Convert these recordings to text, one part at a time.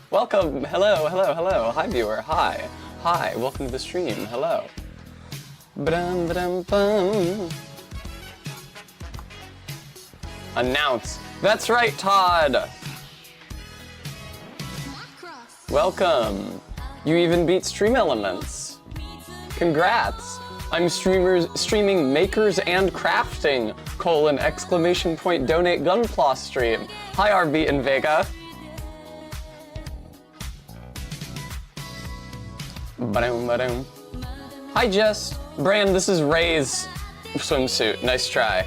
Welcome, hello, hello, hello. Hi viewer, hi. Hi, welcome to the stream, hello. Ba-dum, ba-dum, bum. Announce. That's right, Todd. Welcome. You even beat Stream Elements. Congrats. I'm streaming Makers and Crafting, !! Donate Gunpla stream. Hi RB and Vega. Ba-dum, ba-dum. Hi Jess. Brand, this is Ray's swimsuit. Nice try.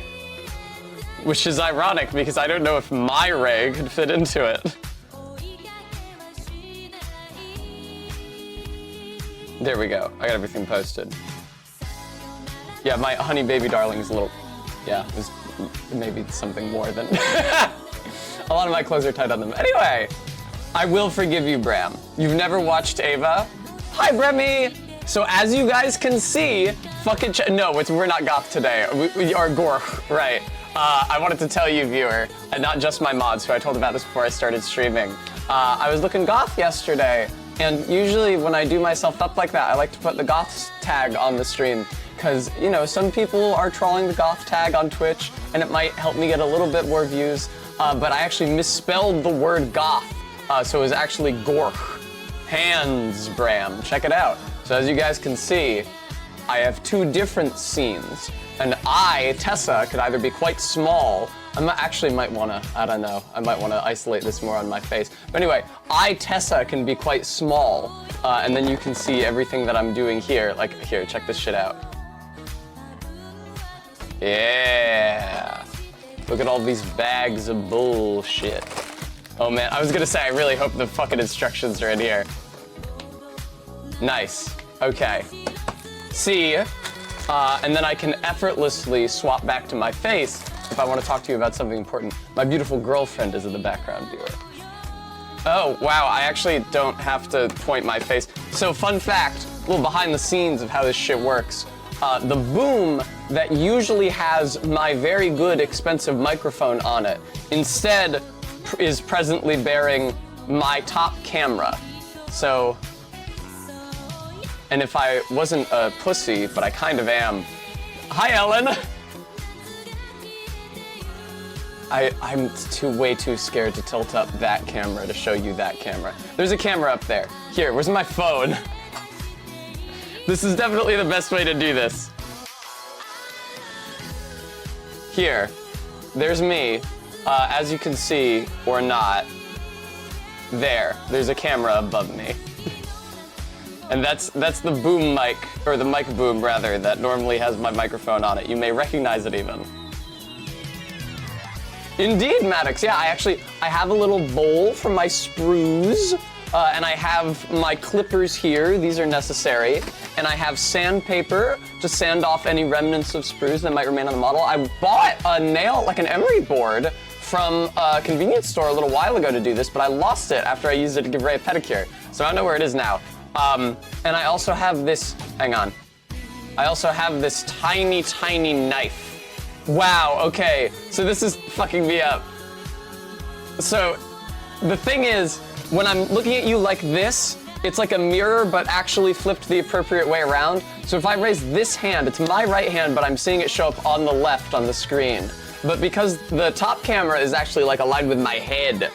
Which is ironic because I don't know if my Ray could fit into it. There we go. I got everything posted. Yeah, my honey baby darling is a little, yeah, it was maybe something more than, a lot of my clothes are tight on them. Anyway, I will forgive you, Bram. You've never watched Ava? Hi, Bremy! So as you guys can see, fucking no, we're not goth today. We are gore, right. I wanted to tell you, viewer, and not just my mods, who I told about this before I started streaming. I was looking goth yesterday, and usually when I do myself up like that, I like to put the goth tag on the stream. Because, you know, some people are trawling the goth tag on Twitch, and it might help me get a little bit more views, but I actually misspelled the word goth, so it was actually gork. Hands, Bram, check it out. So as you guys can see, I have two different scenes, and I, Tessa, could either be quite small, might wanna, I don't know, I might wanna isolate this more on my face. But anyway, I, Tessa, can be quite small, and then you can see everything that I'm doing here. Like, here, check this shit out. Yeah. Look at all these bags of bullshit. Oh man, I was gonna say, I really hope the fucking instructions are in here. Nice, okay. See, and then I can effortlessly swap back to my face if I want to talk to you about something important. My beautiful girlfriend is in the background, viewer. Oh, wow, I actually don't have to point my face. So fun fact, a little behind the scenes of how this shit works. The boom that usually has my very good expensive microphone on it instead is presently bearing my top camera. So, and if I wasn't a pussy, but I kind of am. Hi, Ellen! I'm way too scared to tilt up that camera to show you that camera. There's a camera up there. Here, where's my phone? This is definitely the best way to do this. Here, there's me. As you can see, or not, there's a camera above me. And that's the boom mic, or the mic boom rather, that normally has my microphone on it. You may recognize it even. Indeed, Maddox, yeah, I have a little bowl for my sprues, and I have my clippers here, these are necessary, and I have sandpaper to sand off any remnants of sprues that might remain on the model. I bought a like an emery board from a convenience store a little while ago to do this, but I lost it after I used it to give Ray a pedicure, so I don't know where it is now. And I also have this, hang on. I also have this tiny, tiny knife. Wow, okay, so this is fucking me up. So, the thing is, when I'm looking at you like this, it's like a mirror, but actually flipped the appropriate way around. So if I raise this hand, it's my right hand, but I'm seeing it show up on the left on the screen. But because the top camera is actually like aligned with my head.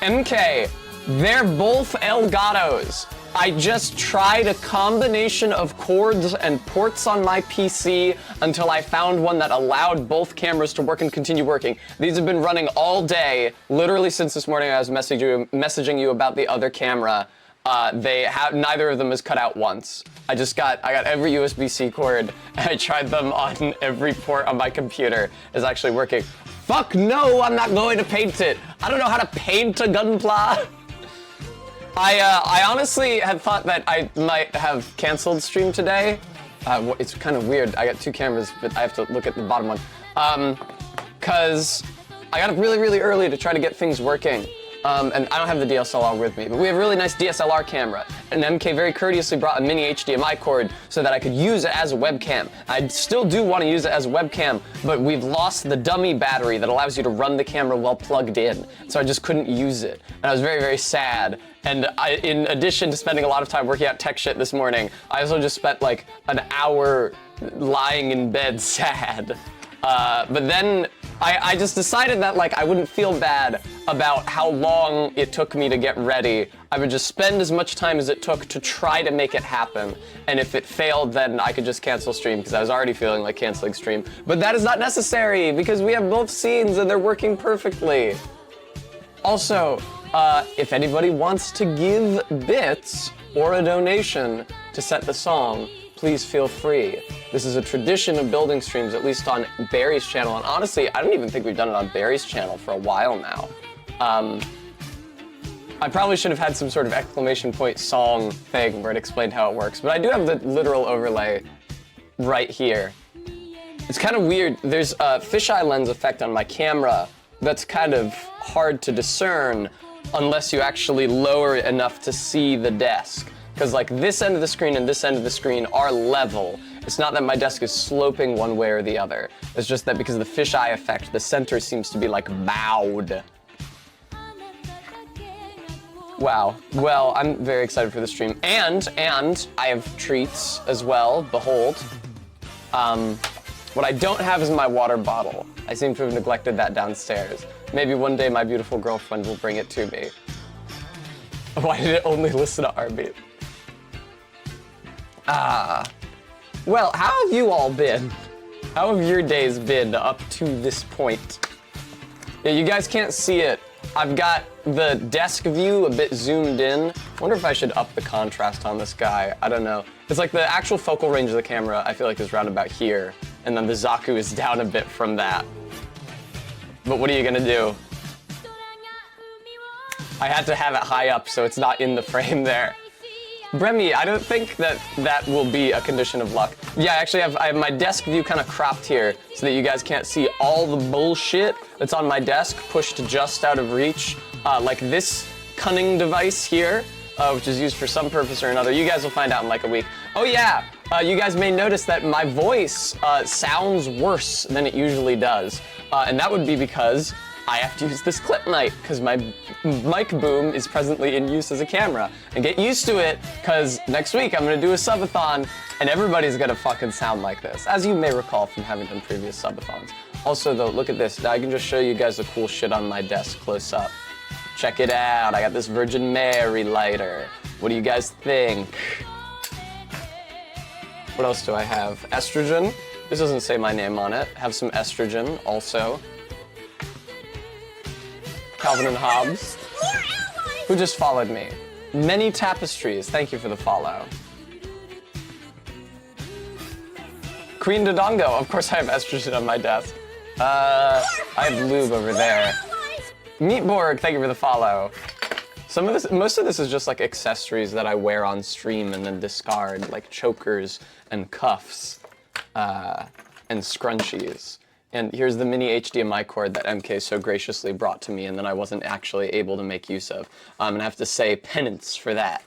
MK, they're both Elgatos. I just tried a combination of cords and ports on my PC until I found one that allowed both cameras to work and continue working. These have been running all day, literally since this morning I was messaging you about the other camera. Neither of them is cut out once. I got every USB-C cord, and I tried them on every port on my computer. It's actually working. Fuck no, I'm not going to paint it. I don't know how to paint a Gunpla. I honestly had thought that I might have canceled stream today. It's kind of weird. I got two cameras, but I have to look at the bottom one. Cause I got up really, really early to try to get things working. And I don't have the DSLR with me, but we have a really nice DSLR camera. and MK very courteously brought a mini HDMI cord so that I could use it as a webcam. I still do want to use it as a webcam, but we've lost the dummy battery that allows you to run the camera while plugged in, so I just couldn't use it. And I was very, very sad. And in addition to spending a lot of time working out tech shit this morning, I also just spent like an hour lying in bed sad. But then I just decided that like I wouldn't feel bad about how long it took me to get ready. I would just spend as much time as it took to try to make it happen. And if it failed, then I could just cancel stream because I was already feeling like canceling stream. But that is not necessary because we have both scenes and they're working perfectly. Also, if anybody wants to give bits or a donation to set the song, please feel free. This is a tradition of building streams, at least on Barry's channel. And honestly, I don't even think we've done it on Barry's channel for a while now. I probably should have had some sort of exclamation point song thing where it explained how it works, but I do have the literal overlay right here. It's kind of weird. There's a fisheye lens effect on my camera that's kind of hard to discern unless you actually lower it enough to see the desk. Because like this end of the screen and this end of the screen are level. It's not that my desk is sloping one way or the other. It's just that because of the fisheye effect, the center seems to be like bowed. Wow. Well, I'm very excited for the stream. And I have treats as well. Behold. What I don't have is my water bottle. I seem to have neglected that downstairs. Maybe one day my beautiful girlfriend will bring it to me. Why did it only listen to R-Beat? Well, how have you all been? How have your days been up to this point? Yeah, you guys can't see it. I've got the desk view a bit zoomed in. I wonder if I should up the contrast on this guy. I don't know. It's like the actual focal range of the camera, I feel like, is round about here. And then the Zaku is down a bit from that. But what are you gonna do? I had to have it high up so it's not in the frame there. Bremy, I don't think that will be a condition of luck. Yeah, actually I have my desk view kind of cropped here so that you guys can't see all the bullshit that's on my desk pushed just out of reach. Like this cunning device here, which is used for some purpose or another. You guys will find out in like a week. Oh yeah, you guys may notice that my voice sounds worse than it usually does. And that would be because I have to use this clip mic because my mic boom is presently in use as a camera. And get used to it, because next week I'm gonna do a subathon and everybody's gonna fucking sound like this, as you may recall from having done previous subathons. Also though, look at this. Now I can just show you guys the cool shit on my desk close up. Check it out. I got this Virgin Mary lighter. What do you guys think? What else do I have? Estrogen. This doesn't say my name on it. Have some estrogen also. Calvin and Hobbes. Who just followed me? Many Tapestries. Thank you for the follow. Queen Dodongo. Of course I have estrogen on my desk. I have lube over there. Meatborg, thank you for the follow. Most of this is just like accessories that I wear on stream and then discard, like chokers and cuffs and scrunchies. And here's the mini HDMI cord that MK so graciously brought to me and then I wasn't actually able to make use of. And I have to say penance for that.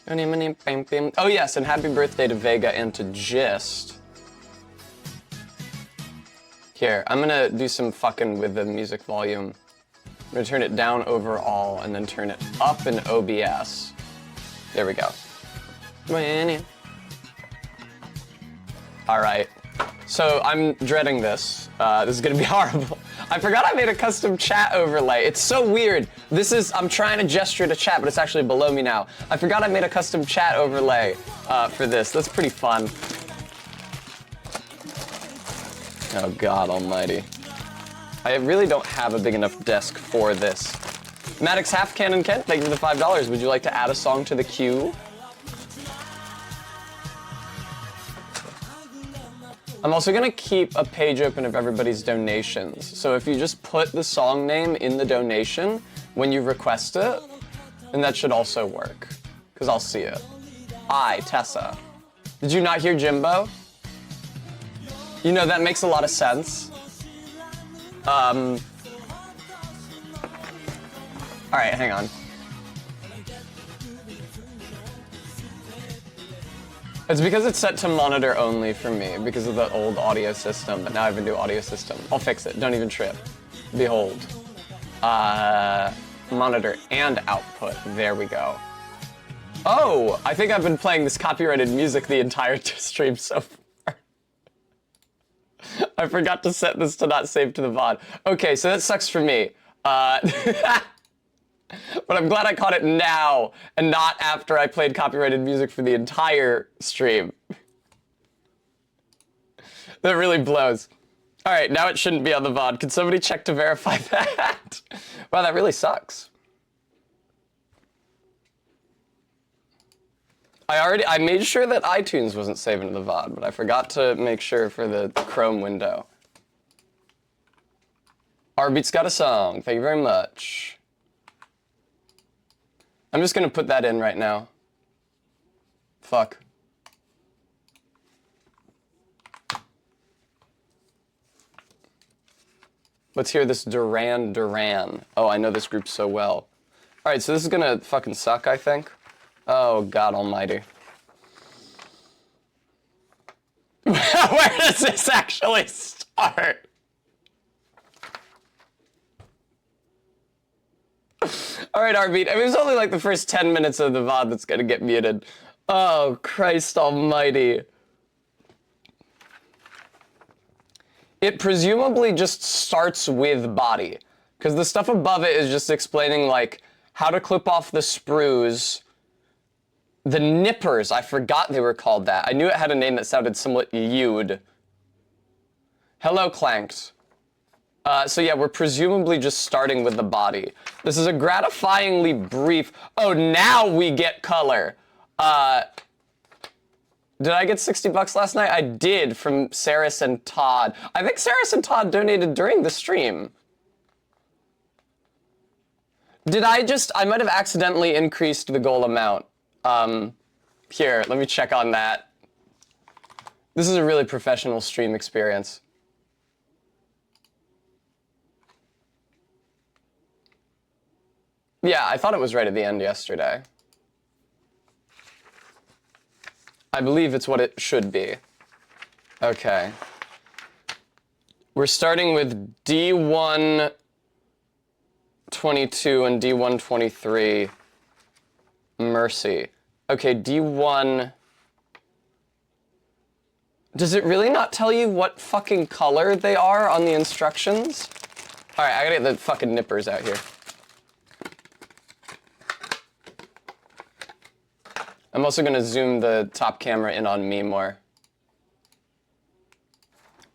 Oh yes, and happy birthday to Vega and to Gist. Here, I'm gonna do some fucking with the music volume. I'm gonna turn it down overall and then turn it up in OBS. There we go. All right. So I'm dreading this. This is gonna be horrible. I forgot I made a custom chat overlay. It's so weird. I'm trying to gesture to chat, but it's actually below me now. I forgot I made a custom chat overlay for this. That's pretty fun. Oh God almighty. I really don't have a big enough desk for this. Maddox Half Cannon Kent, thank you for the $5. Would you like to add a song to the queue? I'm also gonna keep a page open of everybody's donations. So if you just put the song name in the donation when you request it, then that should also work, because I'll see it. Tessa. Did you not hear Jimbo? You know, that makes a lot of sense. All right, hang on. It's because it's set to monitor only for me because of the old audio system, but now I have a new audio system. I'll fix it, don't even trip. Behold. Monitor and output, there we go. Oh, I think I've been playing this copyrighted music the entire stream so far. I forgot to set this to not save to the VOD. Okay, so that sucks for me. But I'm glad I caught it now and not after I played copyrighted music for the entire stream. That really blows. All right, now it shouldn't be on the VOD. Can somebody check to verify that? Wow, that really sucks. I made sure that iTunes wasn't saving to the VOD, but I forgot to make sure for the Chrome window. Arbeat's got a song. Thank you very much. I'm just gonna put that in right now. Fuck. Let's hear this Duran Duran. Oh, I know this group so well. All right, so this is gonna fucking suck, I think. Oh, God almighty. Where does this actually start? All right, Arbeat. I mean, it was only like the first 10 minutes of the VOD that's gonna get muted. Oh, Christ almighty. It presumably just starts with body, because the stuff above it is just explaining, like, how to clip off the sprues. The nippers, I forgot they were called that. I knew it had a name that sounded somewhat lewd. Hello, Clanked. So yeah, we're presumably just starting with the body. This is a gratifyingly brief... Oh, now we get color. Did I get 60 bucks last night? I did, from Saris and Todd. I think Saris and Todd donated during the stream. Did I might have accidentally increased the goal amount. Here, let me check on that. This is a really professional stream experience. Yeah, I thought it was right at the end yesterday. I believe it's what it should be. Okay. We're starting with D122 and D123. Mercy. Okay, D1... Does it really not tell you what fucking color they are on the instructions? Alright, I gotta get the fucking nippers out here. I'm also gonna zoom the top camera in on me more.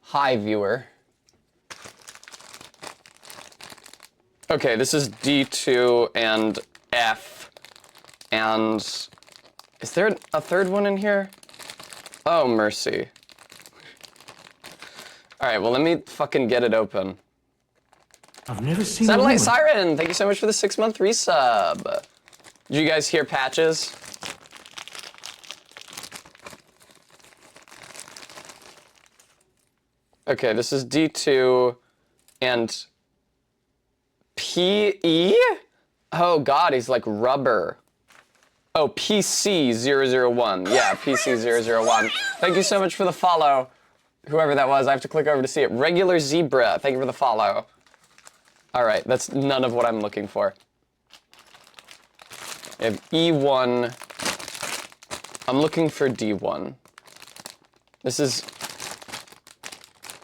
Hi, viewer. Okay, this is D2 and F. And is there a third one in here? Oh, mercy. All right, well, let me fucking get it open. I've never seen Satellite Siren, thank you so much for the 6-month resub. Did you guys hear Patches? Okay, this is D2 and PE? Oh God, he's like rubber. Oh, PC001. Yeah, PC001. Thank you so much for the follow. Whoever that was, I have to click over to see it. Regular Zebra, thank you for the follow. All right, that's none of what I'm looking for. I have E1. I'm looking for D1. This is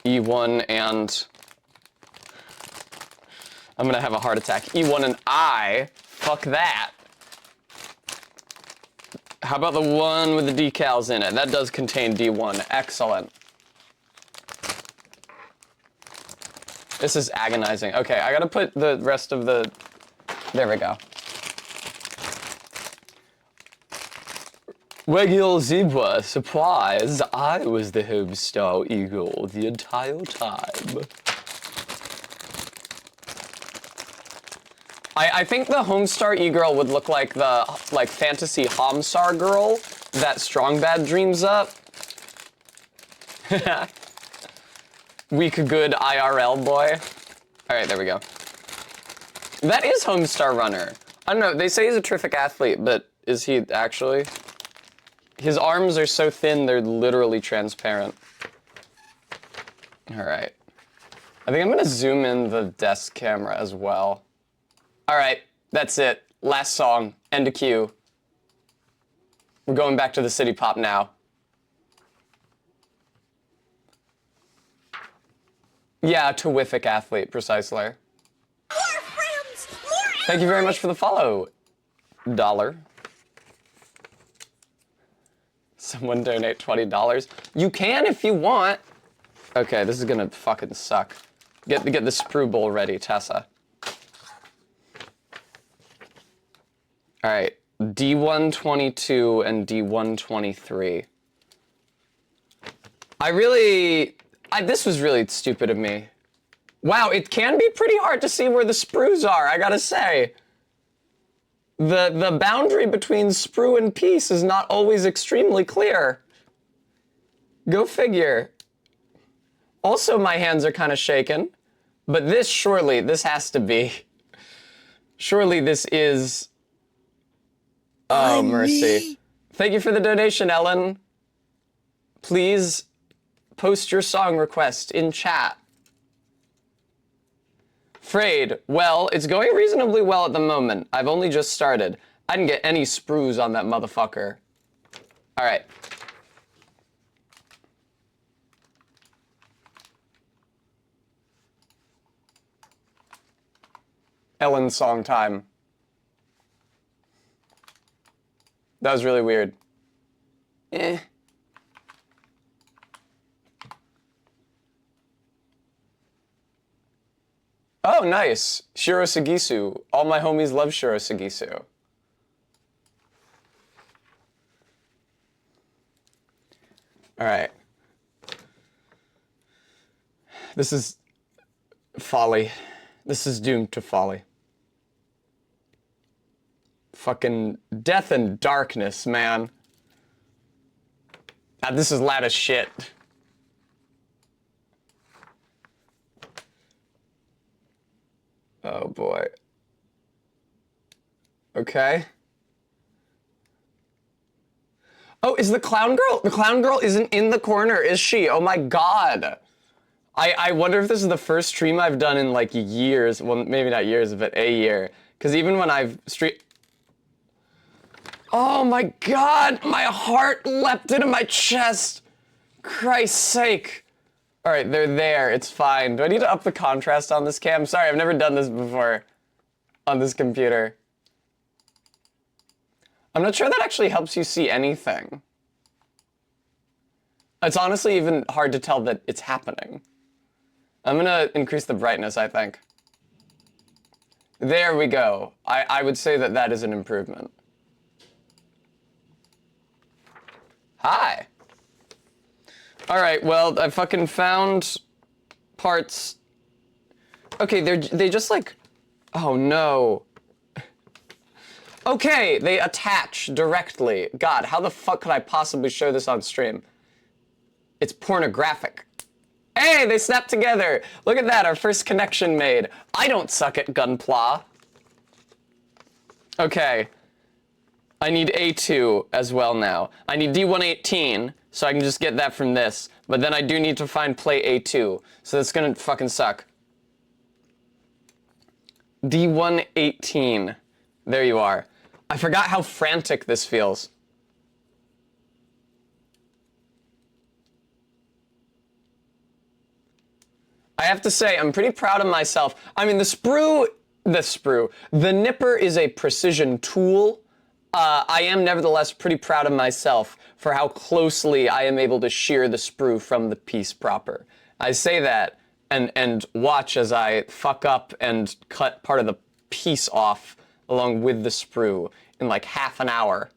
E1 and... I'm gonna have a heart attack. E1 and I. Fuck that. How about the one with the decals in it? That does contain D1. Excellent. This is agonizing. Okay, I gotta put the rest of the... There we go. Regular Zebra, surprise, I was the Homestar Eagle the entire time. I think the Homestar E-Girl would look like the, fantasy Homstar girl that Strong Bad dreams up. Weak good IRL boy. Alright, there we go. That is Homestar Runner. I don't know, they say he's a terrific athlete, but is he actually? His arms are so thin, they're literally transparent. All right. I think I'm gonna zoom in the desk camera as well. All right, that's it. Last song, end of queue. We're going back to the city pop now. Yeah, terrific athlete, precisely. More friends! More Thank you very much for the follow, $. Someone donate $20. You can if you want. Okay, this is gonna fucking suck. Get the sprue bowl ready, Tessa. All right, D122 and D123. This was really stupid of me. Wow, it can be pretty hard to see where the sprues are, I gotta say. The boundary between sprue and piece is not always extremely clear. Go figure. Also, my hands are kind of shaken, but this has to be. Surely this is. Oh, mercy. Thank you for the donation, Ellen. Please post your song request in chat. Frayed, well, it's going reasonably well at the moment. I've only just started. I didn't get any sprues on that motherfucker. All right. Ellen song time. That was really weird. Eh. Oh, nice. Shiro Sugisu. All my homies love Shiro Sugisu. All right. This is folly. This is doomed to folly. Fucking death and darkness, man. God, this is loud as shit. Oh boy. Okay. Oh, is the clown girl? The clown girl isn't in the corner, is she? Oh my god. I wonder if this is the first stream I've done in like years. Well, maybe not years, but a year. Because even when I've Oh my god, my heart leapt into my chest. Christ's sake. All right, they're there, it's fine. Do I need to up the contrast on this cam? Sorry, I've never done this before on this computer. I'm not sure that actually helps you see anything. It's honestly even hard to tell that it's happening. I'm gonna increase the brightness, I think. There we go. I would say that that is an improvement. Hi. All right, well, I fucking found parts. Okay, they just like, oh no. Okay, they attach directly. God, how the fuck could I possibly show this on stream? It's pornographic. Hey, they snapped together. Look at that, our first connection made. I don't suck at Gunpla. Okay. I need A2 as well now. I need D118, so I can just get that from this. But then I do need to find play A2, so that's gonna fucking suck. D118. There you are. I forgot how frantic this feels. I have to say, I'm pretty proud of myself. I mean, the nipper is a precision tool. I am nevertheless pretty proud of myself for how closely I am able to shear the sprue from the piece proper. I say that and watch as I fuck up and cut part of the piece off along with the sprue in like half an hour.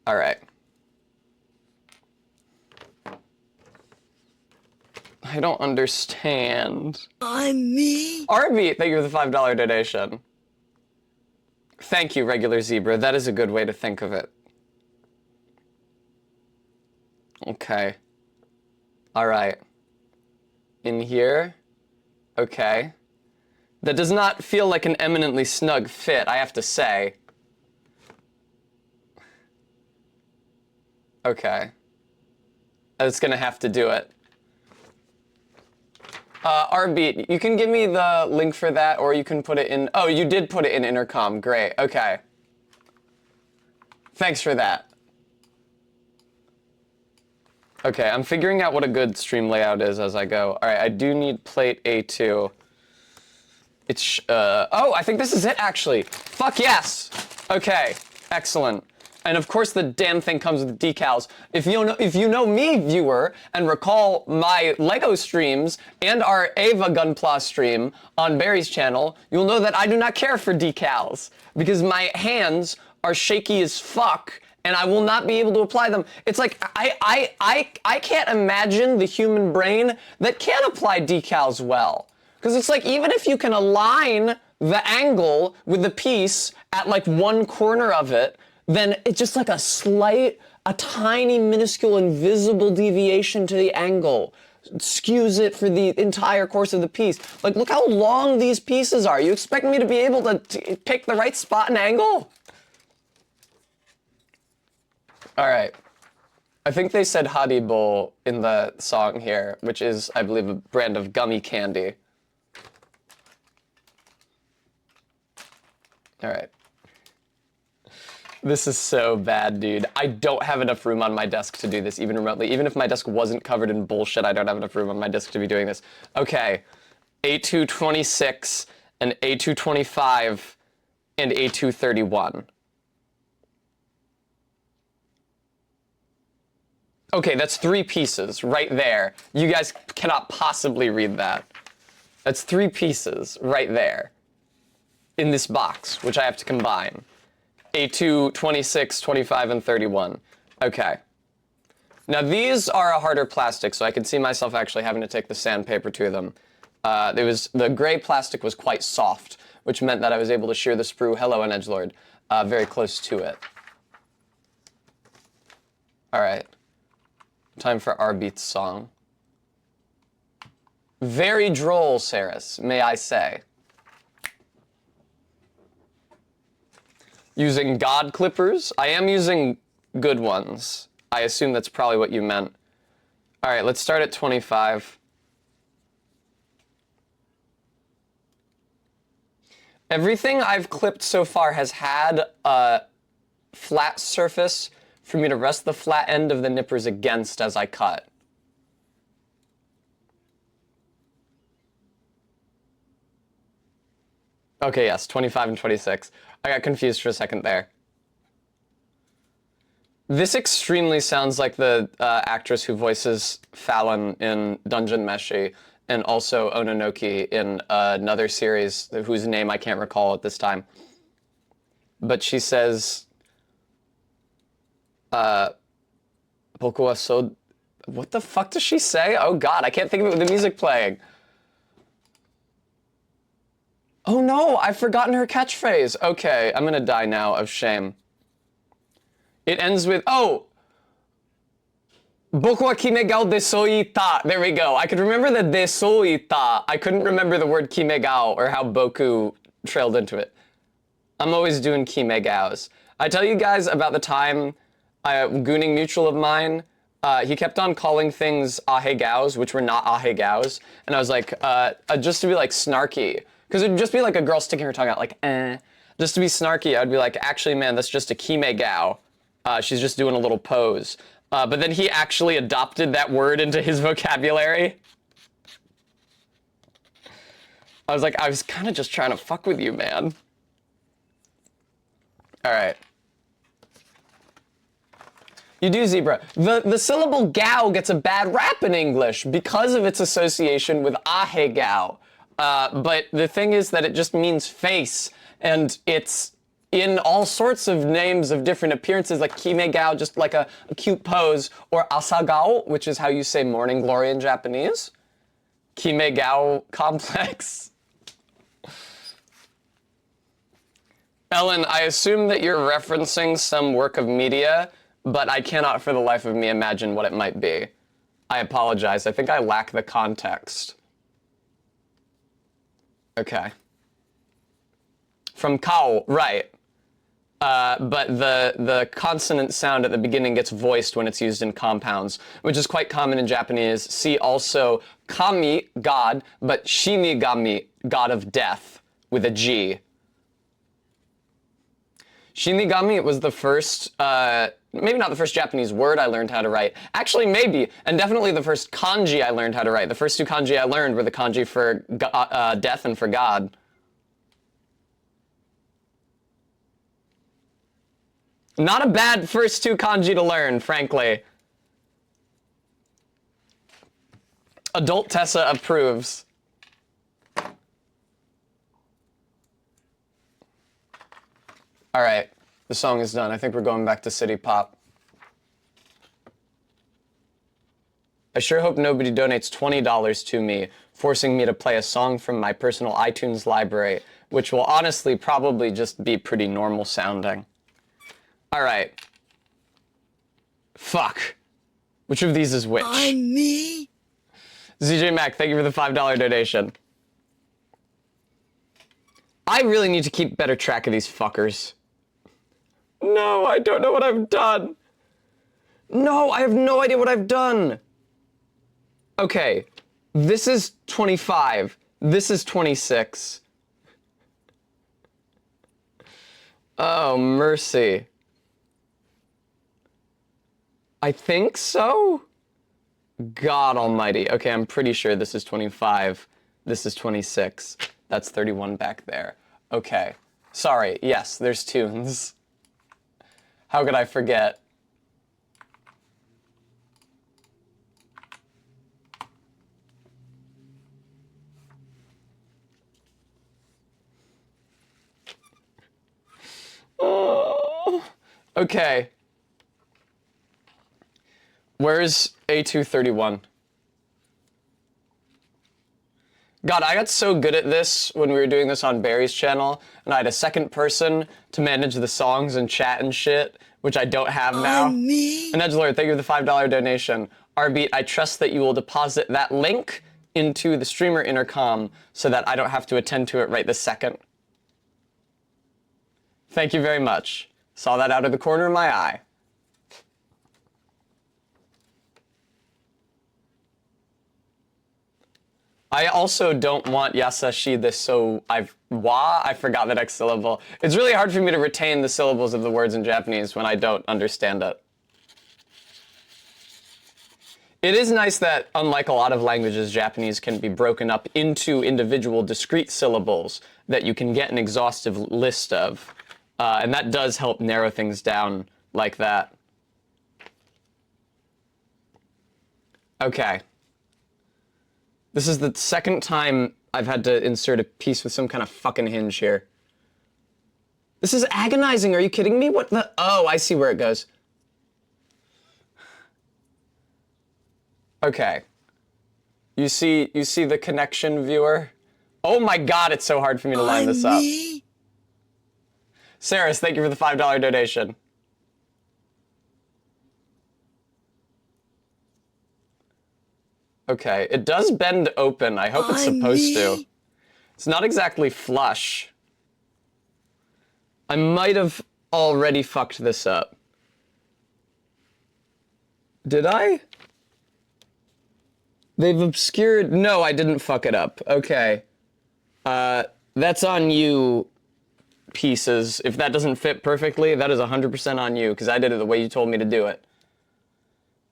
All right. I don't understand. I'm me. RB, thank you for the $5 donation. Thank you, regular zebra. That is a good way to think of it. Okay. All right. In here. Okay. That does not feel like an eminently snug fit, I have to say. Okay. It's gonna have to do it. Rbeat, you can give me the link for that, or you can put it in... Oh, you did put it in intercom. Great. Okay. Thanks for that. Okay, I'm figuring out what a good stream layout is as I go. Alright, I do need plate A2. It's, oh, I think this is it, actually. Fuck yes! Okay, excellent. And of course the damn thing comes with decals. If you know me, viewer, and recall my LEGO streams and our Ava Gunpla stream on Barry's channel, you'll know that I do not care for decals, because my hands are shaky as fuck, and I will not be able to apply them. It's like, I can't imagine the human brain that can apply decals well. Because it's like, even if you can align the angle with the piece at like one corner of it, then it's just like a tiny, minuscule, invisible deviation to the angle skews it for the entire course of the piece. Like, look how long these pieces are. You expect me to be able to pick the right spot and angle? All right. I think they said Haribo in the song here, which is, I believe, a brand of gummy candy. All right. This is so bad, dude. I don't have enough room on my desk to do this, even remotely. Even if my desk wasn't covered in bullshit, I don't have enough room on my desk to be doing this. Okay. A226 and A225 and A231. Okay, that's 3 pieces right there. You guys cannot possibly read that. That's 3 pieces right there in this box, which I have to combine. A2, 26, 25, and 31. Okay. Now these are a harder plastic, so I can see myself actually having to take the sandpaper to them. The gray plastic was quite soft, which meant that I was able to shear the sprue, hello and edgelord, very close to it. All right. Time for Rbeat's song. Very droll, Saris, may I say. Using God clippers? I am using good ones. I assume that's probably what you meant. All right, let's start at 25. Everything I've clipped so far has had a flat surface for me to rest the flat end of the nippers against as I cut. Okay, yes, 25 and 26. I got confused for a second there. This extremely sounds like the actress who voices Fallon in Dungeon Meshi, and also Ononoki in another series whose name I can't recall at this time. But she says, Boku wa so... What the fuck does she say? Oh god, I can't think of it with the music playing. Oh no, I've forgotten her catchphrase. Okay, I'm gonna die now of shame. It ends with, oh! Boku wa kimegao desoita. There we go. I could remember the desoita. I couldn't remember the word kimegao or how Boku trailed into it. I'm always doing kimegaos. I tell you guys about the time a gooning mutual of mine, he kept on calling things ahegaos, which were not ahegaos. And I was like, just to be like snarky. Because it'd just be like a girl sticking her tongue out, like, eh. Just to be snarky, I'd be like, actually, man, that's just a kimegao. She's just doing a little pose. But then he actually adopted that word into his vocabulary. I was like, I was kind of just trying to fuck with you, man. All right. You do, Zebra. The syllable gao gets a bad rap in English because of its association with ahegao. But the thing is that it just means face, and it's in all sorts of names of different appearances, like kimegao, just like a cute pose, or asagao, which is how you say morning glory in Japanese. Kimegao complex. Ellen, I assume that you're referencing some work of media, but I cannot for the life of me imagine what it might be. I apologize. I think I lack the context. Okay. From Kao, right. but the consonant sound at the beginning gets voiced when it's used in compounds, which is quite common in Japanese. See also kami, God, but shinigami, god of death, with a G. Shinigami was the first, maybe not the first Japanese word I learned how to write. Actually, maybe, and definitely the first kanji I learned how to write. The first two kanji I learned were the kanji for death and for God. Not a bad first two kanji to learn, frankly. Adult Tessa approves. All right, the song is done. I think we're going back to City Pop. I sure hope nobody donates $20 to me, forcing me to play a song from my personal iTunes library, which will honestly probably just be pretty normal sounding. All right. Fuck. Which of these is which? I'm me. ZJ Mac, thank you for the $5 donation. I really need to keep better track of these fuckers. No, I don't know what I've done. No, I have no idea what I've done. Okay, this is 25. This is 26. Oh, mercy. I think so? God almighty. Okay, I'm pretty sure this is 25. This is 26. That's 31 back there. Okay. Sorry, yes, there's tunes. How could I forget? Oh. Okay. Where's A231? God, I got so good at this when we were doing this on Barry's channel, and I had a second person to manage the songs and chat and shit, which I don't have now. Me. And Edgelord, thank you for the $5 donation. Rbeat, I trust that you will deposit that link into the streamer intercom so that I don't have to attend to it right this second. Thank you very much. Saw that out of the corner of my eye. I also don't want yasashi this so I forgot the next syllable. It's really hard for me to retain the syllables of the words in Japanese when I don't understand it. It is nice that, unlike a lot of languages, Japanese can be broken up into individual discrete syllables that you can get an exhaustive list of. And that does help narrow things down like that. Okay. This is the second time I've had to insert a piece with some kind of fucking hinge here. This is agonizing. Are you kidding me? What the? Oh, I see where it goes. Okay. You see the connection, viewer? Oh my god, it's so hard for me to line this up. Me. Saris, thank you for the $5 donation. Okay, it does bend open. I hope it's supposed to. It's not exactly flush. I might have already fucked this up. Did I? They've obscured... No, I didn't fuck it up. Okay. That's on you, pieces. If that doesn't fit perfectly, that is 100% on you, because I did it the way you told me to do it.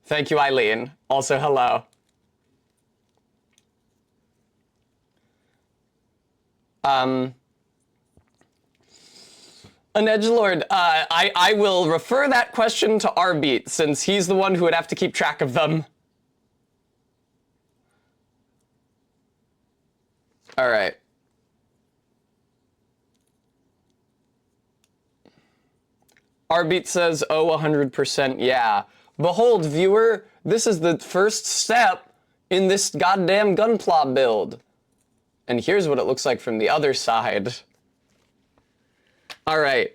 Thank you, Eileen. Also, hello. An edgelord, I will refer that question to Rbeat, since he's the one who would have to keep track of them. All right. Rbeat says, oh, 100% yeah. Behold, viewer, this is the first step in this goddamn Gunpla build. And here's what it looks like from the other side. All right.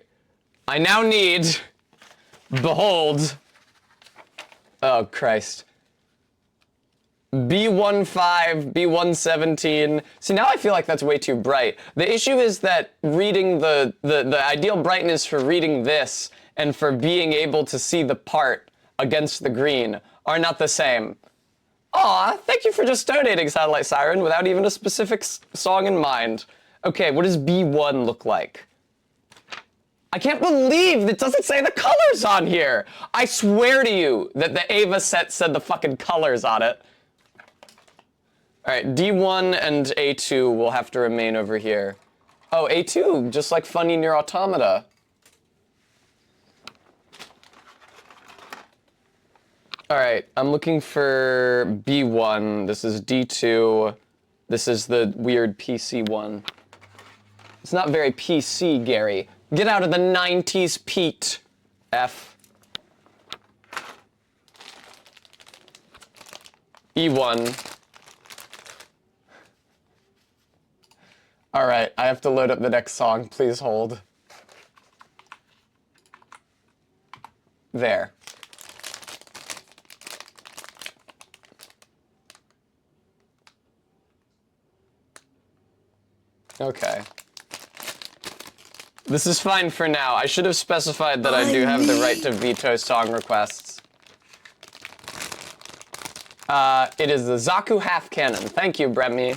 I now need... Behold. Oh, Christ. B15, B117. See, now I feel like that's way too bright. The issue is that reading the ideal brightness for reading this and for being able to see the part against the green are not the same. Aw, thank you for just donating, Satellite Siren, without even a specific song in mind. Okay, what does B1 look like? I can't believe it doesn't say the colors on here. I swear to you that the Ava set said the fucking colors on it. All right, D1 and A2 will have to remain over here. Oh, A2, just like Funny Near Automata. All right, I'm looking for B1. This is D2. This is the weird PC one. It's not very PC, Gary. Get out of the 90s, Pete. F. E1. All right, I have to load up the next song. Please hold. There. Okay. This is fine for now. I should have specified that I do have the right to veto song requests. It is the Zaku half cannon. Thank you, Bremy.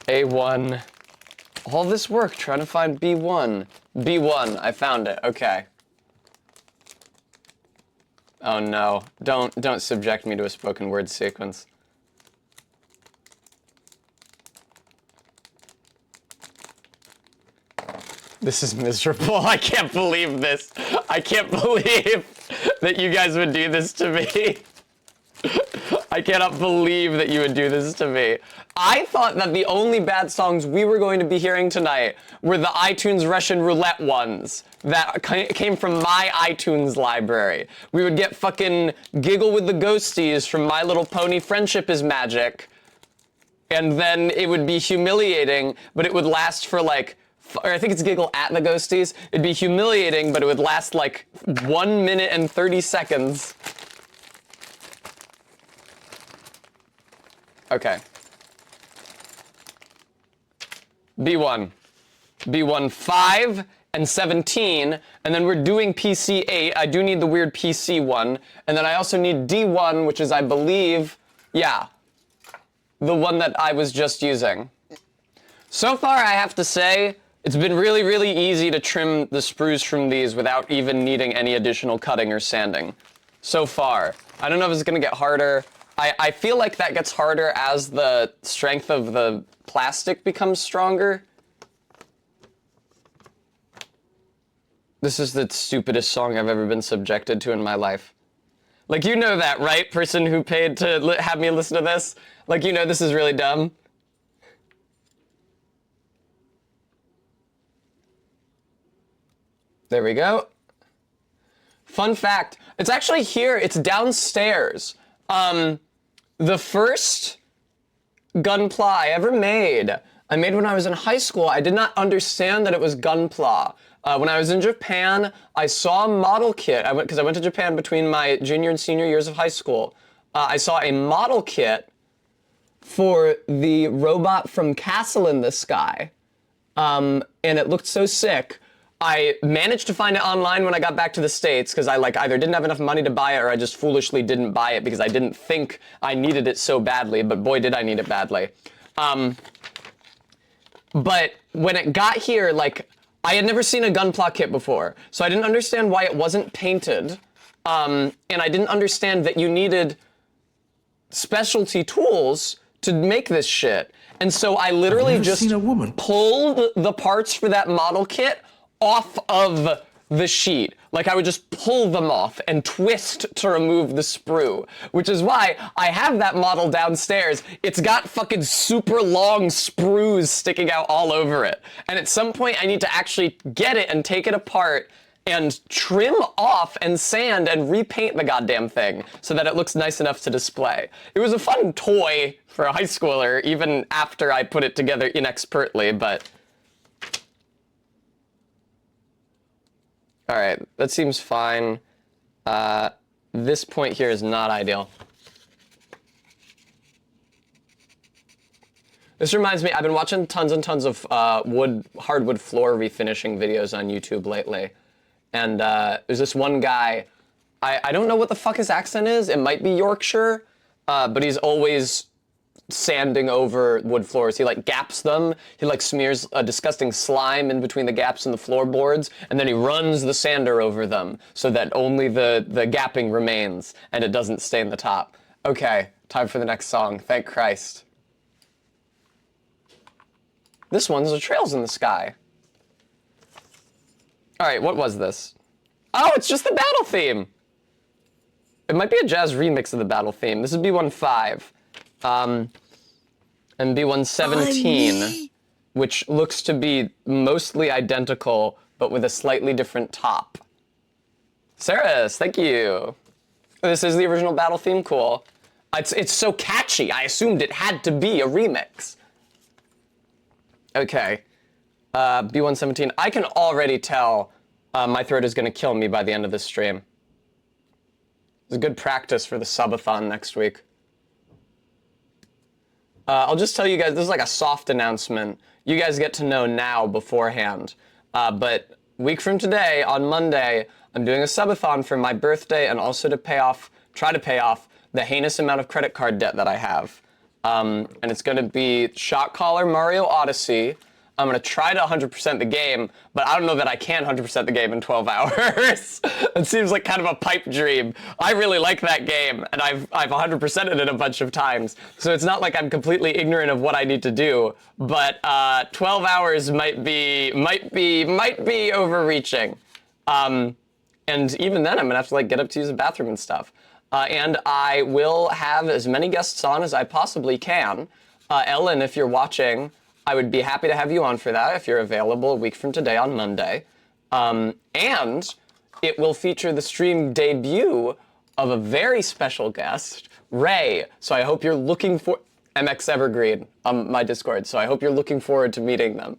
A1. All this work trying to find B1. B1, I found it. Okay. Oh no. Don't subject me to a spoken word sequence. This is miserable. I can't believe this. I can't believe that you guys would do this to me. I cannot believe that you would do this to me. I thought that the only bad songs we were going to be hearing tonight were the iTunes Russian roulette ones that came from my iTunes library. We would get fucking Giggle with the Ghosties from My Little Pony Friendship is Magic. And then it would be humiliating, but it would last for like, or I think it's Giggle at the Ghosties. It'd be humiliating, but it would last like 1 minute and 30 seconds. Okay. B1. B1 5 and 17, and then we're doing PC 8. I do need the weird PC one, and then I also need D1, which is, I believe, yeah, the one that I was just using. So far, I have to say, it's been really, really easy to trim the sprues from these without even needing any additional cutting or sanding. So far. I don't know if it's gonna get harder. I feel like that gets harder as the strength of the plastic becomes stronger. This is the stupidest song I've ever been subjected to in my life. Like, you know that, right? Person who paid to have me listen to this? Like, you know this is really dumb. There we go. Fun fact, it's actually here, it's downstairs. The first Gunpla I ever made, I made when I was in high school. I did not understand that it was Gunpla. When I was in Japan, I saw a model kit. Because I went to Japan between my junior and senior years of high school. I saw a model kit for the robot from Castle in the Sky. And it looked so sick. I managed to find it online when I got back to the States because I either didn't have enough money to buy it or I just foolishly didn't buy it because I didn't think I needed it so badly, but boy did I need it badly. But when it got here, I had never seen a Gunpla kit before, so I didn't understand why it wasn't painted, and I didn't understand that you needed specialty tools to make this shit. And so I literally just pulled the parts for that model kit off of the sheet. I would just pull them off and twist to remove the sprue, which is why I have that model downstairs. It's got fucking super long sprues sticking out all over it. And at some point I need to actually get it and take it apart and trim off and sand and repaint the goddamn thing so that it looks nice enough to display. It was a fun toy for a high schooler, even after I put it together inexpertly, but all right, that seems fine. this point here is not ideal. This reminds me, I've been watching tons and tons of hardwood floor refinishing videos on YouTube lately. And there's this one guy, I don't know what the fuck his accent is. It might be Yorkshire, but he's always sanding over wood floors. He like gaps them. He like smears a disgusting slime in between the gaps in the floorboards, and then he runs the sander over them so that only the gapping remains and it doesn't stain the top. Okay, time for the next song. Thank Christ. This one's the Trails in the Sky. All right, what was this? Oh, it's just the battle theme. It might be a jazz remix of the battle theme. This is B15. And B117, which looks to be mostly identical, but with a slightly different top. Saris, thank you. This is the original battle theme, cool. It's so catchy, I assumed it had to be a remix. Okay, B117. I can already tell my throat is gonna kill me by the end of this stream. It's a good practice for the subathon next week. I'll just tell you guys, this is like a soft announcement. You guys get to know now beforehand. But week from today, on Monday, I'm doing a subathon for my birthday and also to try to pay off the heinous amount of credit card debt that I have. And it's gonna be Shot Caller Mario Odyssey. I'm gonna try to 100% the game, but I don't know that I can 100% the game in 12 hours. It seems like kind of a pipe dream. I really like that game, and I've 100%ed it a bunch of times. So it's not like I'm completely ignorant of what I need to do, but 12 hours might be overreaching. And even then, I'm gonna have to like get up to use the bathroom and stuff. And I will have as many guests on as I possibly can. Ellen, if you're watching, I would be happy to have you on for that if you're available a week from today on Monday. And it will feature the stream debut of a very special guest, Ray. So I hope you're looking for MX Evergreen on my Discord. So I hope you're looking forward to meeting them,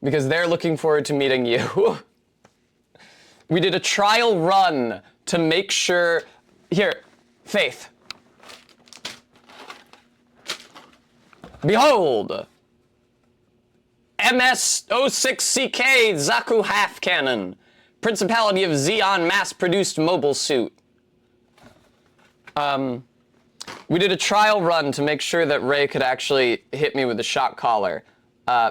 because they're looking forward to meeting you. We did a trial run to make sure. Here, Faith. Behold! MS-06CK Zaku half cannon. Principality of Xeon mass-produced mobile suit. We did a trial run to make sure that Ray could actually hit me with the shot collar,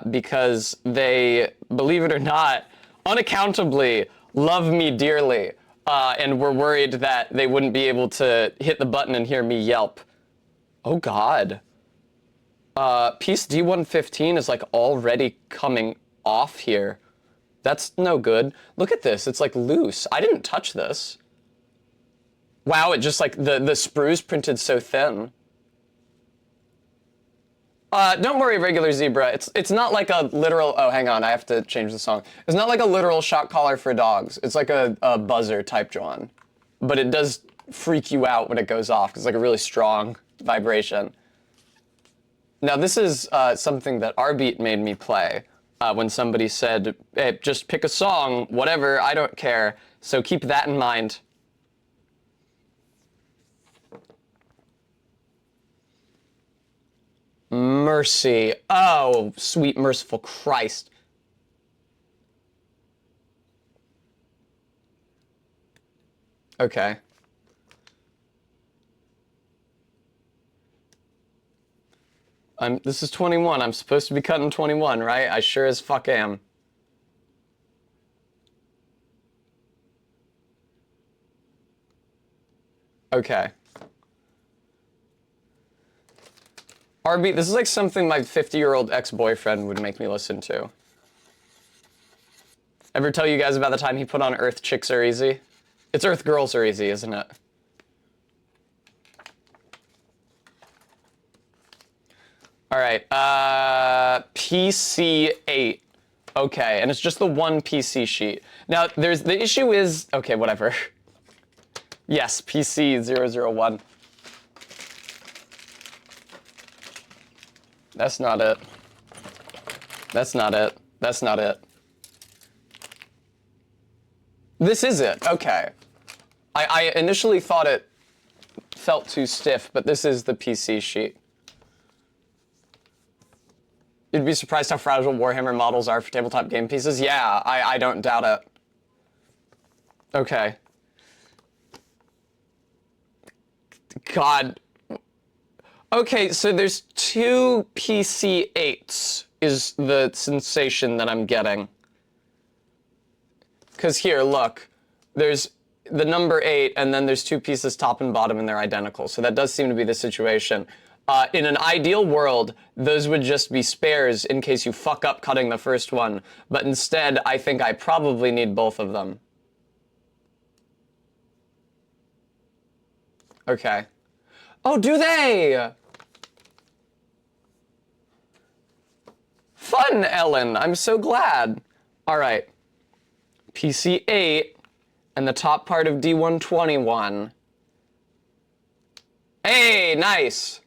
because they, believe it or not, unaccountably love me dearly, and were worried that they wouldn't be able to hit the button and hear me yelp. Oh God. Piece D115 is like already coming off here. That's no good. Look at this, it's like loose. I didn't touch this. Wow, it just like, the sprues printed so thin. Don't worry, regular zebra. It's not like a literal, oh, hang on, I have to change the song. It's not like a literal shot collar for dogs. It's like a buzzer type John. But it does freak you out when it goes off, because it's like a really strong vibration. Now this is something that Rbeat made me play when somebody said, hey, just pick a song, whatever, I don't care. So keep that in mind. Mercy. Oh, sweet merciful Christ. Okay. This is 21. I'm supposed to be cutting 21, right? I sure as fuck am. Okay. Rbeat, this is like something my 50-year-old ex-boyfriend would make me listen to. Ever tell you guys about the time he put on Earth Chicks Are Easy? It's Earth Girls Are Easy, isn't it? All right, PC8. Okay, and it's just the one PC sheet. Now, the issue is, okay, whatever. Yes, PC001. That's not it. That's not it. That's not it. This is it, okay. I initially thought it felt too stiff, but this is the PC sheet. You'd be surprised how fragile Warhammer models are for tabletop game pieces. Yeah, I don't doubt it. Okay. God. Okay, so there's 2 PC8s is the sensation that I'm getting. Because here, look. There's the number 8, and then there's 2 pieces top and bottom, and they're identical. So that does seem to be the situation. In an ideal world, those would just be spares in case you fuck up cutting the first one. But instead, I think I probably need both of them. Okay. Oh, do they? Fun, Ellen. I'm so glad. All right. PC8 and the top part of D121. Hey, nice.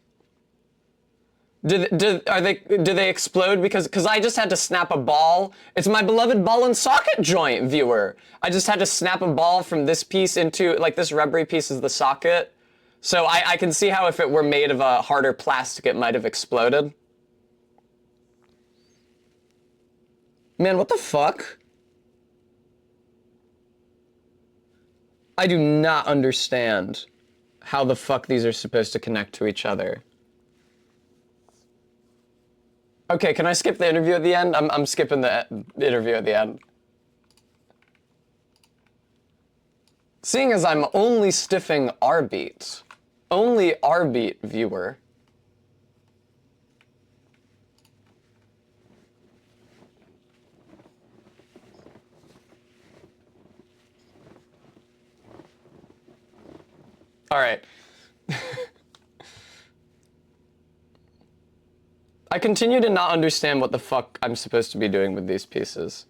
Do they explode because I just had to snap a ball? It's my beloved ball and socket joint, viewer. I just had to snap a ball from this piece into, like, this rubbery piece is the socket. So I can see how if it were made of a harder plastic, it might have exploded. Man, what the fuck? I do not understand how the fuck these are supposed to connect to each other. Okay, can I skip the interview at the end? I'm skipping the interview at the end. Seeing as I'm only stiffing R beats, only R beat, viewer. All right. I continue to not understand what the fuck I'm supposed to be doing with these pieces.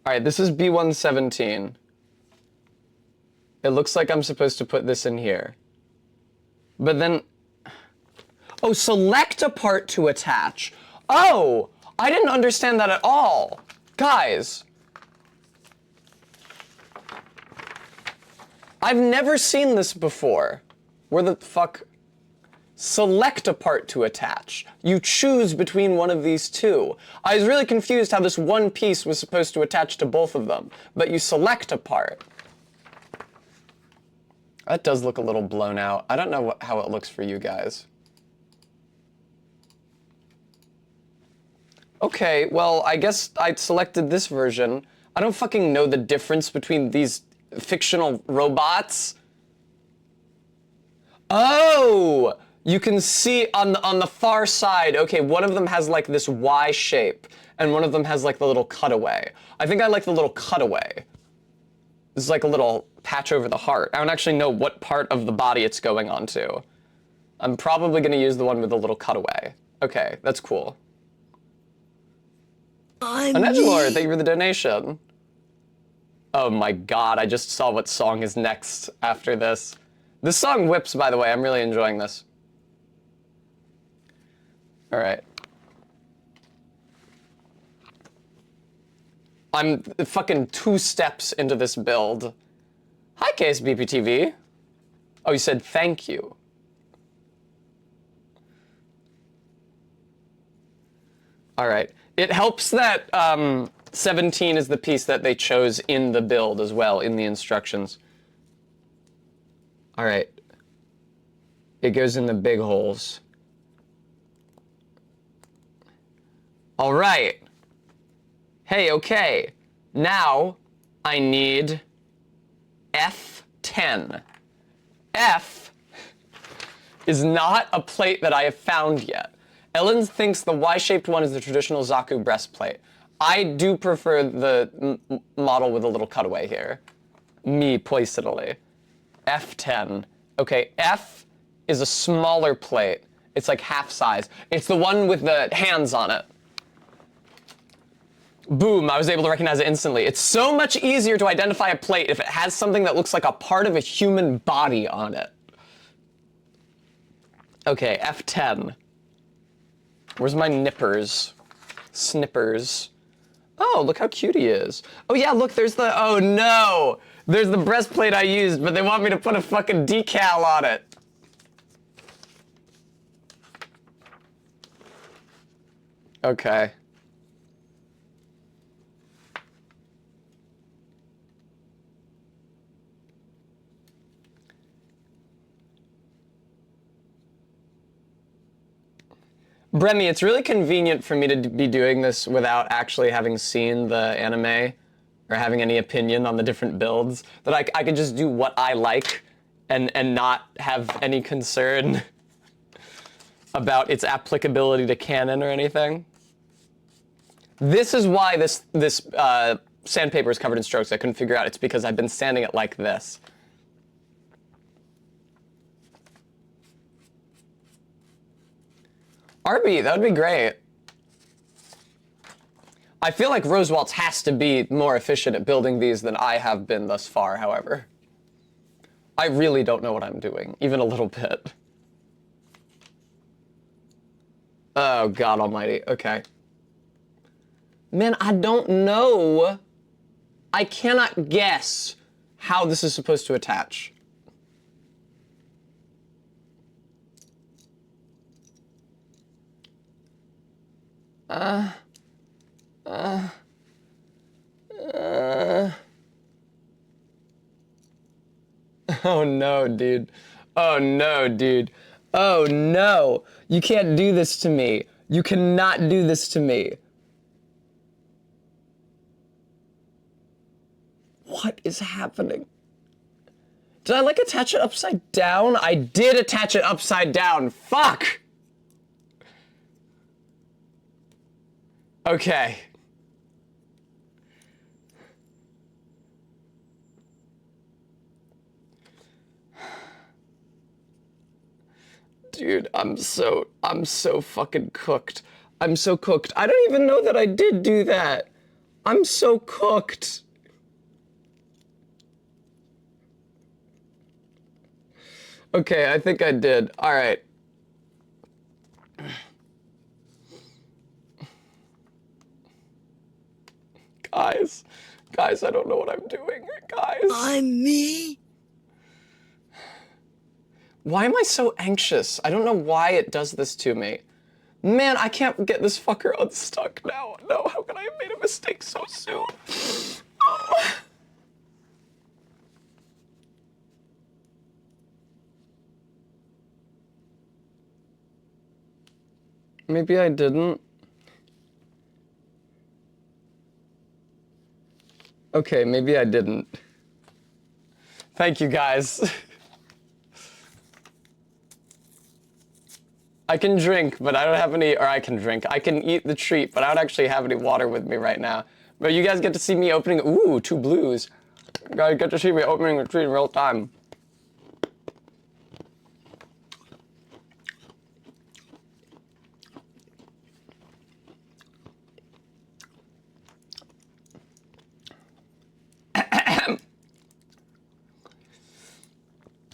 All right, this is B117. It looks like I'm supposed to put this in here. But then... Oh, select a part to attach. Oh, I didn't understand that at all. Guys. I've never seen this before. Where the fuck... Select a part to attach. You choose between one of these 2. I was really confused how this one piece was supposed to attach to both of them, but you select a part. That does look a little blown out. I don't know how it looks for you guys. Okay, well, I guess I selected this version. I don't fucking know the difference between these fictional robots. Oh! You can see on the far side, okay, one of them has like this Y shape, and one of them has like the little cutaway. I think I like the little cutaway. This is like a little patch over the heart. I don't actually know what part of the body it's going onto. I'm probably gonna use the one with the little cutaway. Okay, that's cool. Anedulor, thank you for the donation. Oh my god, I just saw what song is next after this. This song whips, by the way, I'm really enjoying this. All right. I'm fucking 2 steps into this build. Hi, KSBPTV. Oh, you said thank you. All right. It helps that 17 is the piece that they chose in the build as well, in the instructions. All right. It goes in the big holes. All right. Hey, okay. Now I need F10. F is not a plate that I have found yet. Ellen thinks the Y-shaped one is the traditional Zaku breastplate. I do prefer the model with a little cutaway here. Me, personally. F10. Okay, F is a smaller plate. It's like half size. It's the one with the hands on it. Boom, I was able to recognize it instantly. It's so much easier to identify a plate if it has something that looks like a part of a human body on it. Okay, F10. Where's my nippers? Snippers. Oh, look how cute he is. Oh yeah, look, there's the, oh no! There's the breastplate I used, but they want me to put a fucking decal on it. Okay. Bremy, it's really convenient for me to be doing this without actually having seen the anime or having any opinion on the different builds, that I could just do what I like and not have any concern about its applicability to canon or anything. This is why this sandpaper is covered in strokes. I couldn't figure out. It's because I've been sanding it like this. Arby, that would be great. I feel like Rosewaltz has to be more efficient at building these than I have been thus far, however. I really don't know what I'm doing, even a little bit. Oh, God almighty. Okay. Man, I don't know. I cannot guess how this is supposed to attach. Oh no, dude. Oh no, dude. Oh no. You can't do this to me. You cannot do this to me. What is happening? Did I like attach it upside down? I did attach it upside down. Fuck! Okay. Dude, I'm so fucking cooked. I'm so cooked. I don't even know that I did do that. I'm so cooked. Okay, I think I did. All right. Guys, I don't know what I'm doing. Guys. I'm me. Why am I so anxious? I don't know why it does this to me. Man, I can't get this fucker unstuck now. No, how could I have made a mistake so soon? Oh. Maybe I didn't. Okay, maybe I didn't. Thank you, guys. I can drink, but I don't have any, or I can drink. I can eat the treat, but I don't actually have any water with me right now. But you guys get to see me opening, ooh, 2 blues. You guys get to see me opening the treat in real time.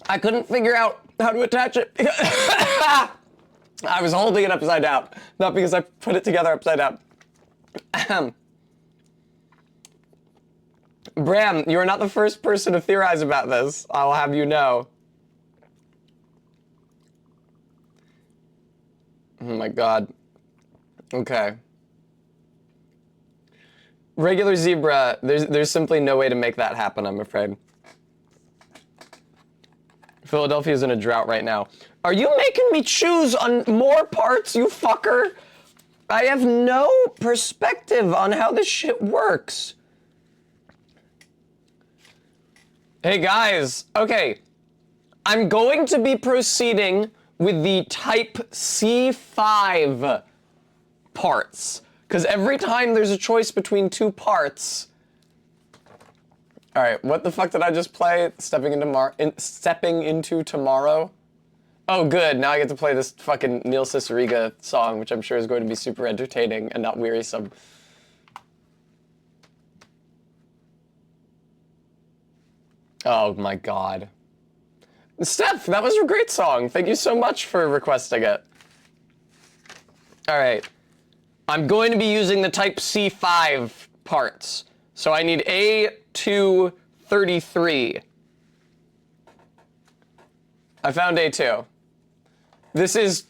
I couldn't figure out how to attach it. I was holding it upside down, not because I put it together upside down. Bram, you are not the first person to theorize about this. I'll have you know. Oh my God. Okay. Regular zebra, there's simply no way to make that happen, I'm afraid. Philadelphia's in a drought right now. Are you making me choose on more parts, you fucker? I have no perspective on how this shit works. Hey guys, okay. I'm going to be proceeding with the type C5 parts. Because every time there's a choice between 2 parts. All right, what the fuck did I just play? Stepping into tomorrow. Oh, good. Now I get to play this fucking Neil Cicierega song, which I'm sure is going to be super entertaining and not wearisome. Oh my God. Steph, that was a great song. Thank you so much for requesting it. All right. I'm going to be using the Type C5 parts. So I need A233. I found A2. This is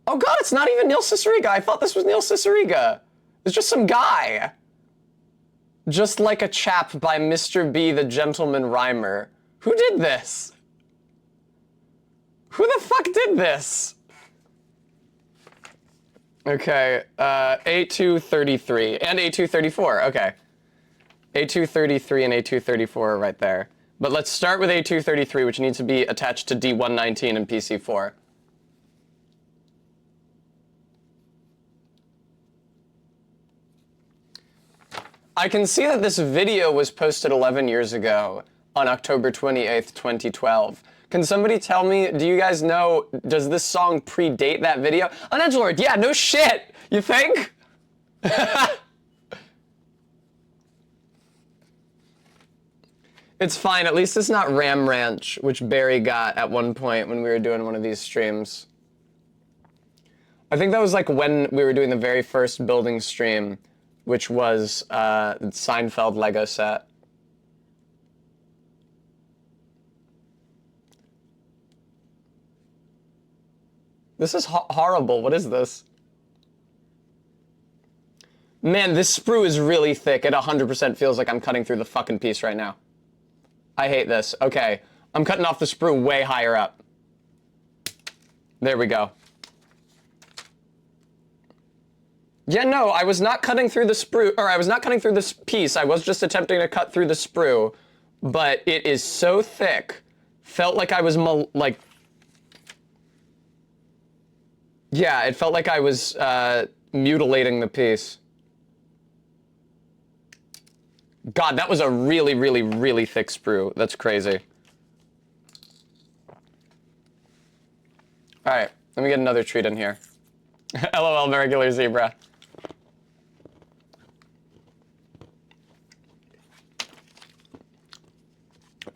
oh god, it's not even Neil Cicierega. I thought this was Neil Cicierega. It's just some guy. Just like a chap by Mr. B, the Gentleman Rhymer. Who did this? Who the fuck did this? Okay, A233 and A234, okay. A233 and A234 are right there. But let's start with A233, which needs to be attached to D119 and PC4. I can see that this video was posted 11 years ago on October 28th, 2012. Can somebody tell me, do you guys know, does this song predate that video? On Edgelord, yeah, no shit, you think? It's fine, at least it's not Ram Ranch, which Barry got at one point when we were doing one of these streams. I think that was like when we were doing the very first building stream, which was Seinfeld Lego set. This is horrible. What is this? Man, this sprue is really thick. It 100% feels like I'm cutting through the fucking piece right now. I hate this. Okay, I'm cutting off the sprue way higher up. There we go. Yeah, no, I was not cutting through the sprue, or I was not cutting through this piece. I was just attempting to cut through the sprue, but it is so thick. Felt like I was, yeah, it felt like I was mutilating the piece. God, that was a really, really, really thick sprue. That's crazy. All right, let me get another treat in here. LOL, regular zebra.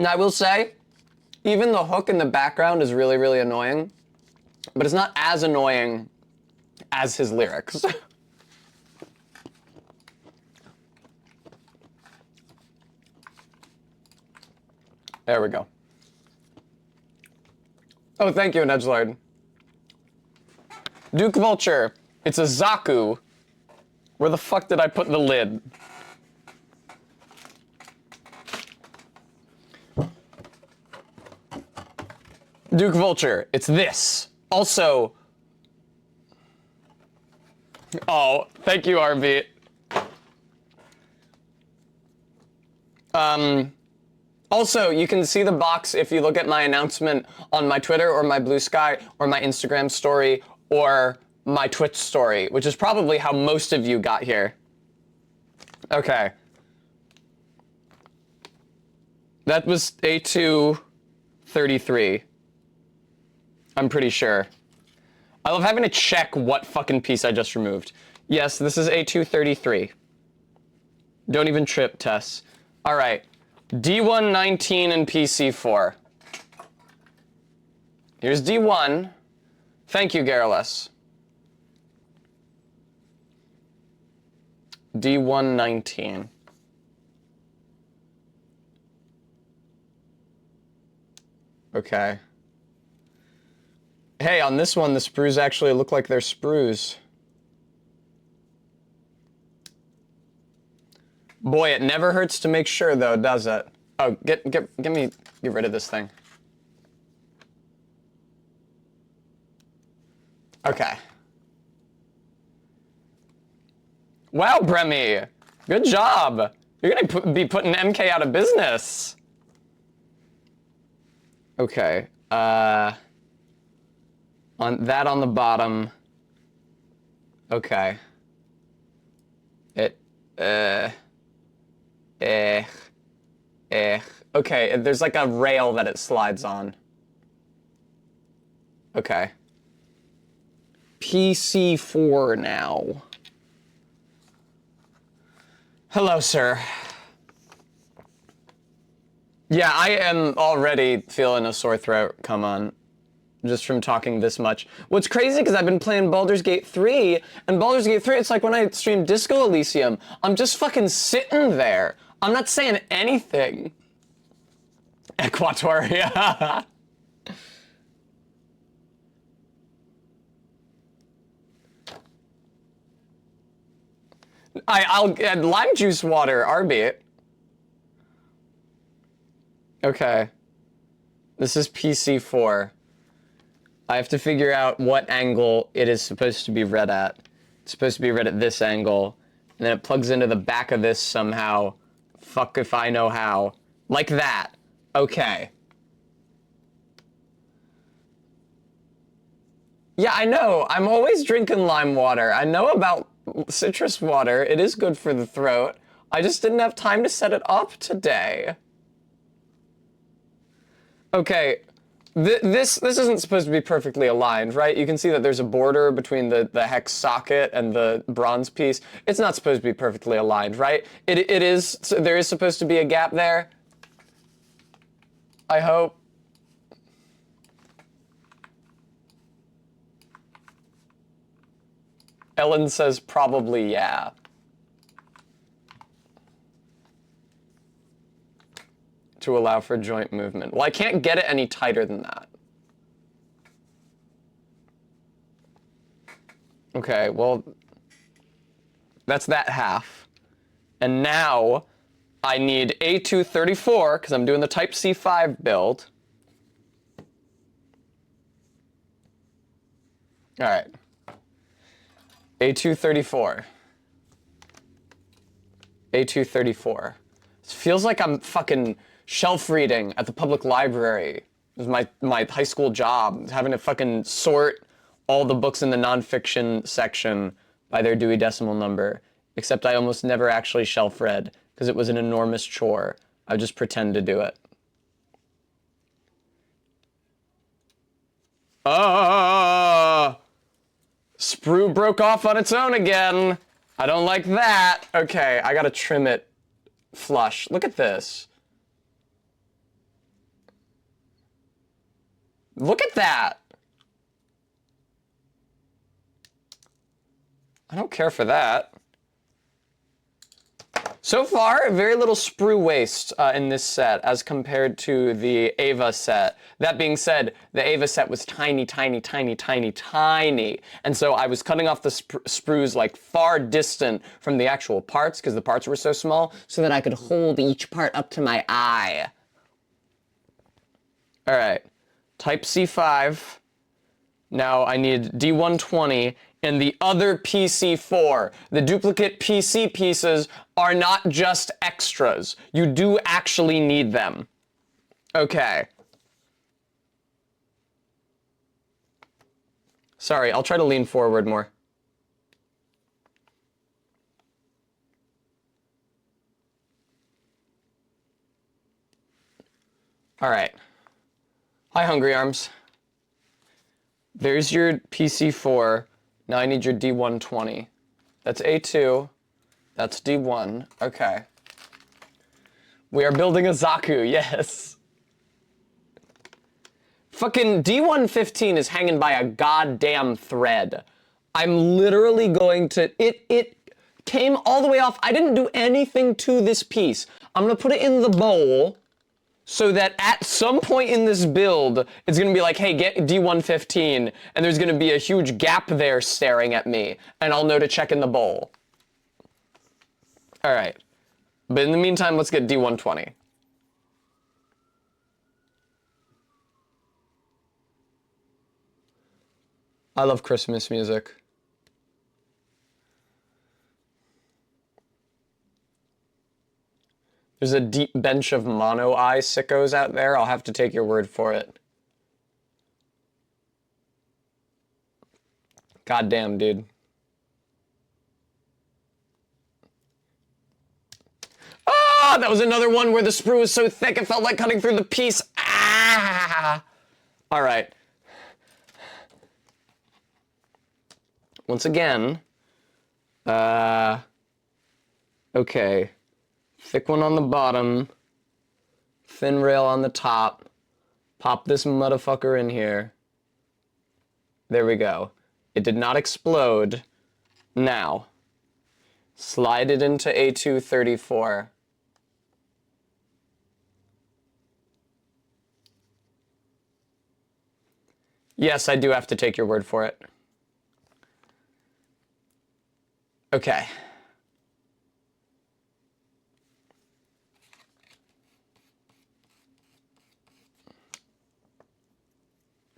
Now, I will say, even the hook in the background is really, really annoying, but it's not as annoying as his lyrics. There we go. Oh, thank you, Edgelord. Duke Vulture, it's a Zaku. Where the fuck did I put the lid? Duke Vulture, it's this. Also, oh, thank you, RB. Also, you can see the box if you look at my announcement on my Twitter or my Blue Sky or my Instagram story or my Twitch story, which is probably how most of you got here. Okay. That was A233. I'm pretty sure. I love having to check what fucking piece I just removed. Yes, this is A233. Don't even trip, Tess. All right. D119 and PC4. Here's D1. Thank you, Garrulus. D119. Okay. Hey, on this one, the sprues actually look like they're sprues. Boy, it never hurts to make sure, though, does it? Oh, get rid of this thing. Okay. Wow, Bremy, good job. You're gonna be putting MK out of business. Okay. On the bottom. Okay. Okay, there's like a rail that it slides on. Okay. PC4 now. Hello, sir. Yeah, I am already feeling a sore throat. Come on. just from talking this much. What's crazy, because I've been playing Baldur's Gate 3, and Baldur's Gate 3, it's like when I stream Disco Elysium, I'm just fucking sitting there. I'm not saying anything. Equatoria. I'll get lime juice water, Arby. Okay. This is PC4. I have to figure out what angle it is supposed to be read at. It's supposed to be read at this angle, and then it plugs into the back of this somehow. Fuck if I know how. Like that. Okay. Yeah, I know. I'm always drinking lime water. I know about citrus water. It is good for the throat. I just didn't have time to set it up today. Okay. This isn't supposed to be perfectly aligned, right? You can see that there's a border between the hex socket and the bronze piece. It's not supposed to be perfectly aligned, right? It is, there is supposed to be a gap there. I hope. Ellen says probably yeah. To allow for joint movement. Well, I can't get it any tighter than that. Okay, well, that's that half. And now I need A234, because I'm doing the Type C5 build. All right. A234. A234. It feels like I'm fucking shelf reading at the public library. It was my high school job, having to fucking sort all the books in the nonfiction section by their Dewey Decimal number, except I almost never actually shelf read, because it was an enormous chore. I would just pretend to do it. Sprue broke off on its own again. I don't like that. Okay, I gotta trim it flush. Look at this. Look at that. I don't care for that. So far, very little sprue waste in this set as compared to the Ava set. That being said, the Ava set was tiny, tiny, tiny, tiny, tiny. And so I was cutting off the sprues like far distant from the actual parts because the parts were so small so that I could hold each part up to my eye. All right, Type C5. Now I need D120 and the other PC4. The duplicate PC pieces are not just extras. You do actually need them. Okay. Sorry, I'll try to lean forward more. All right. Hi, Hungry Arms. There's your PC4. Now I need your D120. That's A2. That's D1. Okay. We are building a Zaku, yes. Fucking D115 is hanging by a goddamn thread. I'm literally going to... It came all the way off. I didn't do anything to this piece. I'm gonna put it in the bowl so that at some point in this build, it's gonna be like, hey, get D115, and there's gonna be a huge gap there staring at me, and I'll know to check in the bowl. All right. But in the meantime, let's get D120. I love Christmas music. There's a deep bench of mono-eye sickos out there. I'll have to take your word for it. Goddamn, dude. Ah, that was another one where the sprue was so thick it felt like cutting through the piece. Ah! All right. Once again, okay. Thick one on the bottom, thin rail on the top. Pop this motherfucker in here. There we go. It did not explode. Now, slide it into A234. Yes, I do have to take your word for it. Okay.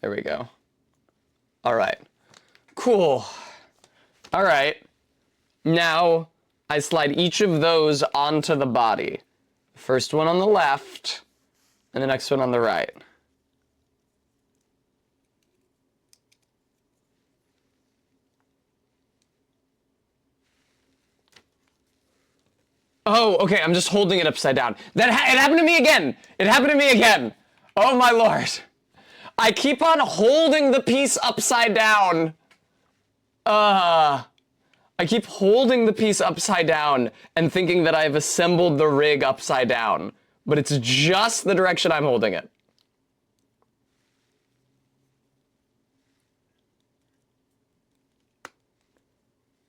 There we go. All right. Cool. All right. Now, I slide each of those onto the body. First one on the left, and the next one on the right. Oh, okay, I'm just holding it upside down. It happened to me again! It happened to me again! Oh my lord. I keep on holding the piece upside down. I keep holding the piece upside down and thinking that I've assembled the rig upside down, but it's just the direction I'm holding it.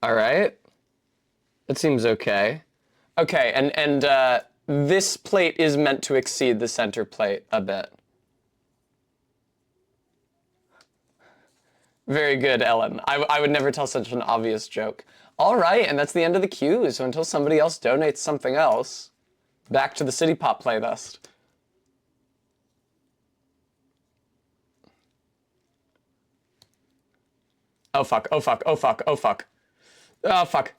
All right. That seems okay. Okay, and this plate is meant to exceed the center plate a bit. Very good, Ellen. I would never tell such an obvious joke. All right, and that's the end of the queue, so until somebody else donates something else, back to the City Pop playlist. Oh fuck, oh fuck, oh fuck, oh fuck. Oh fuck.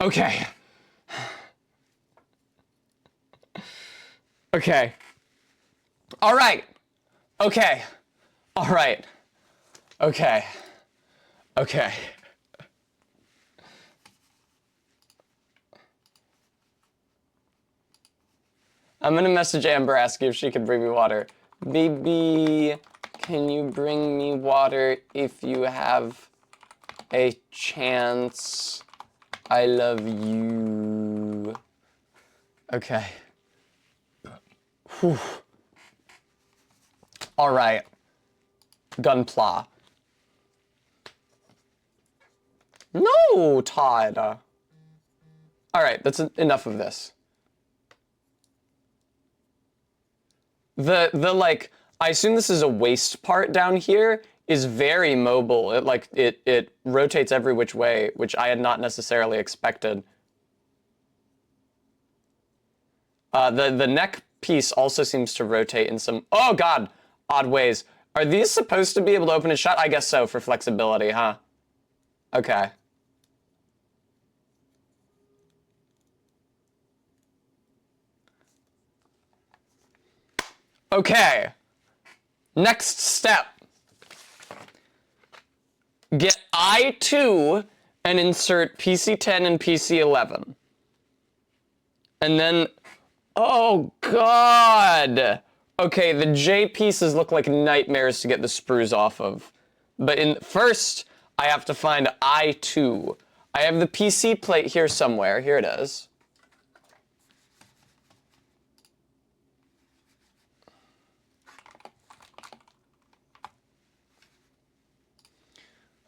Okay. Okay. All right. Okay. All right. Okay. Okay. I'm gonna message Amber asking if she can bring me water. Baby, can you bring me water if you have a chance? I love you. Okay. Whew. All right. Gunpla. No, Todd. All right, that's enough of this. Like, I assume this is a waist part down here, is very mobile. It rotates every which way, which I had not necessarily expected. The neck piece also seems to rotate in some, oh god, odd ways. Are these supposed to be able to open and shut? I guess so, for flexibility, huh? Okay. Okay. Next step. Get I2 and insert PC10 and PC11. And then, oh god! Okay, the J pieces look like nightmares to get the sprues off of. But first, I have to find I2. I have the PC plate here somewhere. Here it is.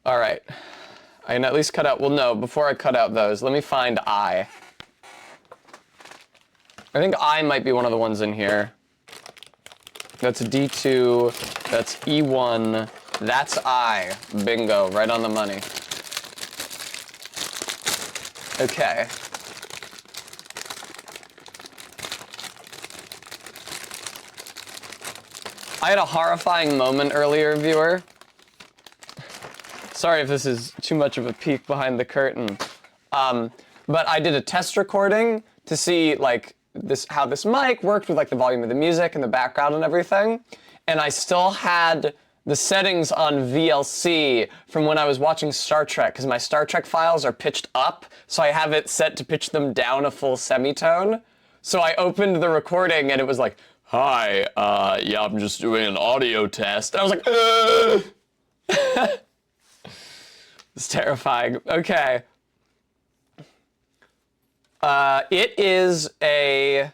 All right. I can at least cut out, well, no, before I cut out those, let me find I. I think I might be one of the ones in here. That's D2, that's E1, that's I. Bingo, right on the money. Okay. I had a horrifying moment earlier, viewer. Sorry if this is too much of a peek behind the curtain. But I did a test recording to see like how this mic worked with like the volume of the music and the background and everything. And I still had the settings on VLC from when I was watching Star Trek, because my Star Trek files are pitched up, so I have it set to pitch them down a full semitone. So I opened the recording and it was like, hi, yeah, I'm just doing an audio test. And I was like, It's terrifying. Okay. It is a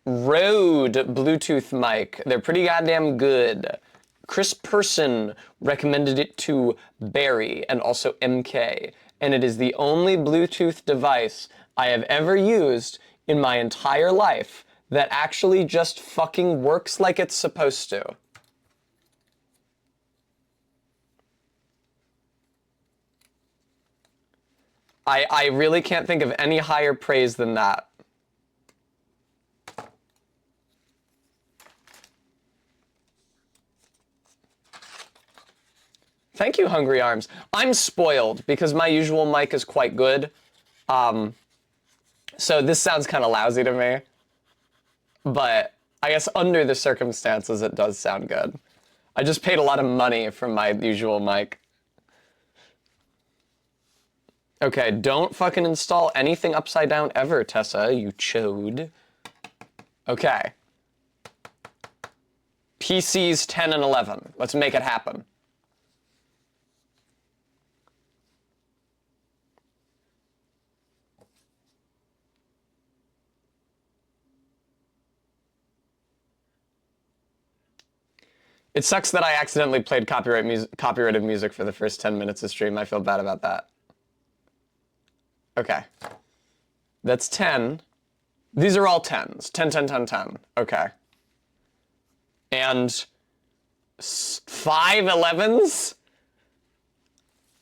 Rode Bluetooth mic. They're pretty goddamn good. Chris Person recommended it to Barry and also MK, and it is the only Bluetooth device I have ever used in my entire life that actually just fucking works like it's supposed to. I really can't think of any higher praise than that. Thank you, Hungry Arms. I'm spoiled because my usual mic is quite good. So this sounds kind of lousy to me. But I guess under the circumstances, it does sound good. I just paid a lot of money for my usual mic. Okay, don't fucking install anything upside down ever, Tessa, you chode. Okay. PCs 10 and 11. Let's make it happen. It sucks that I accidentally played copyrighted music for the first 10 minutes of stream. I feel bad about that. Okay. That's 10. These are all 10s. 10, 10, 10, 10. Okay. And 5 11s?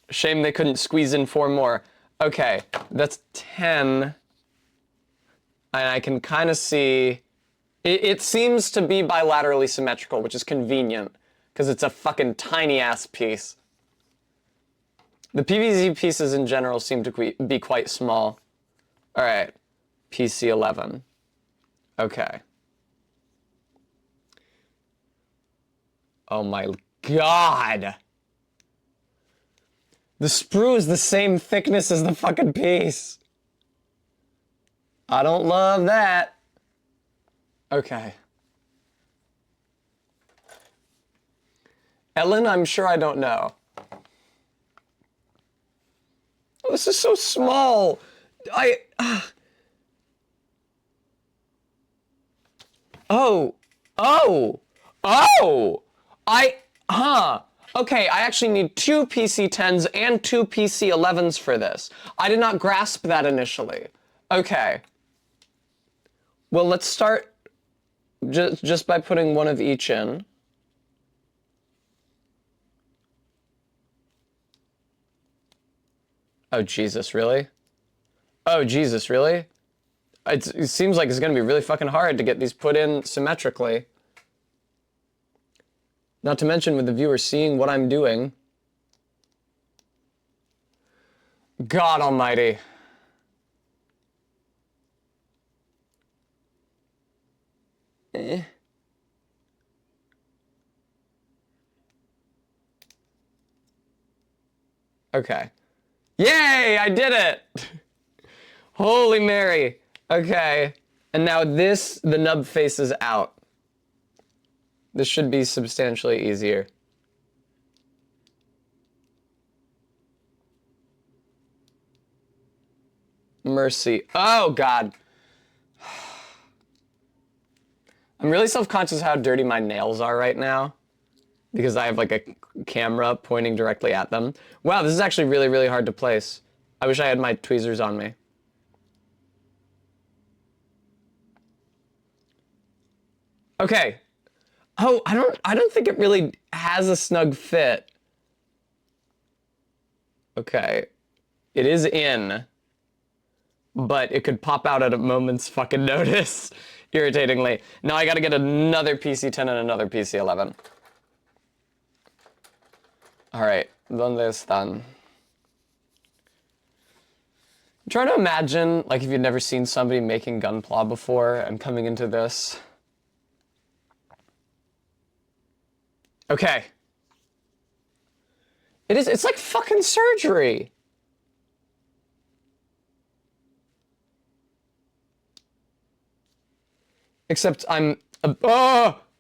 Shame they couldn't squeeze in 4 more. Okay, that's 10. And I can kind of see... It seems to be bilaterally symmetrical, which is convenient, because it's a fucking tiny-ass piece. The PVZ pieces in general seem to be quite small. All right, PC 11. Okay. Oh my god! The sprue is the same thickness as the fucking piece. I don't love that. Okay. Ellen, I'm sure I don't know. Oh, this is so small. Oh. Okay, I actually need 2 PC-10s and 2 PC-11s for this. I did not grasp that initially. Okay. Well, let's start just by putting one of each in. Oh, Jesus, really? Oh, Jesus, really? It seems like it's going to be really fucking hard to get these put in symmetrically. Not to mention with the viewer seeing what I'm doing. God almighty. Okay. Yay, I did it! Holy Mary. Okay. And now this, the nub faces out. This should be substantially easier. Mercy. Oh, God. I'm really self-conscious how dirty my nails are right now, because I have like a camera pointing directly at them. Wow, this is actually really, really hard to place. I wish I had my tweezers on me. Okay. Oh, I don't think it really has a snug fit. Okay. It is in, but it could pop out at a moment's fucking notice, irritatingly. Now I gotta get another PC-10 and another PC-11. All right, ¿dónde están? I'm trying to imagine, like, if you'd never seen somebody making Gunpla before and coming into this. Okay. It's like fucking surgery. Except I'm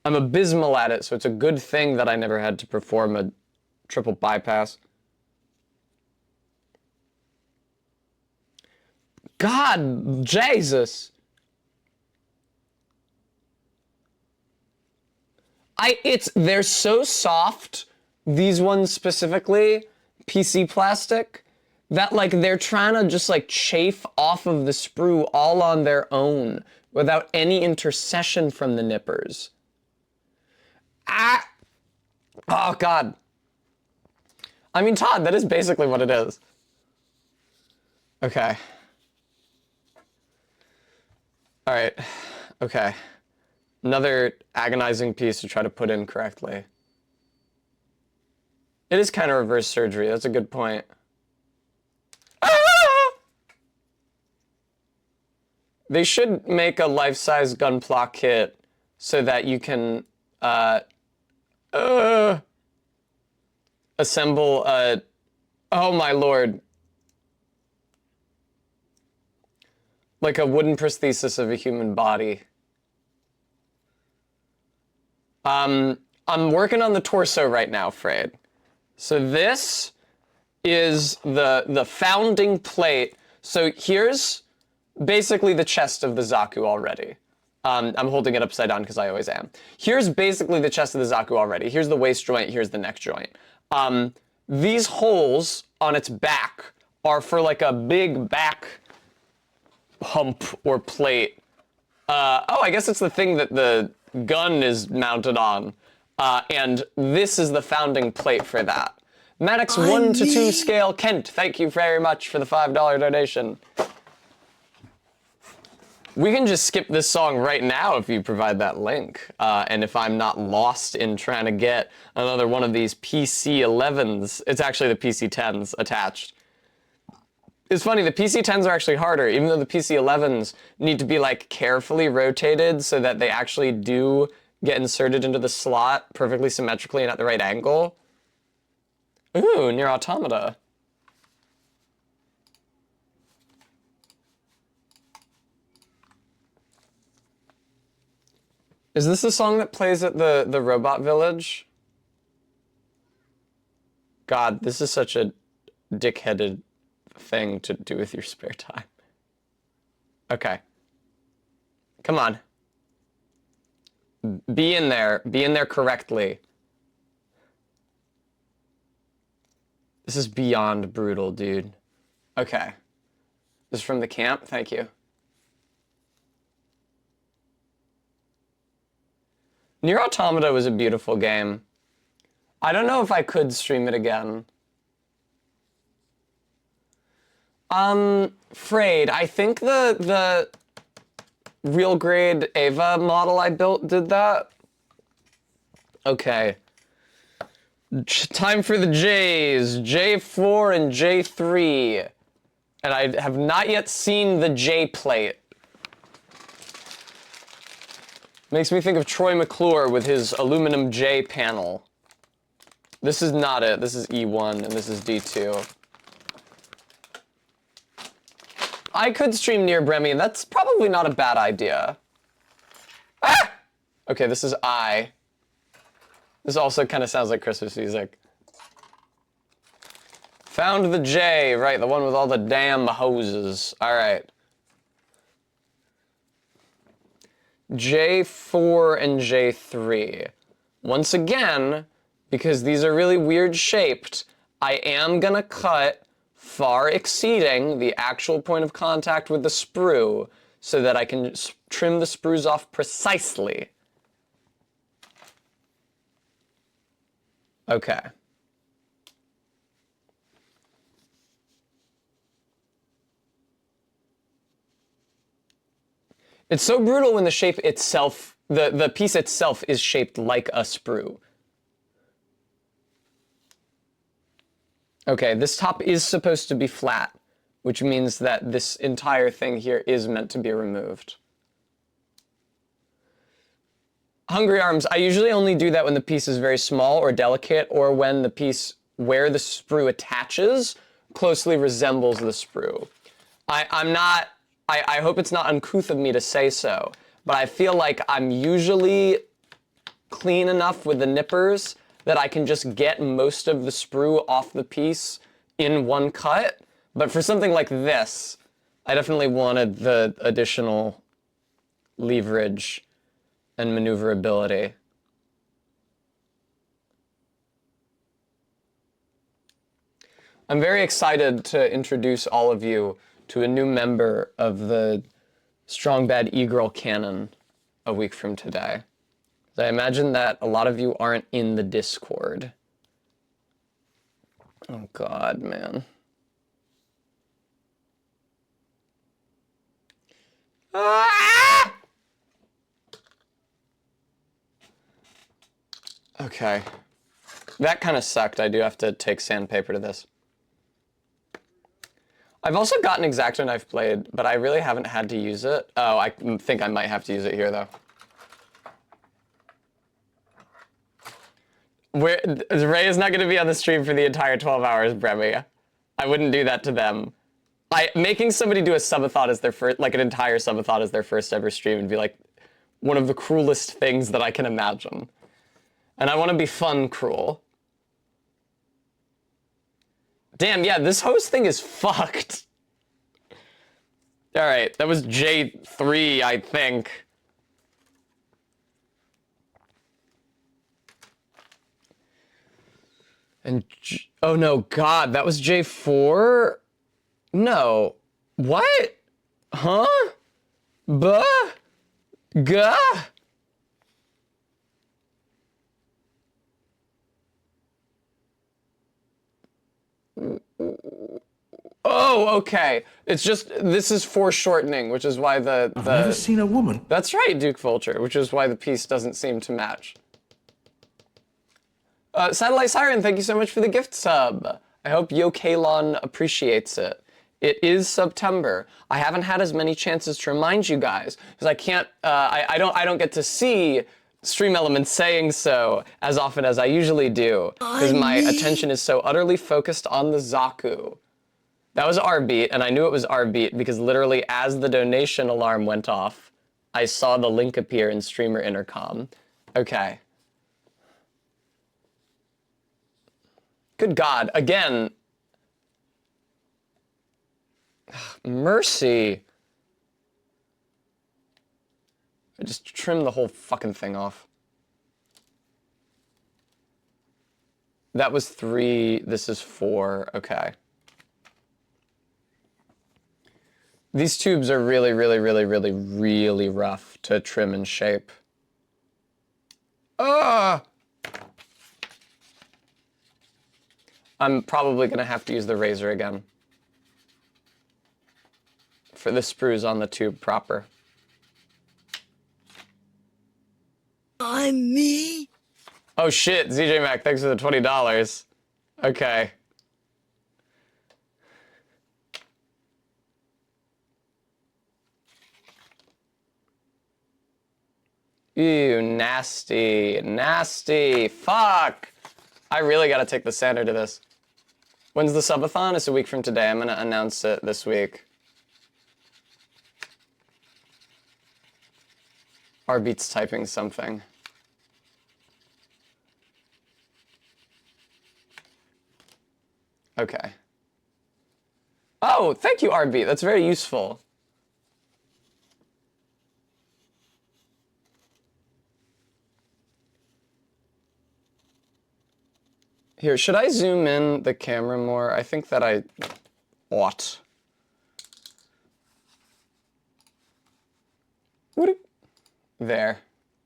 abysmal at it, so it's a good thing that I never had to perform a triple bypass. God, Jesus. They're so soft, these ones specifically, PC plastic, that like they're trying to just like chafe off of the sprue all on their own without any intercession from the nippers. Ah! Oh, God. I mean, Todd, that is basically what it is. Okay. All right. Okay. Another agonizing piece to try to put in correctly. It is kind of reverse surgery. That's a good point. Ah! They should make a life-size Gunpla kit so that you can assemble a... Oh, my lord. Like a wooden prosthesis of a human body. I'm working on the torso right now, Frayed. So this is the founding plate. So here's basically the chest of the Zaku already. I'm holding it upside down because I always am. Here's basically the chest of the Zaku already. Here's the waist joint, here's the neck joint. These holes on its back are for like a big back hump or plate. Oh, I guess it's the thing that the gun is mounted on. And this is the founding plate for that. Maddox 1 to 2 scale Kent, thank you very much for the $5 donation. We can just skip this song right now if you provide that link. And if I'm not lost in trying to get another one of these PC-11s, it's actually the PC-10s attached. It's funny, the PC-10s are actually harder, even though the PC-11s need to be like carefully rotated so that they actually do get inserted into the slot perfectly symmetrically and at the right angle. Ooh, Near Automata. Is this the song that plays at the robot village? God, this is such a dick-headed thing to do with your spare time. Okay. Come on. Be in there. Be in there correctly. This is beyond brutal, dude. Okay. This is from the camp. Thank you. Nier Automata was a beautiful game. I don't know if I could stream it again. Frayed, I think the real grade Ava model I built did that. Okay. Time for the J's. J4 and J3. And I have not yet seen the J plate. Makes me think of Troy McClure with his aluminum J panel. This is not it. This is E1 and this is D2. I could stream Near Bremy. That's probably not a bad idea. Ah! Okay, this is I. This also kind of sounds like Christmas music. Found the J, right, the one with all the damn hoses. All right. J4 and J3. Once again, because these are really weird shaped, I am gonna cut far exceeding the actual point of contact with the sprue so that I can trim the sprues off precisely. Okay. It's so brutal when the shape itself, the piece itself is shaped like a sprue. Okay, this top is supposed to be flat, which means that this entire thing here is meant to be removed. Hungry Arms, I usually only do that when the piece is very small or delicate, or when the piece where the sprue attaches closely resembles the sprue. I hope it's not uncouth of me to say so, but I feel like I'm usually clean enough with the nippers that I can just get most of the sprue off the piece in one cut. But for something like this, I definitely wanted the additional leverage and maneuverability. I'm very excited to introduce all of you to a new member of the Strong Bad E-Girl canon a week from today. I imagine that a lot of you aren't in the Discord. Oh God, man. Ah! Okay. That kind of sucked. I do have to take sandpaper to this. I've also got an X-Acto knife blade, but I really haven't had to use it. Oh, I think I might have to use it here, though. Ray is not going to be on the stream for the entire 12 hours, Bremy. I wouldn't do that to them. Making somebody do a subathon as their first, like an entire subathon as their first ever stream would be like one of the cruelest things that I can imagine. And I want to be fun cruel. Damn, yeah, this host thing is fucked. All right, that was J3, I think. And oh no, God, that was J4? No. What? Huh? Buh? Gah? Oh, okay. It's just, this is foreshortening, which is why I've never seen a woman. That's right, Duke Vulture, which is why the piece doesn't seem to match. Satellite Siren, thank you so much for the gift sub. I hope Yo Kalon appreciates it. It is September. I haven't had as many chances to remind you guys, because I can't, I don't get to see Stream Elements saying so as often as I usually do, because my attention is so utterly focused on the Zaku. That was our beat, and I knew it was our beat because literally as the donation alarm went off, I saw the link appear in streamer intercom. Okay. Good God, again. Mercy. I just trimmed the whole fucking thing off. That was 3, this is 4, okay. These tubes are really, really, really, really, really rough to trim and shape. Ah! I'm probably gonna have to use the razor again for the sprues on the tube proper. I'm me. Oh shit, ZJ Mac, thanks for the $20. Okay. Ew, nasty, nasty, fuck! I really gotta take the sander to this. When's the subathon? It's a week from today. I'm gonna announce it this week. Arbeat's typing something. Okay. Oh, thank you, Arbeat. That's very useful. Here, should I zoom in the camera more? I think that I ought. There.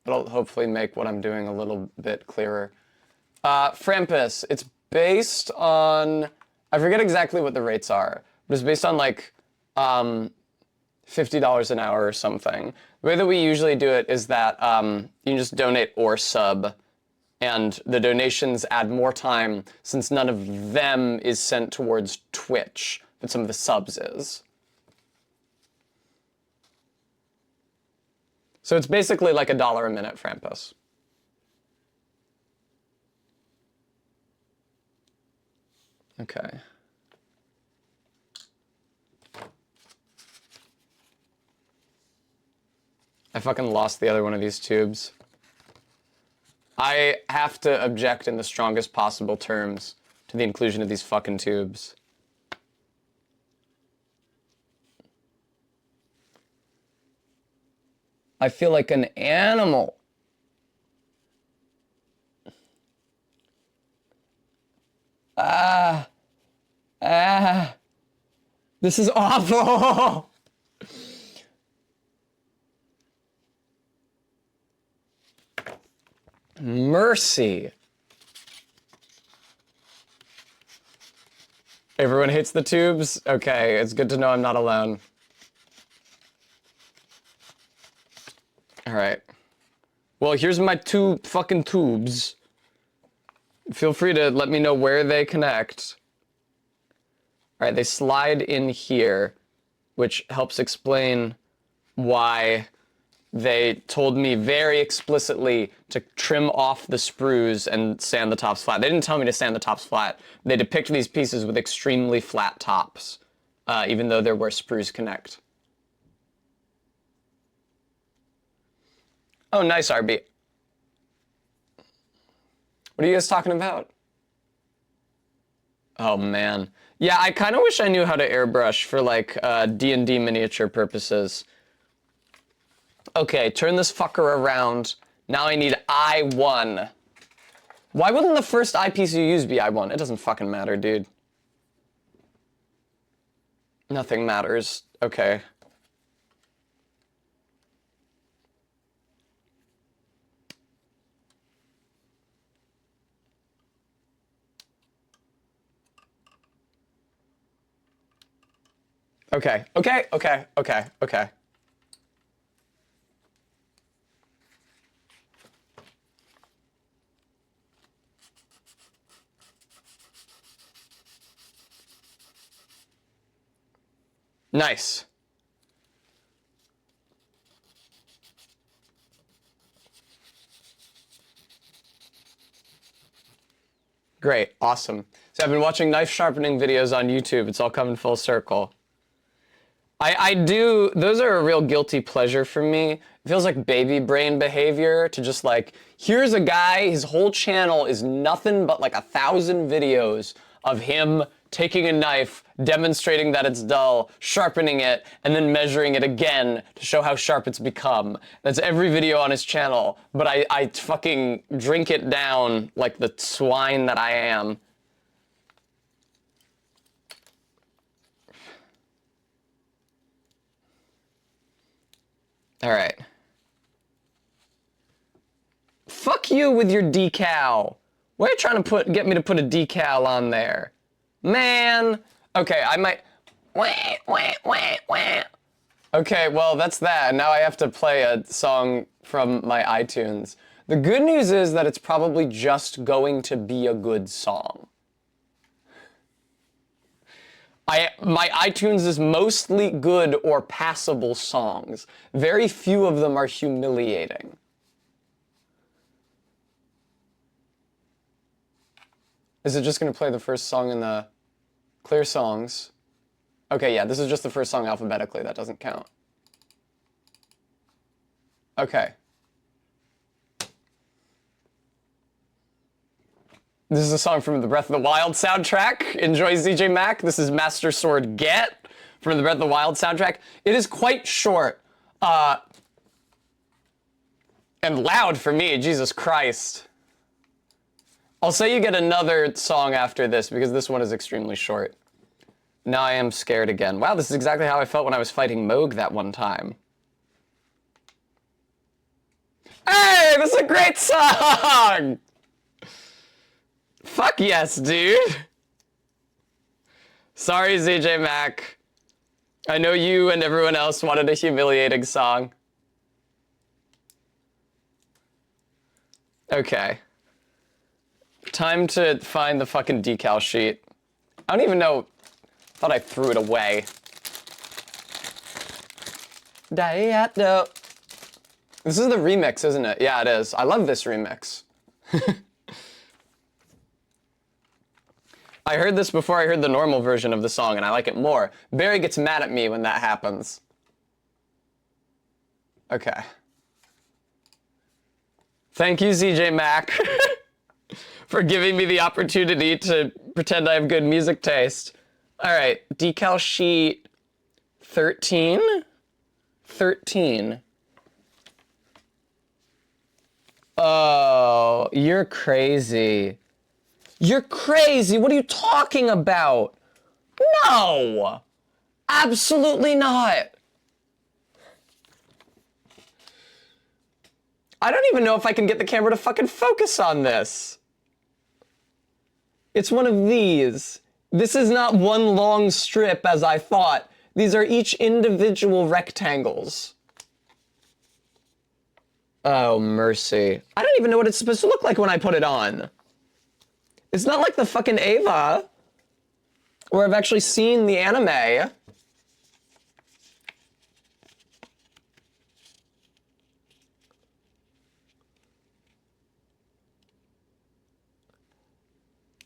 It'll hopefully make what I'm doing a little bit clearer. Frampus, it's based on, I forget exactly what the rates are, but it's based on like $50 an hour or something. The way that we usually do it is that you can just donate or sub, and the donations add more time since none of them is sent towards Twitch, but some of the subs is. So it's basically like $1 a minute, Frampus. Okay. I fucking lost the other one of these tubes. I have to object in the strongest possible terms to the inclusion of these fucking tubes. I feel like an animal. This is awful. Mercy. Everyone hates the tubes? Okay, it's good to know I'm not alone. Alright. Well, here's my two fucking tubes. Feel free to let me know where they connect. Alright, they slide in here, which helps explain why they told me very explicitly to trim off the sprues and sand the tops flat. They didn't tell me to sand the tops flat. They depict these pieces with extremely flat tops, even though they're where sprues connect. Oh, nice, RB. What are you guys talking about? Oh, man. Yeah, I kind of wish I knew how to airbrush for, like, D&D miniature purposes. Okay, turn this fucker around. Now I need I1. Why wouldn't the first eyepiece you use be I1? It doesn't fucking matter, dude. Nothing matters. Okay. Okay, okay, okay, okay, okay. Nice. Great, awesome. So I've been watching knife sharpening videos on YouTube. It's all coming full circle. I do, those are a real guilty pleasure for me. It feels like baby brain behavior to just like, here's a guy, his whole channel is nothing but like 1,000 videos of him taking a knife, demonstrating that it's dull, sharpening it, and then measuring it again to show how sharp it's become. That's every video on his channel, but I fucking drink it down like the swine that I am. All right. Fuck you with your decal. Why are you trying to get me to put a decal on there? Man. Okay, I might... Okay, well, that's that. Now I have to play a song from my iTunes. The good news is that it's probably just going to be a good song. My iTunes is mostly good or passable songs. Very few of them are humiliating. Is it just going to play the first song in the clear songs? Okay, yeah, this is just the first song alphabetically. That doesn't count. Okay. This is a song from the Breath of the Wild soundtrack. Enjoy, ZJ Mac. This is Master Sword Get from the Breath of the Wild soundtrack. It is quite short. And loud for me, Jesus Christ. I'll say you get another song after this because this one is extremely short. Now I am scared again. Wow, this is exactly how I felt when I was fighting Moog that one time. Hey, this is a great song! Fuck yes, dude. Sorry, ZJ Mac. I know you and everyone else wanted a humiliating song. Okay. Time to find the fucking decal sheet. I don't even know. I thought I threw it away. This is the remix, isn't it? Yeah, it is. I love this remix. I heard this before I heard the normal version of the song, and I like it more. Barry gets mad at me when that happens. Okay. Thank you, ZJ Mac, for giving me the opportunity to pretend I have good music taste. All right, decal sheet 13. 13. Oh, you're crazy. You're crazy. What are you talking about? No. Absolutely not. I don't even know if I can get the camera to fucking focus on this. It's one of these. This is not one long strip as I thought. These are each individual rectangles. Oh, mercy. I don't even know what it's supposed to look like when I put it on. It's not like the fucking Ava, where I've actually seen the anime.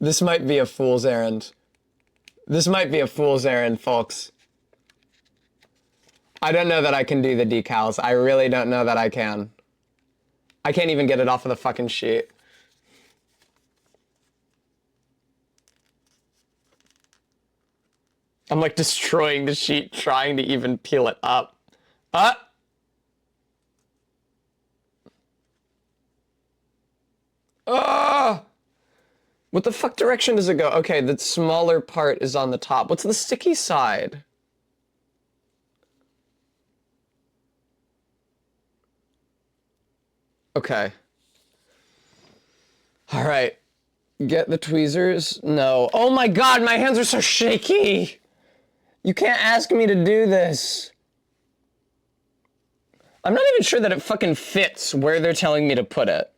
This might be a fool's errand. This might be a fool's errand, folks. I don't know that I can do the decals. I really don't know that I can. I can't even get it off of the fucking sheet. I'm like destroying the sheet trying to even peel it up. What the fuck direction does it go? Okay, the smaller part is on the top. What's the sticky side? Okay. All right. Get the tweezers? No. Oh my god, my hands are so shaky! You can't ask me to do this. I'm not even sure that it fucking fits where they're telling me to put it.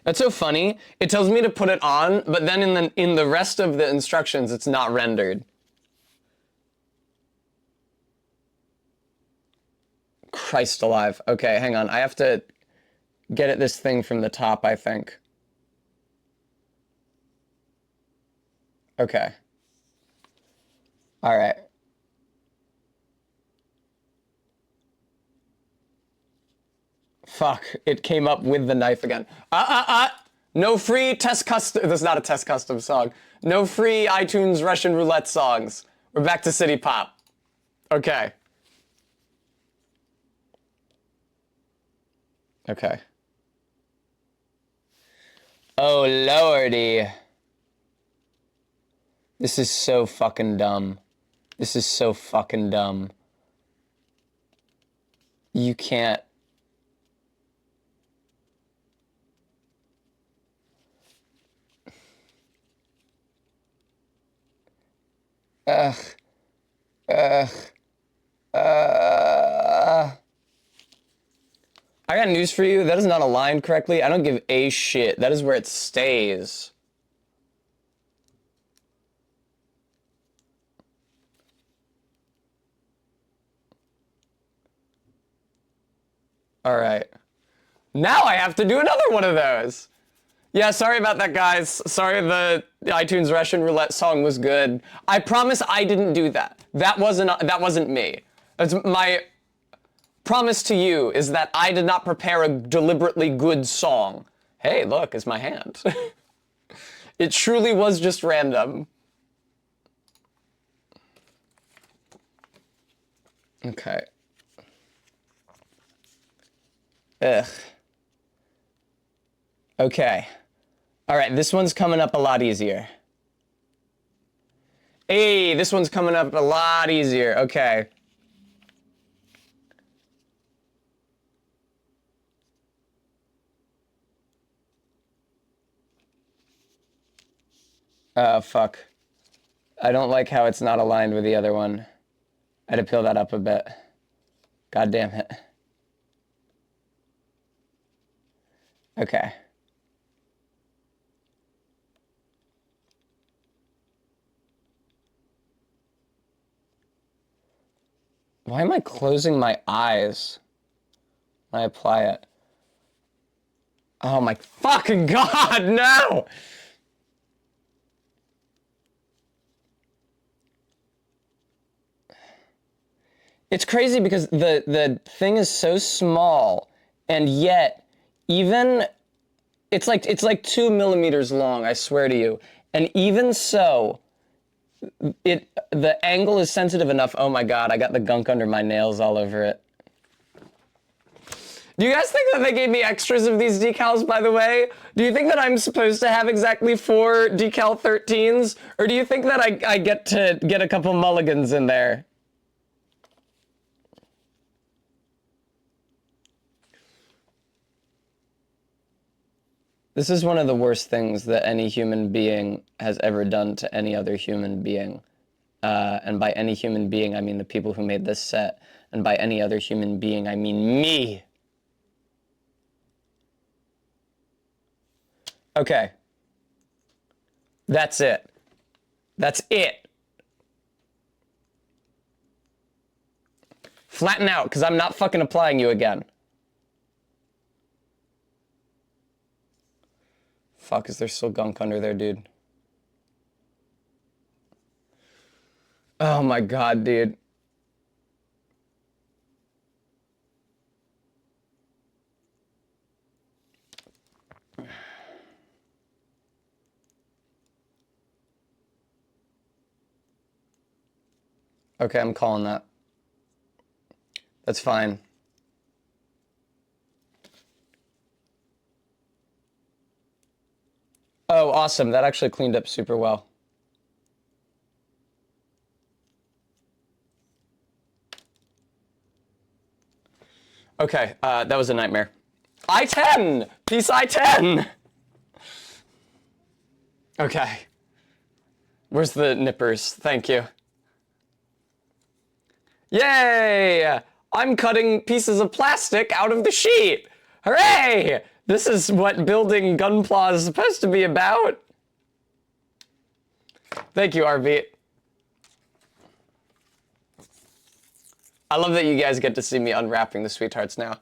That's so funny. It tells me to put it on, but then in the rest of the instructions, it's not rendered. Christ alive. Okay, hang on. I have to get at this thing from the top, I think. Okay. All right. Fuck, it came up with the knife again. No free test custom. This is not a test custom song. No free iTunes Russian roulette songs. We're back to City Pop. Okay. Okay. Oh, lordy. This is so fucking dumb. This is so fucking dumb. You can't. I got news for you. That is not aligned correctly. I don't give a shit. That is where it stays. All right. Now I have to do another one of those. Yeah, sorry about that, guys. Sorry the iTunes Russian roulette song was good. I promise I didn't do that. That wasn't me. That's my promise to you is that I did not prepare a deliberately good song. Hey, look, it's my hand. It truly was just random. Okay. Ugh. Okay. All right, this one's coming up a lot easier. Hey, this one's coming up a lot easier. Okay. Fuck. I don't like how it's not aligned with the other one. I had to peel that up a bit. God damn it. Okay. Why am I closing my eyes when I apply it? Oh my fucking god, no! It's crazy because the thing is so small, and yet even it's like 2 millimeters long, I swear to you. And even so, the angle is sensitive enough. Oh my god, I got the gunk under my nails all over it. Do you guys think that they gave me extras of these decals, by the way? Do you think that I'm supposed to have exactly 4 decal 13s? Or do you think that I get to get a couple mulligans in there? This is one of the worst things that any human being has ever done to any other human being. And by any human being, I mean the people who made this set. And by any other human being, I mean me. Okay. That's it. That's it. Flatten out, because I'm not fucking applying you again. Fuck, is there still gunk under there, dude? Oh my god, dude. Okay, I'm calling that. That's fine. Oh, awesome. That actually cleaned up super well. Okay, that was a nightmare. I-10! Piece I-10! Okay. Where's the nippers? Thank you. Yay! I'm cutting pieces of plastic out of the sheet! Hooray! This is what building Gunpla is supposed to be about. Thank you, RV. I love that you guys get to see me unwrapping the sweethearts now.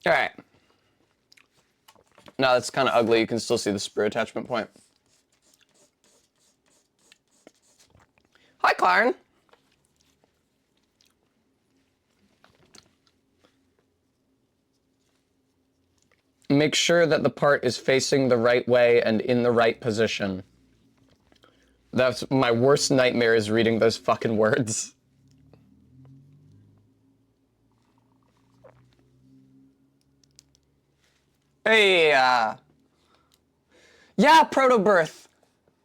All right. No, that's kind of ugly. You can still see the sprue attachment point. Hi, Clarn. Make sure that the part is facing the right way and in the right position. That's my worst nightmare, is reading those fucking words. Hey, yeah, Protobirth.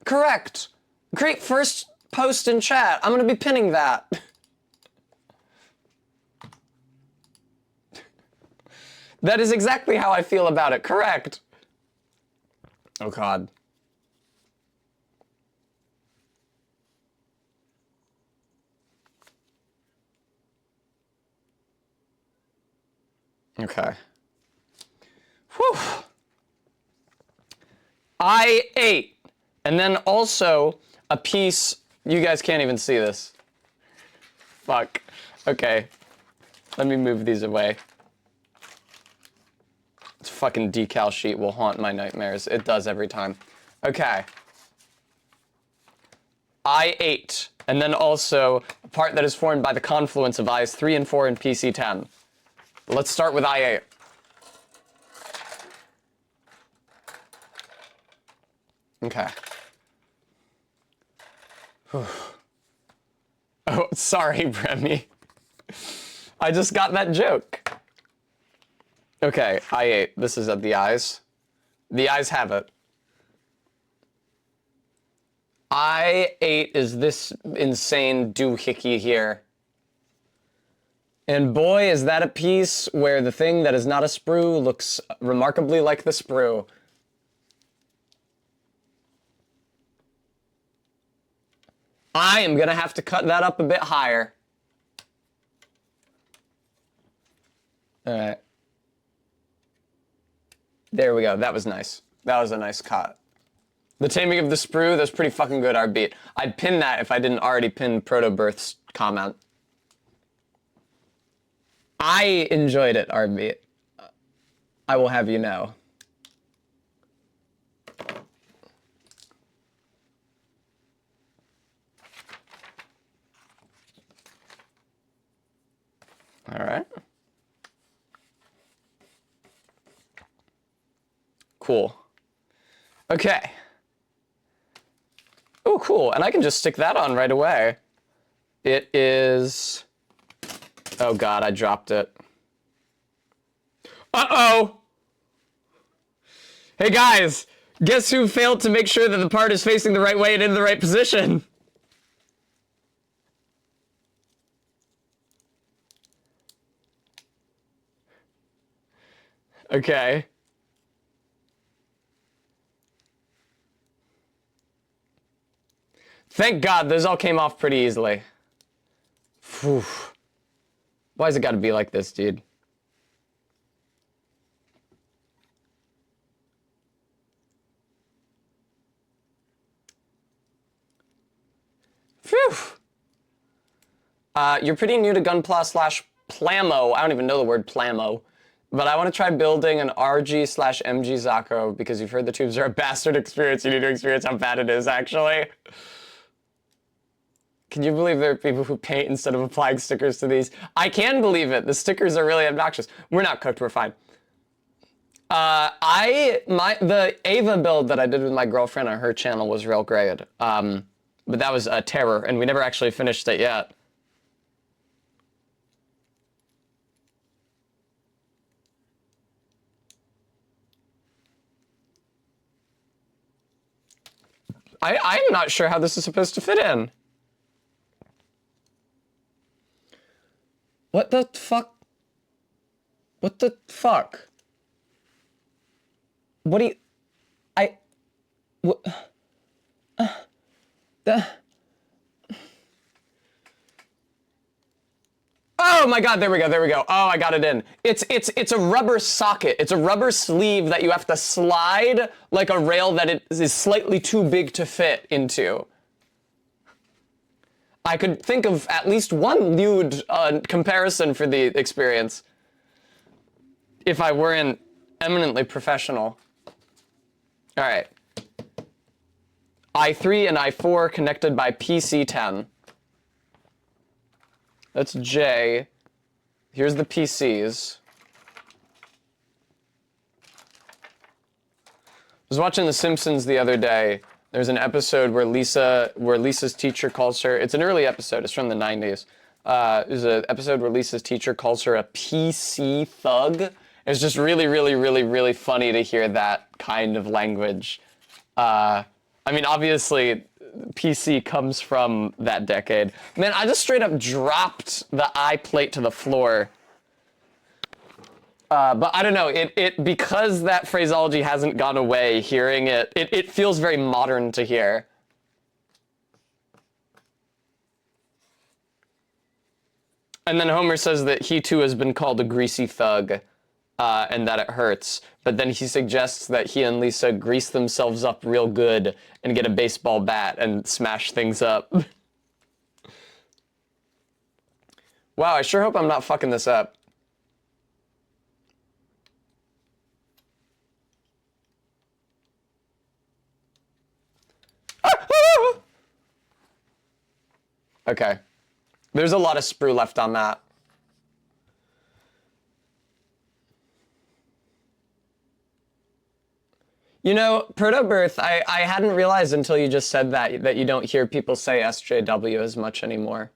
Correct. Great first post in chat. I'm gonna be pinning that. That is exactly how I feel about it. Correct. Oh, God. Okay. Whew. I ate. And then also a piece. You guys can't even see this. Fuck. Okay. Let me move these away. This fucking decal sheet will haunt my nightmares. It does every time. Okay. I ate. And then also a part that is formed by the confluence of eyes 3 and 4 in PC10. Let's start with I8. Okay. Oh, sorry, Bremy. I just got that joke. Okay, I8. This is at the eyes. The eyes have it. I8 is this insane doohickey here. And boy, is that a piece where the thing that is not a sprue looks remarkably like the sprue. I am gonna have to cut that up a bit higher. All right. There we go. That was nice. That was a nice cut. The Taming of the Sprue, that's pretty fucking good, our beat. I'd pin that if I didn't already pin Protobirth's comment. I enjoyed it, RB. I will have you know. All right. cool. Okay. Oh, cool. And I can just stick that on right away. It is... Oh, God, I dropped it. Uh-oh! Hey, guys! Guess who failed to make sure that the part is facing the right way and in the right position? Okay. Thank God, those all came off pretty easily. Phew. Why's it gotta be like this, dude? Phew. You're pretty new to Gunpla slash Plamo. I don't even know the word Plamo. But I want to try building an RG slash MG Zaku because you've heard the tubes are a bastard experience. You need to experience how bad it is, actually. Can you believe there are people who paint instead of applying stickers to these? I can believe it. The stickers are really obnoxious. We're not cooked, we're fine. The Ava build that I did with my girlfriend on her channel was real great. But that was a terror, and we never actually finished it yet. I'm not sure how this is supposed to fit in. What the fuck? What the fuck? What do you... What... Oh my God, there we go, there we go. Oh, I got it in. It's a rubber socket. It's a rubber sleeve that you have to slide like a rail that it is slightly too big to fit into. I could think of at least one nude comparison for the experience if I weren't eminently professional. All right. I3 and I4 connected by PC10. That's J. Here's the PCs. I was watching The Simpsons the other day. There's an episode where Lisa's teacher calls her. It's an early episode. It's from the 90s. There's an episode where Lisa's teacher calls her a PC thug. It's just really, really, really, really funny to hear that kind of language. I mean, obviously, PC comes from that decade. Man, I just straight up dropped the I plate to the floor. But I don't know, because that phraseology hasn't gone away, hearing it feels very modern to hear. And then Homer says that he too has been called a greasy thug, and that it hurts. But then he suggests that he and Lisa grease themselves up real good and get a baseball bat and smash things up. Wow, I sure hope I'm not fucking this up. Okay. There's a lot of sprue left on that. You know, Protobirth, I hadn't realized until you just said that you don't hear people say SJW as much anymore.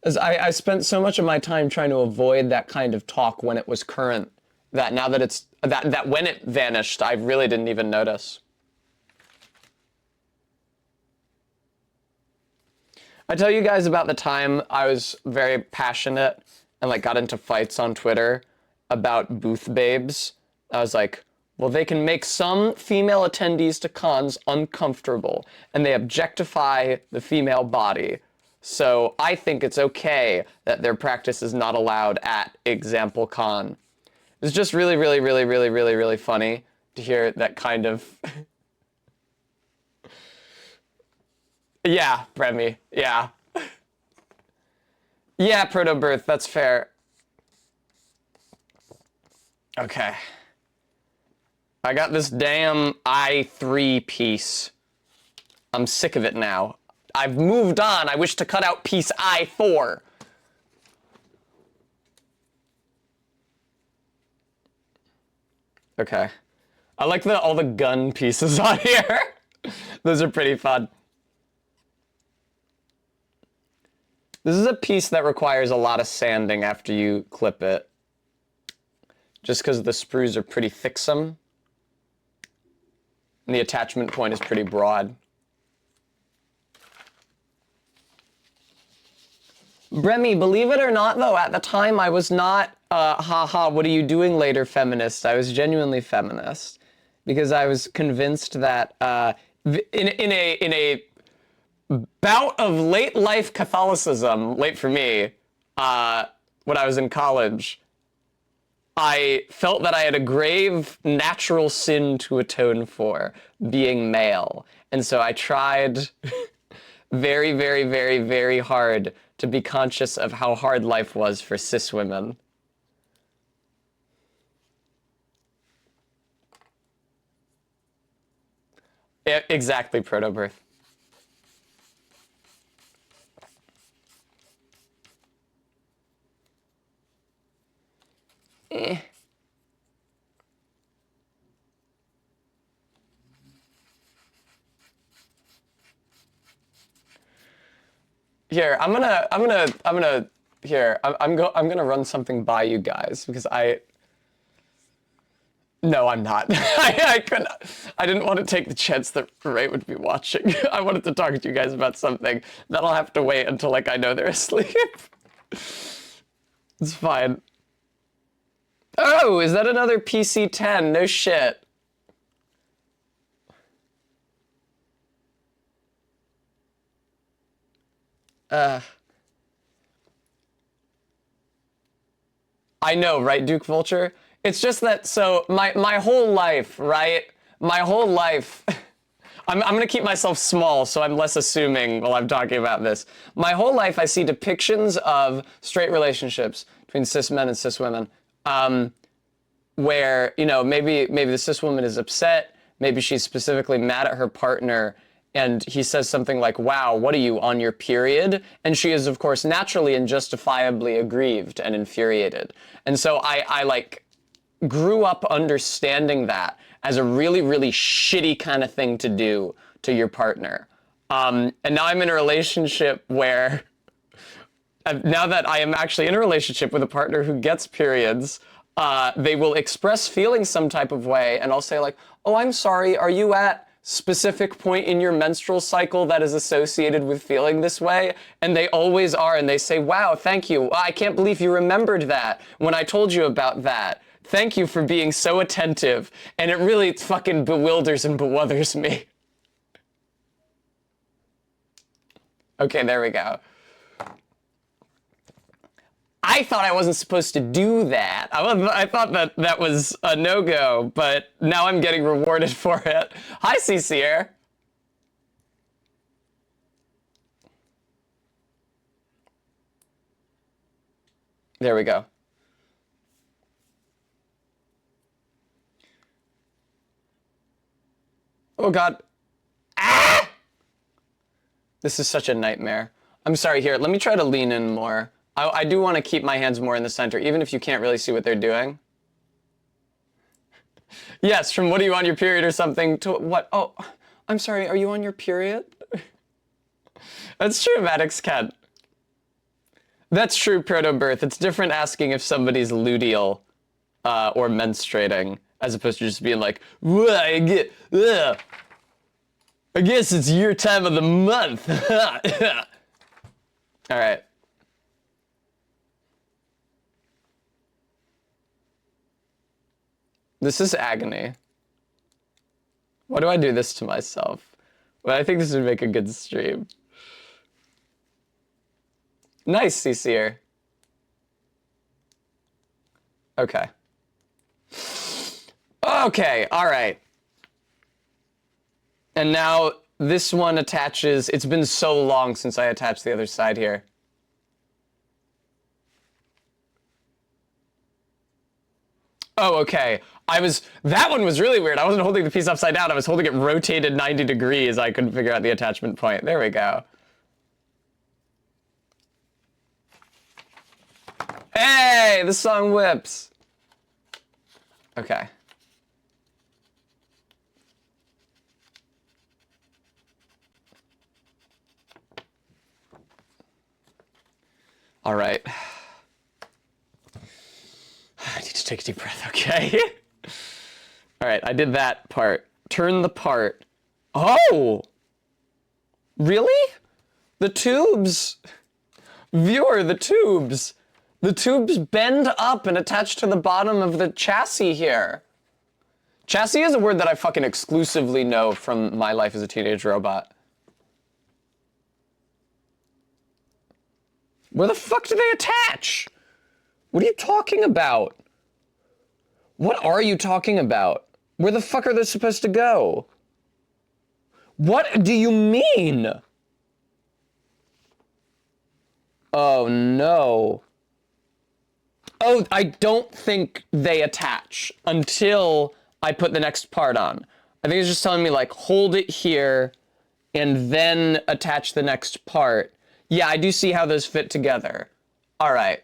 As I spent so much of my time trying to avoid that kind of talk when it was current, that now that it's, that when it vanished, I really didn't even notice. I tell you guys about the time I was very passionate and like got into fights on Twitter about booth babes. I was like, well, they can make some female attendees to cons uncomfortable and they objectify the female body. So I think it's okay that their practice is not allowed at Example Con. It's just really, really, really, really, really, really funny to hear that kind of... Yeah, Remy, yeah. Yeah, Protobirth, that's fair. Okay. I got this damn I3 piece. I'm sick of it now. I've moved on. I wish to cut out piece I4. Okay. I like all the gun pieces on here. Those are pretty fun. This is a piece that requires a lot of sanding after you clip it. Just because the sprues are pretty thicksome. And the attachment point is pretty broad. Bremy, believe it or not, though, at the time I was not, haha, what are you doing later, feminist. I was genuinely feminist. Because I was convinced that in a bout of late life Catholicism, late for me, when I was in college, I felt that I had a grave natural sin to atone for, being male. And so I tried very, very, very, very hard to be conscious of how hard life was for cis women. Yeah, exactly, proto-birth. Eh. Here, I'm gonna run something by you guys because no, I'm not. I didn't want to take the chance that Ray would be watching. I wanted to talk to you guys about something. Then I'll have to wait until, like, I know they're asleep. It's fine. Oh, is that another PC-10? No shit. I know, right, Duke Vulture? It's just that, so, my whole life, right? My whole life... I'm gonna keep myself small, so I'm less assuming while I'm talking about this. My whole life, I see depictions of straight relationships between cis men and cis women, where, you know, maybe the cis woman is upset, maybe she's specifically mad at her partner, and he says something like, wow, what are you, on your period? And she is, of course, naturally and justifiably aggrieved and infuriated. And so I like, grew up understanding that as a really, really shitty kind of thing to do to your partner. And now I'm in a relationship where, now that I am actually in a relationship with a partner who gets periods, they will express feeling some type of way, and I'll say like, oh, I'm sorry, are you at specific point in your menstrual cycle that is associated with feeling this way? And they always are, and they say, wow, thank you. I can't believe you remembered that when I told you about that. Thank you for being so attentive. And it really fucking bewilders and bewuthers me. Okay, there we go. I thought I wasn't supposed to do that. I thought that was a no-go, but now I'm getting rewarded for it. Hi, CCR. There we go. Oh, God. Ah! This is such a nightmare. I'm sorry, here, let me try to lean in more. I do want to keep my hands more in the center, even if you can't really see what they're doing. Yes, from what are you on your period or something to what? Oh, I'm sorry, are you on your period? That's true, Maddox Cat. That's true, proto-birth. It's different asking if somebody's luteal or menstruating, as opposed to just being like, I guess it's your time of the month. All right. This is agony. Why do I do this to myself? Well, I think this would make a good stream. Nice, CCR. Okay. Okay, all right. And now this one attaches. It's been so long since I attached the other side here. Oh, okay. That one was really weird. I wasn't holding the piece upside down. I was holding it rotated 90 degrees. I couldn't figure out the attachment point. There we go. Hey, the song whips. Okay. All right. I need to take a deep breath, okay? All right, I did that part. Turn the part. Oh! Really? The tubes. Viewer, the tubes. The tubes bend up and attach to the bottom of the chassis here. Chassis is a word that I fucking exclusively know from My Life as a Teenage Robot. Where the fuck do they attach? What are you talking about? What are you talking about? Where the fuck are they supposed to go? What do you mean? Oh no. Oh, I don't think they attach until I put the next part on. I think it's just telling me like, hold it here and then attach the next part. Yeah, I do see how those fit together. All right.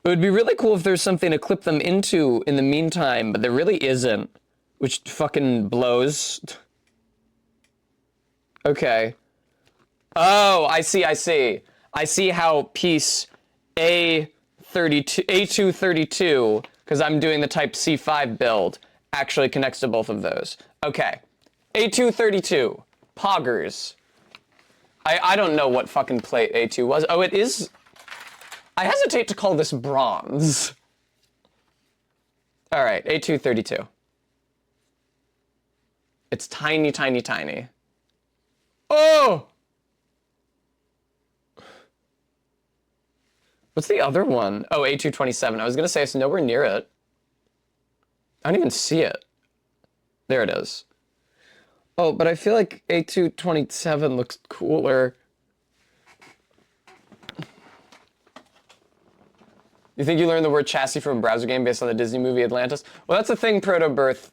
It would be really cool if there's something to clip them into in the meantime, but there really isn't, which fucking blows. Okay. Oh, I see. I see how piece A232, because I'm doing the type C5 build, actually connects to both of those. Okay. A232, poggers. I don't know what fucking plate A2 was. Oh, it is... I hesitate to call this bronze. All right, A232. It's tiny, tiny, tiny. Oh! What's the other one? Oh, A227. I was gonna say it's nowhere near it. I don't even see it. There it is. Oh, but I feel like A227 looks cooler. You think you learned the word chassis from a browser game based on the Disney movie Atlantis? Well, that's the thing, Proto-Birth.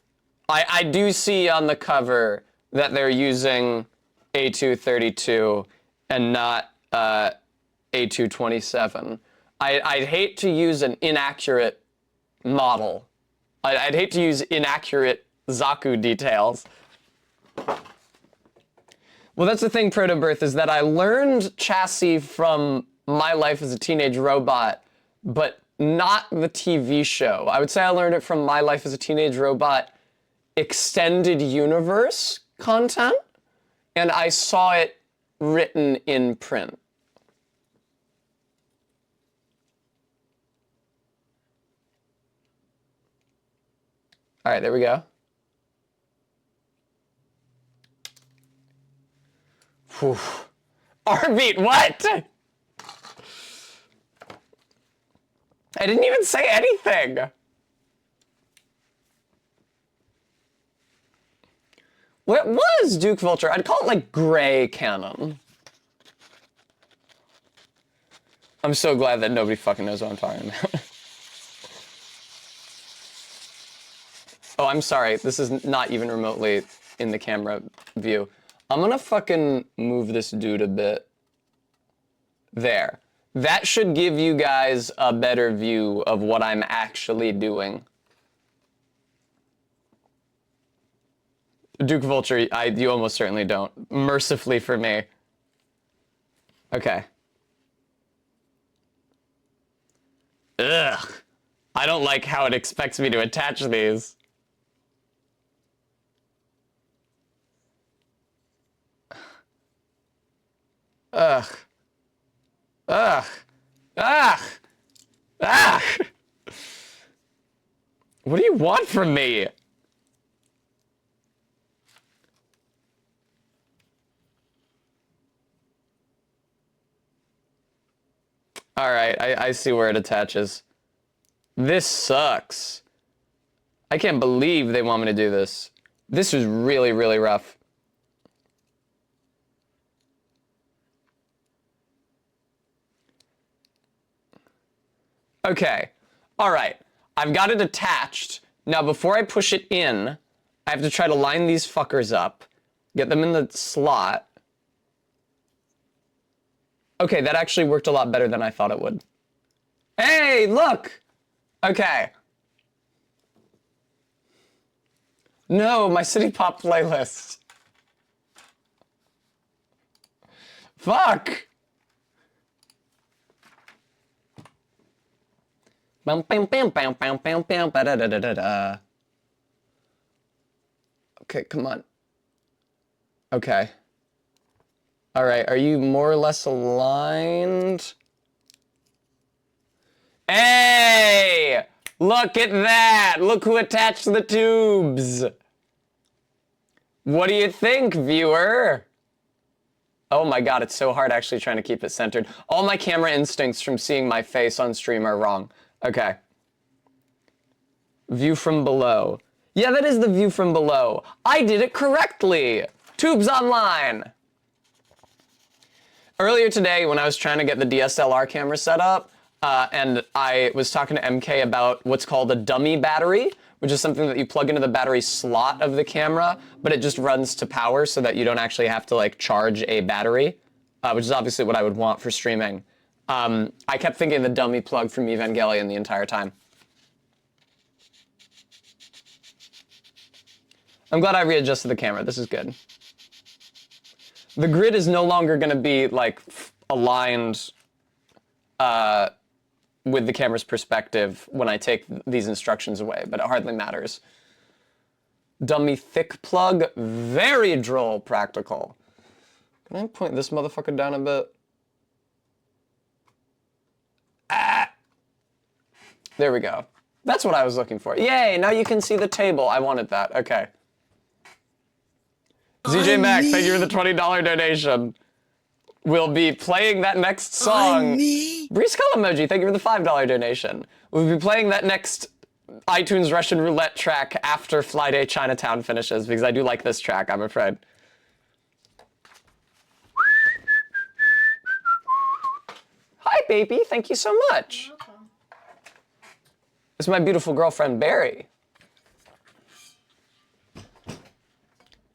I do see on the cover that they're using A232 and not A227. I'd hate to use an inaccurate model. I'd hate to use inaccurate Zaku details. Well, that's the thing, Proto-Birth, is that I learned chassis from My Life as a Teenage Robot, but not the TV show. I would say I learned it from My Life as a Teenage Robot extended universe content, and I saw it written in print. All right, there we go. Whew. R-beat, what? I didn't even say anything. What was Duke Vulture? I'd call it like gray canon. I'm so glad that nobody fucking knows what I'm talking about. Oh, I'm sorry. This is not even remotely in the camera view. I'm gonna fucking move this dude a bit. There. That should give you guys a better view of what I'm actually doing. Duke Vulture, you almost certainly don't. Mercifully for me. Okay. Ugh. I don't like how it expects me to attach these. Ugh. Ugh. Ugh. Ugh. What do you want from me? All right, I see where it attaches. This sucks. I can't believe they want me to do this. This is really, really rough. Okay, all right. I've got it attached. Now, before I push it in, I have to try to line these fuckers up, get them in the slot. Okay, that actually worked a lot better than I thought it would. Hey, look! Okay. No, my City Pop playlist. Fuck! Bam, bam, bam, bam, bam, bam, bam, ba-da-da-da-da-da. Okay, come on. Okay. All right, are you more or less aligned? Hey! Look at that! Look who attached the tubes! What do you think, viewer? Oh my god, it's so hard actually trying to keep it centered. All my camera instincts from seeing my face on stream are wrong. Okay. View from below. Yeah, that is the view from below. I did it correctly! Tubes online! Earlier today, when I was trying to get the DSLR camera set up, and I was talking to MK about what's called a dummy battery, which is something that you plug into the battery slot of the camera, but it just runs to power so that you don't actually have to like charge a battery, which is obviously what I would want for streaming. I kept thinking of the dummy plug from Evangelion the entire time. I'm glad I readjusted the camera. This is good. The grid is no longer going to be like aligned with the camera's perspective when I take these instructions away, but it hardly matters. Dummy thick plug, very droll practical. Can I point this motherfucker down a bit? Ah! There we go. That's what I was looking for. Yay, now you can see the table. I wanted that, okay. ZJ Mac, thank you for the $20 donation. We'll be playing that next song. Breeze Skull Emoji, thank you for the $5 donation. We'll be playing that next iTunes Russian Roulette track after Fly Day Chinatown finishes, because I do like this track, I'm afraid. Hi, baby, thank you so much. You're welcome. This is my beautiful girlfriend, Barry.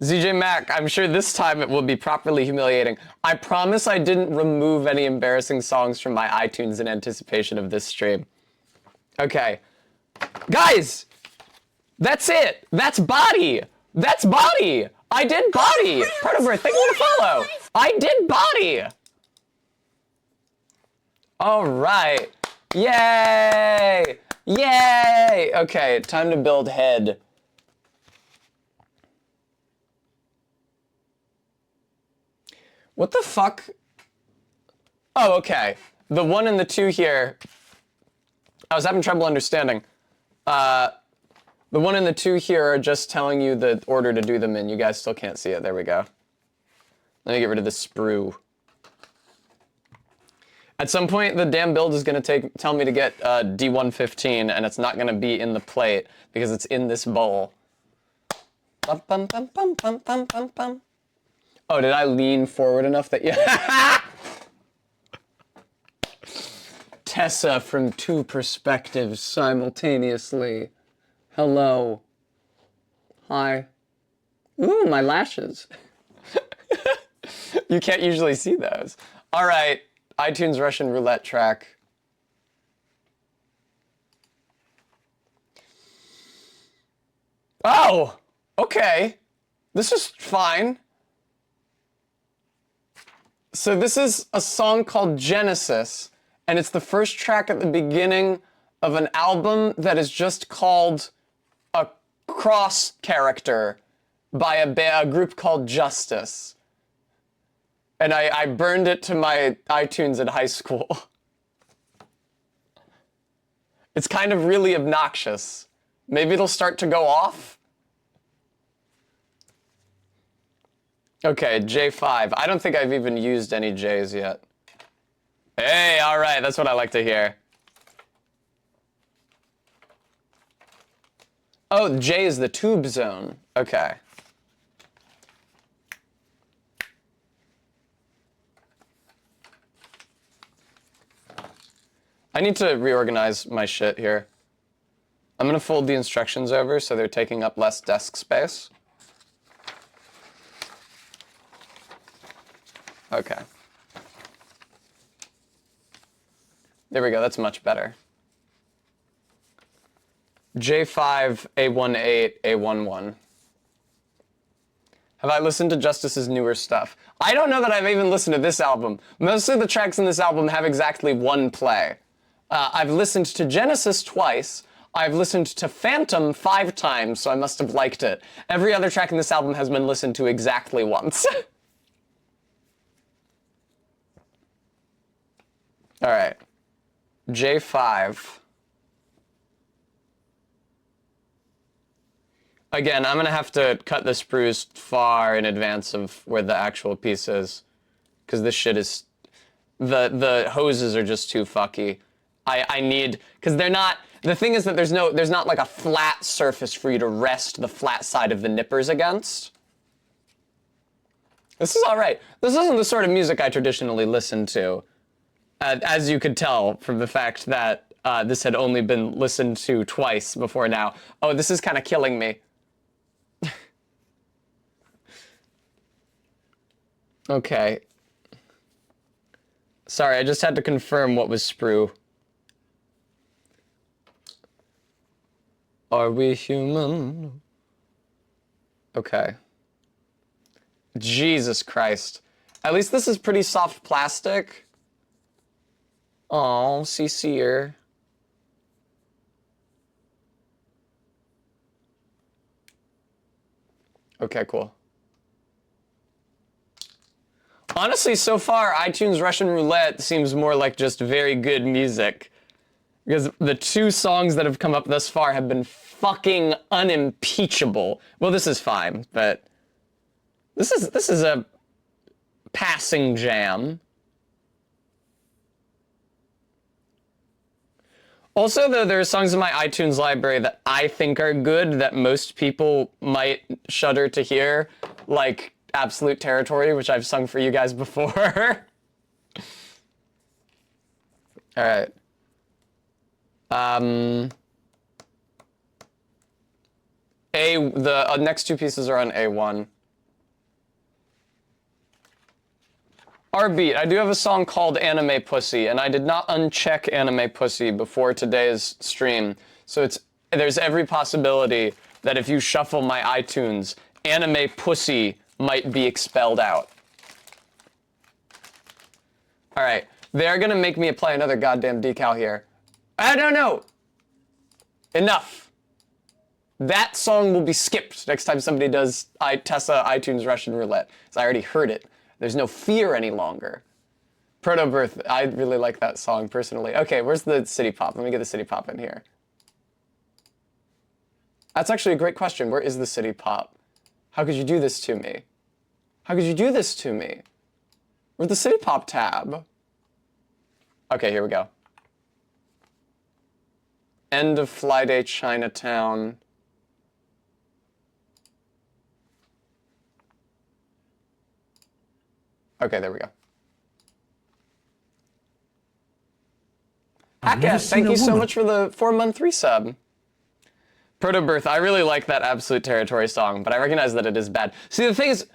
ZJ Mac, I'm sure this time it will be properly humiliating. I promise I didn't remove any embarrassing songs from my iTunes in anticipation of this stream. Okay. Guys! That's it! That's body! That's body! I did body! Protover, thank you for the follow! I did body! Alright. Yay! Yay! Okay, time to build head. What the fuck? Oh, okay. The 1 and the 2 here, I was having trouble understanding. The 1 and the 2 here are just telling you the order to do them in. You guys still can't see it. There we go. Let me get rid of the sprue. At some point, the damn build is going to tell me to get D115, and it's not going to be in the plate because it's in this bowl. Bum, bum, bum, bum, bum, bum, bum, bum. Oh, did I lean forward enough that you... Tessa from 2 perspectives simultaneously. Hello. Hi. Ooh, my lashes. You can't usually see those. All right, iTunes Russian Roulette track. Oh, okay. This is fine. So this is a song called Genesis, and it's the first track at the beginning of an album that is just called A Cross Character by a group called Justice. And I burned it to my iTunes in high school. It's kind of really obnoxious. Maybe it'll start to go off. Okay, J5. I don't think I've even used any J's yet. Hey, all right, that's what I like to hear. Oh, J is the tube zone. Okay. I need to reorganize my shit here. I'm gonna fold the instructions over so they're taking up less desk space. Okay. There we go, that's much better. J5, A18, A11. Have I listened to Justice's newer stuff? I don't know that I've even listened to this album. Most of the tracks in this album have exactly 1 play. I've listened to Genesis twice. I've listened to Phantom 5 times, so I must have liked it. Every other track in this album has been listened to exactly once. All right. J5. Again, I'm gonna have to cut the sprues far in advance of where the actual piece is, because this shit is, the hoses are just too fucky. I need, because they're not, the thing is that there's not like a flat surface for you to rest the flat side of the nippers against. This is all right. This isn't the sort of music I traditionally listen to, as you could tell from the fact that this had only been listened to twice before now. Oh, this is kind of killing me. Okay. Sorry, I just had to confirm what was sprue. Are we human? Okay. Jesus Christ. At least this is pretty soft plastic. Oh, CC'er. Okay, cool. Honestly, so far, iTunes Russian Roulette seems more like just very good music. Because the 2 songs that have come up thus far have been fucking unimpeachable. Well, this is fine, but this is a passing jam. Also, though, there are songs in my iTunes library that I think are good that most people might shudder to hear, like Absolute Territory, which I've sung for you guys before. All right. The next 2 pieces are on A1. R-Beat, I do have a song called Anime Pussy, and I did not uncheck Anime Pussy before today's stream, so there's every possibility that if you shuffle my iTunes, Anime Pussy might be expelled out. All right, they're gonna make me apply another goddamn decal here. I don't know. Enough. That song will be skipped next time somebody does Tessa iTunes Russian Roulette, because I already heard it. There's no fear any longer. Proto-Birth, I really like that song personally. Okay, where's the City Pop? Let me get the City Pop in here. That's actually a great question. Where is the City Pop? How could you do this to me? How could you do this to me? Where's the City Pop tab? Okay, here we go. End of Fly Day Chinatown. Okay, there we go. Haka, thank you so much for the 4-month resub. Proto-Birth, I really like that Absolute Territory song, but I recognize that it is bad. See, the thing is,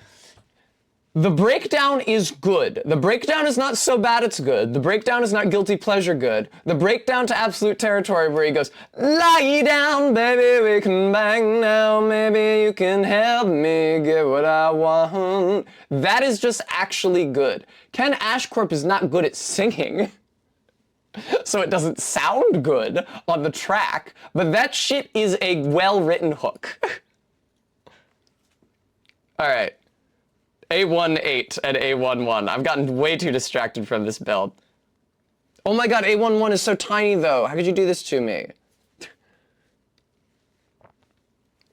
the breakdown is good. The breakdown is not so bad it's good. The breakdown is not guilty pleasure good. The breakdown to Absolute Territory where he goes, lie down, baby, we can bang now. Maybe you can help me get what I want. That is just actually good. Ken Ashcorp is not good at singing, so it doesn't sound good on the track, but that shit is a well-written hook. All right. A18 and A11. I've gotten way too distracted from this build. Oh my god, A11 is so tiny though. How could you do this to me?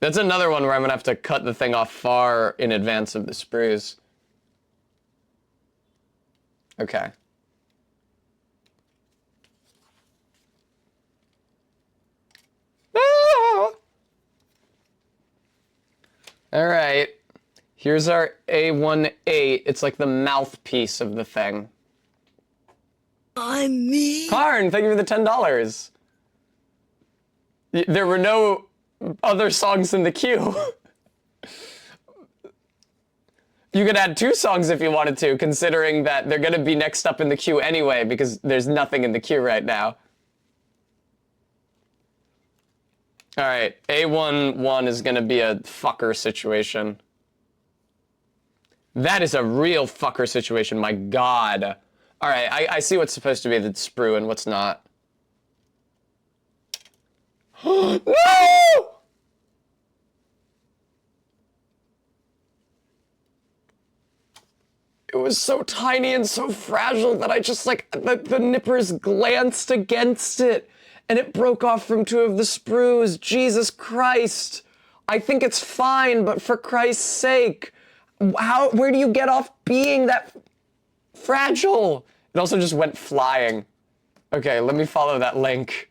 That's another one where I'm gonna have to cut the thing off far in advance of the sprues. Okay. Ah! All right. Here's our A18. It's like the mouthpiece of the thing. I'm me. Karn, thank you for the $10. There were no other songs in the queue. You could add 2 songs if you wanted to, considering that they're gonna be next up in the queue anyway, because there's nothing in the queue right now. All right, A11 is gonna be a fucker situation. That is a real fucker situation, my god. All right, I see what's supposed to be the sprue and what's not. No! It was so tiny and so fragile that I just like, the nippers glanced against it and it broke off from 2 of the sprues. Jesus Christ. I think it's fine, but for Christ's sake, where do you get off being that fragile? It also just went flying. Okay, let me follow that link.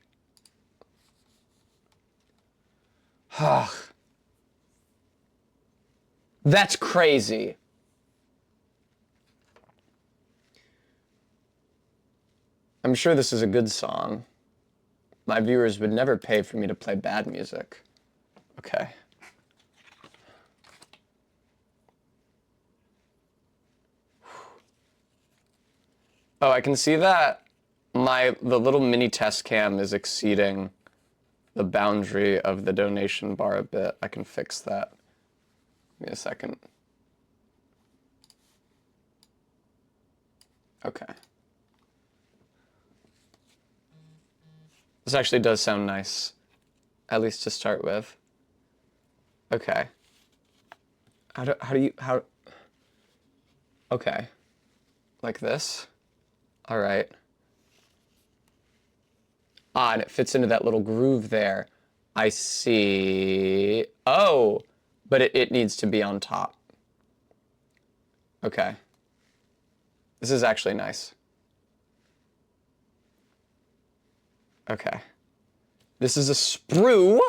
That's crazy. I'm sure this is a good song. My viewers would never pay for me to play bad music. Okay. Oh, I can see that the little mini test cam is exceeding the boundary of the donation bar a bit. I can fix that. Give me a second. Okay. This actually does sound nice, at least to start with. Okay. Okay. Like this? All right. Ah, and it fits into that little groove there. I see. Oh, but it needs to be on top. Okay. This is actually nice. Okay. This is a sprue.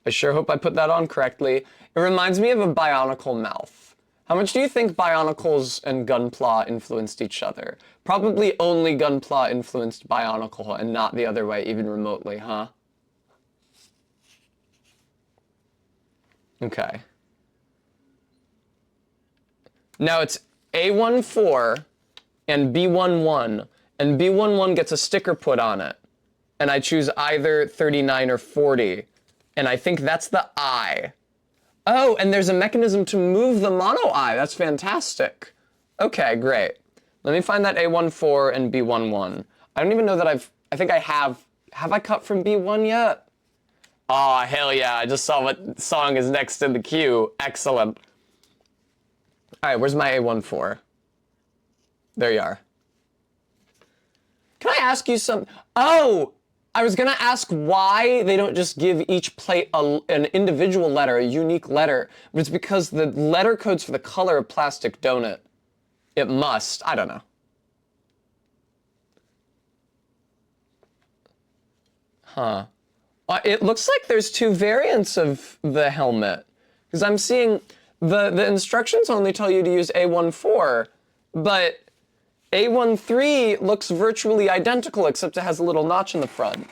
I sure hope I put that on correctly. It reminds me of a Bionicle mouth. How much do you think Bionicles and Gunpla influenced each other? Probably only Gunpla influenced Bionicle and not the other way, even remotely, huh? Okay. Now it's A14 and B11, and B11 gets a sticker put on it. And I choose either 39 or 40. And I think that's the eye. Oh, and there's a mechanism to move the mono eye. That's fantastic. Okay, great. Let me find that A14 and B11. I don't even know that I think I have I cut from B1 yet? Oh, hell yeah, I just saw what song is next in the queue. Excellent. All right, where's my A14? There you are. Can I ask you something? Oh, I was gonna ask why they don't just give each plate an individual letter, a unique letter, but it's because the letter codes for the color of plastic donut. It must. I don't know. Huh. It looks like there's 2 variants of the helmet, because I'm seeing the instructions only tell you to use A14, but A13 looks virtually identical except it has a little notch in the front.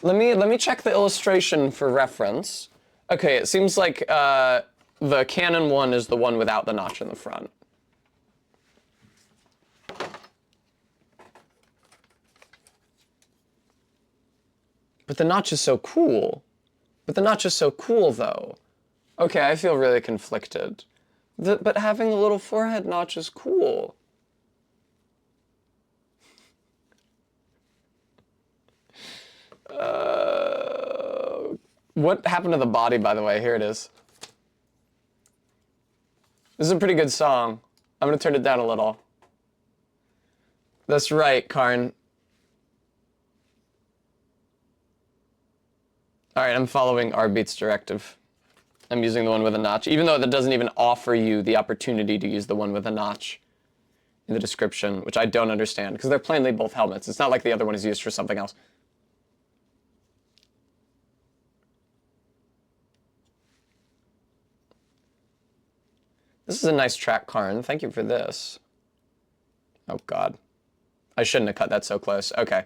Let me check the illustration for reference. Okay, it seems like the Canon one is the one without the notch in the front. But the notch is so cool. But the notch is so cool, though. Okay, I feel really conflicted. But having a little forehead notch is cool. What happened to the body, by the way? Here it is. This is a pretty good song. I'm gonna turn it down a little. That's right, Karn. All right, I'm following R-Beat's directive. I'm using the one with a notch, even though that doesn't even offer you the opportunity to use the one with a notch in the description, which I don't understand, because they're plainly both helmets. It's not like the other one is used for something else. This is a nice track, Karn. Thank you for this. Oh, God. I shouldn't have cut that so close. Okay.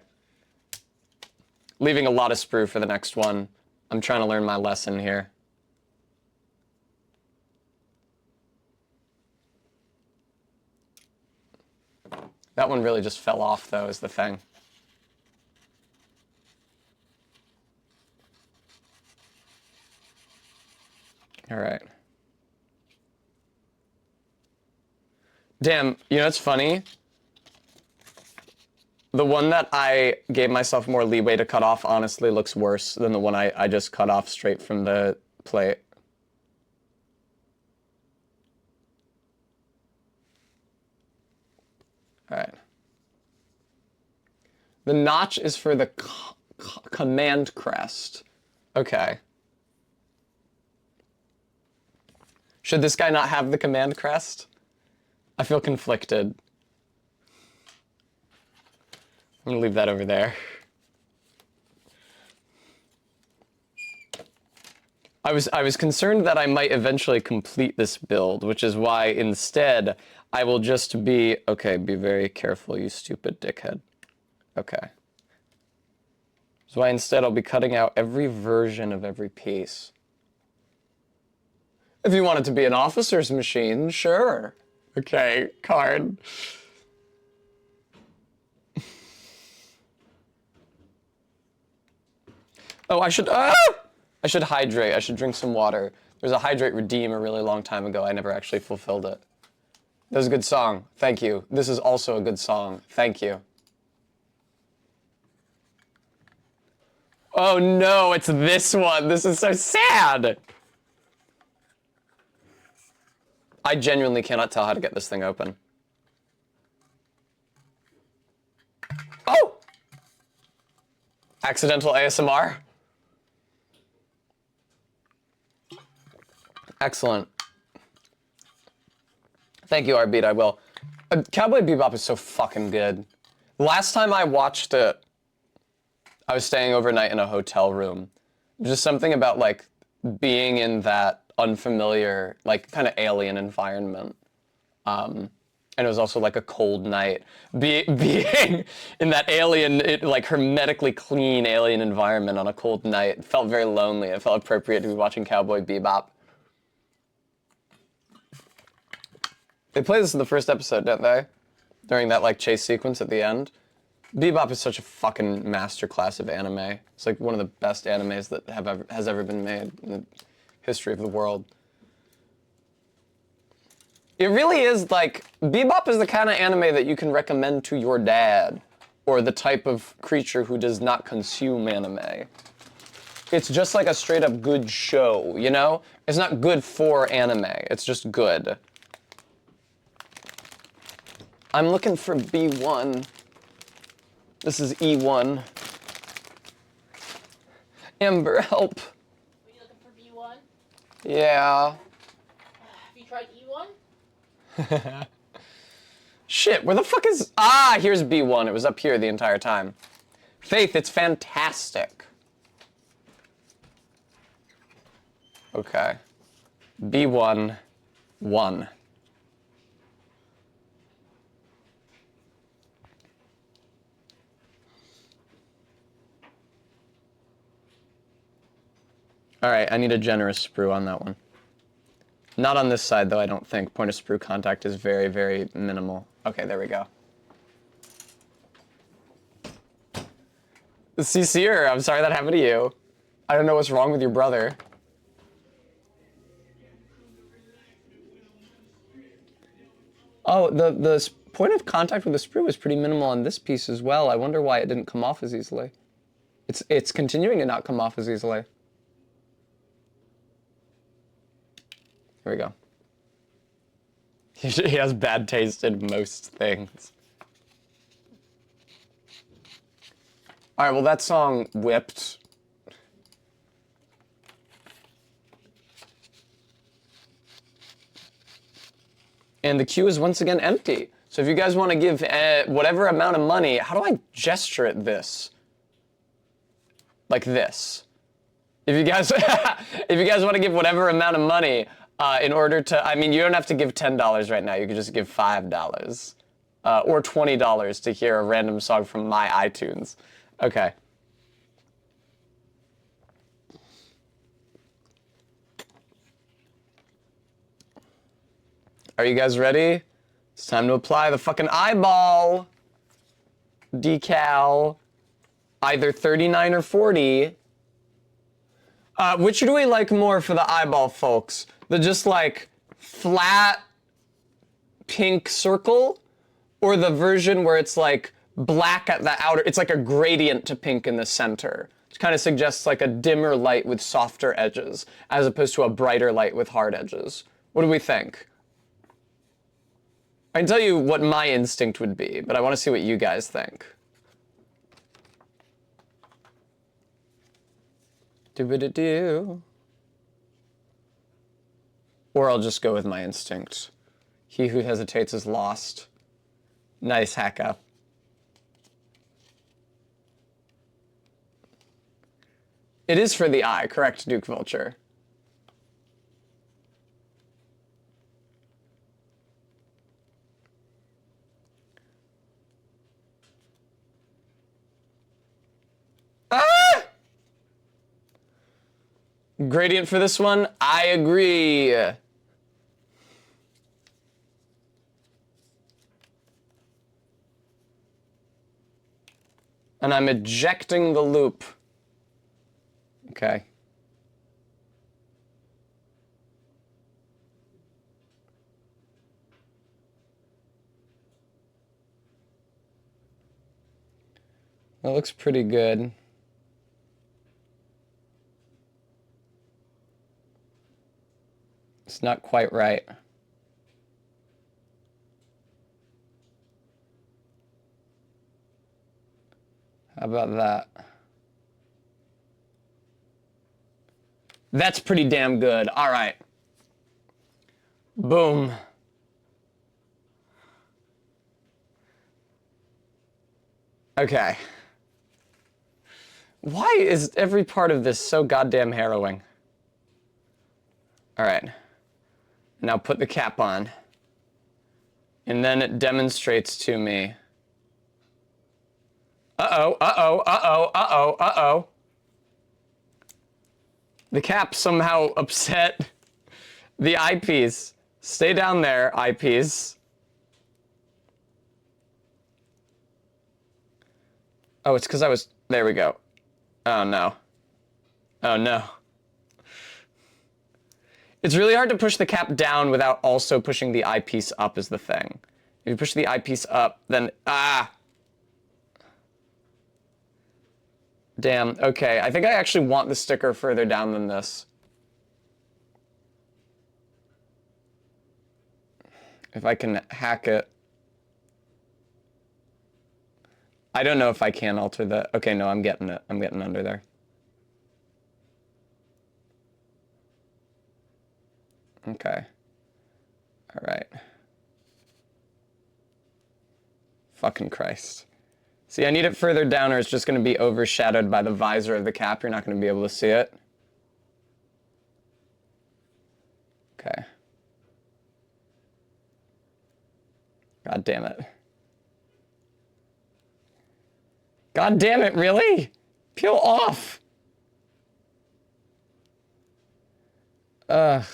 Leaving a lot of sprue for the next one. I'm trying to learn my lesson here. That one really just fell off, though, is the thing. All right. Damn, you know what's funny? The one that I gave myself more leeway to cut off honestly looks worse than the one I just cut off straight from the plate. All right. The notch is for the command crest. Okay. Should this guy not have the command crest? I feel conflicted. I'm gonna leave that over there. I was concerned that I might eventually complete this build, which is why instead I will just be, okay, be very careful, you stupid dickhead. Okay. So why instead I'll be cutting out every version of every piece. If you want it to be an officer's machine, sure. Okay, card. Oh, I should hydrate. I should drink some water. There's a hydrate redeem a really long time ago. I never actually fulfilled it. That was a good song. Thank you. This is also a good song. Thank you. Oh no, it's this one. This is so sad. I genuinely cannot tell how to get this thing open. Oh! Accidental ASMR. Excellent. Thank you, Arbeat, I will. Cowboy Bebop is so fucking good. Last time I watched it, I was staying overnight in a hotel room. Just something about, like, being in that unfamiliar, like, kind of alien environment. And it was also, like, a cold night. Being in that alien, like, hermetically clean alien environment on a cold night felt very lonely. It felt appropriate to be watching Cowboy Bebop. They play this in the first episode, don't they? During that, like, chase sequence at the end. Bebop is such a fucking masterclass of anime. It's like one of the best animes that has ever been made in the history of the world. It really is like, Bebop is the kind of anime that you can recommend to your dad, or the type of creature who does not consume anime. It's just like a straight up good show, you know? It's not good for anime, it's just good. I'm looking for B1. This is E1. Amber, help. Are you looking for B1? Yeah. Have you tried E1? Shit, where the fuck is... Ah, here's B1. It was up here the entire time. Faith, it's fantastic. Okay. B1, 1. All right, I need a generous sprue on that one. Not on this side, though, I don't think. Point of sprue contact is very, very minimal. Okay, there we go. Sincere, I'm sorry that happened to you. I don't know what's wrong with your brother. Oh, the point of contact with the sprue was pretty minimal on this piece as well. I wonder why it didn't come off as easily. It's continuing to not come off as easily. Here we go. He has bad taste in most things. All right, well, that song whipped. And the queue is once again empty. So if you guys want to give whatever amount of money, how do I gesture at this? Like this. If you guys, if you guys want to give whatever amount of money, in order to, I mean, you don't have to give $10 right now. You can just give $5 or $20 to hear a random song from my iTunes. Okay. Are you guys ready? It's time to apply the fucking eyeball decal. Either 39 or 40. Which do we like more for the eyeball, folks? The just like flat pink circle, or the version where it's like black at the outer, it's like a gradient to pink in the center. Which kind of suggests like a dimmer light with softer edges, as opposed to a brighter light with hard edges. What do we think? I can tell you what my instinct would be, but I want to see what you guys think. Do-ba-da-do. Or I'll just go with my instinct. He who hesitates is lost. Nice hack up. It is for the eye, correct, Duke Vulture? Ah! Gradient for this one? I agree. And I'm ejecting the loop. Okay. That looks pretty good. It's not quite right. How about that? That's pretty damn good. All right. Boom. Okay. Why is every part of this so goddamn harrowing? All right. Now put the cap on. And then it demonstrates to me. Uh-oh, uh-oh, uh-oh, uh-oh, uh-oh. The cap somehow upset the eyepiece. Stay down there, eyepiece. Oh, it's because I was... There we go. Oh, no. Oh, no. It's really hard to push the cap down without also pushing the eyepiece up is the thing. If you push the eyepiece up, then... Ah! Damn, okay. I think I actually want the sticker further down than this. If I can hack it. I don't know if I can alter the... Okay, no, I'm getting it. I'm getting under there. Okay. All right. Fucking Christ. See, I need it further down or it's just going to be overshadowed by the visor of the cap. You're not going to be able to see it. Okay. God damn it. God damn it, really? Peel off! Ugh.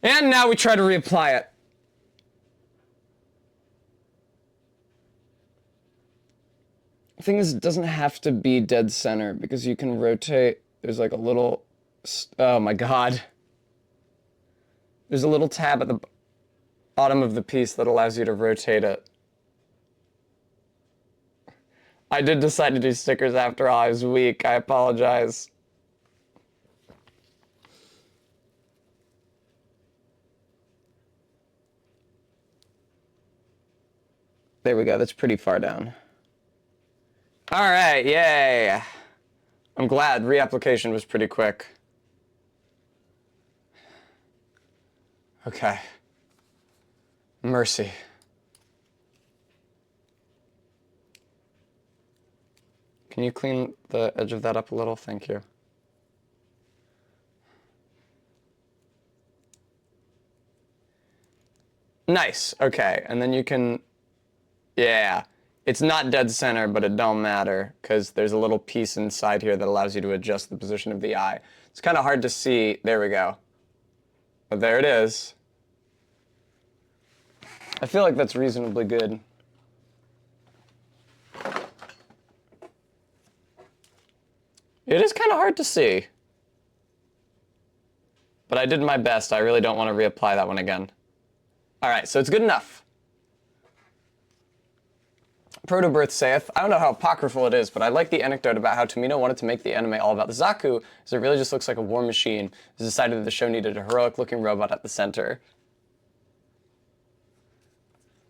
And now we try to reapply it. The thing is, it doesn't have to be dead center because you can rotate. There's like a little... Oh my god. There's a little tab at the bottom of the piece that allows you to rotate it. I did decide to do stickers after all. I was weak. I apologize. There we go. That's pretty far down. All right. Yay. I'm glad. Reapplication was pretty quick. Okay. Mercy. Can you clean the edge of that up a little? Thank you. Nice. Okay. And then you can... Yeah. It's not dead center, but it don't matter, because there's a little piece inside here that allows you to adjust the position of the eye. It's kind of hard to see. There we go. But there it is. I feel like that's reasonably good. It is kind of hard to see. But I did my best. I really don't want to reapply that one again. All right, so it's good enough. Protobirth saith, I don't know how apocryphal it is, but I like the anecdote about how Tomino wanted to make the anime all about the Zaku, because it really just looks like a war machine. It decided that the show needed a heroic-looking robot at the center.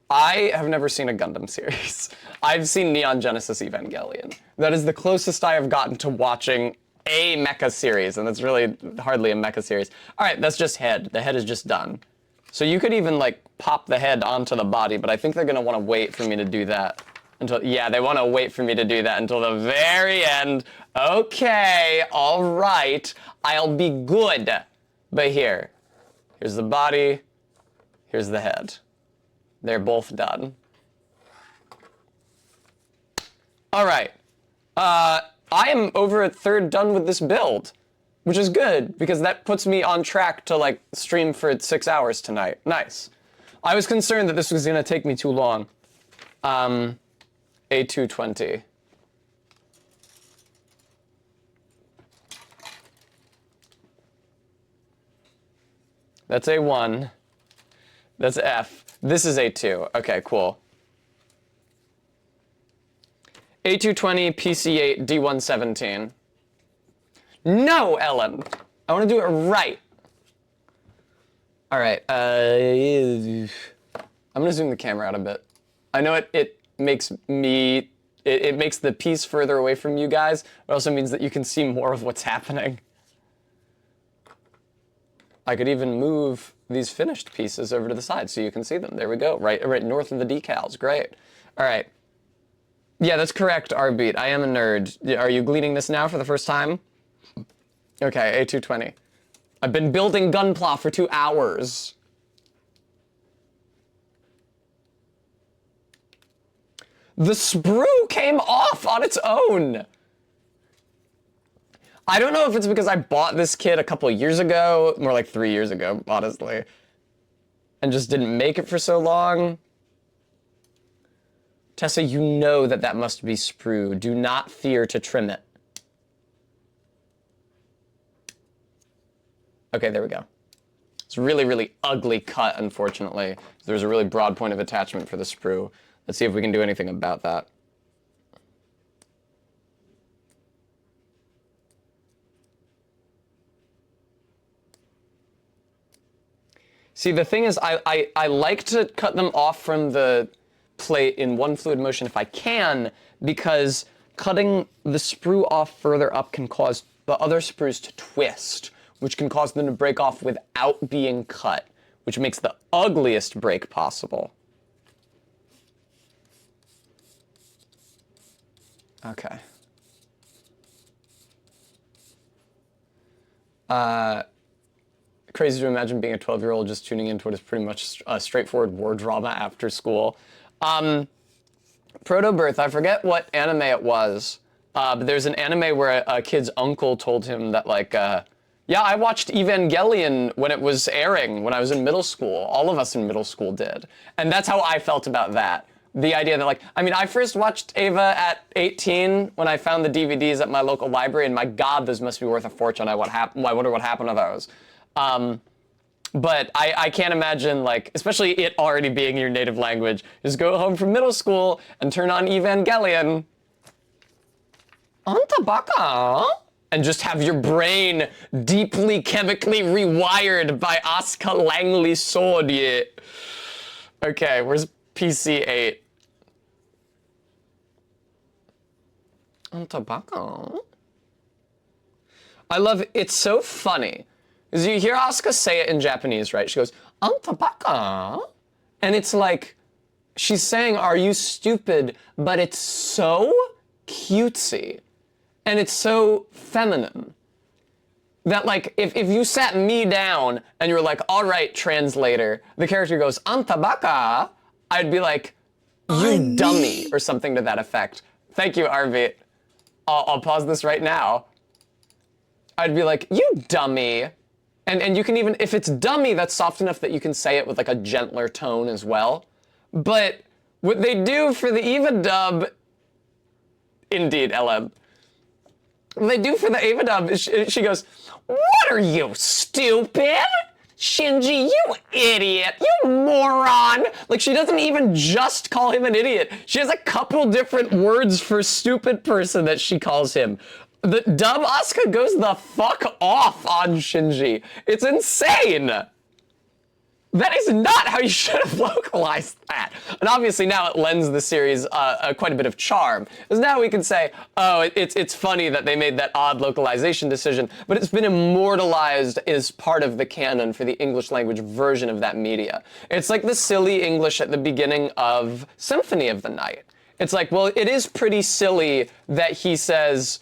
I have never seen a Gundam series. I've seen Neon Genesis Evangelion. That is the closest I have gotten to watching a mecha series, and that's really hardly a mecha series. All right, that's just head. The head is just done. So you could even, like, pop the head onto the body, but I think they're going to want to wait for me to do that. Yeah, they want to wait for me to do that until the very end. Okay, all right, I'll be good. But here's the body, here's the head. They're both done. All right, I am over a third done with this build, which is good because that puts me on track to like stream for 6 hours tonight. Nice. I was concerned that this was gonna take me too long. A220. That's A1. That's F. This is A2. Okay, cool. A220, PC8, D117. No, Ellen! I want to do it right. All right, I'm gonna zoom the camera out a bit. I know it makes me, it makes the piece further away from you guys. It also means that you can see more of what's happening. I could even move these finished pieces over to the side so you can see them. There we go, right north of the decals, great. All right. Yeah, that's correct, R-Beat. I am a nerd. Are you gleaning this now for the first time? Okay, A220. I've been building Gunpla for 2 hours. The sprue came off on its own. I don't know if it's because I bought this kit a couple years ago, more like 3 years ago, honestly, and just didn't make it for so long. Tessa, you know that that must be sprue. Do not fear to trim it. Okay, there we go. It's a really, really ugly cut, unfortunately. There's a really broad point of attachment for the sprue. Let's see if we can do anything about that. See, the thing is, I like to cut them off from the plate in one fluid motion if I can, because cutting the sprue off further up can cause the other sprues to twist, which can cause them to break off without being cut, which makes the ugliest break possible. Okay. Crazy to imagine being a 12-year-old just tuning into what is pretty much a straightforward war drama after school. Protobirth, I forget what anime it was, but there's an anime where a kid's uncle told him that, like, yeah, I watched Evangelion when it was airing when I was in middle school. All of us in middle school did. And that's how I felt about that. The idea that, like, I mean, I first watched Ava at 18 when I found the DVDs at my local library, and my God, those must be worth a fortune. I wonder what happened to those. But I can't imagine, like, especially it already being your native language, just go home from middle school and turn on Evangelion. Anta baka? And just have your brain deeply chemically rewired by Asuka Langley Sword. Okay, where's PC8? Anta baka? I love it. It's so funny. Because you hear Asuka say it in Japanese, right? She goes, Anta baka? And it's like, she's saying, are you stupid? But it's so cutesy. And it's so feminine. That, like, if you sat me down and you were like, all right, translator, the character goes, Anta baka? I'd be like, you dummy, or something to that effect. Thank you, Arvit. I'll pause this right now. I'd be like, you dummy. And you can even, if it's dummy, that's soft enough that you can say it with like a gentler tone as well. But what they do for the Eva dub, indeed, LM, they do for the Ava dub is she goes, "What are you, stupid? Shinji, you idiot, you moron." Like, she doesn't even just call him an idiot. She has a couple different words for stupid person that she calls him. The dub Asuka goes the fuck off on Shinji. It's insane. That is not how you should have localized that. And obviously now it lends the series quite a bit of charm. Because now we can say, oh, it's funny that they made that odd localization decision, but it's been immortalized as part of the canon for the English language version of that media. It's like the silly English at the beginning of Symphony of the Night. It's like, well, it is pretty silly that he says,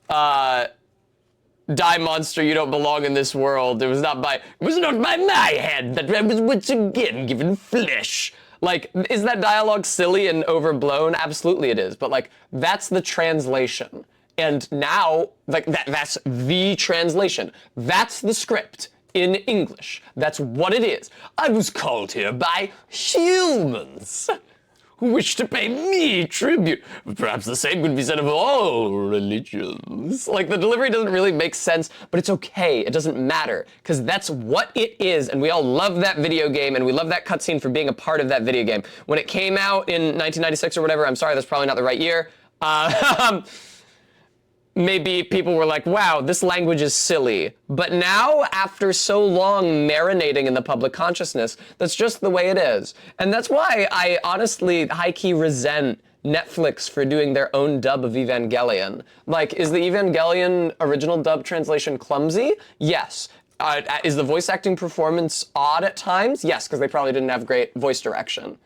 "Die, monster, you don't belong in this world. It was not by my head that I was once again given flesh." Like, is that dialogue silly and overblown? Absolutely it is. But like, that's the translation. And now, like, that's the translation. That's the script in English. That's what it is. I was called here by humans who wish to pay me tribute. Perhaps the same could be said of all religions. Like, the delivery doesn't really make sense, but it's okay. It doesn't matter, because that's what it is, and we all love that video game, and we love that cutscene for being a part of that video game. When it came out in 1996 or whatever, I'm sorry, that's probably not the right year, maybe people were like, wow, this language is silly. But now, after so long marinating in the public consciousness, that's just the way it is. And that's why I honestly high-key resent Netflix for doing their own dub of Evangelion. Like, is the Evangelion original dub translation clumsy? Yes. Is the voice acting performance odd at times? Yes, because they probably didn't have great voice direction.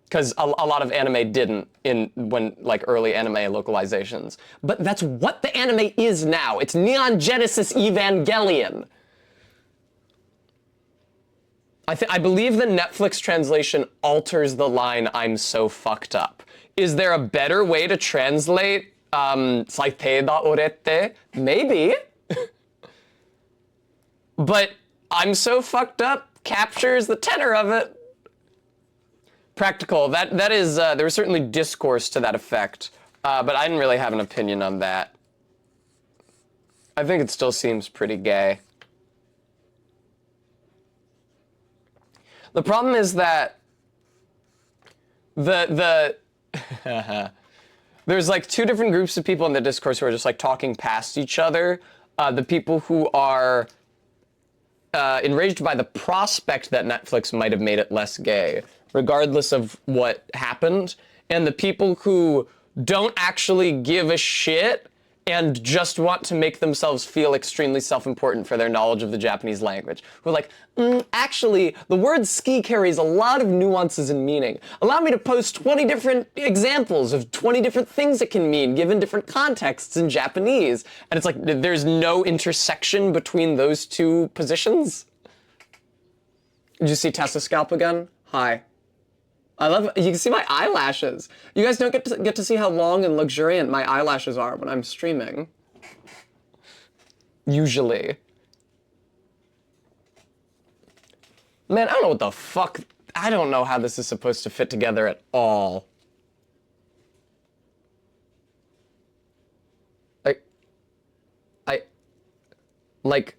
Because a lot of anime didn't when like early anime localizations. But that's what the anime is now. It's Neon Genesis Evangelion. I believe the Netflix translation alters the line, "I'm so fucked up." Is there a better way to translate "Saitei da orete"? Maybe. But "I'm so fucked up" captures the tenor of it. Practical, that is, there was certainly discourse to that effect, but I didn't really have an opinion on that. I think it still seems pretty gay. The problem is that there's like two different groups of people in the discourse who are just like talking past each other. The people who are enraged by the prospect that Netflix might have made it less gay, regardless of what happened, and the people who don't actually give a shit and just want to make themselves feel extremely self-important for their knowledge of the Japanese language. Who are like, actually, the word ski carries a lot of nuances and meaning. Allow me to post 20 different examples of 20 different things it can mean given different contexts in Japanese. And it's like, there's no intersection between those two positions. Did you see Tessa's scalp again? Hi. I love, you can see my eyelashes. You guys don't get to see how long and luxuriant my eyelashes are when I'm streaming. Usually. Man, I don't know what the fuck, I don't know how this is supposed to fit together at all. Like,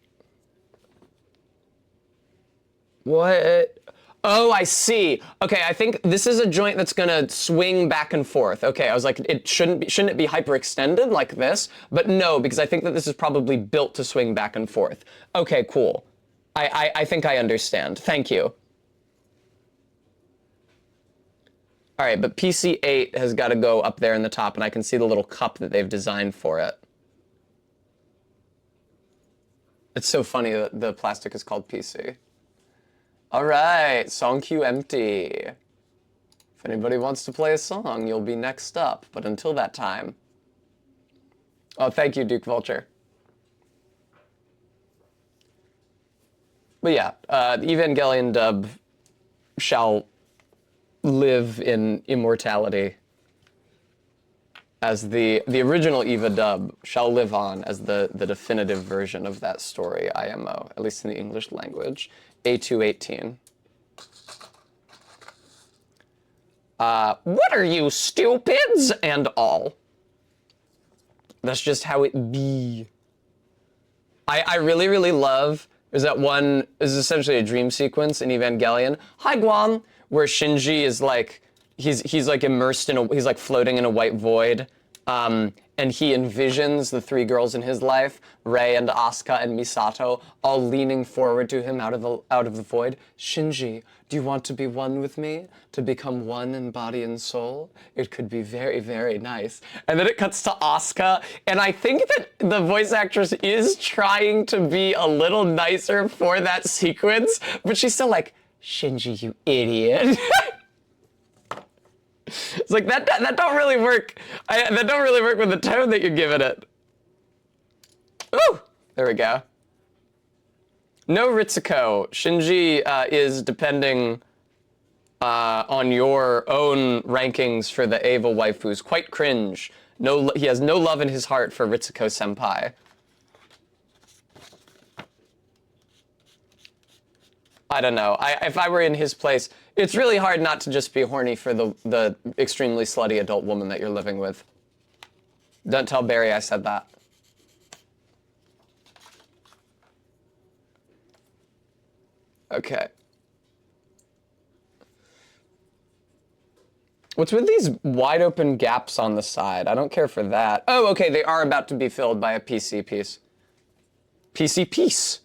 what? Oh, I see. Okay, I think this is a joint that's gonna swing back and forth. Okay, I was like, shouldn't it be hyperextended like this? But no, because I think that this is probably built to swing back and forth. Okay, cool. I think I understand. Thank you. All right, but PC8 has got to go up there in the top, and I can see the little cup that they've designed for it. It's so funny that the plastic is called PC. All right, song queue empty. If anybody wants to play a song, you'll be next up. But until that time... Oh, thank you, Duke Vulture. But yeah, the Evangelion dub shall live in immortality as the original Eva dub shall live on as the definitive version of that story, IMO, at least in the English language. A218. What are you, stupids? And all. That's just how it be. I really, really love, there's that one, is essentially a dream sequence in Evangelion. Hi, Guam! Where Shinji is like, he's like immersed in he's like floating in a white void. And he envisions the three girls in his life, Rei and Asuka and Misato, all leaning forward to him out of the void. Shinji, do you want to be one with me? To become one in body and soul? It could be very, very nice. And then it cuts to Asuka, and I think that the voice actress is trying to be a little nicer for that sequence, but she's still like, Shinji, you idiot. It's like, that don't really work. That don't really work with the tone that you're giving it. Ooh, there we go. No Ritsuko. Shinji is depending on your own rankings for the Eva waifus. Quite cringe. No, he has no love in his heart for Ritsuko senpai. I don't know. If I were in his place, it's really hard not to just be horny for the extremely slutty adult woman that you're living with. Don't tell Barry I said that. Okay. What's with these wide open gaps on the side? I don't care for that. Oh, okay, they are about to be filled by a PC piece. PC piece.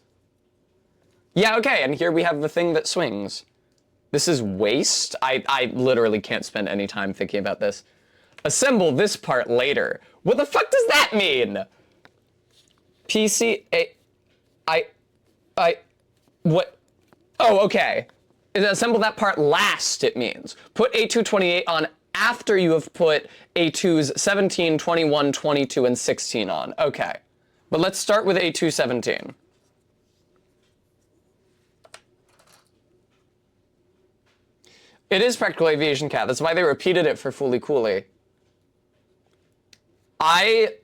Yeah, okay, and here we have the thing that swings. This is waste. I literally can't spend any time thinking about this. Assemble this part later. What the fuck does that mean? What? Oh, okay. Assemble that part last, it means. Put A228 on after you have put A2s 17, 21, 22, and 16 on. Okay. But let's start with A217. It is Practical Aviation Cat. That's why they repeated it for Fooly Cooly. I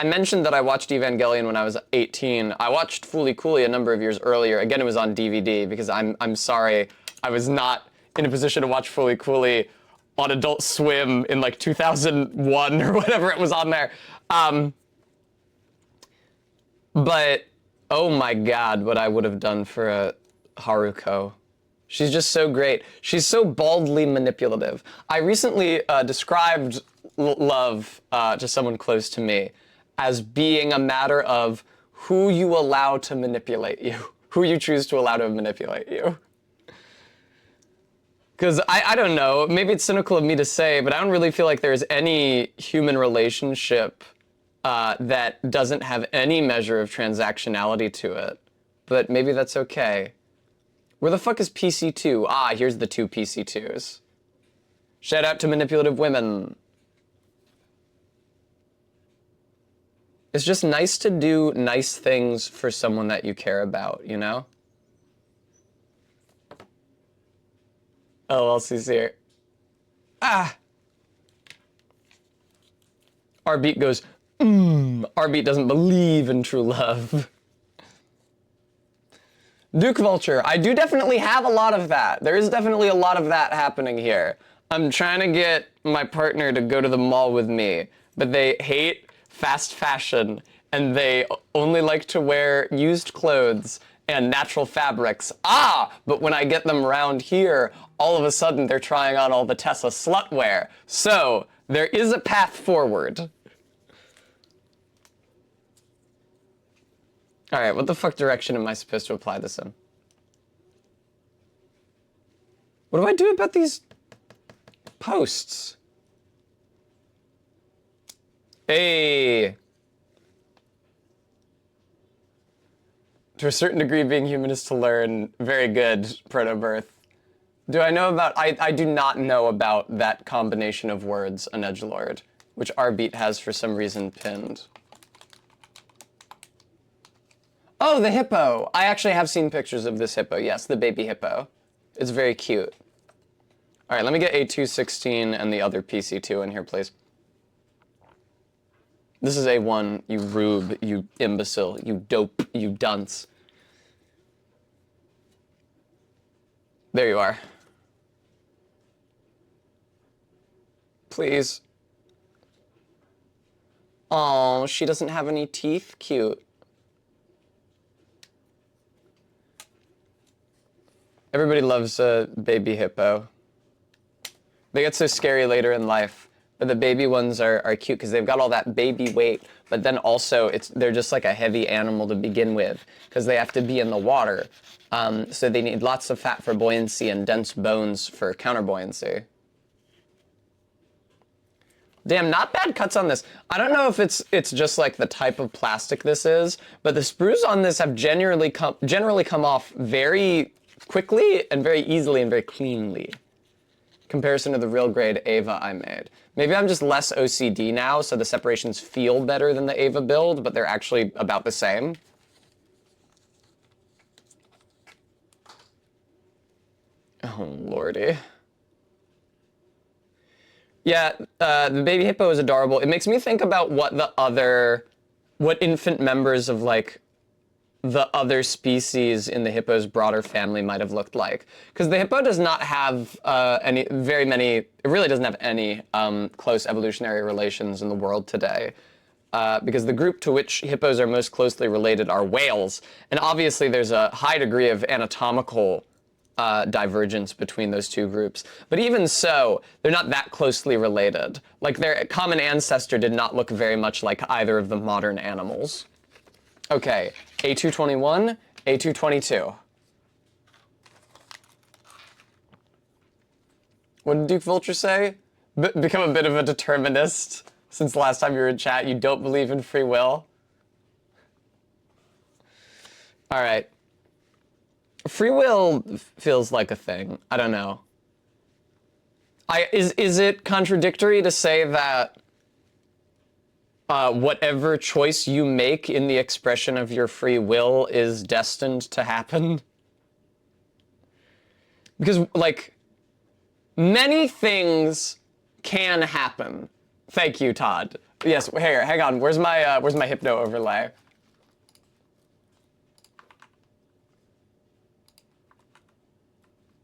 mentioned that I watched Evangelion when I was 18. I watched Fooly Cooly a number of years earlier. Again, it was on DVD because I'm sorry, I was not in a position to watch Fooly Cooly on Adult Swim in like 2001 or whatever it was on there. But oh my God, what I would have done for a Haruko. She's just so great. She's so baldly manipulative. I recently described love to someone close to me as being a matter of who you allow to manipulate you, who you choose to allow to manipulate you. Because I don't know, maybe it's cynical of me to say, but I don't really feel like there's any human relationship that doesn't have any measure of transactionality to it. But maybe that's okay. Where the fuck is PC2? Ah, here's the two PC2s. Shout out to manipulative women. It's just nice to do nice things for someone that you care about, you know? Oh, LC's here. Ah! Our beat goes, Our beat doesn't believe in true love. Duke Vulture, I do definitely have a lot of that. There is definitely a lot of that happening here. I'm trying to get my partner to go to the mall with me, but they hate fast fashion, and they only like to wear used clothes and natural fabrics. Ah, but when I get them around here, all of a sudden they're trying on all the Tessa slutwear. So, there is a path forward. All right, what the fuck direction am I supposed to apply this in? What do I do about these posts? Hey. To a certain degree, being human is to learn. Very good, Proto-Birth. Do I know about... I do not know about that combination of words, an edgelord, which Rbeat has for some reason pinned. Oh, the hippo! I actually have seen pictures of this hippo. Yes, the baby hippo. It's very cute. All right, let me get A216 and the other PC2 in here, please. This is A1, you rube, you imbecile, you dope, you dunce. There you are. Please. Oh, she doesn't have any teeth. Cute. Everybody loves a baby hippo. They get so scary later in life, but the baby ones are cute because they've got all that baby weight, but then also they're just like a heavy animal to begin with because they have to be in the water. So they need lots of fat for buoyancy and dense bones for counterbuoyancy. Damn, not bad cuts on this. I don't know if it's just like the type of plastic this is, but the sprues on this have generally come off very quickly and very easily and very cleanly. Comparison to the real grade Ava I made. Maybe I'm just less OCD now, so the separations feel better than the Ava build, but they're actually about the same. Oh, lordy. Yeah, the baby hippo is adorable. It makes me think about what infant members of, like, the other species in the hippo's broader family might have looked like. Because the hippo does not have it really doesn't have any close evolutionary relations in the world today. Because the group to which hippos are most closely related are whales. And obviously there's a high degree of anatomical divergence between those two groups. But even so, they're not that closely related. Like, their common ancestor did not look very much like either of the modern animals. Okay, A221, A222. What did Duke Vulture say? Become a bit of a determinist since the last time you were in chat. You don't believe in free will. All right. Free will feels like a thing. I don't know. Is it contradictory to say that whatever choice you make in the expression of your free will is destined to happen? Because, like, many things can happen. Thank you, Todd. Yes, here, hang on. Where's my hypno overlay?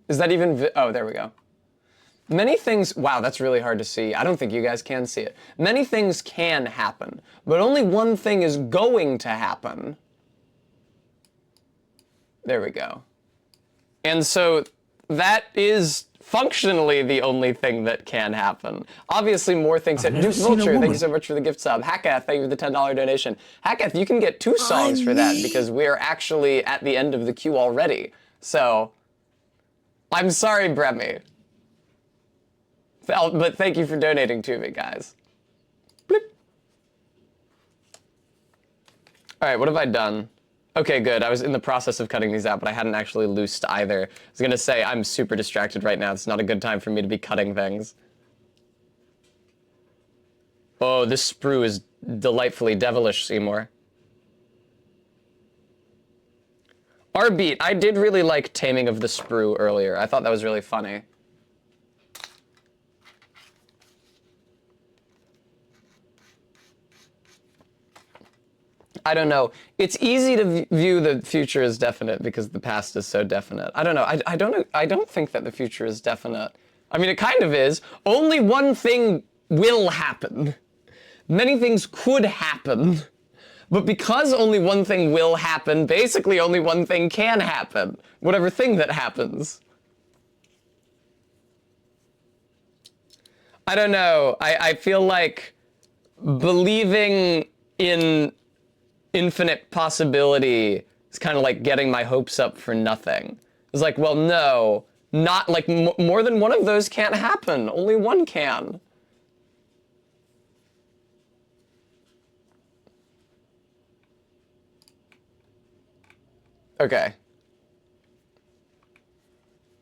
Is that even oh, there we go. Many things, wow, that's really hard to see. I don't think you guys can see it. Many things can happen, but only one thing is going to happen. There we go. And so that is functionally the only thing that can happen. Obviously more things that Duke Vulture, thank you so much for the gift sub. Hakath, thank you for the $10 donation. Hakath, you can get 2 songs for that because we're actually at the end of the queue already. So, I'm sorry, Bremy. But thank you for donating to me, guys. Bloop. All right, what have I done? Okay, good. I was in the process of cutting these out, but I hadn't actually loosed either. I was gonna say, I'm super distracted right now. It's not a good time for me to be cutting things. Oh, this sprue is delightfully devilish, Seymour. R-Beat, I did really like Taming of the Sprue earlier. I thought that was really funny. I don't know. It's easy to view the future as definite because the past is so definite. I don't know. I don't think that the future is definite. I mean, it kind of is. Only one thing will happen. Many things could happen. But because only one thing will happen, basically only one thing can happen. Whatever thing that happens. I don't know. I feel like believing in infinite possibility is kind of like getting my hopes up for nothing. It's like, well, no. Not like more than one of those can't happen. Only one can. Okay.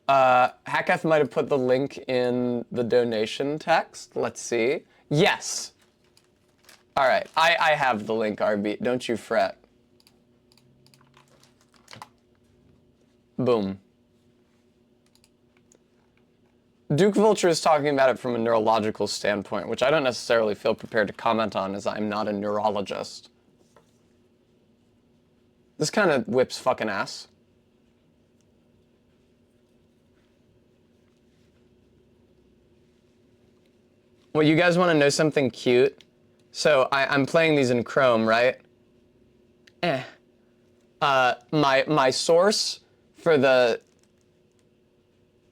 Hakath might have put the link in the donation text. Let's see. Yes. All right. I have the link, RB. Don't you fret. Boom. Duke Vulture is talking about it from a neurological standpoint, which I don't necessarily feel prepared to comment on as I'm not a neurologist. This kind of whips fucking ass. Well, you guys want to know something cute? So I'm playing these in Chrome, right? My source for the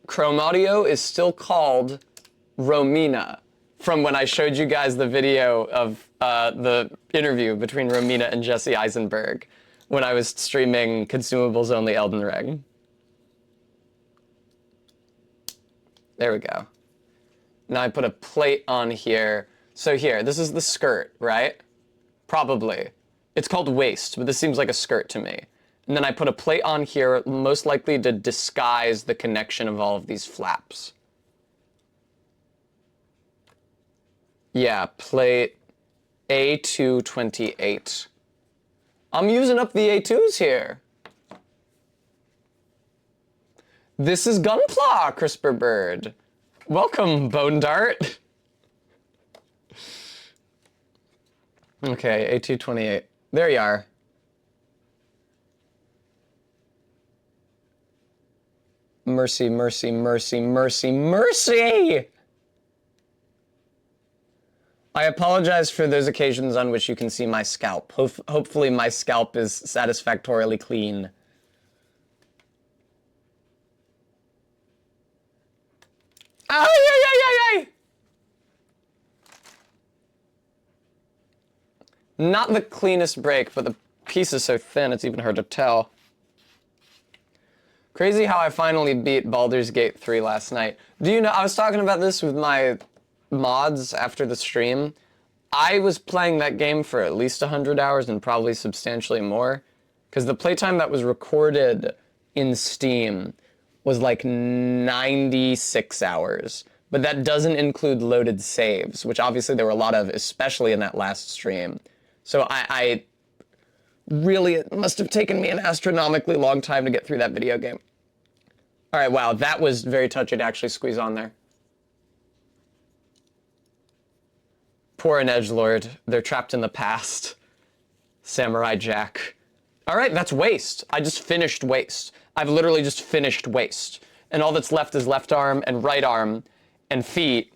Chrome audio is still called Romina, from when I showed you guys the video of the interview between Romina and Jesse Eisenberg when I was streaming Consumables Only Elden Ring. There we go. Now I put a plate on here. So here, this is the skirt, right? Probably. It's called waist, but this seems like a skirt to me. And then I put a plate on here, most likely to disguise the connection of all of these flaps. Yeah, plate A228. I'm using up the A2s here. This is Gunpla, CRISPR Bird. Welcome, Bone Dart. Okay, A228. There you are. Mercy, mercy, mercy, mercy, mercy! I apologize for those occasions on which you can see my scalp. Hopefully my scalp is satisfactorily clean. Ay, ay, ay, ay, ay! Not the cleanest break, but the piece is so thin it's even hard to tell. Crazy how I finally beat Baldur's Gate 3 last night. Do you know, I was talking about this with my mods after the stream. I was playing that game for at least 100 hours and probably substantially more, because the playtime that was recorded in Steam was like 96 hours. But that doesn't include loaded saves, which obviously there were a lot of, especially in that last stream. So I really, it must have taken me an astronomically long time to get through that video game. All right, wow, that was very touchy to actually squeeze on there. Poor an edgelord, they're trapped in the past. Samurai Jack. All right, that's waist. I just finished waist. I've literally just finished waist. And all that's left is left arm and right arm and feet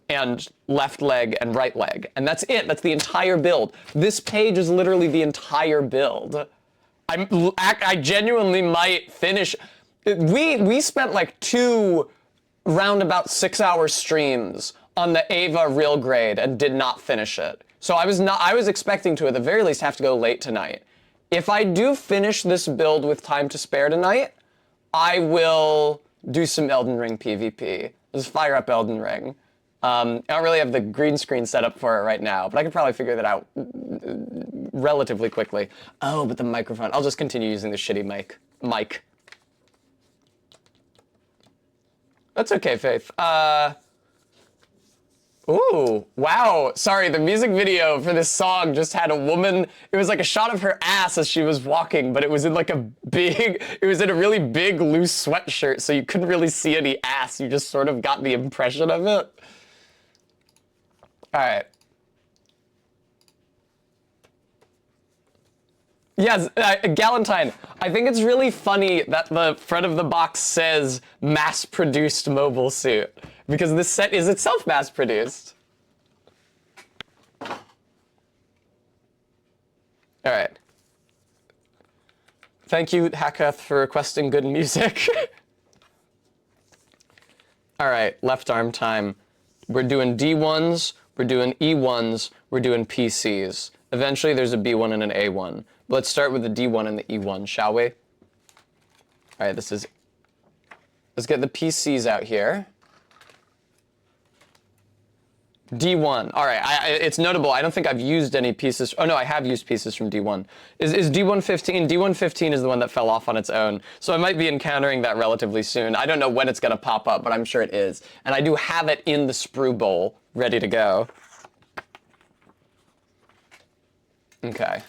and left leg and right leg. And that's it, that's the entire build. This page is literally the entire build. I genuinely might finish. We spent like 2 roundabout 6-hour streams on the Ava real grade and did not finish it. So I was expecting to at the very least have to go late tonight. If I do finish this build with time to spare tonight, I will do some Elden Ring PvP. Just fire up Elden Ring. I don't really have the green screen set up for it right now, but I could probably figure that out relatively quickly. Oh, but the microphone. I'll just continue using the shitty mic. That's okay, Faith. Ooh, wow. Sorry, the music video for this song just had a woman, it was like a shot of her ass as she was walking, but it was in like it was in a really big loose sweatshirt, so you couldn't really see any ass. You just sort of got the impression of it. All right. Yes, Galentine, I think it's really funny that the front of the box says mass-produced mobile suit, because this set is itself mass-produced. All right. Thank you, Hakath, for requesting good music. All right, left arm time. We're doing D1s, we're doing E1s, we're doing PCs. Eventually there's a B1 and an A1. But let's start with the D1 and the E1, shall we? All right, let's get the PCs out here. D1, all right, it's notable, I don't think I've used any pieces, oh no, I have used pieces from D1. Is D1 15? D1 15 is the one that fell off on its own, so I might be encountering that relatively soon. I don't know when it's gonna pop up, but I'm sure it is. And I do have it in the sprue bowl, ready to go. Okay.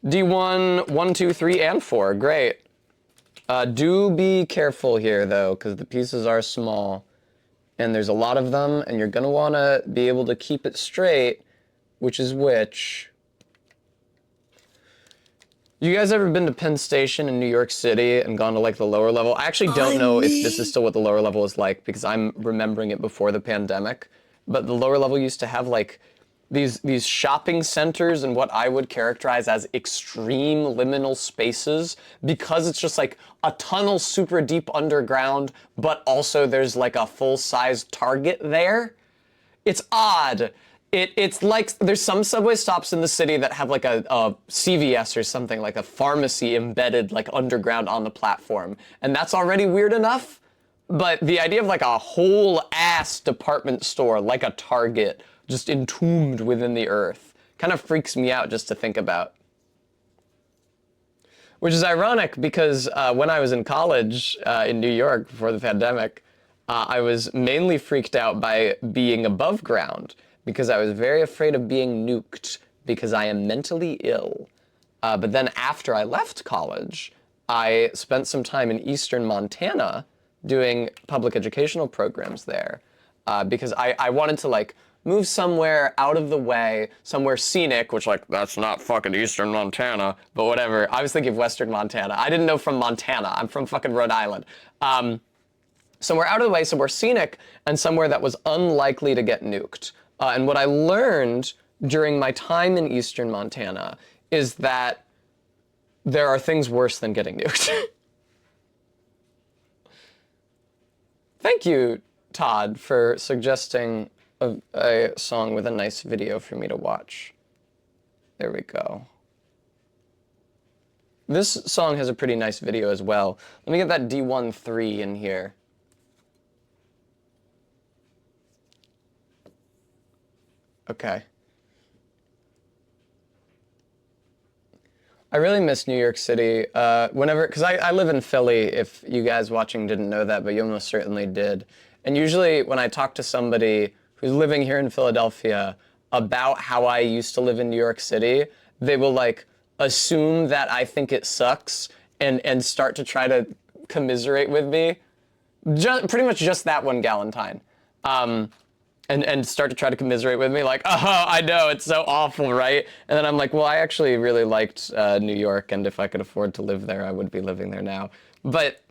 D1, 1, 2, 3, and 4, great. Do be careful here though, because the pieces are small. And there's a lot of them, and you're gonna wanna be able to keep it straight, which is which. You guys ever been to Penn Station in New York City and gone to like the lower level? I actually don't know if this is still what the lower level is like, because I'm remembering it before the pandemic. but the lower level used to have like these shopping centers and what I would characterize as extreme liminal spaces, because it's just like a tunnel super deep underground, but also there's like a full-size Target there. It's odd. It's like there's some subway stops in the city that have like a CVS or something, like a pharmacy embedded like underground on the platform, and that's already weird enough. But the idea of like a whole ass department store, like a Target, just entombed within the earth, kind of freaks me out just to think about. Which is ironic because when I was in college in New York before the pandemic, I was mainly freaked out by being above ground because I was very afraid of being nuked because I am mentally ill. But then after I left college, I spent some time in eastern Montana doing public educational programs there because I wanted to like move somewhere out of the way, somewhere scenic, which like, that's not fucking eastern Montana, but whatever. I was thinking of western Montana. I didn't know from Montana. I'm from fucking Rhode Island. Somewhere out of the way, somewhere scenic, and somewhere that was unlikely to get nuked. And what I learned during my time in eastern Montana is that there are things worse than getting nuked. Thank you, Todd, for suggesting a song with a nice video for me to watch. There we go. This song has a pretty nice video as well. Let me get that D13 in here. Okay. I really miss New York City. Because I live in Philly, if you guys watching didn't know that, but you almost certainly did. And usually when I talk to somebody who's living here in Philadelphia about how I used to live in New York City, they will like assume that I think it sucks and start to try to commiserate with me. Pretty much just that one Galentine. And start to try to commiserate with me, like, oh, I know, it's so awful, right? And then I'm like, well, I actually really liked New York, and if I could afford to live there, I would be living there now. But,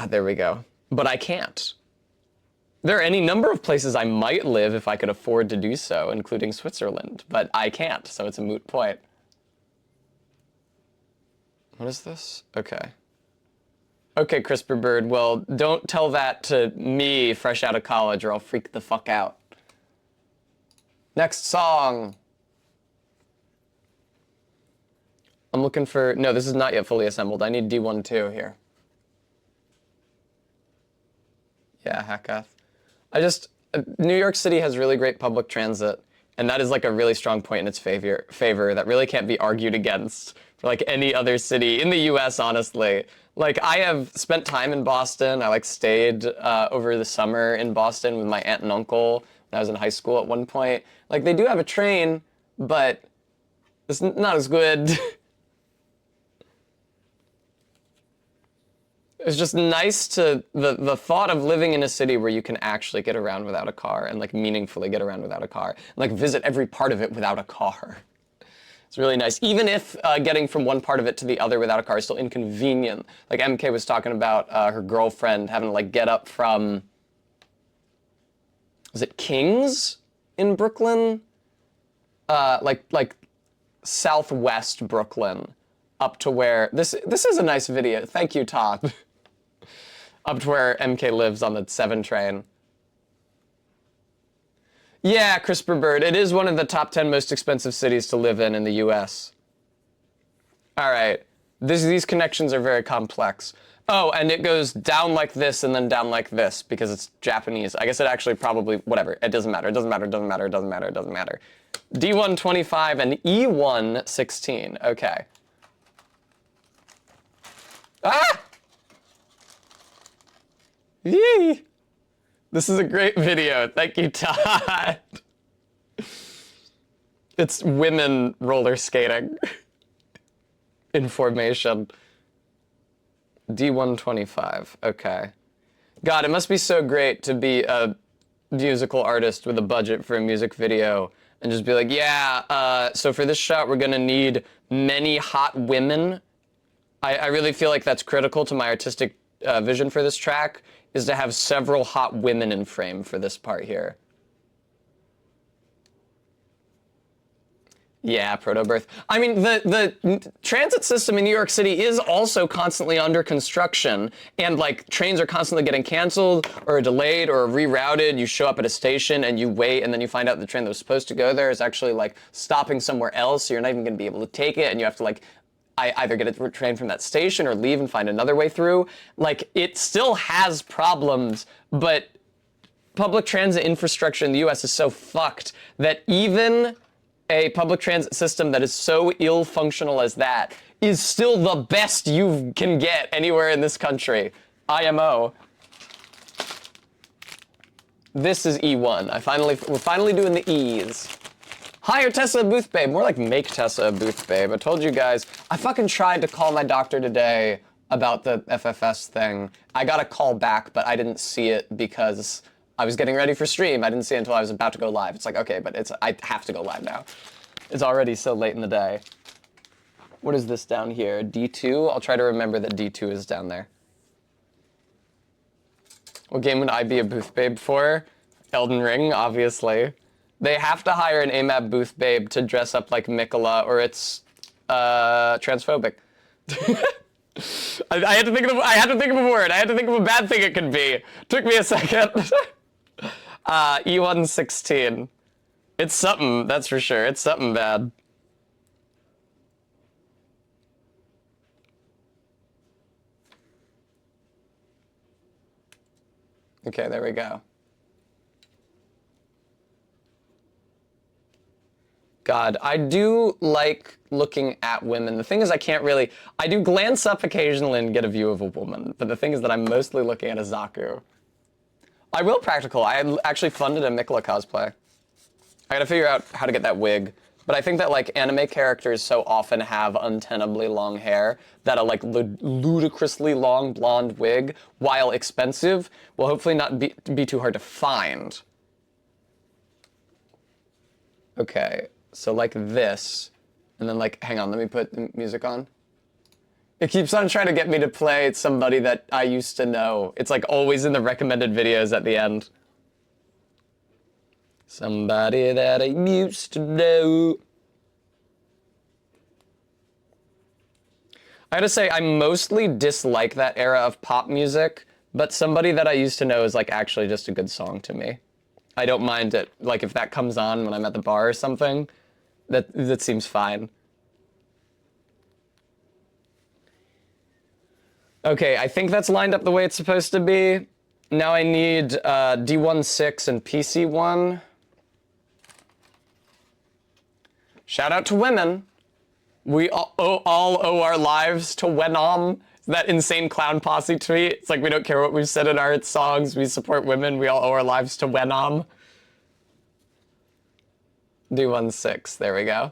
there we go. But I can't. There are any number of places I might live if I could afford to do so, including Switzerland, but I can't, so it's a moot point. What is this? Okay. Okay, Crisper Bird, well, don't tell that to me fresh out of college or I'll freak the fuck out. Next song. I'm looking for, no, this is not yet fully assembled. I need D12 here. Yeah, Hakath. New York City has really great public transit, and that is like a really strong point in its favor that really can't be argued against for like any other city in the US, honestly. Like, I have spent time in Boston. I like stayed over the summer in Boston with my aunt and uncle when I was in high school at one point. Like, they do have a train, but it's not as good. It's just nice to, the thought of living in a city where you can actually get around without a car and like meaningfully get around without a car and like visit every part of it without a car. It's really nice. Even if getting from one part of it to the other without a car is still inconvenient. Like MK was talking about her girlfriend having to like get up from, was it Kings in Brooklyn? Like southwest Brooklyn up to where, this is a nice video. Thank you, Todd. Up to where MK lives on the 7 train. Yeah, Crisper Bird, it is one of the top 10 most expensive cities to live in the US. All right, these connections are very complex. Oh, and it goes down like this and then down like this because it's Japanese. I guess it actually probably, whatever, it doesn't matter, it doesn't matter, it doesn't matter, it doesn't matter, it doesn't matter. D125 and E116, okay. Ah! Yee! This is a great video. Thank you, Todd. It's women roller skating in formation. D125. Okay. God, it must be so great to be a musical artist with a budget for a music video and just be like, yeah, so for this shot, we're gonna need many hot women. I really feel like that's critical to my artistic vision for this track, is to have several hot women in frame for this part here. Yeah, proto-birth. I mean, the transit system in New York City is also constantly under construction, and like trains are constantly getting canceled or delayed or rerouted. You show up at a station and you wait, and then you find out the train that was supposed to go there is actually like stopping somewhere else, so you're not even going to be able to take it, and you have to like either get a train from that station or leave and find another way through. Like, it still has problems, but public transit infrastructure in the US is so fucked that even a public transit system that is so ill-functional as that is still the best you can get anywhere in this country. IMO. This is E1. We're finally doing the E's. Hire Tessa a booth babe. More like make Tessa a booth babe. I told you guys, I fucking tried to call my doctor today about the FFS thing. I got a call back, but I didn't see it because I was getting ready for stream. I didn't see it until I was about to go live. It's like, okay, but I have to go live now. It's already so late in the day. What is this down here? D2? I'll try to remember that D2 is down there. What game would I be a booth babe for? Elden Ring, obviously. They have to hire an AMAB booth babe to dress up like Mikola, or it's transphobic. I had to think of a word. I had to think of a bad thing it could be. Took me a second. E116. It's something, that's for sure. It's something bad. Okay, there we go. God, I do like looking at women. The thing is, I do glance up occasionally and get a view of a woman, but the thing is that I'm mostly looking at a Zaku. I will practical. I actually funded a Mikola cosplay. I gotta figure out how to get that wig. But I think that like anime characters so often have untenably long hair that a like ludicrously long blonde wig, while expensive, will hopefully not be too hard to find. Okay, so like this, and then like, hang on, let me put the music on. It keeps on trying to get me to play somebody that I used to know. It's like always in the recommended videos at the end. Somebody that I used to know. I gotta say, I mostly dislike that era of pop music, but Somebody That I Used to Know is like actually just a good song to me. I don't mind it, like if that comes on when I'm at the bar or something, that seems fine. Okay, I think that's lined up the way it's supposed to be. Now I need D16 and PC1. Shout out to women. We all owe our lives to Wenom. That insane clown posse tweet. It's like, we don't care what we've said in our songs. We support women. We all owe our lives to Wenom. D16, there we go.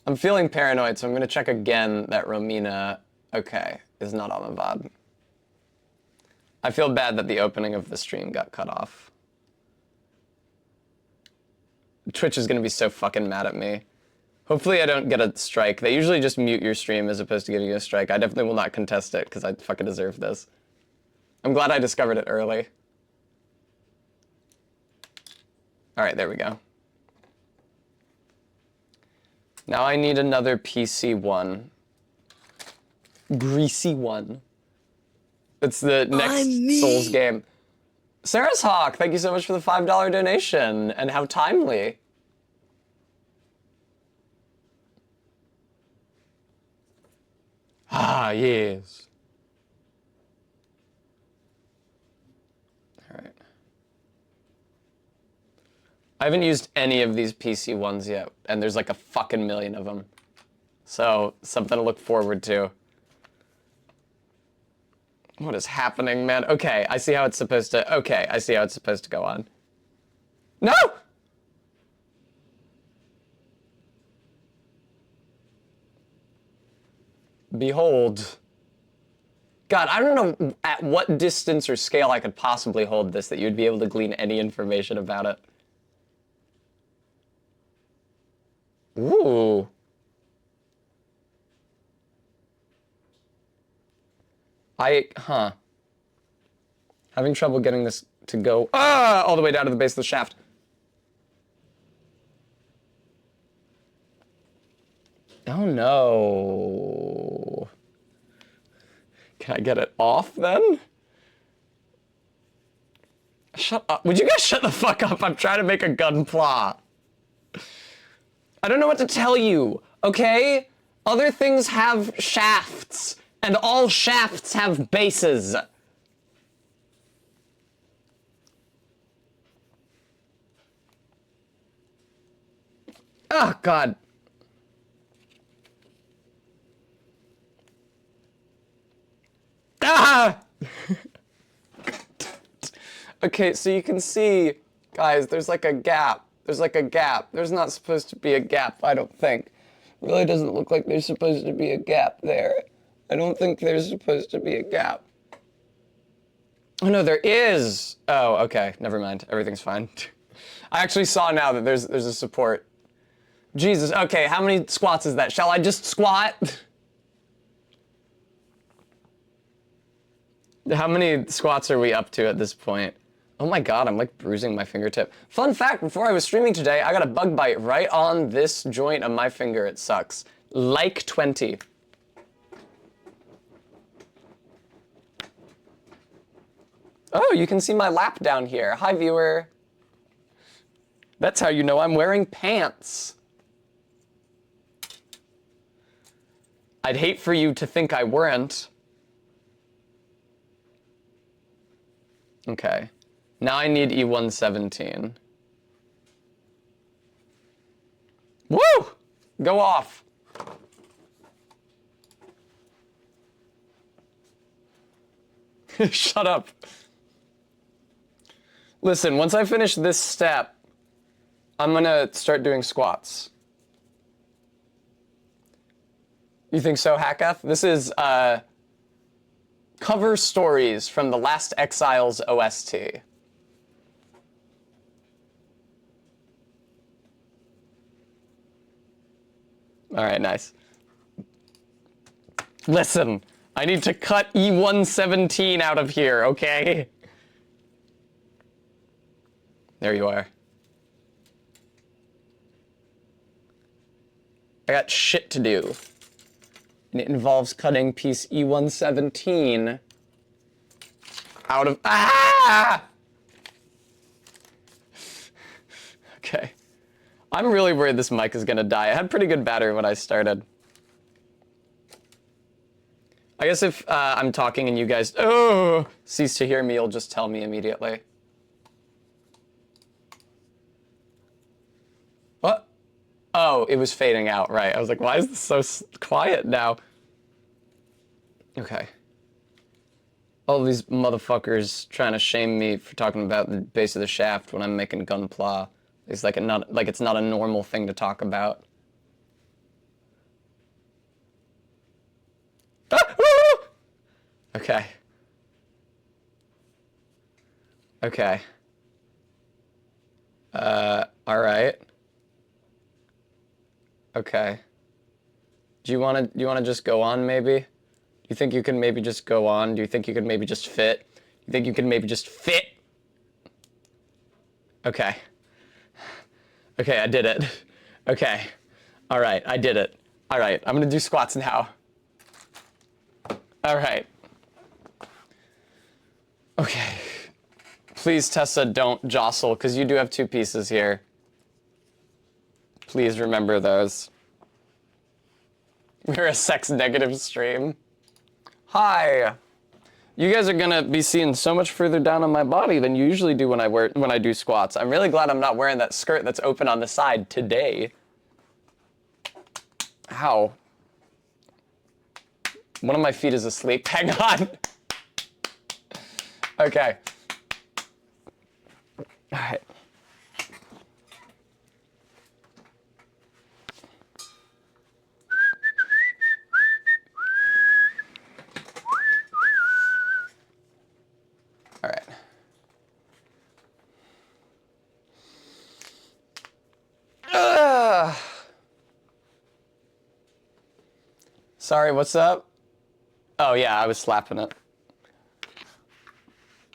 I'm feeling paranoid, so I'm gonna check again that Romina, okay, is not on the VOD. I feel bad that the opening of the stream got cut off. Twitch is gonna be so fucking mad at me. Hopefully I don't get a strike. They usually just mute your stream as opposed to giving you a strike. I definitely will not contest it, because I fucking deserve this. I'm glad I discovered it early. Alright, there we go. Now I need another PC1. Greasy one. It's the next Souls game. Sarah's Hawk, thank you so much for the $5 donation, and how timely. Ah, yes. All right. I haven't used any of these PC ones yet, and there's like a fucking million of them. So, something to look forward to. What is happening, man? Okay, I see how it's supposed to... Okay, I see how it's supposed to go on. No! Behold. God, I don't know at what distance or scale I could possibly hold this that you'd be able to glean any information about it. Ooh. Huh. Having trouble getting this to go all the way down to the base of the shaft. Oh no. Can I get it off then? Shut up. Would you guys shut the fuck up? I'm trying to make a gunpla. I don't know what to tell you, okay? Other things have shafts, and all shafts have bases. Oh, God. Ah! Okay, so you can see, guys, there's like a gap. There's like a gap. There's not supposed to be a gap, I don't think. It really doesn't look like there's supposed to be a gap there. I don't think there's supposed to be a gap. Oh, no, there is. Oh, okay, never mind. Everything's fine. I actually saw now that there's a support. Jesus, okay, how many squats is that? Shall I just squat? How many squats are we up to at this point? Oh my God, I'm like bruising my fingertip. Fun fact, before I was streaming today, I got a bug bite right on this joint of my finger. It sucks. Like 20. Oh, you can see my lap down here. Hi, viewer. That's how you know I'm wearing pants. I'd hate for you to think I weren't. Okay. Now I need E117. Woo! Go off. Shut up. Listen, once I finish this step, I'm gonna start doing squats. You think so, Hacketh? This is, cover stories from The Last Exiles OST. All right, nice. Listen, I need to cut E117 out of here, okay? There you are. I got shit to do. And it involves cutting piece E117 out of... Ah! Okay. I'm really worried this mic is gonna die. I had pretty good battery when I started. I guess if I'm talking and you guys cease to hear me, you'll just tell me immediately. What? Oh, it was fading out, right. I was like, why is this so quiet now? Okay. All these motherfuckers trying to shame me for talking about the base of the shaft when I'm making Gunpla. It's like it's not a normal thing to talk about. Okay. Okay. All right. Okay. Do you want to just go on maybe? Do you think you can maybe just go on? Do you think you could maybe just fit? You think you can maybe just fit? Okay. Okay, I did it. Okay. All right, I did it. All right, I'm gonna do squats now. All right. Okay. Please, Tessa, don't jostle, because you do have two pieces here. Please remember those. We're a sex-negative stream. Hi. You guys are gonna be seeing so much further down on my body than you usually do when I do squats. I'm really glad I'm not wearing that skirt that's open on the side today. Ow. One of my feet is asleep. Hang on. Okay. All right. All right. Sorry, what's up? Oh yeah, I was slapping it.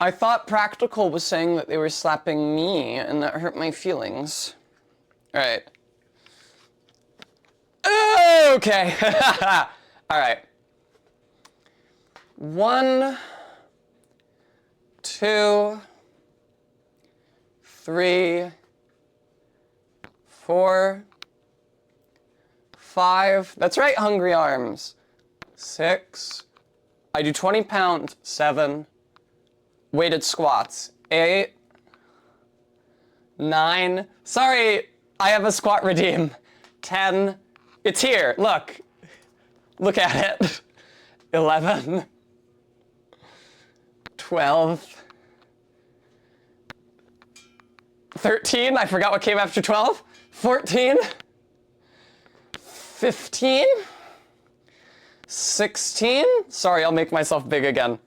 I thought Practical was saying that they were slapping me, and that hurt my feelings. All right. Okay. All right. 1, 2, 3, 4, 5. That's right, Hungry Arms. 6. I do 20 pound, 7. Weighted squats. 8. 9. Sorry, I have a squat redeem. 10. It's here, look. Look at it. 11. 12. 13, I forgot what came after 12. 14. 15. 16. Sorry, I'll make myself big again.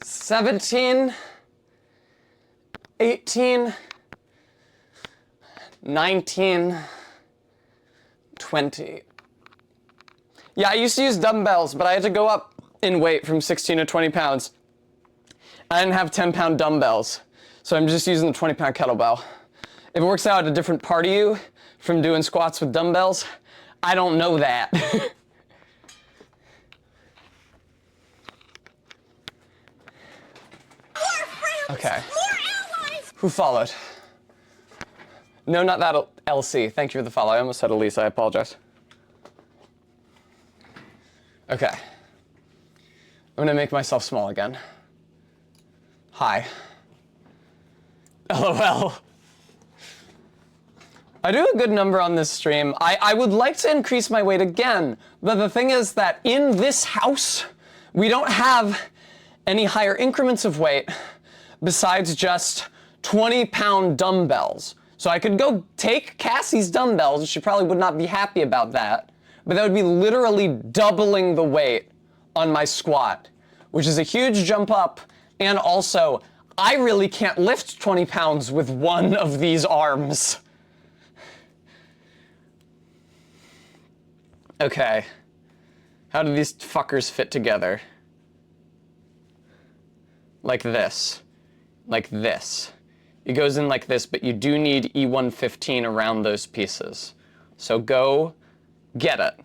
17. 18. 19. 20. Yeah, I used to use dumbbells, but I had to go up in weight from 16 to 20 pounds. I didn't have 10-pound dumbbells, so I'm just using the 20-pound kettlebell. If it works out a different part of you from doing squats with dumbbells, I don't know that. More friends! Okay. More allies! Who followed? No, not that LC. Thank you for the follow. I almost said Elise. I apologize. Okay. I'm gonna make myself small again. Hi. LOL. I do a good number on this stream. I would like to increase my weight again, but the thing is that in this house, we don't have any higher increments of weight besides just 20-pound dumbbells. So I could go take Cassie's dumbbells, she probably would not be happy about that, but that would be literally doubling the weight on my squat, which is a huge jump up, and also, I really can't lift 20 pounds with one of these arms. Okay. How do these fuckers fit together? Like this. Like this. It goes in like this, but you do need E115 around those pieces. So go get it.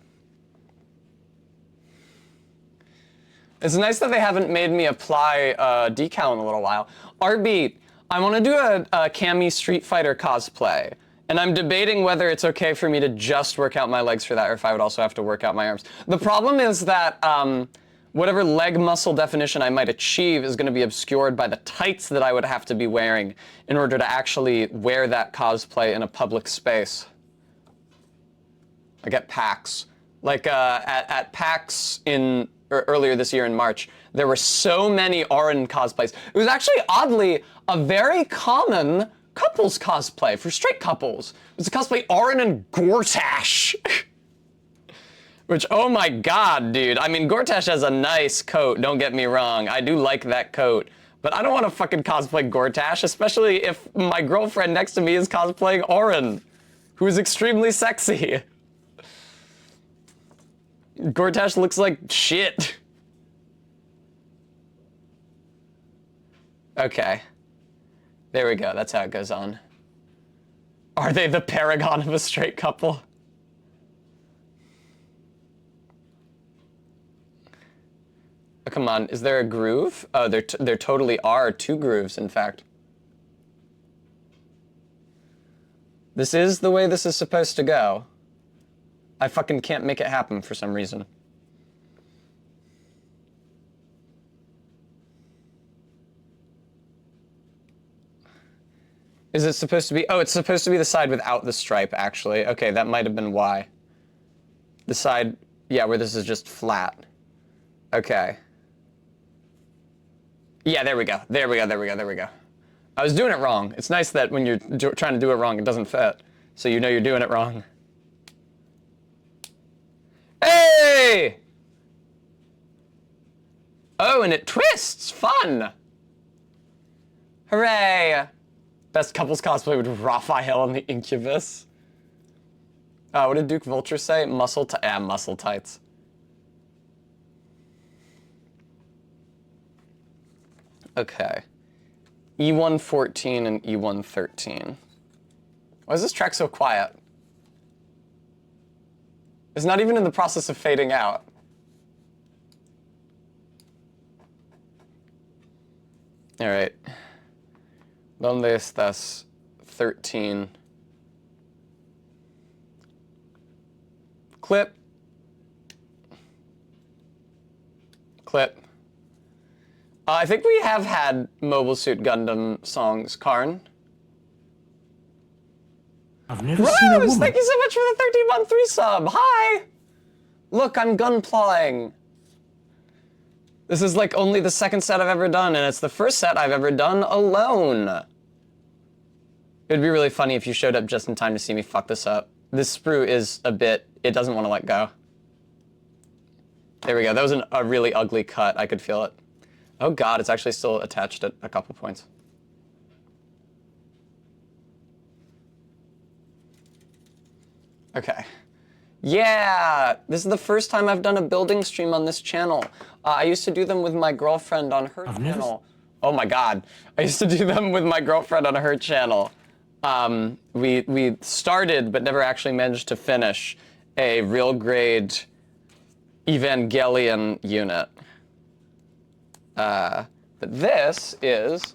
It's nice that they haven't made me apply decal in a little while. RB, I want to do a Cammy Street Fighter cosplay. And I'm debating whether it's okay for me to just work out my legs for that, or if I would also have to work out my arms. The problem is that whatever leg muscle definition I might achieve is going to be obscured by the tights that I would have to be wearing in order to actually wear that cosplay in a public space. Like at PAX. Like at PAX earlier this year in March, there were so many Auron cosplays. It was actually, oddly, a very common couples cosplay for straight couples. It was a cosplay Auron and Gortash. Which, oh my god, dude. I mean, Gortash has a nice coat, don't get me wrong. I do like that coat. But I don't want to fucking cosplay Gortash, especially if my girlfriend next to me is cosplaying Auron, who is extremely sexy. Gortash looks like shit. Okay. There we go, that's how it goes on. Are they the paragon of a straight couple? Oh, come on, is there a groove? Oh, there totally are 2 grooves, in fact. This is the way this is supposed to go. I fucking can't make it happen for some reason. Is it supposed to be? Oh, it's supposed to be the side without the stripe, actually. Okay, that might have been why. The side, yeah, where this is just flat. Okay. Yeah, there we go. There we go, there we go, there we go. I was doing it wrong. It's nice that when you're trying to do it wrong, it doesn't fit. So you know you're doing it wrong. Hey! Oh, and it twists! Fun! Hooray! Best couples cosplay with Raphael and the Incubus. What did Duke Vulture say? Muscle tights. Okay. E114 and E113. Why is this track so quiet? It's not even in the process of fading out. All right. ¿Dónde estás? 13. Clip. Clip. I think we have had Mobile Suit Gundam songs, Karn. I've never seen a Rose, woman. thank you so much for the 13-month resub. Hi. Look, I'm gunplawing. This is like only the second set I've ever done, and it's the first set I've ever done alone. It would be really funny if you showed up just in time to see me fuck this up. This sprue is a bit, it doesn't want to let go. There we go, that was a really ugly cut, I could feel it. Oh god, it's actually still attached at a couple points. Okay. Yeah, this is the first time I've done a building stream on this channel. I used to do them with my girlfriend on her channel. Oh my god. I used to do them with my girlfriend on her channel. We started, but never actually managed to finish, a real grade Evangelion unit. But this is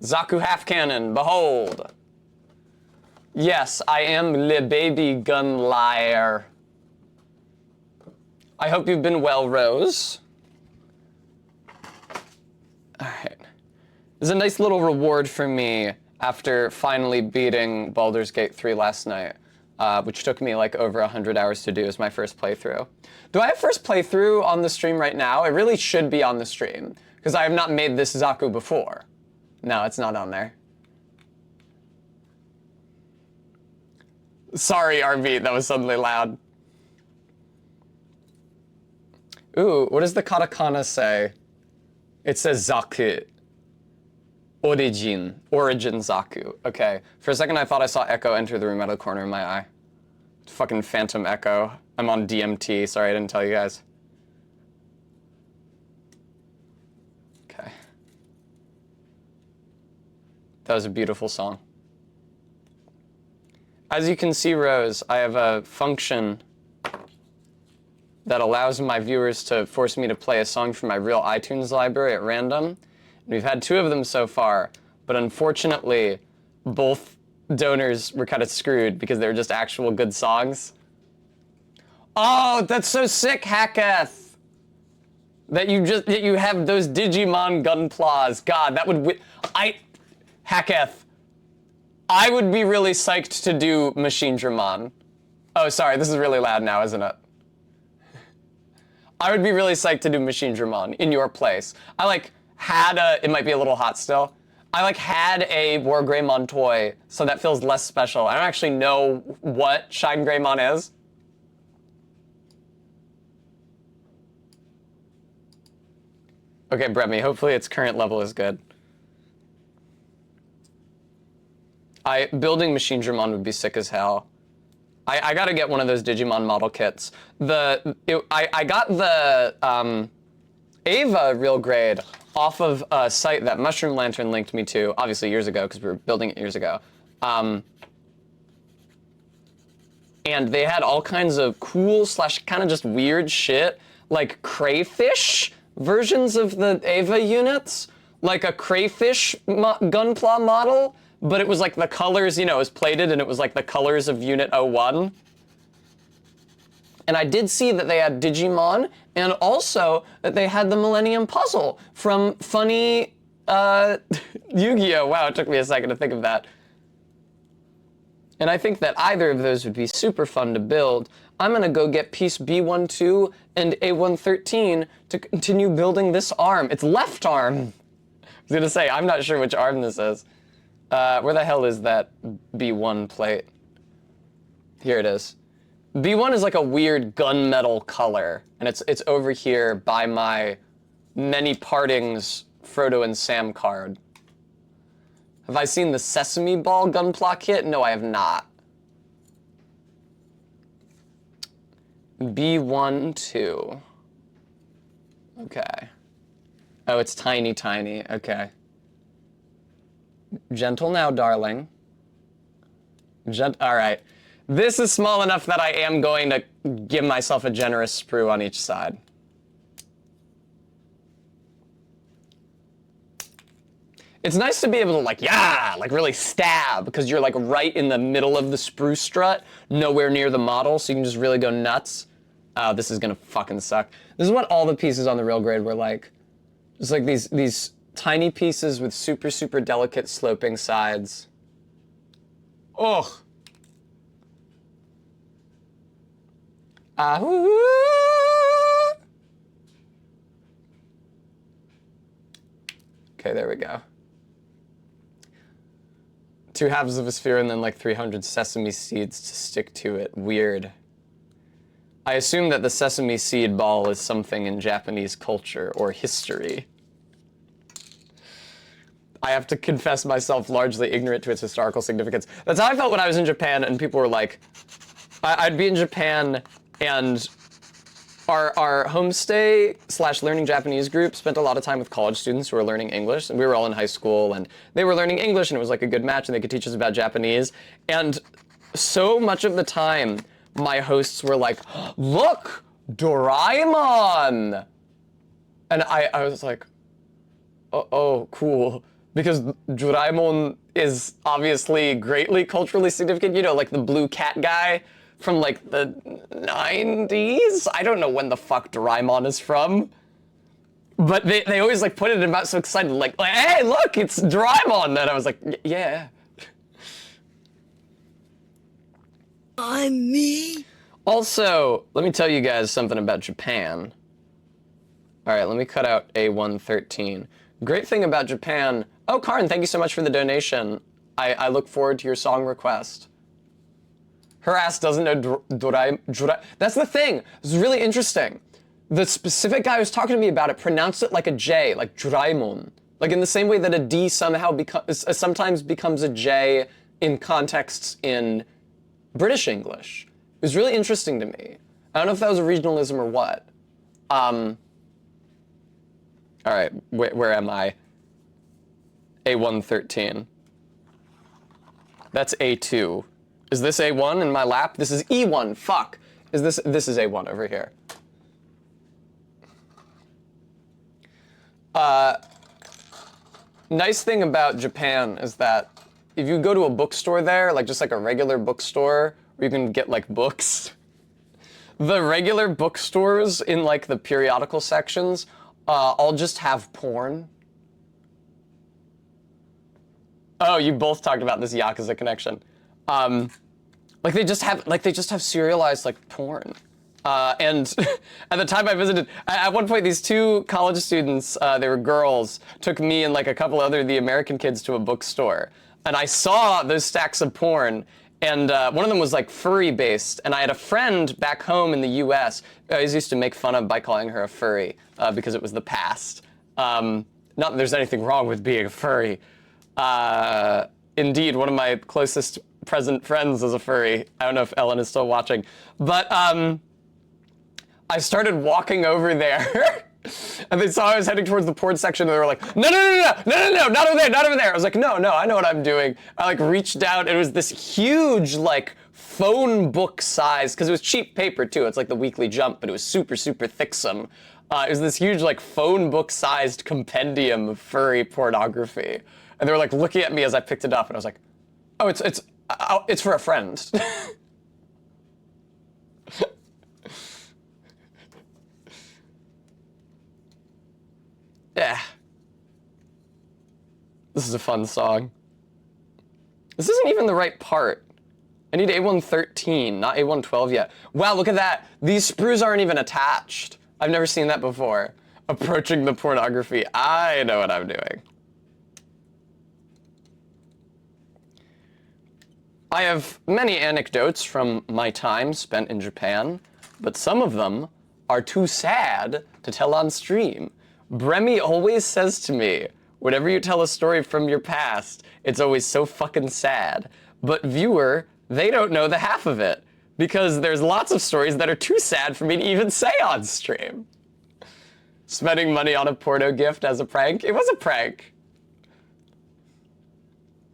Zaku Half Cannon, behold. Yes, I am le baby gun liar. I hope you've been well, Rose. All right. There's a nice little reward for me after finally beating Baldur's Gate 3 last night, which took me like over 100 hours to do as my first playthrough. Do I have first playthrough on the stream right now? It really should be on the stream, because I have not made this Zaku before. No, it's not on there. Sorry, RV, that was suddenly loud. Ooh, what does the katakana say? It says Zaku. Origin Zaku. Okay, for a second I thought I saw Echo enter the room out of the corner of my eye. Fucking Phantom Echo. I'm on DMT, sorry I didn't tell you guys. Okay. That was a beautiful song. As you can see, Rose, I have a function that allows my viewers to force me to play a song from my real iTunes library at random. We've had 2 of them so far, but unfortunately, both donors were kind of screwed because they were just actual good songs. Oh, that's so sick, Hacketh! That you have those Digimon Gunplas. God, that would Hacketh, I would be really psyched to do Machine Dramon. Oh, sorry, this is really loud now, isn't it? I would be really psyched to do Machine Dramon in your place. It might be a little hot still. I had a War Greymon toy, so that feels less special. I don't actually know what Shine Greymon is. Okay, Bremy, hopefully its current level is good. Building Machine Dramon would be sick as hell. I gotta get one of those Digimon model kits. I got the Ava real grade off of a site that Mushroom Lantern linked me to, obviously years ago, because we were building it years ago. And they had all kinds of cool / kind of just weird shit, like crayfish versions of the Ava units, like a crayfish Gunpla model, but it was like the colors, it was plated and it was like the colors of Unit 01. And I did see that they had Digimon, and also that they had the Millennium Puzzle from funny Yu-Gi-Oh! Wow, it took me a second to think of that. And I think that either of those would be super fun to build. I'm gonna go get piece B12 and A113 to continue building this arm. It's left arm. I was gonna say, I'm not sure which arm this is. Where the hell is that B1 plate? Here it is. B1 is like a weird gunmetal color, and it's over here by my Many Partings Frodo and Sam card. Have I seen the Sesame Ball Gunpla kit? No, I have not. B1-2. Okay. Oh, it's tiny, tiny. Okay. Gentle now, darling. All right. This is small enough that I am going to give myself a generous sprue on each side. It's nice to be able to, like, yeah, like really stab, because you're like right in the middle of the sprue strut, nowhere near the model, so you can just really go nuts. Oh, this is gonna fucking suck. This is what all the pieces on the real grade were like. Just like these tiny pieces with super, super delicate sloping sides. Ugh. Okay, there we go. 2 halves of a sphere and then like 300 sesame seeds to stick to it. Weird. I assume that the sesame seed ball is something in Japanese culture or history. I have to confess myself largely ignorant to its historical significance. That's how I felt when I was in Japan and people were like, I'd be in Japan and our homestay / learning Japanese group spent a lot of time with college students who were learning English, and we were all in high school, and they were learning English, and it was like a good match, and they could teach us about Japanese. And so much of the time, my hosts were like, look, Doraemon! And I was like, oh, cool. Because Doraemon is obviously greatly culturally significant, you know, like the blue cat guy from like the 90s? I don't know when the fuck Doraemon is from. But they always like put it in about so excited, like, hey, look, it's Doraemon! And I was like, yeah. I'm me. Also, let me tell you guys something about Japan. All right, let me cut out A113. Great thing about Japan. Oh, Karn, thank you so much for the donation. I look forward to your song request. Her ass doesn't know Doraemon. That's the thing. This is really interesting. The specific guy who's talking to me about it pronounced it like a J, like Doraemon. Like in the same way that a D somehow sometimes becomes a J in contexts in British English. It was really interesting to me. I don't know if that was a regionalism or what. All right, where am I? A113. That's A2. Is this A1 in my lap? This is E1, fuck. This is A1 over here. Nice thing about Japan is that if you go to a bookstore there, like just like a regular bookstore, where you can get like books, the regular bookstores in like the periodical sections all just have porn. Oh, you both talked about this Yakuza connection. Like they just have serialized like porn. And at the time I visited, at one point these 2 college students, they were girls, took me and like a couple other the American kids to a bookstore. And I saw those stacks of porn, and one of them was like furry based. And I had a friend back home in the US, I always used to make fun of by calling her a furry, because it was the past. Not that there's anything wrong with being a furry. Indeed, one of my closest present friends is a furry. I don't know if Ellen is still watching. But I started walking over there, and they saw I was heading towards the porn section, and they were like, no, not over there, not over there. I was like, no, I know what I'm doing. I like reached down, and it was this huge like phone book size, because it was cheap paper too. It's like the Weekly Jump, but it was super, super thicksome. It was this huge like phone book sized compendium of furry pornography. And they were like looking at me as I picked it up, and I was like, oh, it's for a friend. Yeah. This is a fun song. This isn't even the right part. I need A113, not A112 yet. Wow, look at that. These sprues aren't even attached. I've never seen that before. Approaching the pornography. I know what I'm doing. I have many anecdotes from my time spent in Japan, but some of them are too sad to tell on stream. Bremy always says to me, whenever you tell a story from your past, it's always so fucking sad. But viewer, they don't know the half of it, because there's lots of stories that are too sad for me to even say on stream. Spending money on a porno gift as a prank? It was a prank.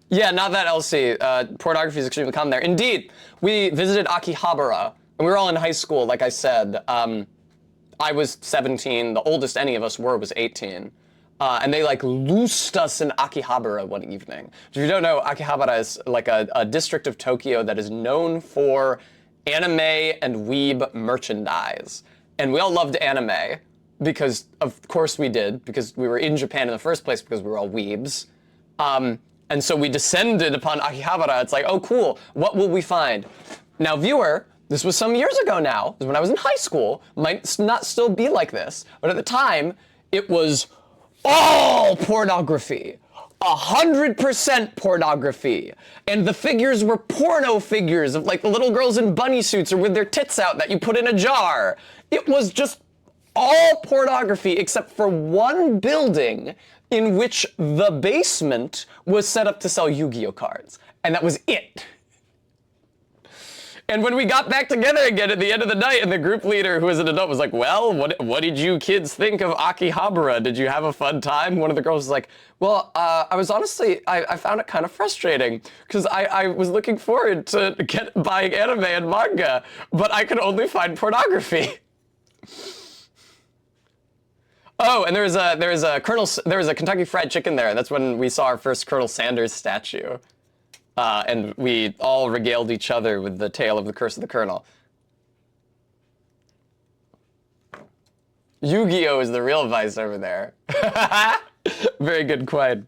Yeah, not that LC. Pornography is extremely common there. Indeed, we visited Akihabara, and we were all in high school, like I said. I was 17, the oldest any of us were was 18. And they like loosed us in Akihabara one evening. If you don't know, Akihabara is like a district of Tokyo that is known for anime and weeb merchandise. And we all loved anime, because of course we did, because we were in Japan in the first place because we were all weebs. And so we descended upon Akihabara. It's like, oh cool, what will we find? Now viewer, this was some years ago now. This was when I was in high school. Might not still be like this, but at the time, it was all pornography. 100% pornography. And the figures were porno figures of like the little girls in bunny suits or with their tits out that you put in a jar. It was just all pornography except for one building in which the basement was set up to sell Yu-Gi-Oh cards. And that was it. And when we got back together again at the end of the night, and the group leader, who was an adult, was like, well, what did you kids think of Akihabara? Did you have a fun time? One of the girls was like, well, I was honestly, I found it kind of frustrating, because I was looking forward to buying anime and manga, but I could only find pornography. Oh, and there was a Kentucky Fried Chicken there, and that's when we saw our first Colonel Sanders statue. And we all regaled each other with the tale of the Curse of the Colonel. Yu-Gi-Oh is the real vice over there. Very good, Quaid.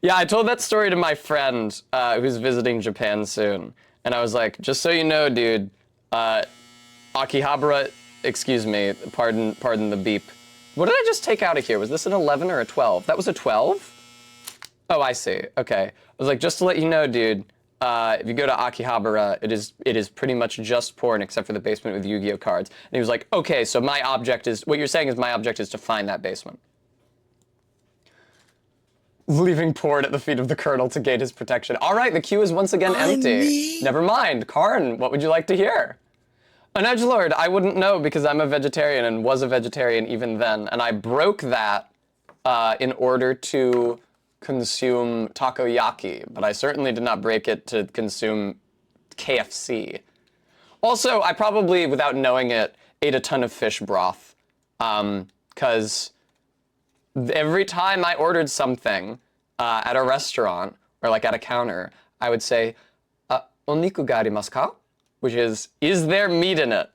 Yeah, I told that story to my friend who's visiting Japan soon. And I was like, just so you know, dude, Akihabara, excuse me, pardon the beep. What did I just take out of here? Was this an 11 or a 12? That was a 12? Oh, I see. Okay. I was like, just to let you know, dude, if you go to Akihabara, it is pretty much just porn except for the basement with Yu-Gi-Oh cards. And he was like, okay, so my object is, what you're saying is my object is to find that basement. Leaving porn at the feet of the Colonel to gain his protection. All right, the queue is once again empty. Never mind. Karn, what would you like to hear? An edgelord, I wouldn't know because I'm a vegetarian and was a vegetarian even then. And I broke that in order to consume takoyaki, but I certainly did not break it to consume KFC. Also, I probably, without knowing it, ate a ton of fish broth, because every time I ordered something at a restaurant, or like at a counter, I would say, oniku ga arimasu ka? Which is there meat in it?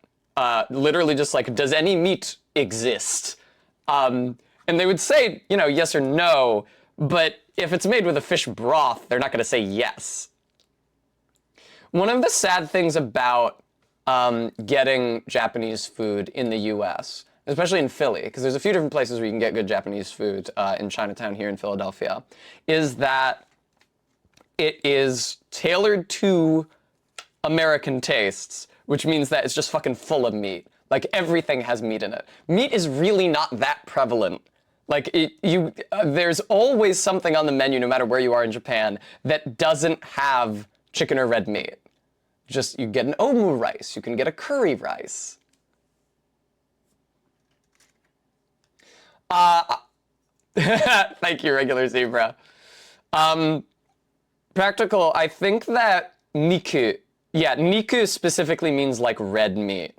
Literally just like, does any meat exist? And they would say, you know, yes or no, but if it's made with a fish broth, they're not going to say yes. One of the sad things about getting Japanese food in the US, especially in Philly, because there's a few different places where you can get good Japanese food in Chinatown here in Philadelphia, is that it is tailored to American tastes, which means that it's just fucking full of meat. Like, everything has meat in it. Meat is really not that prevalent. Like, there's always something on the menu, no matter where you are in Japan, that doesn't have chicken or red meat. Just, you get an omu rice, you can get a curry rice. Thank you, regular zebra. Practical, I think that niku, yeah, niku specifically means like red meat.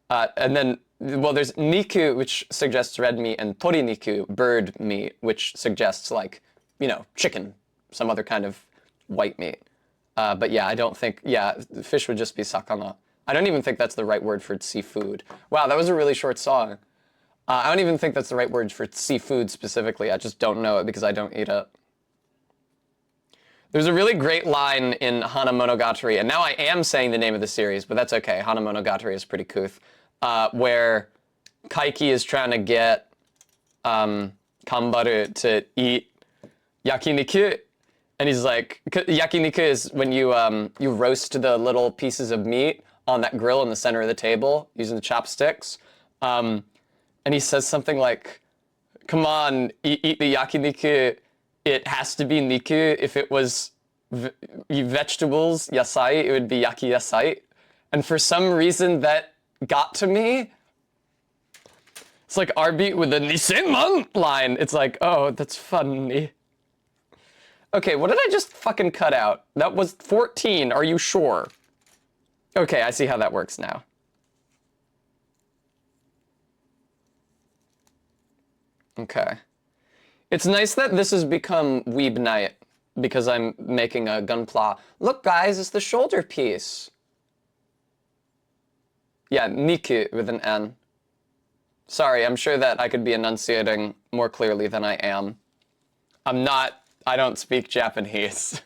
And then, well, there's niku, which suggests red meat, and toriniku, bird meat, which suggests like, you know, chicken, some other kind of white meat. But yeah, I don't think, yeah, fish would just be sakana. I don't even think that's the right word for seafood. Wow, that was a really short song. I don't even think that's the right word for seafood specifically. I just don't know it because I don't eat it. There's a really great line in Hana Monogatari, and now I am saying the name of the series, but that's okay. Hana Monogatari is pretty couth, where Kaiki is trying to get Kambaru to eat yakiniku, and he's like, yakiniku is when you roast the little pieces of meat on that grill in the center of the table using the chopsticks, and he says something like, come on, eat the yakiniku. It has to be niku. If it was vegetables, yasai, it would be yaki yasai. And for some reason that got to me. It's like R-beat with the Nisenman line. It's like, oh, that's funny. Okay, what did I just fucking cut out? That was 14, are you sure? Okay, I see how that works now. Okay. It's nice that this has become Weeb Night because I'm making a Gunpla. Look, guys, it's the shoulder piece. Yeah, Niku with an N. Sorry, I'm sure that I could be enunciating more clearly than I am. I don't speak Japanese.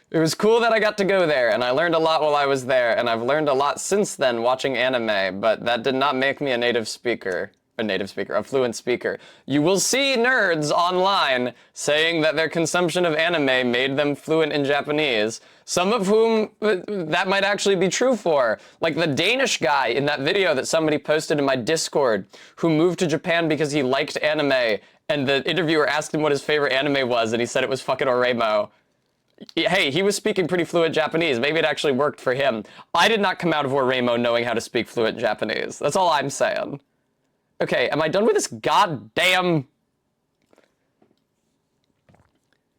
It was cool that I got to go there, and I learned a lot while I was there, and I've learned a lot since then watching anime, but that did not make me a fluent speaker. You will see nerds online saying that their consumption of anime made them fluent in Japanese, some of whom that might actually be true for. Like the Danish guy in that video that somebody posted in my Discord who moved to Japan because he liked anime, and the interviewer asked him what his favorite anime was, and he said it was fucking Oremo. Hey, he was speaking pretty fluent Japanese. Maybe it actually worked for him. I did not come out of Oremo knowing how to speak fluent Japanese. That's all I'm saying. Okay, am I done with this goddamn...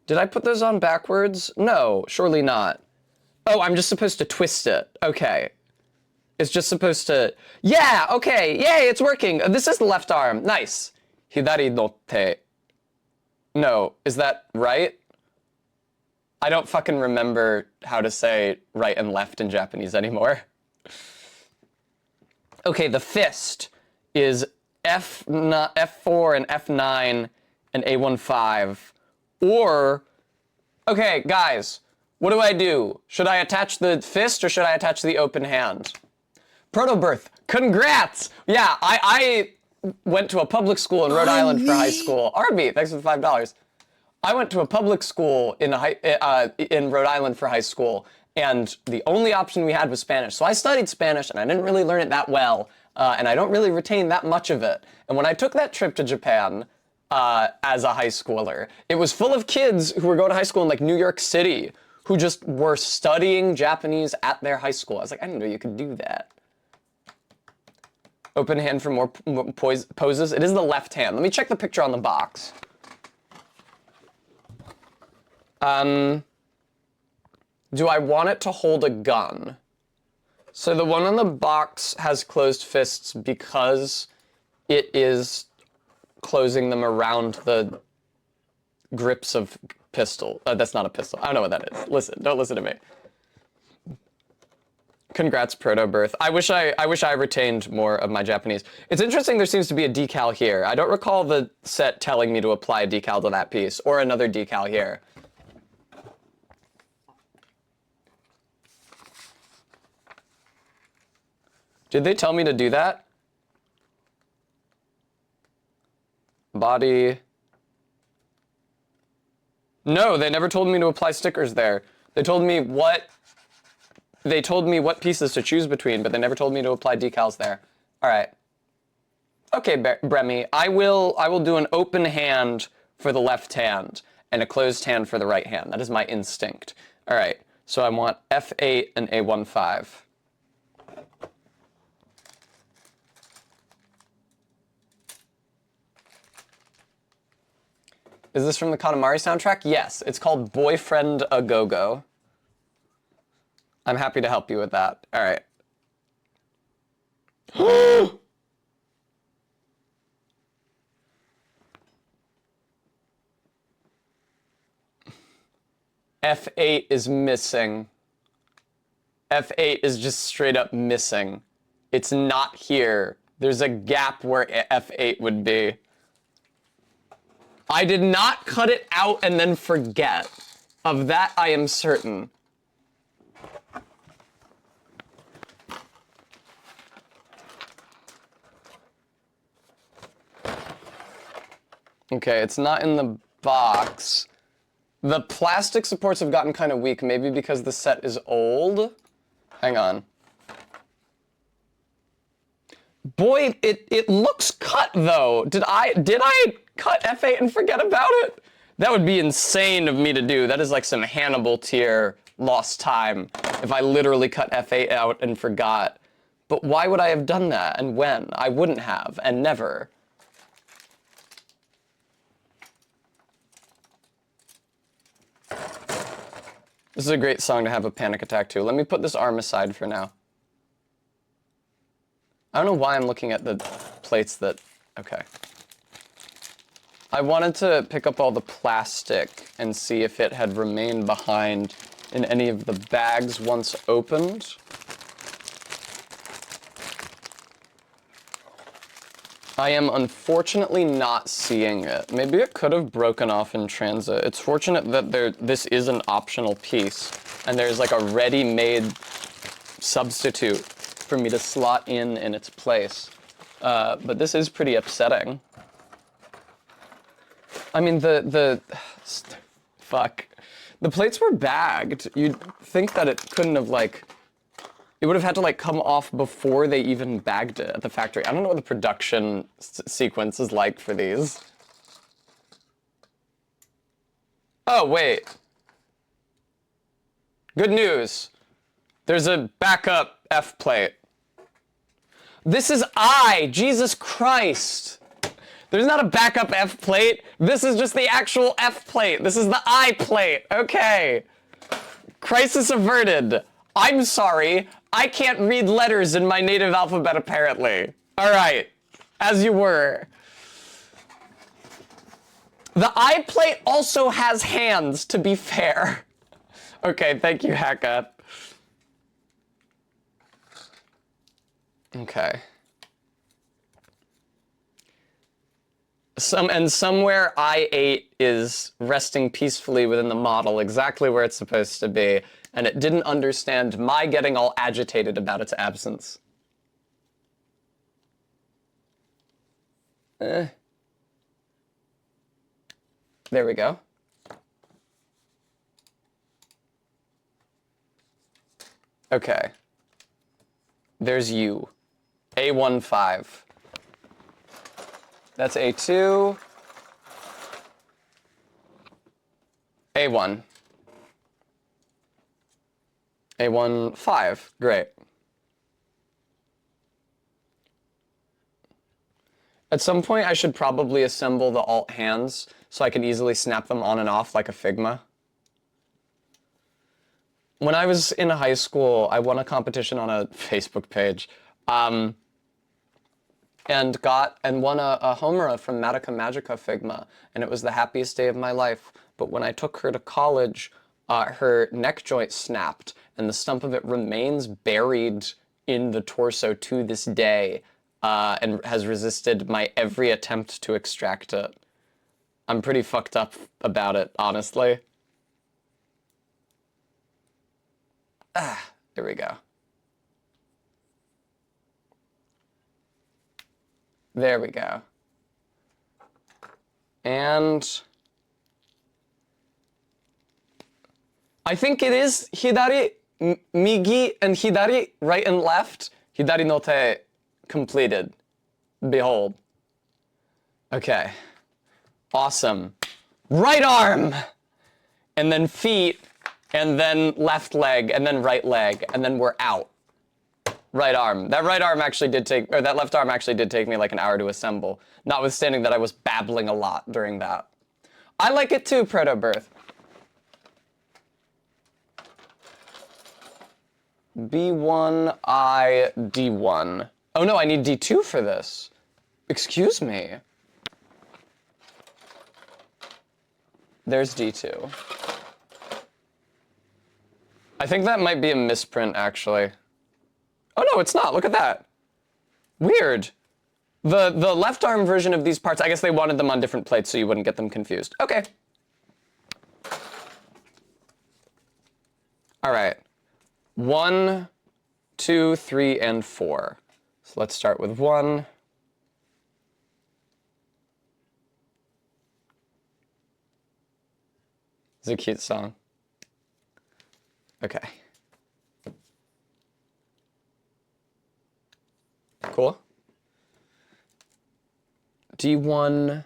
Did I put those on backwards? No, surely not. Oh, I'm just supposed to twist it. Okay. It's just supposed to... Yeah, okay, yay, it's working. This is the left arm. Nice. Hidari no te. No, is that right? I don't fucking remember how to say right and left in Japanese anymore. Okay, the fist is F4 and F9 and A15. Or, okay, guys, what do I do? Should I attach the fist or should I attach the open hand? Proto-birth, congrats! Yeah, I went to a public school in Rhode Island for high school. Arby, thanks for the $5. I went to a public school in Rhode Island for high school, and the only option we had was Spanish. So I studied Spanish, and I didn't really learn it that well, and I don't really retain that much of it. And when I took that trip to Japan as a high schooler, it was full of kids who were going to high school in like New York City, who just were studying Japanese at their high school. I was like, I didn't know you could do that. Open hand for more poses. It is the left hand. Let me check the picture on the box. Do I want it to hold a gun? So the one on the box has closed fists because it is closing them around the grips of pistol. That's not a pistol. I don't know what that is. Listen, don't listen to me. Congrats, Proto-birth. I wish I retained more of my Japanese. It's interesting there seems to be a decal here. I don't recall the set telling me to apply a decal to that piece, or another decal here. Did they tell me to do that? Body. No, they never told me to apply stickers there. They told me what pieces to choose between, but they never told me to apply decals there. All right. Okay, Bremy, I will do an open hand for the left hand and a closed hand for the right hand. That is my instinct. All right. So I want F8 and A15. Is this from the Katamari soundtrack? Yes, it's called Boyfriend A Go-Go. I'm happy to help you with that. All right. F8 is missing. F8 is just straight up missing. It's not here. There's a gap where F8 would be. I did not cut it out and then forget. Of that, I am certain. Okay, it's not in the box. The plastic supports have gotten kind of weak, maybe because the set is old. Hang on. Boy, it looks cut though. Did I cut F8 and forget about it? That would be insane of me to do. That is like some Hannibal tier lost time if I literally cut F8 out and forgot. But why would I have done that, and when? I wouldn't have, and never. This is a great song to have a panic attack to. Let me put this arm aside for now. I don't know why I'm looking at the plates that... Okay. I wanted to pick up all the plastic and see if it had remained behind in any of the bags once opened. I am unfortunately not seeing it. Maybe it could have broken off in transit. It's fortunate that this is an optional piece, and there's like a ready-made substitute for me to slot in its place. But this is pretty upsetting. I mean, fuck. The plates were bagged. You'd think that it couldn't have, like... It would have had to, like, come off before they even bagged it at the factory. I don't know what the production sequence is like for these. Oh, wait. Good news. There's a backup F plate. This is I! Jesus Christ! There's not a backup F plate. This is just the actual F plate. This is the I plate. Okay. Crisis averted. I'm sorry. I can't read letters in my native alphabet, apparently. All right. As you were. The I plate also has hands, to be fair. Okay, thank you, Haka. Okay. Somewhere I8 is resting peacefully within the model, exactly where it's supposed to be, and it didn't understand my getting all agitated about its absence. There we go. Okay. There's you. A15. That's A2. A1. A15. Great. At some point, I should probably assemble the alt hands so I can easily snap them on and off like a Figma. When I was in high school, I won a competition on a Facebook page. And won a Homura from Madoka Magica Figma, and it was the happiest day of my life. But when I took her to college, her neck joint snapped, and the stump of it remains buried in the torso to this day, and has resisted my every attempt to extract it. I'm pretty fucked up about it, honestly. There we go. There we go. And I think it is hidari, migi, and hidari, right and left. Hidari no te completed. Behold. Okay. Awesome. Right arm! And then feet, and then left leg, and then right leg, and then we're out. Right arm. That right arm actually did take, or that left arm actually did take me like an hour to assemble, notwithstanding that I was babbling a lot during that. I like it too, Proto-Birth. B1, I, D1. Oh no, I need D2 for this. Excuse me. There's D2. I think that might be a misprint, actually. Oh no, it's not. Look at that. Weird. The left arm version of these parts, I guess they wanted them on different plates so you wouldn't get them confused. Okay. All right. 1, 2, 3, and 4. So let's start with 1. It's a cute song. Okay. Cool. D1.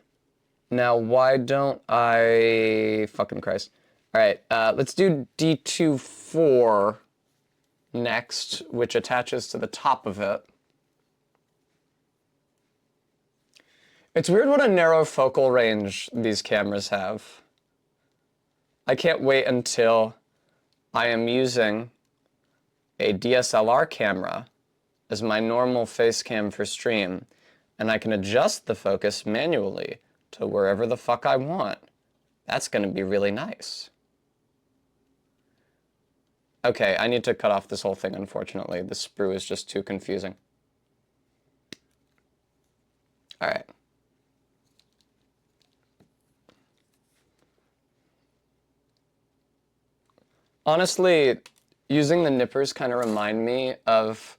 Now, why don't I... Fucking Christ. All right, let's do D2, 4. next, which attaches to the top of it. It's weird what a narrow focal range these cameras have. I can't wait until I am using a DSLR camera as my normal face cam for stream, and I can adjust the focus manually to wherever the fuck I want. That's gonna be really nice. Okay, I need to cut off this whole thing, unfortunately. The sprue is just too confusing. All right. Honestly, using the nippers kind of remind me of,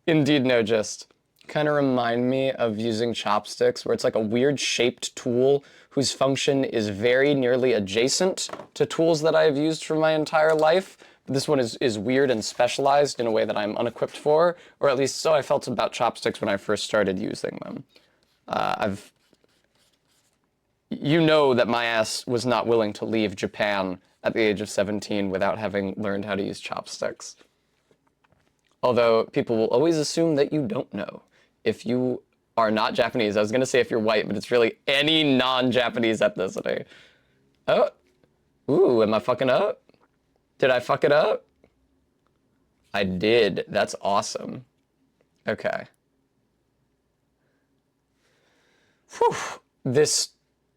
indeed no gist, kind of remind me of using chopsticks, where it's like a weird shaped tool whose function is very nearly adjacent to tools that I have used for my entire life. This one is weird and specialized in a way that I'm unequipped for, or at least so I felt about chopsticks when I first started using them. You know that my ass was not willing to leave Japan at the age of 17 without having learned how to use chopsticks. Although people will always assume that you don't know. If you are not Japanese, I was gonna say if you're white, but it's really any non-Japanese ethnicity. Oh, ooh, am I fucking up? Did I fuck it up? I did, that's awesome. Okay. Whew, this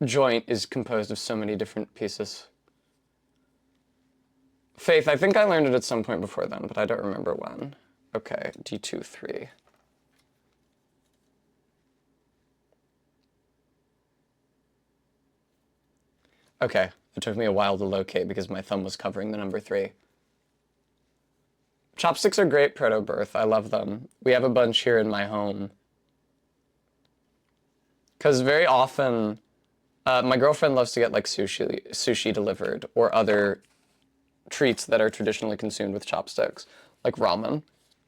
joint is composed of so many different pieces. Faith, I think I learned it at some point before then, but I don't remember when. Okay, D2, 3. Okay, it took me a while to locate because my thumb was covering the number 3. Chopsticks are great proto-birth. I love them. We have a bunch here in my home. Because very often, my girlfriend loves to get like sushi delivered or other treats that are traditionally consumed with chopsticks, like ramen.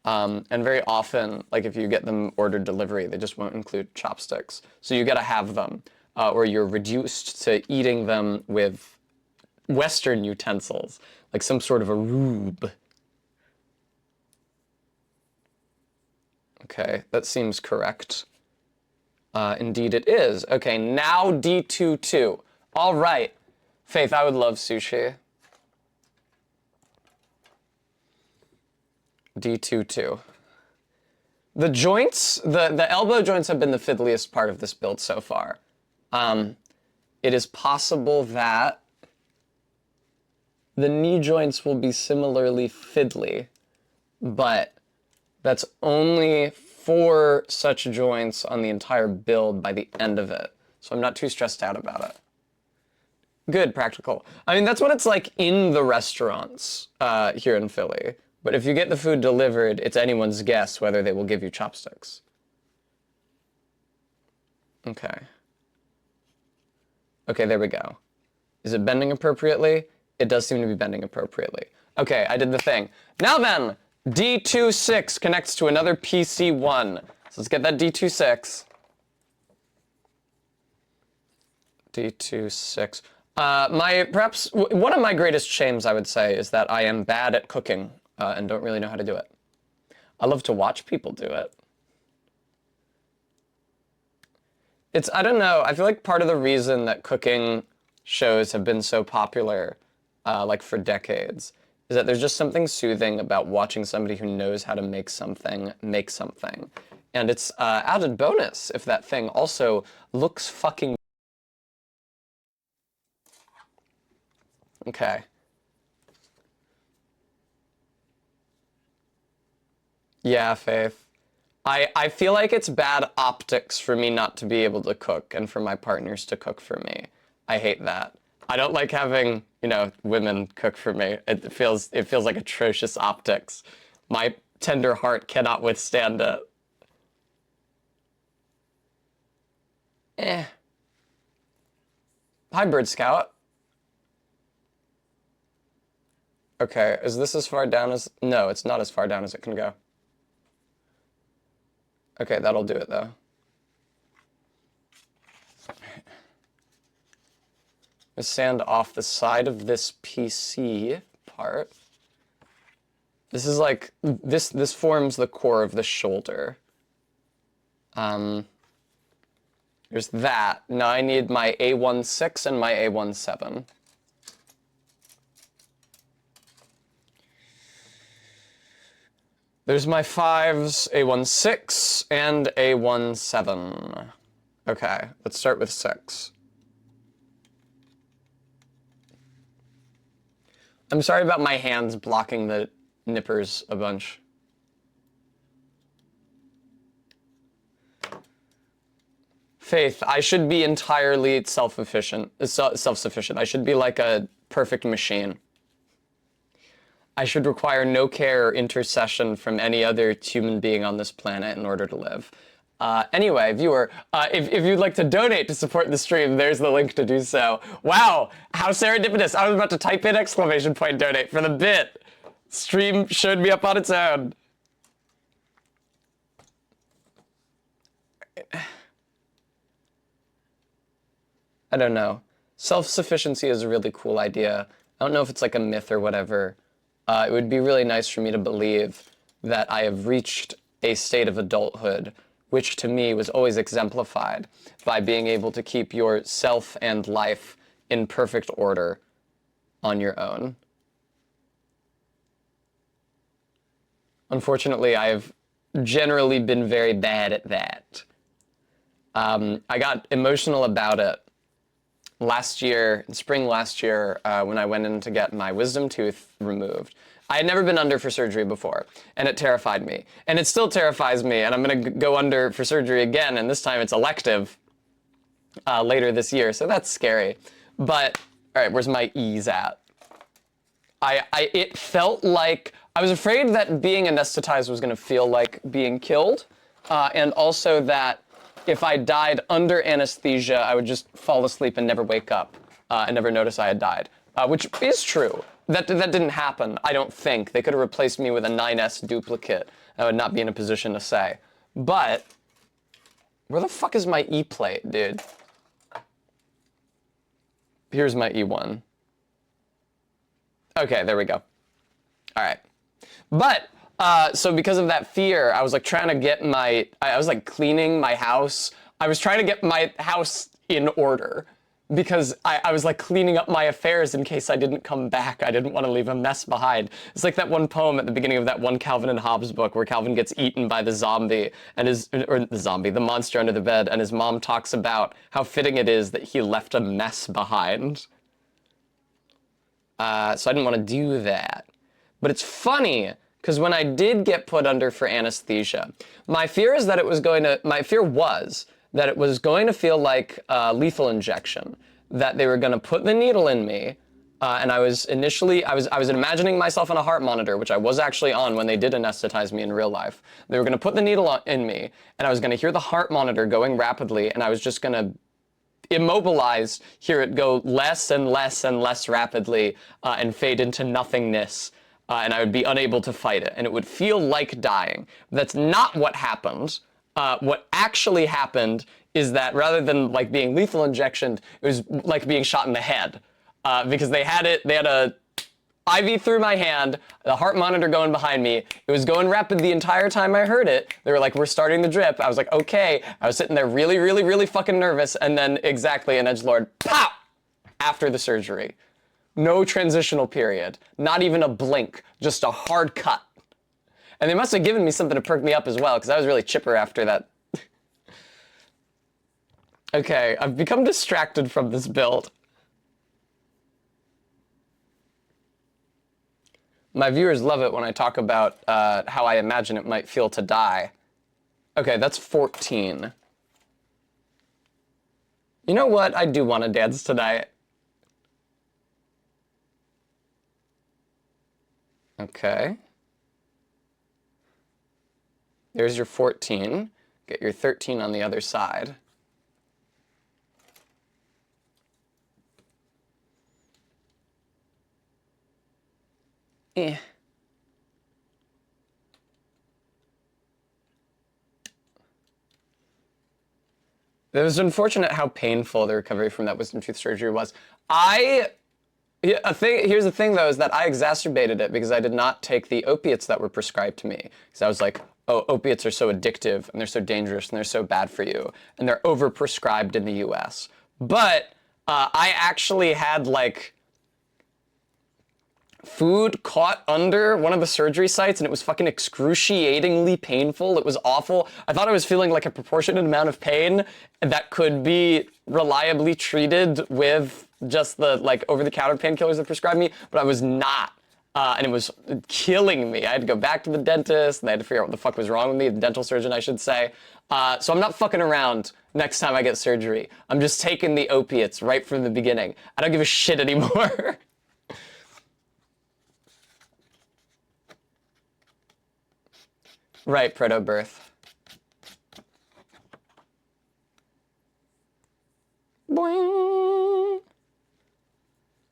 And very often, like if you get them ordered delivery, they just won't include chopsticks. So you gotta have them, or you're reduced to eating them with Western utensils, like some sort of a rube. Okay, that seems correct. Indeed it is. Okay, now D22. All right. Faith, I would love sushi. D22. The joints, the elbow joints have been the fiddliest part of this build so far. It is possible that the knee joints will be similarly fiddly, but that's only 4 such joints on the entire build by the end of it. So I'm not too stressed out about it. Good, practical. I mean, that's what it's like in the restaurants here in Philly. But if you get the food delivered, it's anyone's guess whether they will give you chopsticks. Okay. Okay, there we go. Is it bending appropriately? It does seem to be bending appropriately. Okay, I did the thing. Now then, D26 connects to another PC1. So let's get that D26. D26. Perhaps one of my greatest shames, I would say, is that I am bad at cooking and don't really know how to do it. I love to watch people do it. I don't know, I feel like part of the reason that cooking shows have been so popular, like for decades, is that there's just something soothing about watching somebody who knows how to make something. And it's added bonus if that thing also looks fucking... Okay. Yeah, Faith. I feel like it's bad optics for me not to be able to cook and for my partners to cook for me. I hate that. I don't like having, you know, women cook for me. It feels like atrocious optics. My tender heart cannot withstand it. Hi, Bird Scout. Okay, is this as far down as... No, it's not as far down as it can go. Okay, that'll do it, though. Let's sand off the side of this PC part. This is like, this forms the core of the shoulder. There's that. Now I need my A16 and my A17. There's my 5s, A16, and A17. Okay, let's start with 6. I'm sorry about my hands blocking the nippers a bunch. Faith, I should be entirely self-sufficient. I should be like a perfect machine. I should require no care or intercession from any other human being on this planet in order to live. Anyway, viewer, if you'd like to donate to support the stream, there's the link to do so. Wow, how serendipitous. I was about to type in exclamation point donate for the bit. Stream showed me up on its own. I don't know. Self-sufficiency is a really cool idea. I don't know if it's like a myth or whatever. It would be really nice for me to believe that I have reached a state of adulthood, which to me was always exemplified by being able to keep your self and life in perfect order on your own. Unfortunately, I have generally been very bad at that. I got emotional about it last year, in spring last year, when I went in to get my wisdom tooth removed. I had never been under for surgery before, and it terrified me. And it still terrifies me, and I'm gonna go under for surgery again, and this time it's elective later this year, so that's scary. But, all right, where's my E's at? It felt like, I was afraid that being anesthetized was gonna feel like being killed, and also that if I died under anesthesia, I would just fall asleep and never wake up, and never notice I had died, which is true. That didn't happen, I don't think. They could have replaced me with a 9S duplicate. I would not be in a position to say. But, where the fuck is my E plate, dude? Here's my E1. Okay, there we go. All right. But, so because of that fear, I was like trying to get I was like cleaning my house. I was trying to get my house in order because I was like cleaning up my affairs in case I didn't come back. I didn't want to leave a mess behind. It's like that one poem at the beginning of that one Calvin and Hobbes book where Calvin gets eaten by the zombie and the monster under the bed, and his mom talks about how fitting it is that he left a mess behind. So I didn't want to do that. But it's funny, because when I did get put under for anesthesia, my fear was that it was going to feel like a lethal injection, that they were going to put the needle in me, and I was imagining myself on a heart monitor, which I was actually on when they did anesthetize me in real life. They were going to put the needle in me, and I was going to hear the heart monitor going rapidly, and I was just going to immobilized, hear it go less and less and less rapidly, and fade into nothingness, and I would be unable to fight it, and it would feel like dying. That's not what happened. What actually happened is that rather than like being lethal injection, it was like being shot in the head, because they had a IV through my hand, the heart monitor going behind me. It was going rapid the entire time I heard it. They were like, we're starting the drip. I was like, okay. I was sitting there really, really, really fucking nervous, and then exactly an edgelord, pow, after the surgery. No transitional period, not even a blink, just a hard cut. And they must have given me something to perk me up as well, because I was really chipper after that. Okay, I've become distracted from this build. My viewers love it when I talk about how I imagine it might feel to die. Okay, that's 14. You know what? I do want to dance tonight. Okay. There's your 14. Get your 13 on the other side. Eh. It was unfortunate how painful the recovery from that wisdom tooth surgery was. I Yeah, here's the thing though, is that I exacerbated it because I did not take the opiates that were prescribed to me. Because I was like, oh, opiates are so addictive and they're so dangerous and they're so bad for you. And they're overprescribed in the US. But I actually had like food caught under one of the surgery sites and it was fucking excruciatingly painful. It was awful. I thought I was feeling like a proportionate amount of pain that could be reliably treated with just the like over-the-counter painkillers that prescribed me, but I was not. And it was killing me. I had to go back to the dentist and I had to figure out what the fuck was wrong with me, the dental surgeon, I should say. So I'm not fucking around next time I get surgery. I'm just taking the opiates right from the beginning. I don't give a shit anymore. Right, proto-birth. Boing.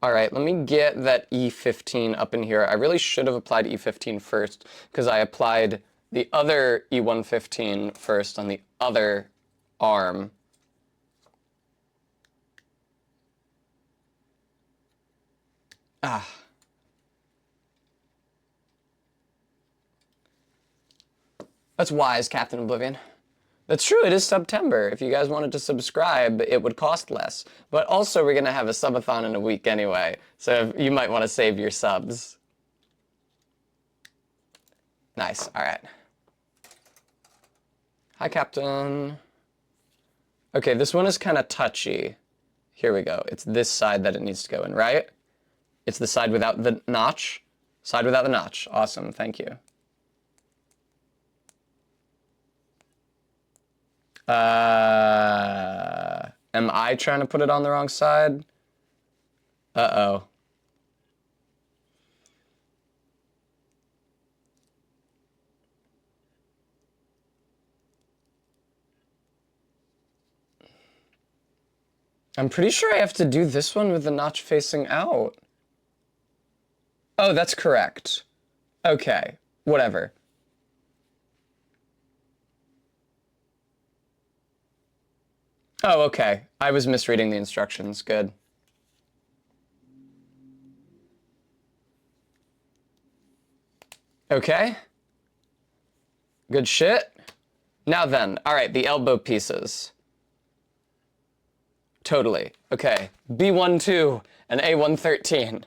All right, let me get that E15 up in here. I really should have applied E15 first because I applied the other E115 first on the other arm. Ah. That's wise, Captain Oblivion. That's true, it is September. If you guys wanted to subscribe, it would cost less. But also, we're gonna have a subathon in a week anyway, so you might want to save your subs. Nice, all right. Hi, Captain. Okay, this one is kind of touchy. Here we go. It's this side that it needs to go in, right? It's the side without the notch. Side without the notch. Awesome, thank you. Am I trying to put it on the wrong side? Uh-oh. I'm pretty sure I have to do this one with the notch facing out. Oh, that's correct. Okay, whatever. Oh, okay. I was misreading the instructions. Good. Okay. Good shit. Now then, all right, the elbow pieces. Totally. Okay. B12 and A113.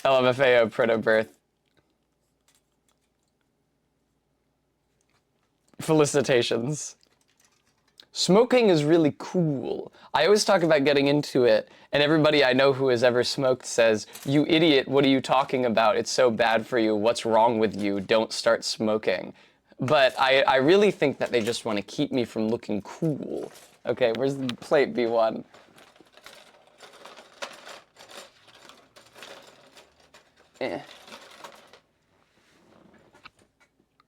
LMFAO proto-birth. Felicitations. Smoking is really cool. I always talk about getting into it, and everybody I know who has ever smoked says, "You idiot, what are you talking about? It's so bad for you. What's wrong with you? Don't start smoking." But I really think that they just want to keep me from looking cool. Okay, where's the plate B1?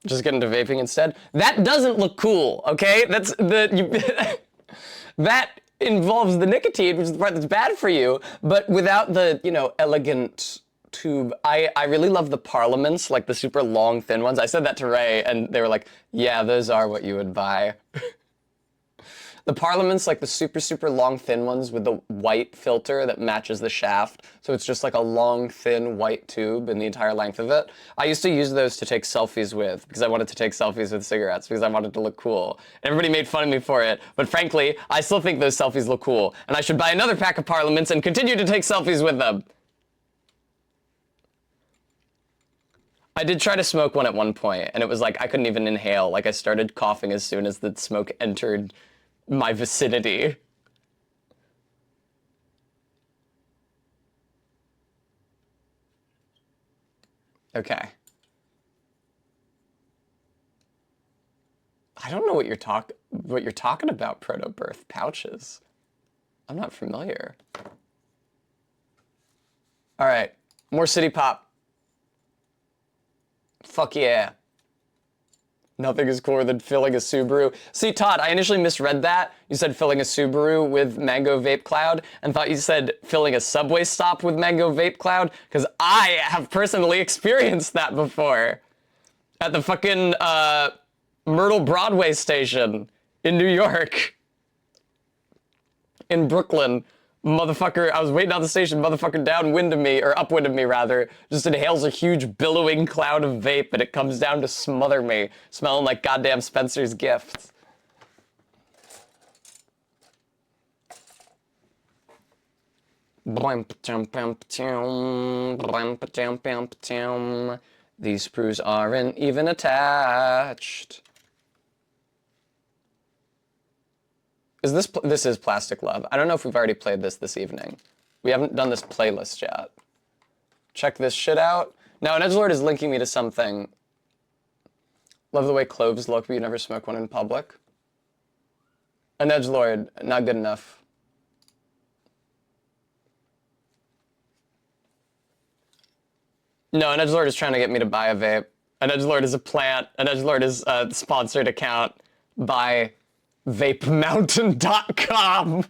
Just get into vaping instead. That doesn't look cool, okay? That's that involves the nicotine, which is the part that's bad for you, but without the, you know, elegant tube. I really love the Parliaments, like the super long, thin ones. I said that to Ray, and they were like, yeah, those are what you would buy. The Parliaments, like the super, super long, thin ones with the white filter that matches the shaft. So it's just like a long, thin white tube in the entire length of it. I used to use those to take selfies with because I wanted to take selfies with cigarettes because I wanted to look cool. Everybody made fun of me for it, but frankly, I still think those selfies look cool. And I should buy another pack of Parliaments and continue to take selfies with them. I did try to smoke one at one point, and it was like I couldn't even inhale. Like I started coughing as soon as the smoke entered my vicinity. Okay. I don't know what you're talking about, proto-birth pouches. I'm not familiar. All right, more city pop. Fuck yeah. Nothing is cooler than filling a Subaru. See, Todd, I initially misread that. You said filling a Subaru with Mango Vape Cloud and thought you said filling a subway stop with Mango Vape Cloud, because I have personally experienced that before. At the fucking Myrtle Broadway station in New York. in Brooklyn. Motherfucker, I was waiting on the station, motherfucker downwind of me, or upwind of me rather, just inhales a huge billowing cloud of vape and it comes down to smother me, smelling like goddamn Spencer's Gifts. These sprues aren't even attached. This is Plastic Love. I don't know if we've already played this evening. We haven't done this playlist yet. Check this shit out. Now, an edgelord is linking me to something. Love the way cloves look, but you never smoke one in public. An edgelord, not good enough. No, an edgelord is trying to get me to buy a vape. An edgelord is a plant. An edgelord is a sponsored account by vapemountain.com.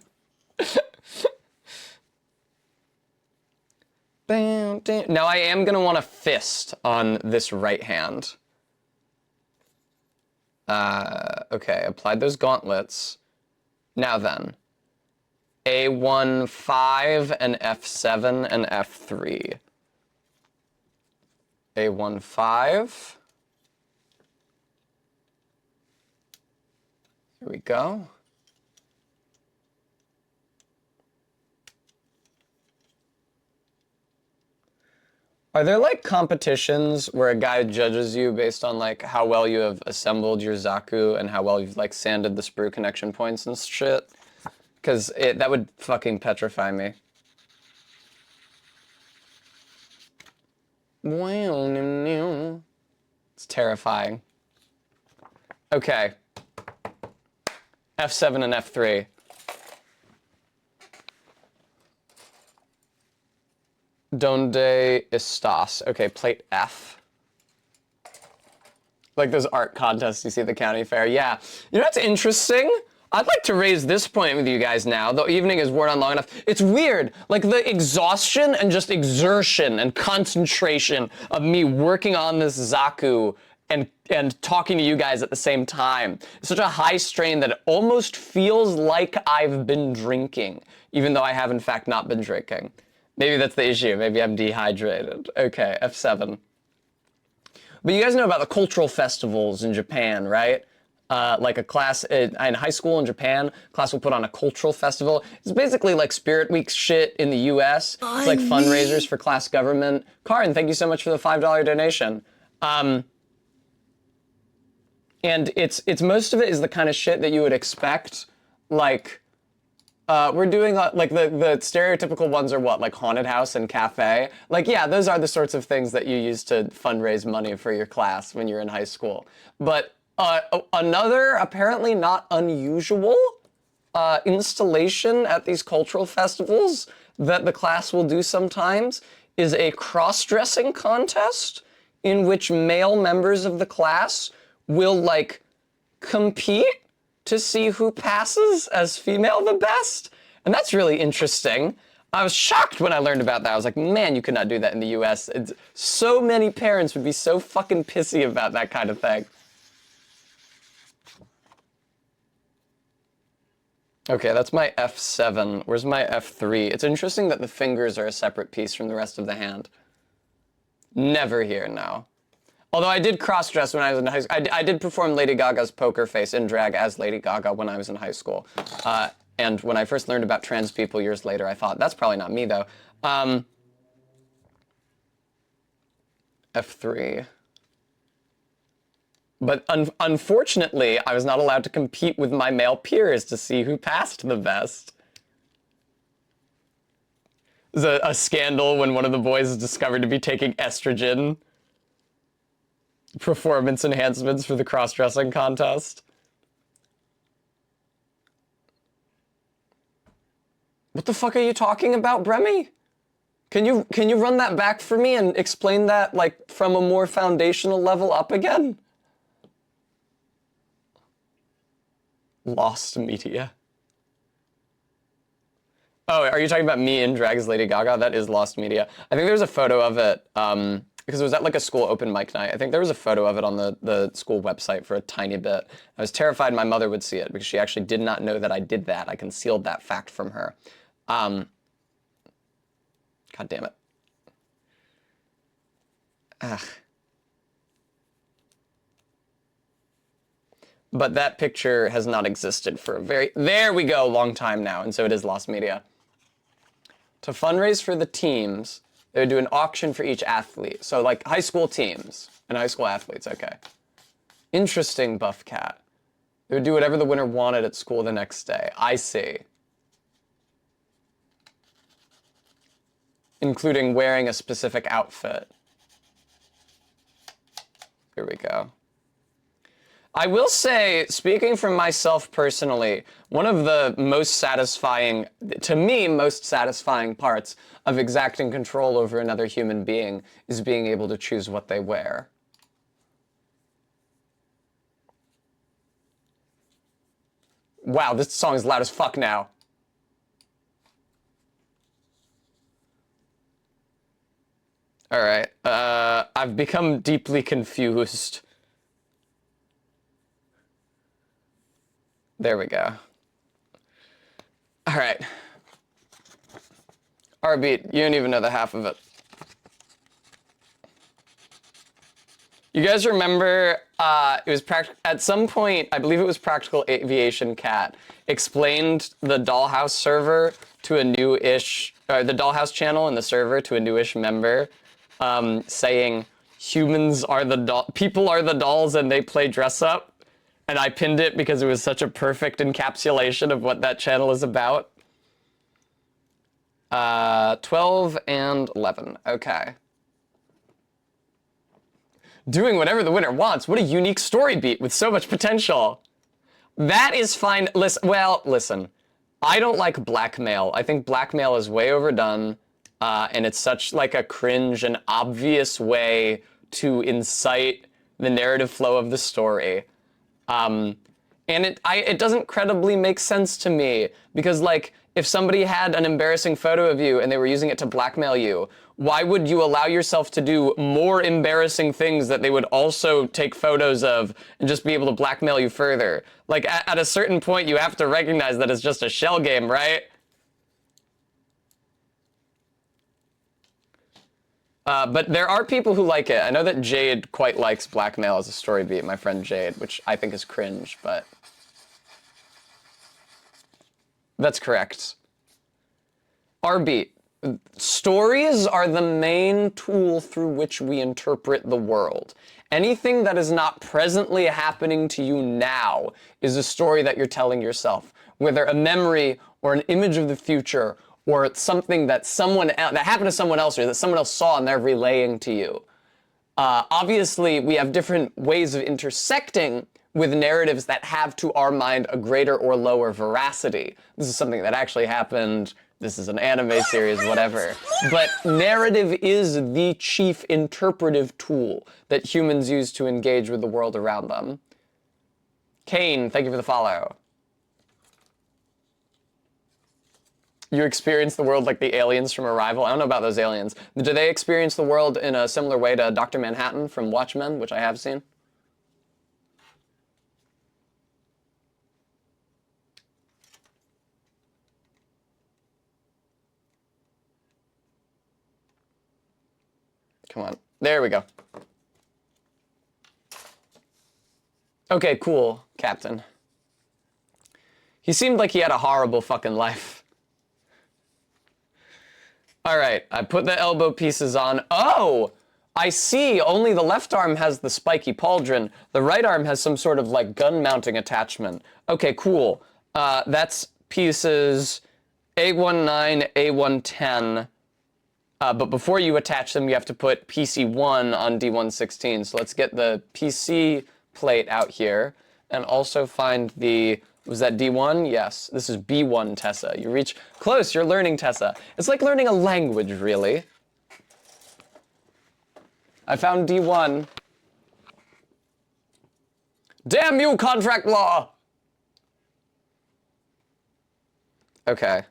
Now I am gonna want a fist on this right hand. Okay, applied those gauntlets. Now then, A1, 5, and F7, and F3. A1, 5. Here we go. Are there like competitions where a guy judges you based on like how well you have assembled your Zaku and how well you've like sanded the sprue connection points and shit? Because that would fucking petrify me. Wow, it's terrifying. Okay. F7 and F3. Donde estás? Okay, plate F. Like those art contests you see at the county fair. Yeah. You know what's interesting? I'd like to raise this point with you guys now. The evening is worn on long enough. It's weird. Like the exhaustion and just exertion and concentration of me working on this Zaku and talking to you guys at the same time. It's such a high strain that it almost feels like I've been drinking, even though I have in fact not been drinking. Maybe that's the issue. Maybe I'm dehydrated. Okay, F7. But you guys know about the cultural festivals in Japan, right? Like a class in high school in Japan, class will put on a cultural festival. It's basically like Spirit Week shit in the US. It's like fundraisers for class government. Karin, thank you so much for the $5 donation. And it's most of it is the kind of shit that you would expect. Like, we're doing like the stereotypical ones are what, like haunted house and cafe. Like, yeah, those are the sorts of things that you use to fundraise money for your class when you're in high school. But another apparently not unusual installation at these cultural festivals that the class will do sometimes is a cross-dressing contest in which male members of the class will like compete to see who passes as female the best. And that's really interesting. I was shocked when I learned about that. I was like, man, you could not do that in the US. So many parents would be so fucking pissy about that kind of thing. Okay, that's my F7. Where's my F3? It's interesting that the fingers are a separate piece from the rest of the hand. Never here, no. Although I did cross-dress when I was in high school. I did perform Lady Gaga's poker face in drag as Lady Gaga when I was in high school. And when I first learned about trans people years later, I thought, that's probably not me, though. F3. But unfortunately, I was not allowed to compete with my male peers to see who passed the best. There's a scandal when one of the boys is discovered to be taking estrogen performance enhancements for the cross-dressing contest. What the fuck are you talking about, Bremy? Can you run that back for me and explain that like from a more foundational level up again? Lost media. Oh, are you talking about me in drag as Lady Gaga? That is lost media. I think there's a photo of it because it was at like a school open mic night. I think there was a photo of it on the school website for a tiny bit. I was terrified my mother would see it because she actually did not know that I did that. I concealed that fact from her. God damn it. Ugh. But that picture has not existed for a there we go, long time now, and so it is lost media. To fundraise for the teams, they would do an auction for each athlete. So like high school teams and high school athletes, okay. Interesting, Buff Cat. They would do whatever the winner wanted at school the next day. I see. Including wearing a specific outfit. Here we go. I will say, speaking from myself personally, one of the most satisfying, to me, most satisfying parts of exacting control over another human being is being able to choose what they wear. Wow, this song is loud as fuck now. All right, I've become deeply confused. There we go. All right. R-Beat, you don't even know the half of it. You guys remember, it was at some point, I believe it was Practical Aviation Cat, explained the Dollhouse server to a new-ish, or the Dollhouse channel in the server to a newish member, saying, humans are the people are the dolls and they play dress up. And I pinned it because it was such a perfect encapsulation of what that channel is about. 12 and 11, okay. Doing whatever the winner wants. What a unique story beat with so much potential. That is fine. Listen. I don't like blackmail. I think blackmail is way overdone, and it's such like a cringe and obvious way to incite the narrative flow of the story. And it doesn't credibly make sense to me, because like, if somebody had an embarrassing photo of you and they were using it to blackmail you, why would you allow yourself to do more embarrassing things that they would also take photos of and just be able to blackmail you further? Like, at a certain point, you have to recognize that it's just a shell game, right? But there are people who like it. I know that Jade quite likes blackmail as a story beat, my friend Jade, which I think is cringe, but that's correct. R-Beat. Stories are the main tool through which we interpret the world. Anything that is not presently happening to you now is a story that you're telling yourself, whether a memory or an image of the future or something that that happened to someone else or that someone else saw and they're relaying to you. Obviously, we have different ways of intersecting with narratives that have, to our mind, a greater or lower veracity. This is something that actually happened. This is an anime series, whatever. But narrative is the chief interpretive tool that humans use to engage with the world around them. Kane, thank you for the follow. You experience the world like the aliens from Arrival? I don't know about those aliens. Do they experience the world in a similar way to Dr. Manhattan from Watchmen, which I have seen? Come on. There we go. Okay, cool, Captain. He seemed like he had a horrible fucking life. All right, I put the elbow pieces on. Oh, I see. Only the left arm has the spiky pauldron. The right arm has some sort of like gun mounting attachment. Okay, cool. That's pieces A19, A110. But before you attach them, you have to put PC1 on D116. So let's get the PC plate out here and also find the, was that D1? Yes, this is B1, Tessa. You reach close, you're learning, Tessa. It's like learning a language, really. I found D1. Damn you, contract law! Okay.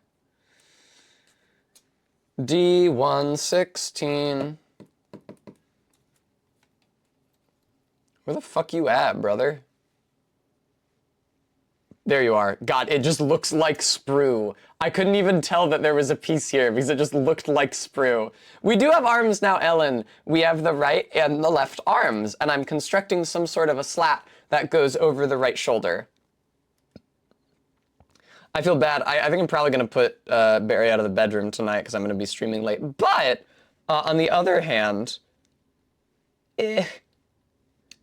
D116. Where the fuck you at, brother? There you are. God, it just looks like sprue. I couldn't even tell that there was a piece here because it just looked like sprue. We do have arms now, Ellen. We have the right and the left arms, and I'm constructing some sort of a slat that goes over the right shoulder. I feel bad. I think I'm probably going to put Barry out of the bedroom tonight because I'm going to be streaming late. But, on the other hand,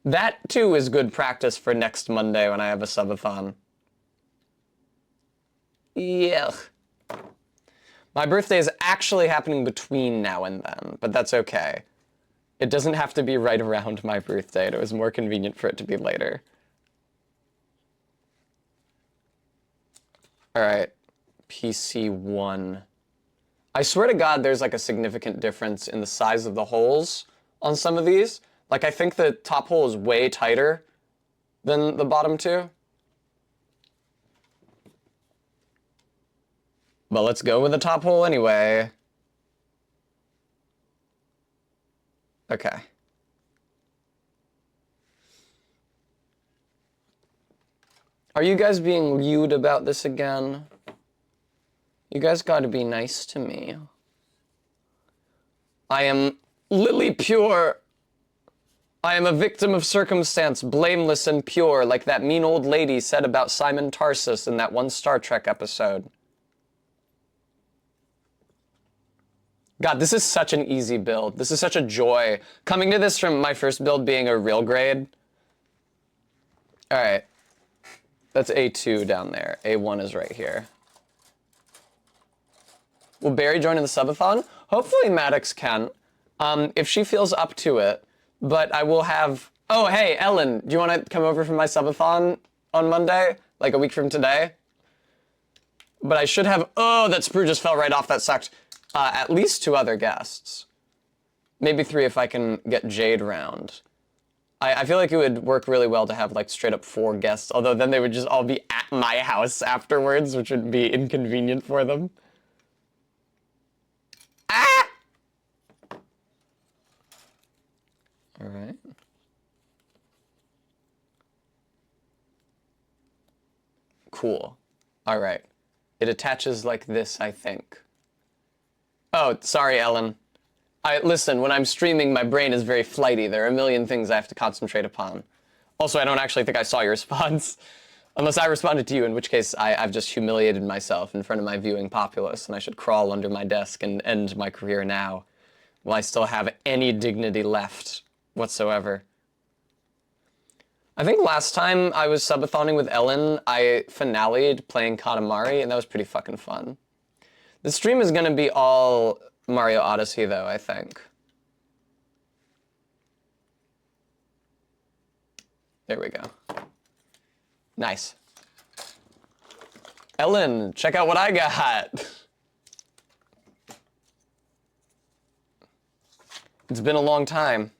that too is good practice for next Monday when I have a subathon. Yeah. My birthday is actually happening between now and then, but that's okay. It doesn't have to be right around my birthday, and it was more convenient for it to be later. Alright, PC1. I swear to God there's like a significant difference in the size of the holes on some of these. Like, I think the top hole is way tighter than the bottom two. But let's go with the top hole anyway. Okay. Are you guys being lewd about this again? You guys gotta be nice to me. I am lily pure. I am a victim of circumstance, blameless and pure, like that mean old lady said about Simon Tarsus in that one Star Trek episode. God, this is such an easy build. This is such a joy. Coming to this from my first build being a real grade. All right. That's A2 down there. A1 is right here. Will Barry join in the subathon? Hopefully Maddox can, if she feels up to it. But I will have... Oh, hey, Ellen, do you want to come over for my subathon on Monday? Like a week from today? But I should have... Oh, that sprue just fell right off. That sucked. At least 2 other guests. Maybe 3 if I can get Jade round. I feel like it would work really well to have like straight up 4 guests, although then they would just all be at my house afterwards, which would be inconvenient for them. Ah! All right. Cool. All right. It attaches like this, I think. Oh, sorry, Ellen. Listen, when I'm streaming, my brain is very flighty. There are a million things I have to concentrate upon. Also, I don't actually think I saw your response. Unless I responded to you, in which case I've just humiliated myself in front of my viewing populace, and I should crawl under my desk and end my career now, while I still have any dignity left whatsoever. I think last time I was subathoning with Ellen, I finale'd playing Katamari, and that was pretty fucking fun. The stream is going to be all Mario Odyssey, though, I think. There we go. Nice. Ellen, check out what I got. It's been a long time.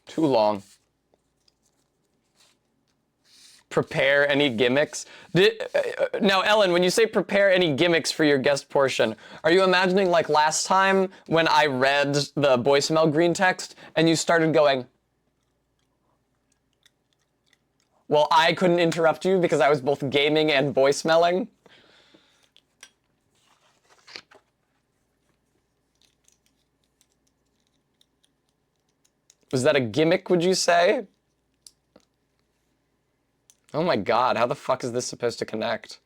Too long. Prepare any gimmicks? Now, Ellen, when you say prepare any gimmicks for your guest portion, are you imagining like last time when I read the voicemail green text and you started going, well, I couldn't interrupt you because I was both gaming and voicemailing? Was that a gimmick, would you say? Oh my God, how the fuck is this supposed to connect?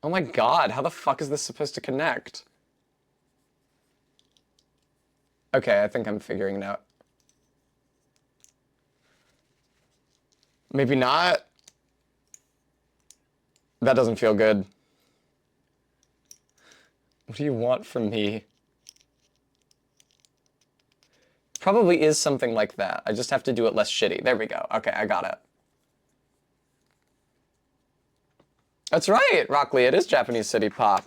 Oh my God, how the fuck is this supposed to connect? Okay, I think I'm figuring it out. Maybe not. That doesn't feel good. What do you want from me? Probably is something like that. I just have to do it less shitty. There we go. Okay, I got it. That's right, Rockley, it is Japanese city pop.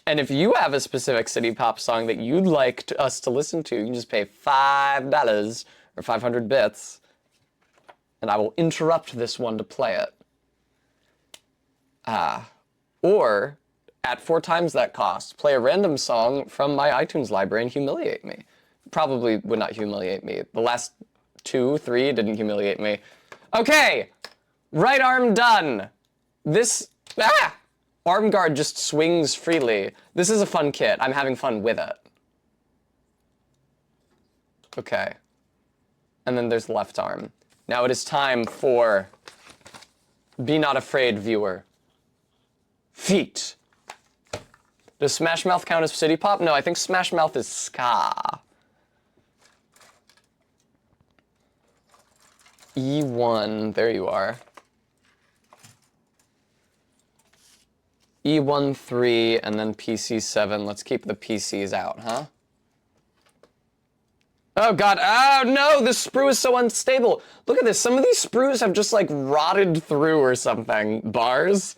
And if you have a specific city pop song that you'd like us to listen to, you can just pay $5 or 500 bits, and I will interrupt this one to play it. Or, at 4 times that cost, play a random song from my iTunes library and humiliate me. Probably would not humiliate me. The last 2, 3, didn't humiliate me. Okay, right arm done. This, arm guard just swings freely. This is a fun kit. I'm having fun with it. Okay. And then there's left arm. Now it is time for Be Not Afraid, viewer. Feet. Does Smash Mouth count as City Pop? No, I think Smash Mouth is ska. E1, there you are. E1, 3, and then PC 7. Let's keep the PCs out, huh? Oh god, oh no, this sprue is so unstable. Look at this, some of these sprues have just like rotted through or something. Bars.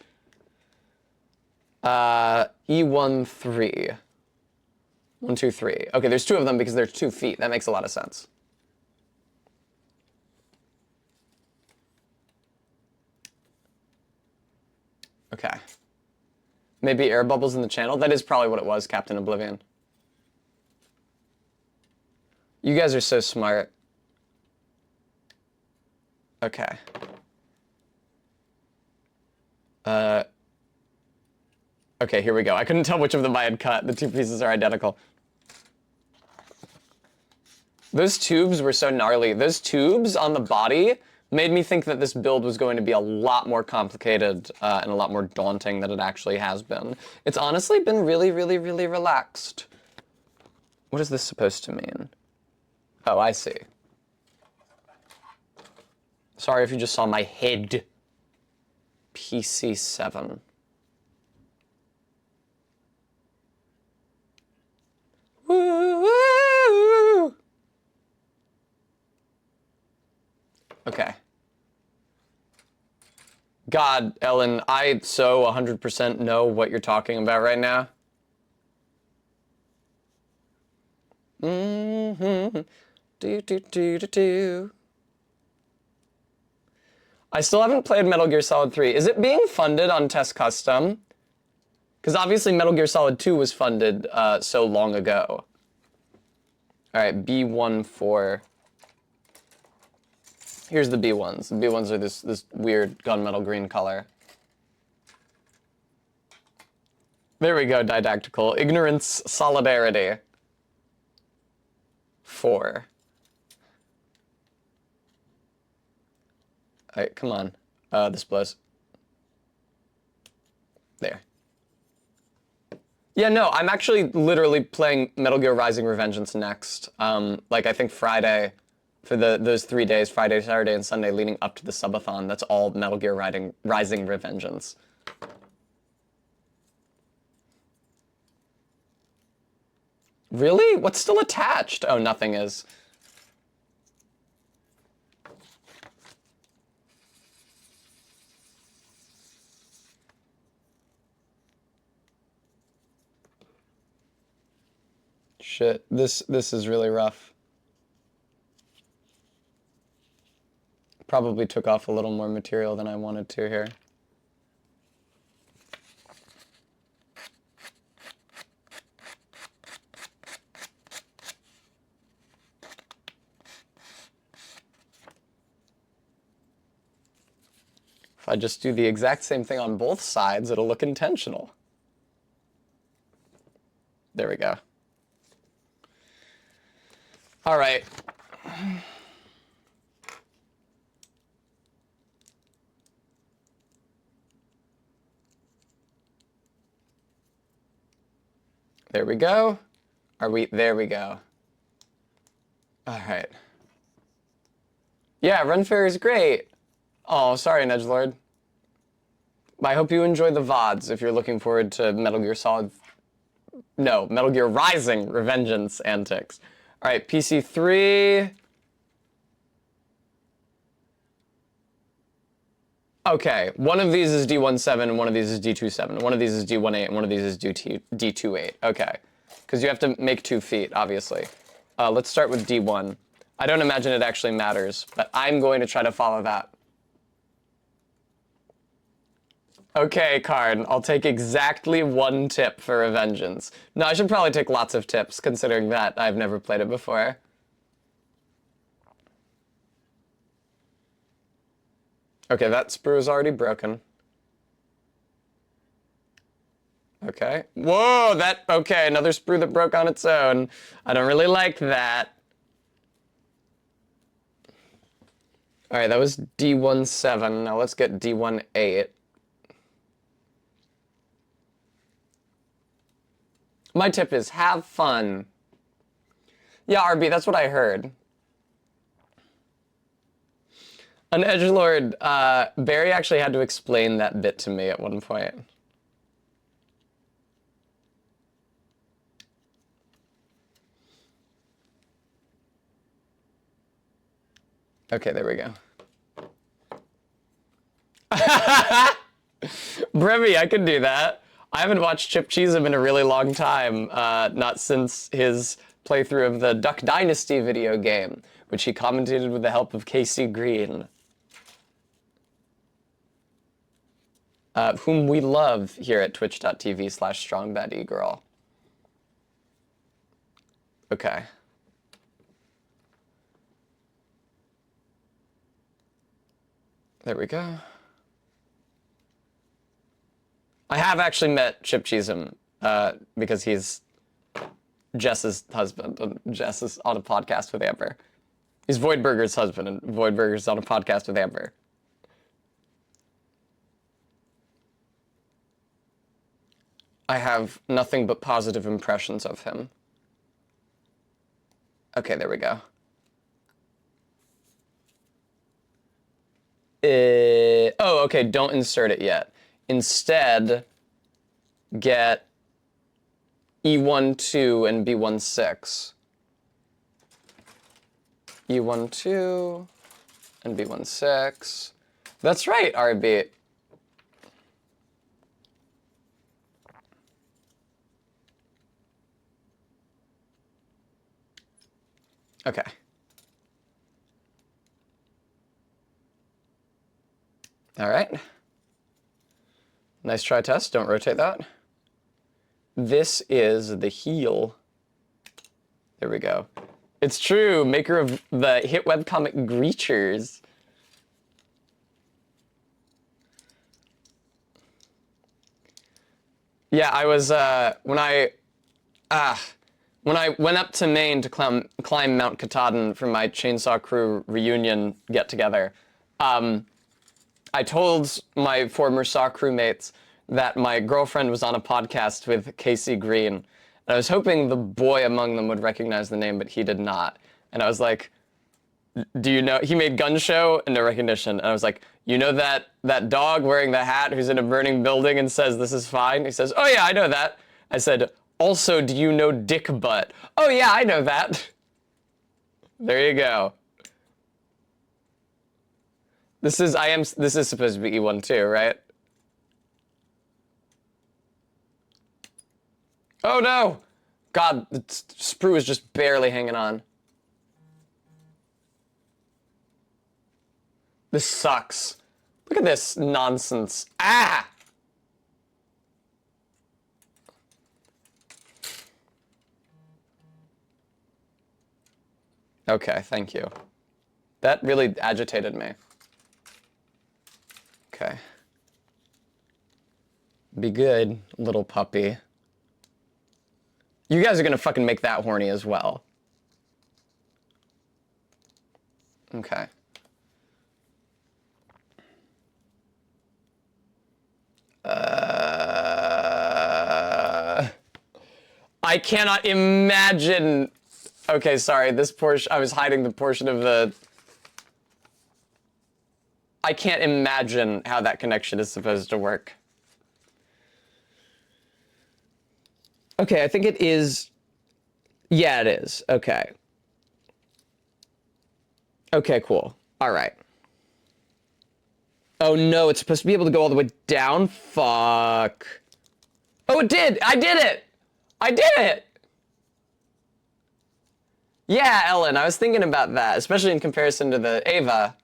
E1, 3. 1, 2, 3. Okay, there's 2 of them because there's 2 feet. That makes a lot of sense. Okay. Maybe air bubbles in the channel? That is probably what it was, Captain Oblivion. You guys are so smart. Okay. Okay, here we go. I couldn't tell which of them I had cut. The 2 pieces are identical. Those tubes were so gnarly. Those tubes on the body made me think that this build was going to be a lot more complicated and a lot more daunting than it actually has been. It's honestly been really, really, really relaxed. What is this supposed to mean? Oh, I see. Sorry if you just saw my head. PC 7. Woo! Okay. God, Ellen, I so 100% know what you're talking about right now. Do. I still haven't played Metal Gear Solid 3. Is it being funded on Test Custom? Because obviously Metal Gear Solid 2 was funded so long ago. Alright, B14. Here's the B1s. The B1s are this weird gunmetal green color. There we go, didactical. Ignorance, solidarity. 4. Alright, come on. This blows. There. Yeah, no, I'm actually literally playing Metal Gear Rising: Revengeance next. Like, I think Friday, for those 3 days, Friday, Saturday, and Sunday leading up to the subathon, that's all Metal Gear Rising: Revengeance. Really? What's still attached? Oh, nothing is. Shit, this is really rough. Probably took off a little more material than I wanted to here. If I just do the exact same thing on both sides, it'll look intentional. There we go. All right. There we go. There we go. All right. Yeah, Run Fair is great. Oh, sorry, Nedgelord. I hope you enjoy the VODs if you're looking forward to Metal Gear Solid... No, Metal Gear Rising Revengeance antics. All right, PC 3. Okay, one of these is D17 and one of these is D27. One of these is D18 and one of these is D28. Okay, because you have to make 2 feet, obviously. Let's start with D1. I don't imagine it actually matters, but I'm going to try to follow that. Okay, Karn, I'll take exactly 1 tip for Revengeance. No, I should probably take lots of tips, considering that I've never played it before. Okay, that sprue is already broken. Okay. Whoa, okay, another sprue that broke on its own. I don't really like that. All right, that was D17. Now let's get D18. My tip is have fun. Yeah, RB, that's what I heard. An edgelord, Barry actually had to explain that bit to me at one point. Okay, there we go. Brevy, I could do that. I haven't watched Chip Cheesem in a really long time, not since his playthrough of the Duck Dynasty video game, which he commentated with the help of Casey Green. Whom we love here at twitch.tv/strongbadegirl. Okay. There we go. I have actually met Chip Cheesem, because he's Jess's husband, and Jess is on a podcast with Amber. He's Voidburger's husband, and Voidburger's on a podcast with Amber. I have nothing but positive impressions of him. Okay, there we go. Oh, okay, don't insert it yet. Instead, get E12 and B16. E12 and B16. That's right, RB. Okay. All right. Nice try test. Don't rotate that. This is the heel. There we go. It's true. Maker of the hit webcomic Greachers. Yeah, I was, when I went up to Maine to climb Mount Katahdin for my Chainsaw Crew reunion get-together, I told my former Saw crewmates that my girlfriend was on a podcast with Casey Green, and I was hoping the boy among them would recognize the name, but he did not. And I was like, do you know, he made Gun Show and no recognition, and I was like, you know that dog wearing the hat who's in a burning building and says, this is fine? He says, oh yeah, I know that. I said, also, do you know Dick Butt? Oh yeah, I know that. There you go. This is supposed to be E12, right? Oh no! God, the sprue is just barely hanging on. This sucks. Look at this nonsense. Ah! Okay, thank you. That really agitated me. Okay. Be good, little puppy. You guys are gonna fucking make that horny as well. Okay. I cannot imagine. Okay, sorry, this portion, I was hiding the portion of the... I can't imagine how that connection is supposed to work. Okay, I think it is... Yeah, it is. Okay. Okay, cool. All right. Oh no, it's supposed to be able to go all the way down? Fuck. Oh, it did! I did it! I did it! Yeah, Ellen, I was thinking about that, especially in comparison to the Ava.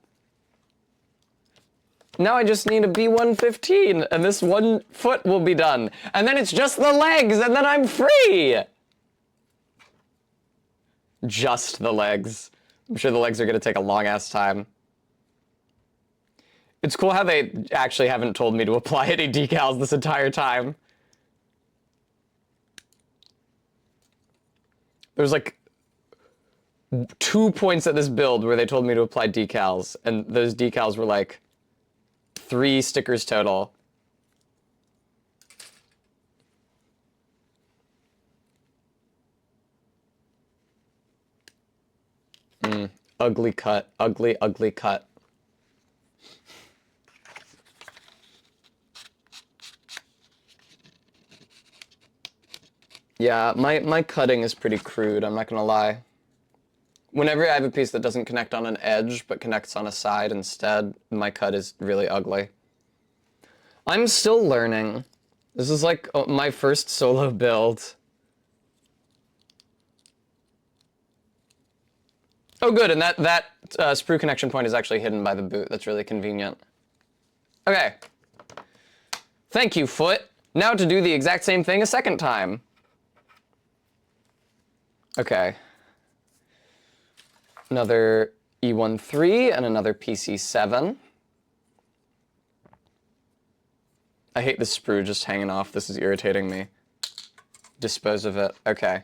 Now I just need a B115, and this 1 foot will be done. And then it's just the legs, and then I'm free! Just the legs. I'm sure the legs are gonna take a long-ass time. It's cool how they actually haven't told me to apply any decals this entire time. There's like 2 points at this build where they told me to apply decals, and those decals were like 3 stickers total. Ugly cut. Ugly, ugly cut. Yeah, my cutting is pretty crude, I'm not gonna lie. Whenever I have a piece that doesn't connect on an edge, but connects on a side instead, my cut is really ugly. I'm still learning. This is like my first solo build. Oh good, and that sprue connection point is actually hidden by the boot. That's really convenient. Okay. Thank you, foot. Now to do the exact same thing a second time. Okay. Another E13 and another PC7. I hate this sprue just hanging off. This is irritating me. Dispose of it. Okay.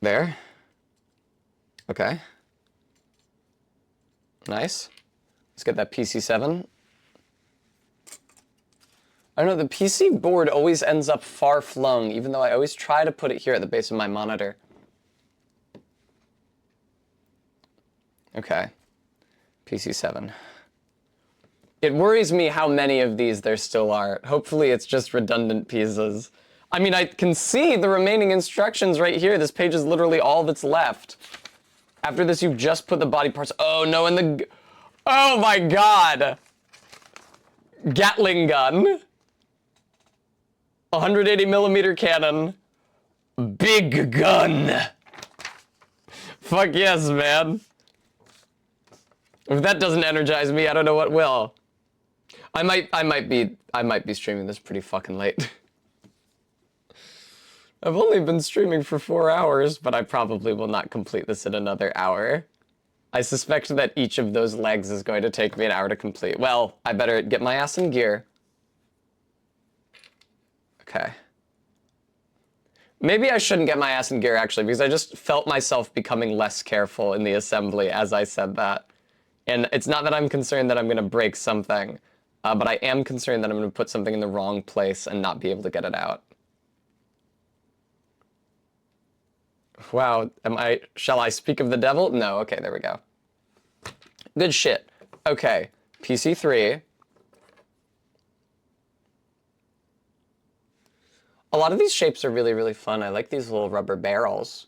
There. Okay. Nice. Let's get that PC7. I don't know, the PC board always ends up far flung, even though I always try to put it here at the base of my monitor. Okay. PC7. It worries me how many of these there still are. Hopefully it's just redundant pieces. I mean, I can see the remaining instructions right here. This page is literally all that's left. After this, you've just put the body parts. Oh, no, and the... Oh, my God. Gatling gun. 180mm cannon. Big gun. Fuck yes, man. If that doesn't energize me, I don't know what will. I might be streaming this pretty fucking late. I've only been streaming for 4 hours, but I probably will not complete this in another hour. I suspect that each of those legs is going to take me an hour to complete. Well, I better get my ass in gear. Okay. Maybe I shouldn't get my ass in gear, actually, because I just felt myself becoming less careful in the assembly as I said that. And it's not that I'm concerned that I'm going to break something, but I am concerned that I'm going to put something in the wrong place and not be able to get it out. Wow, shall I speak of the devil? No, okay, there we go. Good shit. Okay, PC3. A lot of these shapes are really, really fun. I like these little rubber barrels.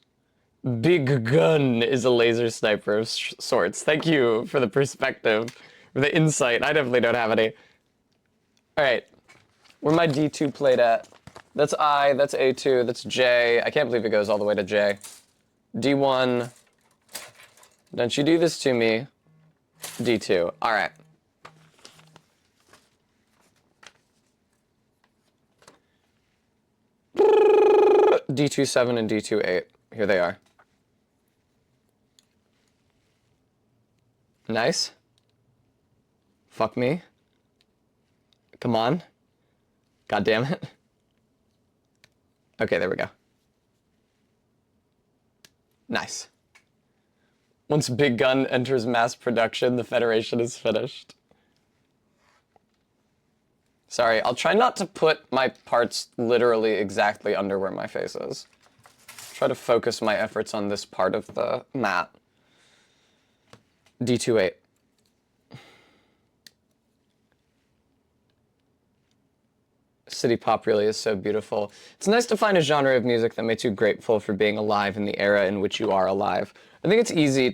Big gun is a laser sniper of sorts. Thank you for the perspective, for the insight. I definitely don't have any. All right, where my D2 plate at? That's I, that's A2, that's J. I can't believe it goes all the way to J. D1. Don't you do this to me. D2. All right. D27 and D28. Here they are. Nice. Fuck me. Come on. God damn it. Okay, there we go. Nice. Once Big Gun enters mass production, the Federation is finished. Sorry, I'll try not to put my parts literally exactly under where my face is. Try to focus my efforts on this part of the mat. D28. City pop really is so beautiful. It's nice to find a genre of music that makes you grateful for being alive in the era in which you are alive. I think it's easy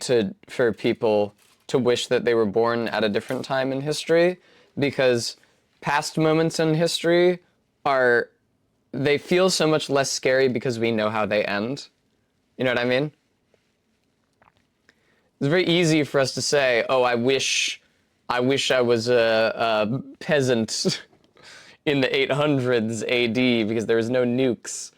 for people to wish that they were born at a different time in history, because past moments in history they feel so much less scary because we know how they end. You know what I mean? It's very easy for us to say, oh, I wish I was a peasant in the 800s AD because there was no nukes.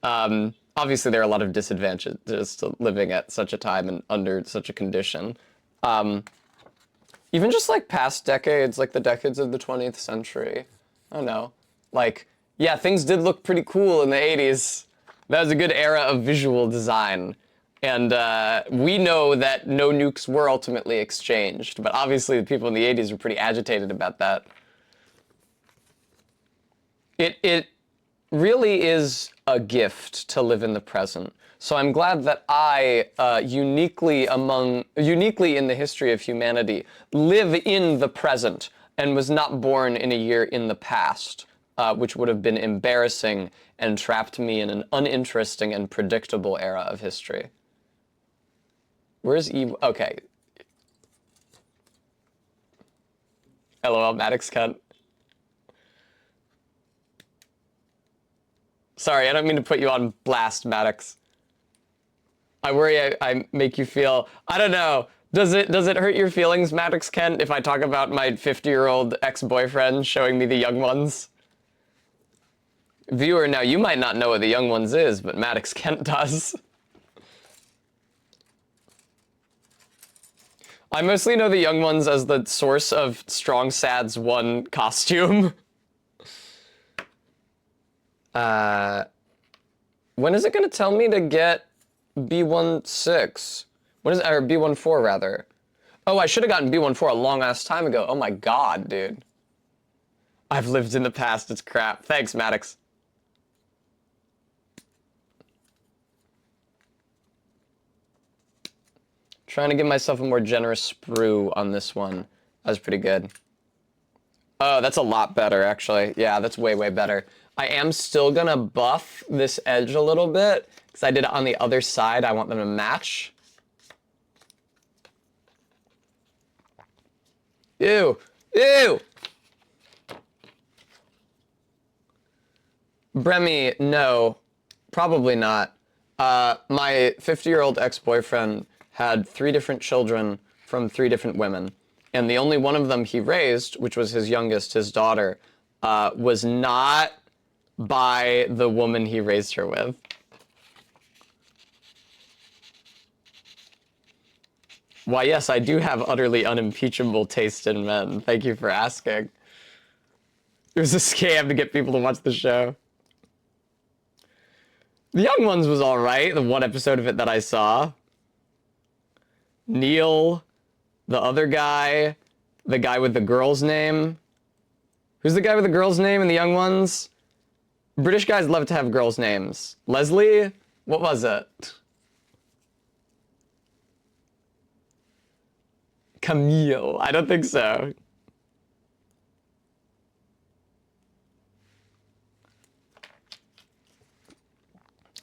Obviously, there are a lot of disadvantages to living at such a time and under such a condition. Even just like past decades, like the decades of the 20th century. I don't know. Like, yeah, things did look pretty cool in the 80s. That was a good era of visual design. And we know that no nukes were ultimately exchanged, but obviously the people in the 80s were pretty agitated about that. It really is a gift to live in the present. So I'm glad that I, uniquely in the history of humanity, live in the present and was not born in a year in the past, which would have been embarrassing and trapped me in an uninteresting and predictable era of history. Where's Eve? Okay. LOL, Maddox cunt. Sorry, I don't mean to put you on blast, Maddox. I worry I make you feel, I don't know. Does it hurt your feelings, Maddox Kent, if I talk about my 50-year-old ex-boyfriend showing me the young ones? Viewer, now you might not know what the young ones is, but Maddox Kent does. I mostly know the young ones as the source of Strong Sad's one costume. When is it gonna tell me to get B16? When is it, or B14 rather? Oh, I should have gotten B14 a long ass time ago. Oh my god, dude. I've lived in the past, it's crap. Thanks, Maddox. Trying to give myself a more generous sprue on this one. That was pretty good. Oh, that's a lot better, actually. Yeah, that's way, way better. I am still gonna buff this edge a little bit, because I did it on the other side. I want them to match. Ew! Ew! Bremy, no. Probably not. My 50-year-old ex-boyfriend had 3 different children from 3 different women. And the only one of them he raised, which was his youngest, his daughter, was not by the woman he raised her with. Why, yes, I do have utterly unimpeachable taste in men. Thank you for asking. It was a scam to get people to watch the show. The Young Ones was alright, the one episode of it that I saw. Neil, the other guy, the guy with the girl's name. Who's the guy with the girl's name in The Young Ones? British guys love to have girls' names. Leslie? What was it? Camille. I don't think so.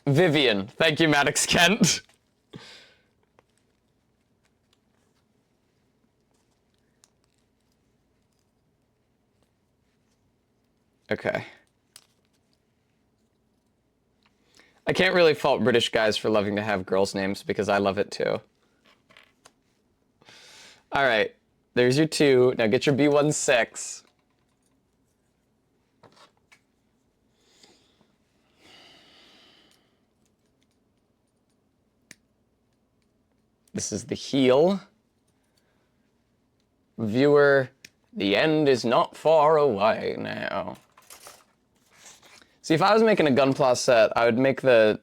Vivian. Thank you, Maddox Kent. Okay. I can't really fault British guys for loving to have girls' names because I love it too. Alright, there's your 2. Now get your B16. This is the heel. Viewer, the end is not far away now. See, if I was making a Gunpla set, I would make the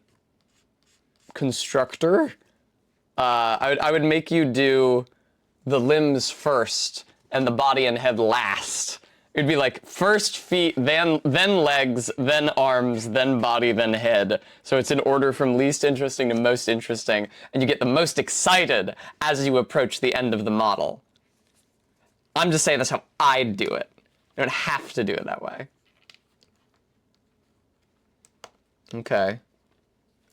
constructor. I would make you do the limbs first and the body and head last. It'd be like first feet, then legs, then arms, then body, then head. So it's in order from least interesting to most interesting, and you get the most excited as you approach the end of the model. I'm just saying that's how I'd do it. You don't have to do it that way. Okay.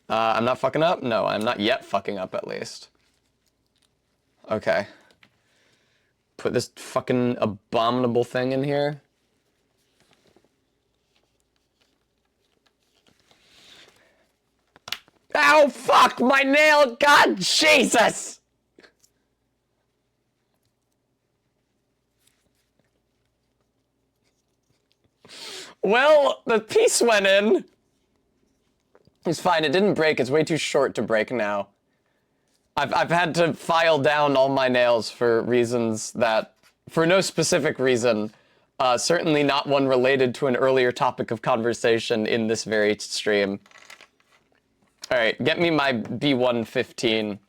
I'm not fucking up? No, I'm not yet fucking up, at least. Okay. Put this fucking abominable thing in here. Ow, fuck, my nail! God, Jesus! Well, the piece went in. It's fine, it didn't break. It's way too short to break now. I've had to file down all my nails for reasons that, for no specific reason, certainly not one related to an earlier topic of conversation in this very stream. All right, get me my B115.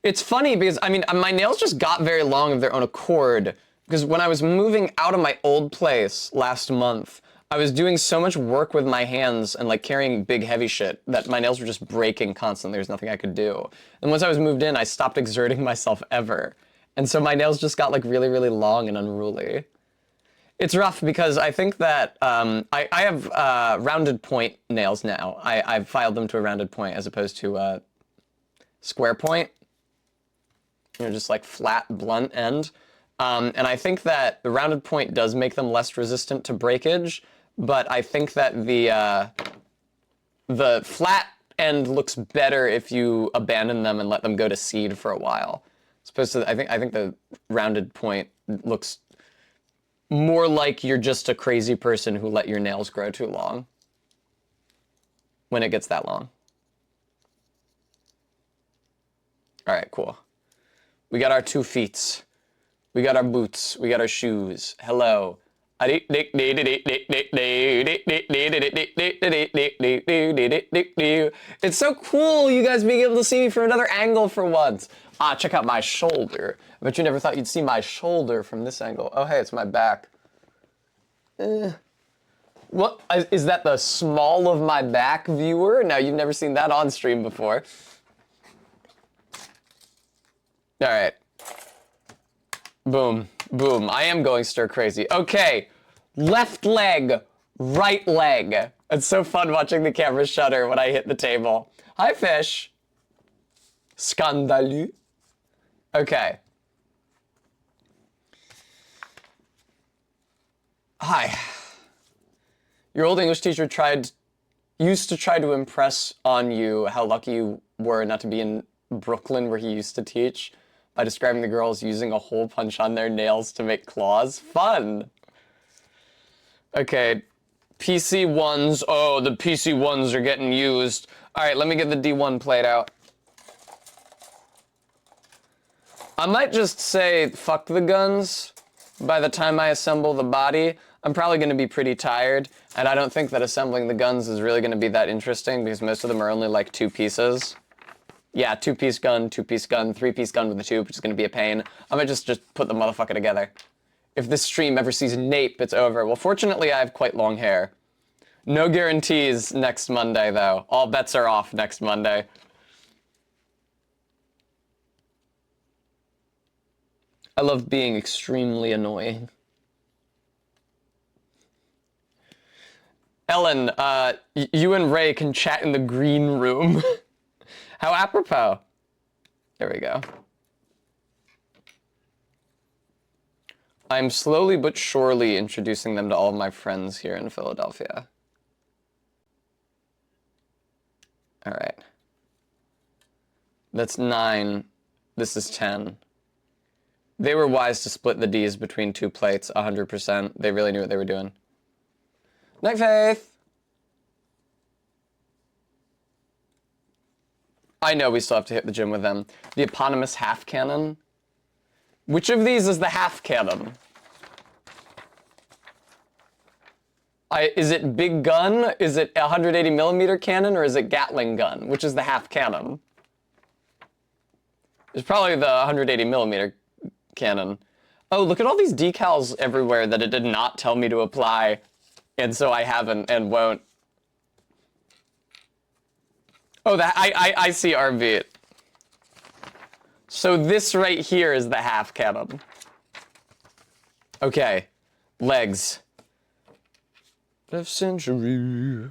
It's funny because, I mean, my nails just got very long of their own accord, because when I was moving out of my old place last month, I was doing so much work with my hands and like carrying big heavy shit that my nails were just breaking constantly. There's nothing I could do. And once I was moved in, I stopped exerting myself ever. And so my nails just got like really, really long and unruly. It's rough because I think that I have rounded point nails now. I've filed them to a rounded point as opposed to square point. You know, just like flat, blunt end. And I think that the rounded point does make them less resistant to breakage, but I think that the flat end looks better if you abandon them and let them go to seed for a while. As opposed to, I think the rounded point looks more like you're just a crazy person who let your nails grow too long when it gets that long. All right, cool. We got our 2 feet. We got our boots. We got our shoes. Hello. It's so cool, you guys being able to see me from another angle for once. Ah, check out my shoulder. I bet you never thought you'd see my shoulder from this angle. Oh, hey, it's my back. What? Is that the small of my back viewer? No, you've never seen that on stream before. All right. Boom, boom. I am going stir crazy. Okay, left leg, right leg. It's so fun watching the camera shudder when I hit the table. Hi, fish. Scandaleux. Okay. Hi. Your old English teacher used to try to impress on you how lucky you were not to be in Brooklyn where he used to teach, by describing the girls using a hole punch on their nails to make claws. Fun! Okay, PC1s. Oh, the PC1s are getting used. Alright, let me get the D1 plate out. I might just say, fuck the guns. By the time I assemble the body, I'm probably going to be pretty tired, and I don't think that assembling the guns is really going to be that interesting, because most of them are only like 2 pieces. Yeah, 2-piece gun, 2-piece gun, 3-piece gun with a tube, which is going to be a pain. I might just put the motherfucker together. If this stream ever sees nape, it's over. Well, fortunately, I have quite long hair. No guarantees next Monday, though. All bets are off next Monday. I love being extremely annoying. Ellen, you and Ray can chat in the green room. How apropos. There we go. I'm slowly but surely introducing them to all of my friends here in Philadelphia. All right. That's 9. This is 10. They were wise to split the D's between 2 plates, 100%. They really knew what they were doing. Night, Faith! I know we still have to hit the gym with them. The eponymous half cannon. Which of these is the half cannon? Is it big gun? Is it 180 millimeter cannon, or is it Gatling gun? Which is the half cannon? It's probably the 180 millimeter cannon. Oh, look at all these decals everywhere that it did not tell me to apply, and so I haven't and won't. Oh, I see RV. So this right here is the half cannon. Okay, legs. Left century.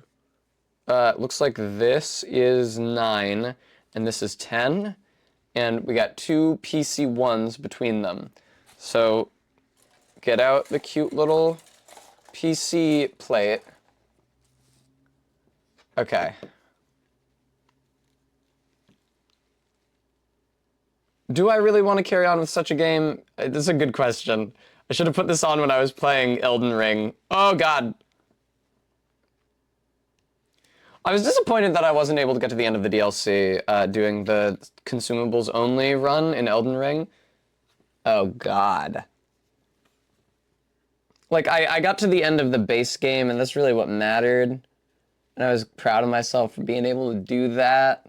Looks like this is 9, and this is 10, and we got 2 PC1s between them. So get out the cute little PC plate. Okay. Do I really want to carry on with such a game? This is a good question. I should have put this on when I was playing Elden Ring. Oh, God. I was disappointed that I wasn't able to get to the end of the DLC doing the consumables only run in Elden Ring. Oh, God. Like, I got to the end of the base game, and that's really what mattered. And I was proud of myself for being able to do that.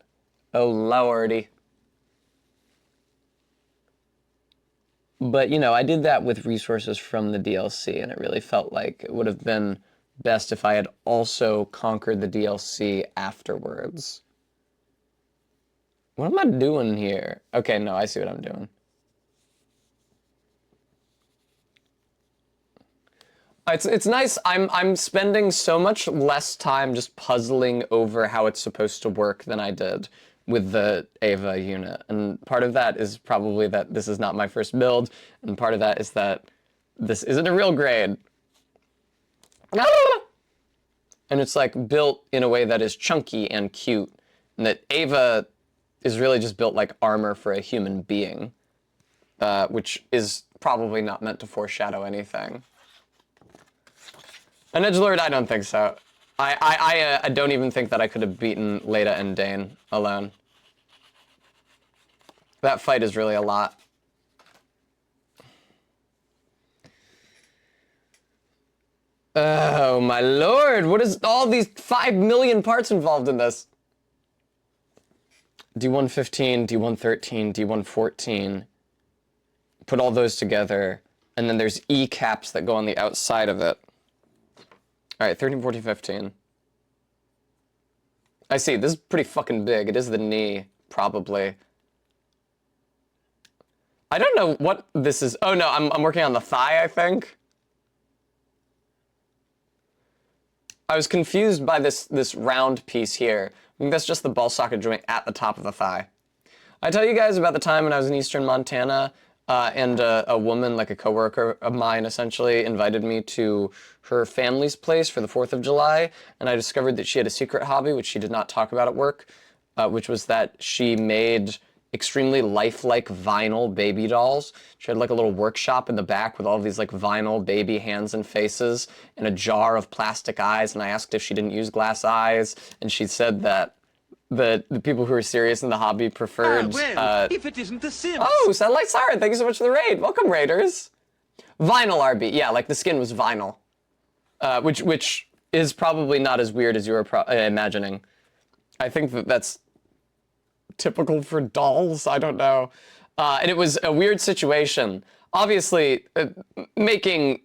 Oh, lordy. But, you know, I did that with resources from the DLC, and it really felt like it would have been best if I had also conquered the DLC afterwards. What am I doing here? Okay, no, I see what I'm doing. It's nice. I'm spending so much less time just puzzling over how it's supposed to work than I did with the Ava unit. And part of that is probably that this is not my first build, and part of that is that this isn't a real grade. And it's like built in a way that is chunky and cute, and that Ava is really just built like armor for a human being, which is probably not meant to foreshadow anything. An edgelord, I don't think so. I don't even think that I could have beaten Leda and Dane alone. That fight is really a lot. Oh my lord, what is all these 5 million parts involved in this? D115, D113, D114. Put all those together, and then there's E caps that go on the outside of it. All right, 13, 14, 15. I see, this is pretty fucking big. It is the knee, probably. I don't know what this is. Oh no, I'm working on the thigh, I think. I was confused by this round piece here. I think that's just the ball socket joint at the top of the thigh. I tell you guys about the time when I was in eastern Montana, and a woman, like a coworker of mine, essentially invited me to her family's place for the 4th of July, and I discovered that she had a secret hobby, which she did not talk about at work, which was that she made extremely lifelike vinyl baby dolls. She had like a little workshop in the back with all these like vinyl baby hands and faces and a jar of plastic eyes, and I asked if she didn't use glass eyes, and she said that the people who are serious in the hobby preferred... if it isn't the Sims. Oh, Satellite Siren, thank you so much for the raid. Welcome, Raiders. Vinyl RB, yeah, like the skin was vinyl. Which is probably not as weird as you were imagining. I think that's typical for dolls, I don't know. And it was a weird situation. Obviously, making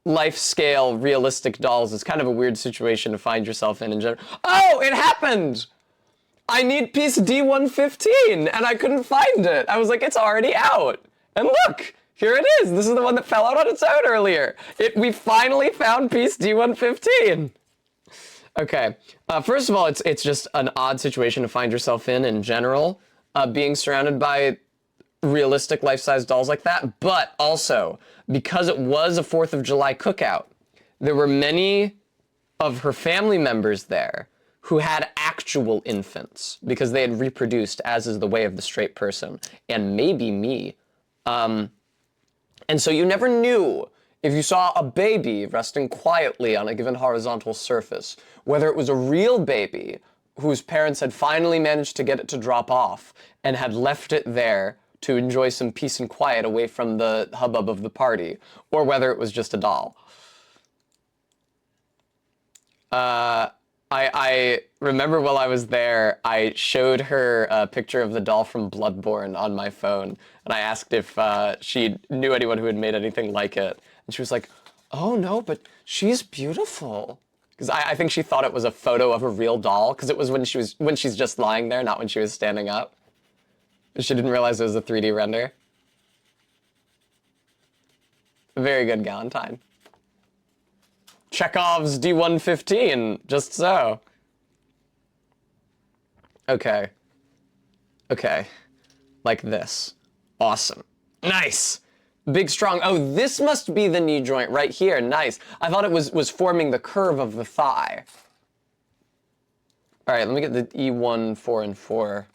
life-scale, realistic dolls is kind of a weird situation to find yourself in general. Oh, it happened! I need piece D115, and I couldn't find it. I was like, it's already out. And look, here it is. This is the one that fell out on its own earlier. We finally found piece D115. Okay, first of all, it's just an odd situation to find yourself in general, being surrounded by realistic life-size dolls like that, but also, because it was a 4th of July cookout, there were many of her family members there who had actual infants, because they had reproduced, as is the way of the straight person, and maybe me. And so you never knew if you saw a baby resting quietly on a given horizontal surface, whether it was a real baby whose parents had finally managed to get it to drop off and had left it there to enjoy some peace and quiet away from the hubbub of the party, or whether it was just a doll. I remember while I was there, I showed her a picture of the doll from Bloodborne on my phone, and I asked if she knew anyone who had made anything like it. And she was like, oh no, but she's beautiful. Because I think she thought it was a photo of a real doll, because it was when she's just lying there, not when she was standing up. She didn't realize it was a 3D render. Very good, Galentine. Chekhov's D115, just so. Okay. Okay. Like this. Awesome. Nice! Big, strong. Oh, this must be the knee joint right here. Nice. I thought it was forming the curve of the thigh. All right, let me get the E1, 4, and 4.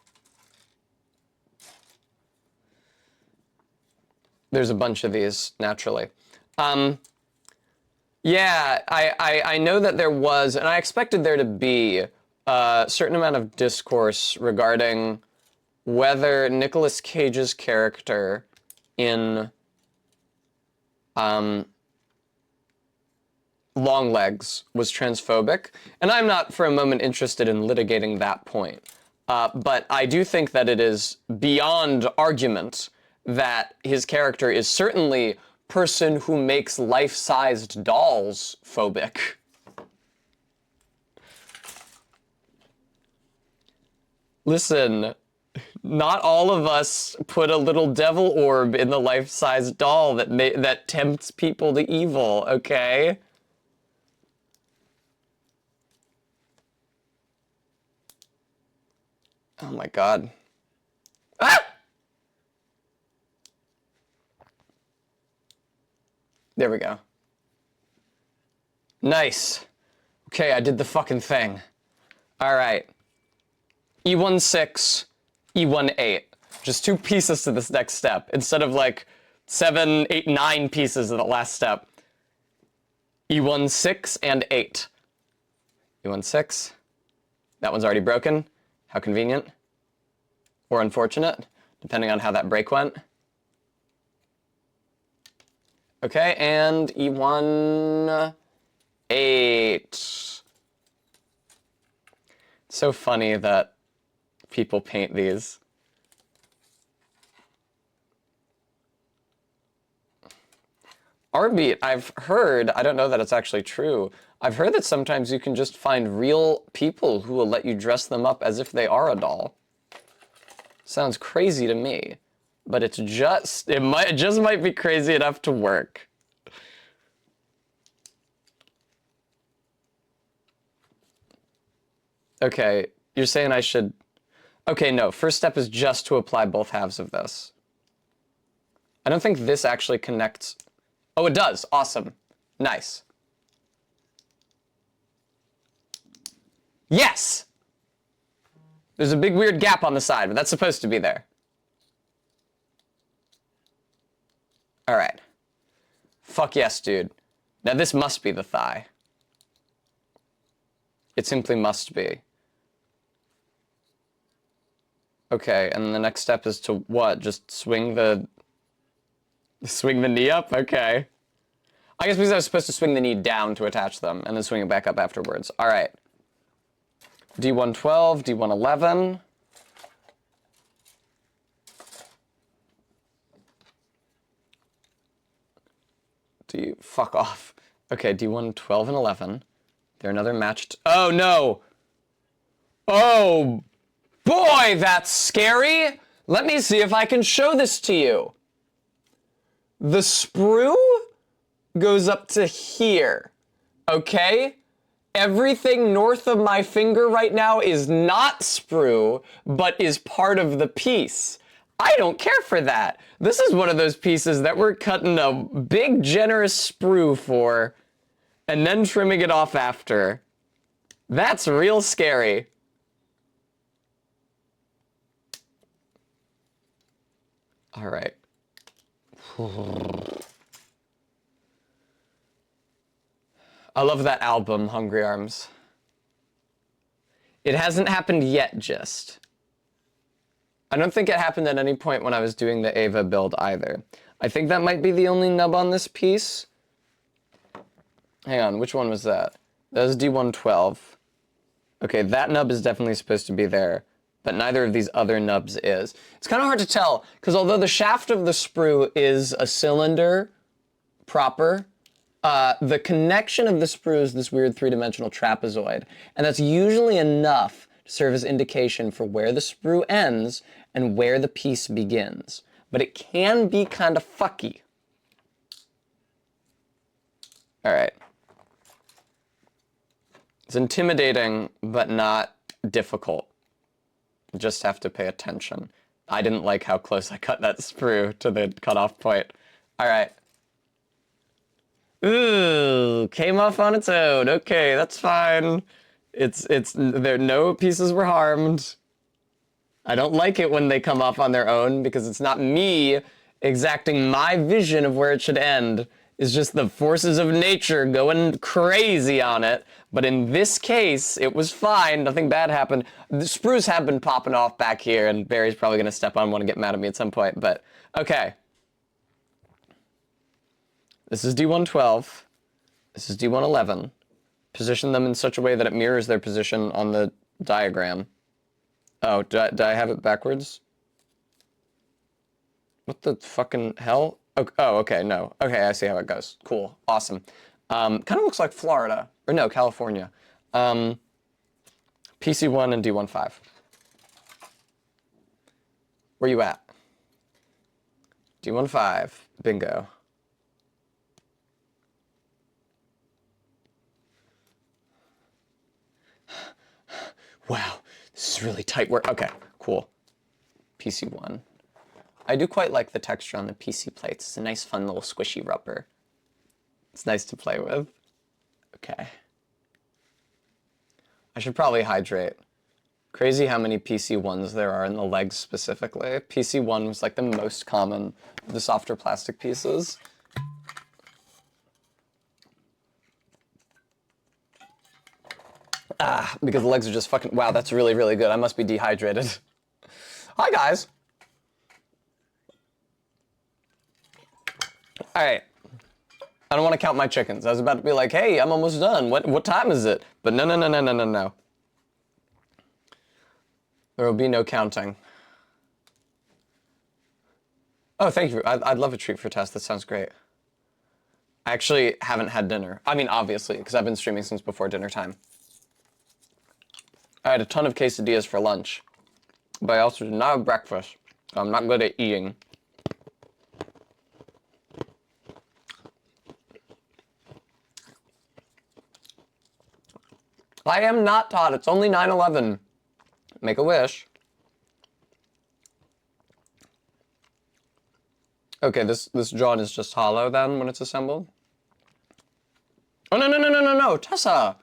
There's a bunch of these, naturally. Yeah, I know that there was, and I expected there to be a certain amount of discourse regarding whether Nicolas Cage's character in Longlegs was transphobic, and I'm not for a moment interested in litigating that point. But I do think that it is beyond argument that his character is certainly person who makes life-sized dolls phobic. Listen, not all of us put a little devil orb in the life-size doll that tempts people to evil, okay? Oh my god. Ah! There we go. Nice. Okay, I did the fucking thing. Alright. E16, E18. Just 2 pieces to this next step, instead of like 7, 8, 9 pieces of the last step. E16 and 8. E16. That one's already broken. How convenient. Or unfortunate, depending on how that break went. Okay, and E1, 8. It's so funny that people paint these. Artbeat, I've heard, I don't know that it's actually true, I've heard that sometimes you can just find real people who will let you dress them up as if they are a doll. Sounds crazy to me, but it just might be crazy enough to work. Okay, you're saying I should... Okay, no, first step is just to apply both halves of this. I don't think this actually connects... Oh, it does. Awesome. Nice. Yes! There's a big weird gap on the side, but that's supposed to be there. Alright. Fuck yes, dude. Now this must be the thigh. It simply must be. Okay, and the next step is to what? Just swing the knee up? Okay. I guess because I was supposed to swing the knee down to attach them, and then swing it back up afterwards. Alright. D112, D111. Fuck off. Okay, D112 and 11. They're another matched... Oh, no! Oh, boy, that's scary! Let me see if I can show this to you. The sprue goes up to here, okay? Everything north of my finger right now is not sprue, but is part of the piece. I don't care for that. This is one of those pieces that we're cutting a big, generous sprue for, and then trimming it off after. That's real scary. All right. I love that album, Hungry Arms. It hasn't happened yet, just. I don't think it happened at any point when I was doing the Ava build either. I think that might be the only nub on this piece. Hang on, which one was that? That was D112. Okay, that nub is definitely supposed to be there, but neither of these other nubs is. It's kind of hard to tell, because although the shaft of the sprue is a cylinder proper, the connection of the sprue is this weird three-dimensional trapezoid, and that's usually enough to serve as indication for where the sprue ends and where the piece begins. But it can be kind of fucky. All right. It's intimidating, but not difficult. You just have to pay attention. I didn't like how close I cut that sprue to the cutoff point. All right. Ooh, came off on its own. Okay, that's fine. No pieces were harmed. I don't like it when they come off on their own because it's not me exacting my vision of where it should end. is just the forces of nature going crazy on it. But in this case, it was fine. Nothing bad happened. The sprues have been popping off back here, and Barry's probably going to step on one and get mad at me at some point. But, okay. This is D112. This is D111. Position them in such a way that it mirrors their position on the diagram. Oh, did I have it backwards? What the fucking hell? Oh, okay, no. Okay, I see how it goes. Cool. Awesome. Kind of looks like Florida. Or no, California. PC1 and D15. Where you at? D15. Bingo. Wow, this is really tight work. Okay, cool. PC1. I do quite like the texture on the PC plates. It's a nice, fun little squishy rubber. It's nice to play with. Okay. I should probably hydrate. Crazy how many PC1s there are in the legs specifically. PC1 was like the most common of the softer plastic pieces. Because the legs are just fucking... Wow, that's really, really good. I must be dehydrated. Hi, guys. All right. I don't want to count my chickens. I was about to be like, hey, I'm almost done. What time is it? But no. There will be no counting. Oh, thank you. I'd love a treat for Tess. That sounds great. I actually haven't had dinner. I mean, obviously, because I've been streaming since before dinner time. I had a ton of quesadillas for lunch, but I also did not have breakfast, so I'm not good at eating. I am not Todd. It's only 9/11. Make a wish. Okay, this John is just hollow then when it's assembled. Oh, no, Tessa!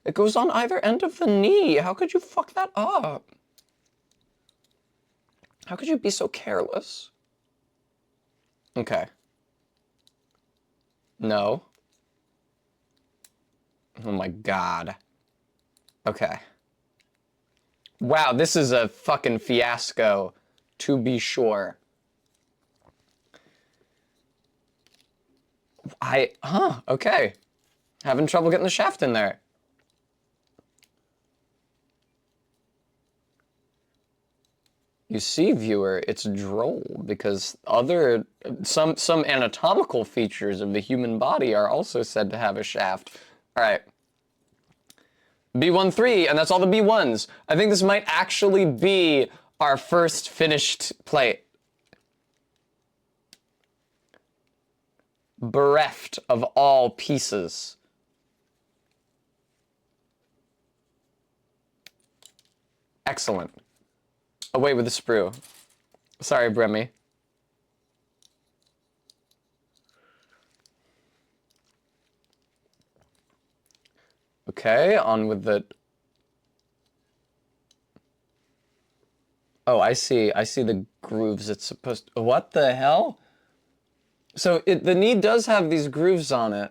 It goes on either end of the knee. How could you fuck that up? How could you be so careless? Okay. No. Oh my god. Okay. Wow, this is a fucking fiasco, to be sure. Okay. Having trouble getting the shaft in there. You see, viewer, it's droll because some anatomical features of the human body are also said to have a shaft. All right. B13, and that's all the B1s. I think this might actually be our first finished plate. Bereft of all pieces. Excellent. Away with the sprue. Sorry, Bremy. Okay, on with the... Oh, I see the grooves it's supposed to... What the hell? So the knee does have these grooves on it,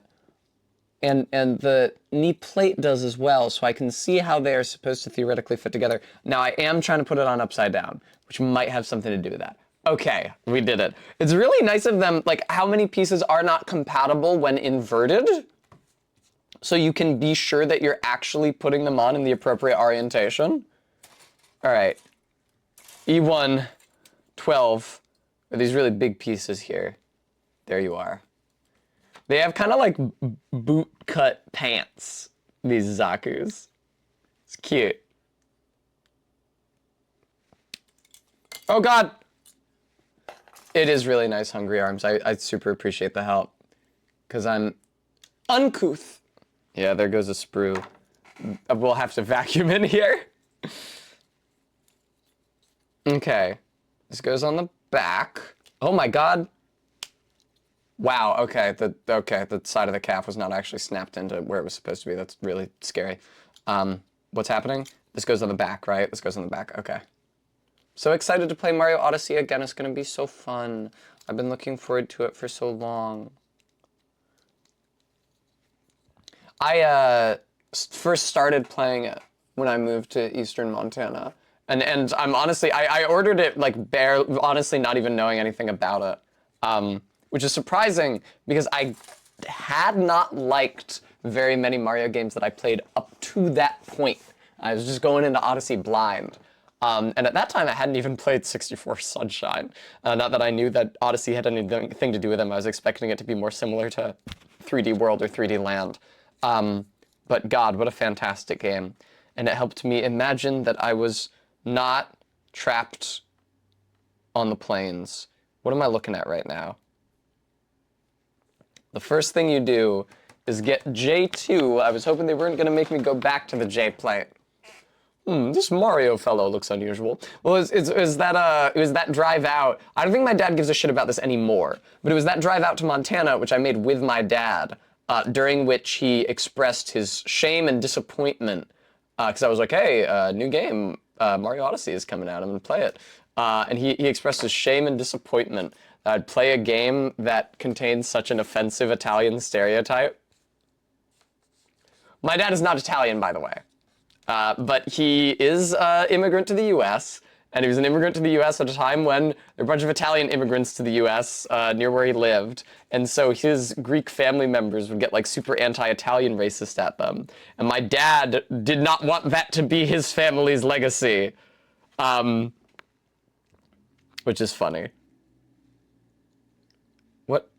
and the knee plate does as well, so I can see how they are supposed to theoretically fit together. Now, I am trying to put it on upside down, which might have something to do with that. Okay, we did it. It's really nice of them, like, how many pieces are not compatible when inverted, so you can be sure that you're actually putting them on in the appropriate orientation. All right, E1, 12, are these really big pieces here. There you are. They have kind of like boot-cut pants, these Zakus. It's cute. Oh god! It is really nice, Hungry Arms. I super appreciate the help. Because I'm uncouth. Yeah, there goes a sprue. We'll have to vacuum in here. Okay. This goes on the back. Oh my god. Wow, okay, the side of the calf was not actually snapped into where it was supposed to be. That's really scary. What's happening? This goes on the back, right? This goes on the back, okay. So excited to play Mario Odyssey again. It's going to be so fun. I've been looking forward to it for so long. I first started playing it when I moved to Eastern Montana. And I'm honestly, I ordered it like honestly not even knowing anything about it. Which is surprising because I had not liked very many Mario games that I played up to that point. I was just going into Odyssey blind. And at that time, I hadn't even played 64 Sunshine. Not that I knew that Odyssey had anything to do with them. I was expecting it to be more similar to 3D World or 3D Land. But God, what a fantastic game. And it helped me imagine that I was not trapped on the plains. What am I looking at right now? The first thing you do is get J2. I was hoping they weren't going to make me go back to the J plate. This Mario fellow looks unusual. Well, it was that drive out. I don't think my dad gives a shit about this anymore, but it was that drive out to Montana, which I made with my dad, during which he expressed his shame and disappointment, because I was like, hey, new game, Mario Odyssey is coming out, I'm gonna play it. And he expressed his shame and disappointment that I'd play a game that contains such an offensive Italian stereotype. My dad is not Italian, by the way. But he is an immigrant to the U.S., and he was an immigrant to the U.S. at a time when there were a bunch of Italian immigrants to the U.S. Near where he lived, and so his Greek family members would get like super anti-Italian racist at them. And my dad did not want that to be his family's legacy, which is funny. What?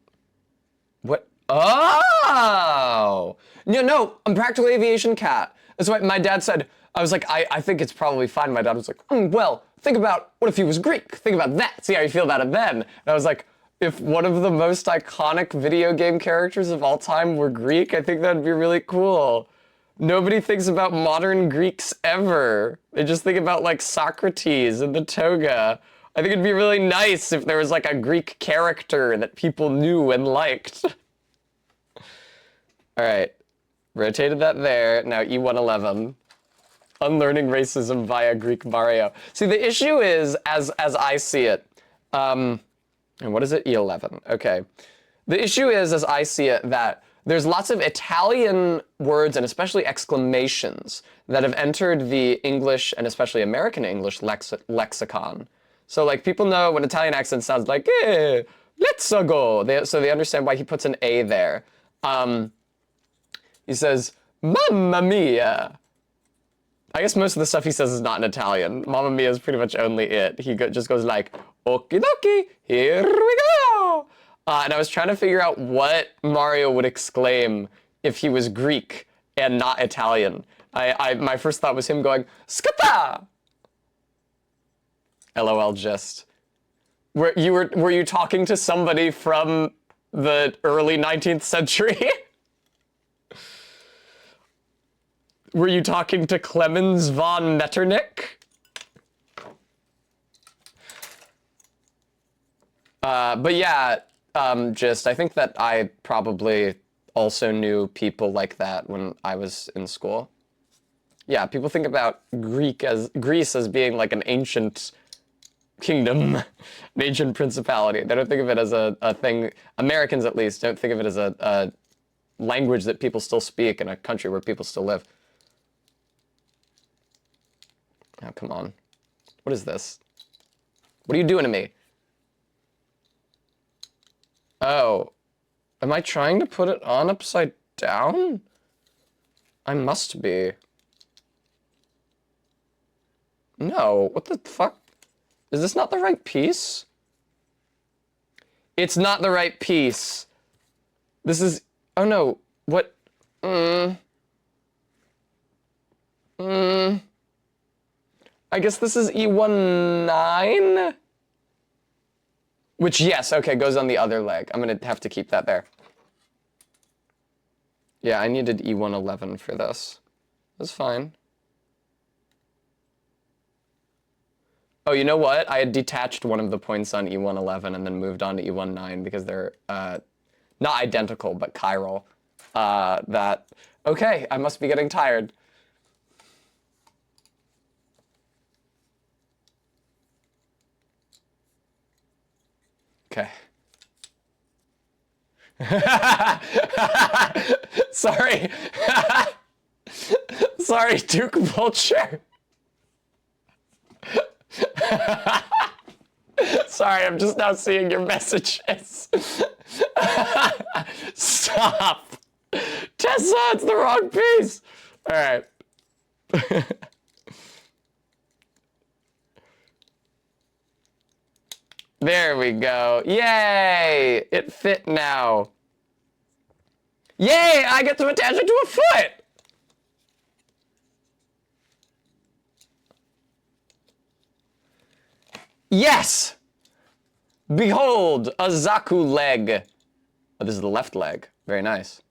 Oh! No, I'm Practical Aviation Cat. That's why my dad said, I was like, I think it's probably fine. My dad was like, well, think about, what if he was Greek? Think about that, see how you feel about it then. And I was like, if one of the most iconic video game characters of all time were Greek, I think that'd be really cool. Nobody thinks about modern Greeks ever. They just think about like Socrates and the toga. I think it'd be really nice if there was like a Greek character that people knew and liked. All right. Rotated that there. Now E111. Unlearning racism via Greek Mario. See, the issue is, as I see it, and what is it? E11. Okay. The issue is, as I see it, that there's lots of Italian words and especially exclamations that have entered the English and especially American English lexicon. So, like, people know when Italian accent sounds like, let's go. So they understand why he puts an A there. He says, Mamma mia. I guess most of the stuff he says is not in Italian. Mamma mia is pretty much only it. He just goes like, okie dokie, here we go. And I was trying to figure out what Mario would exclaim if he was Greek and not Italian. My first thought was him going, skata! LOL gist. Were you talking to somebody from the early 19th century? Were you talking to Clemens von Metternich? But yeah, I think that I probably also knew people like that when I was in school. Yeah, people think about Greece as being like an ancient kingdom, an ancient principality. They don't think of it as a thing, Americans at least, don't think of it as a language that people still speak in a country where people still live. Oh, come on. What is this? What are you doing to me? Oh. Am I trying to put it on upside down? I must be. No, what the fuck? Is this not the right piece? It's not the right piece. This is... Oh no, what? I guess this is E19? Which, yes, okay, goes on the other leg. I'm gonna have to keep that there. Yeah, I needed E111 for this. That's fine. Oh, you know what? I had detached one of the points on E111 and then moved on to E19 because they're not identical, but chiral. Okay, I must be getting tired. Okay. Sorry. Sorry, Duke Vulture. Sorry, I'm just now seeing your messages. Stop. Tessa, it's the wrong piece. All right. There we go. Yay! It fit now. Yay! I get to attach it to a foot! Yes! Behold, a Zaku leg. Oh, this is the left leg. Very nice.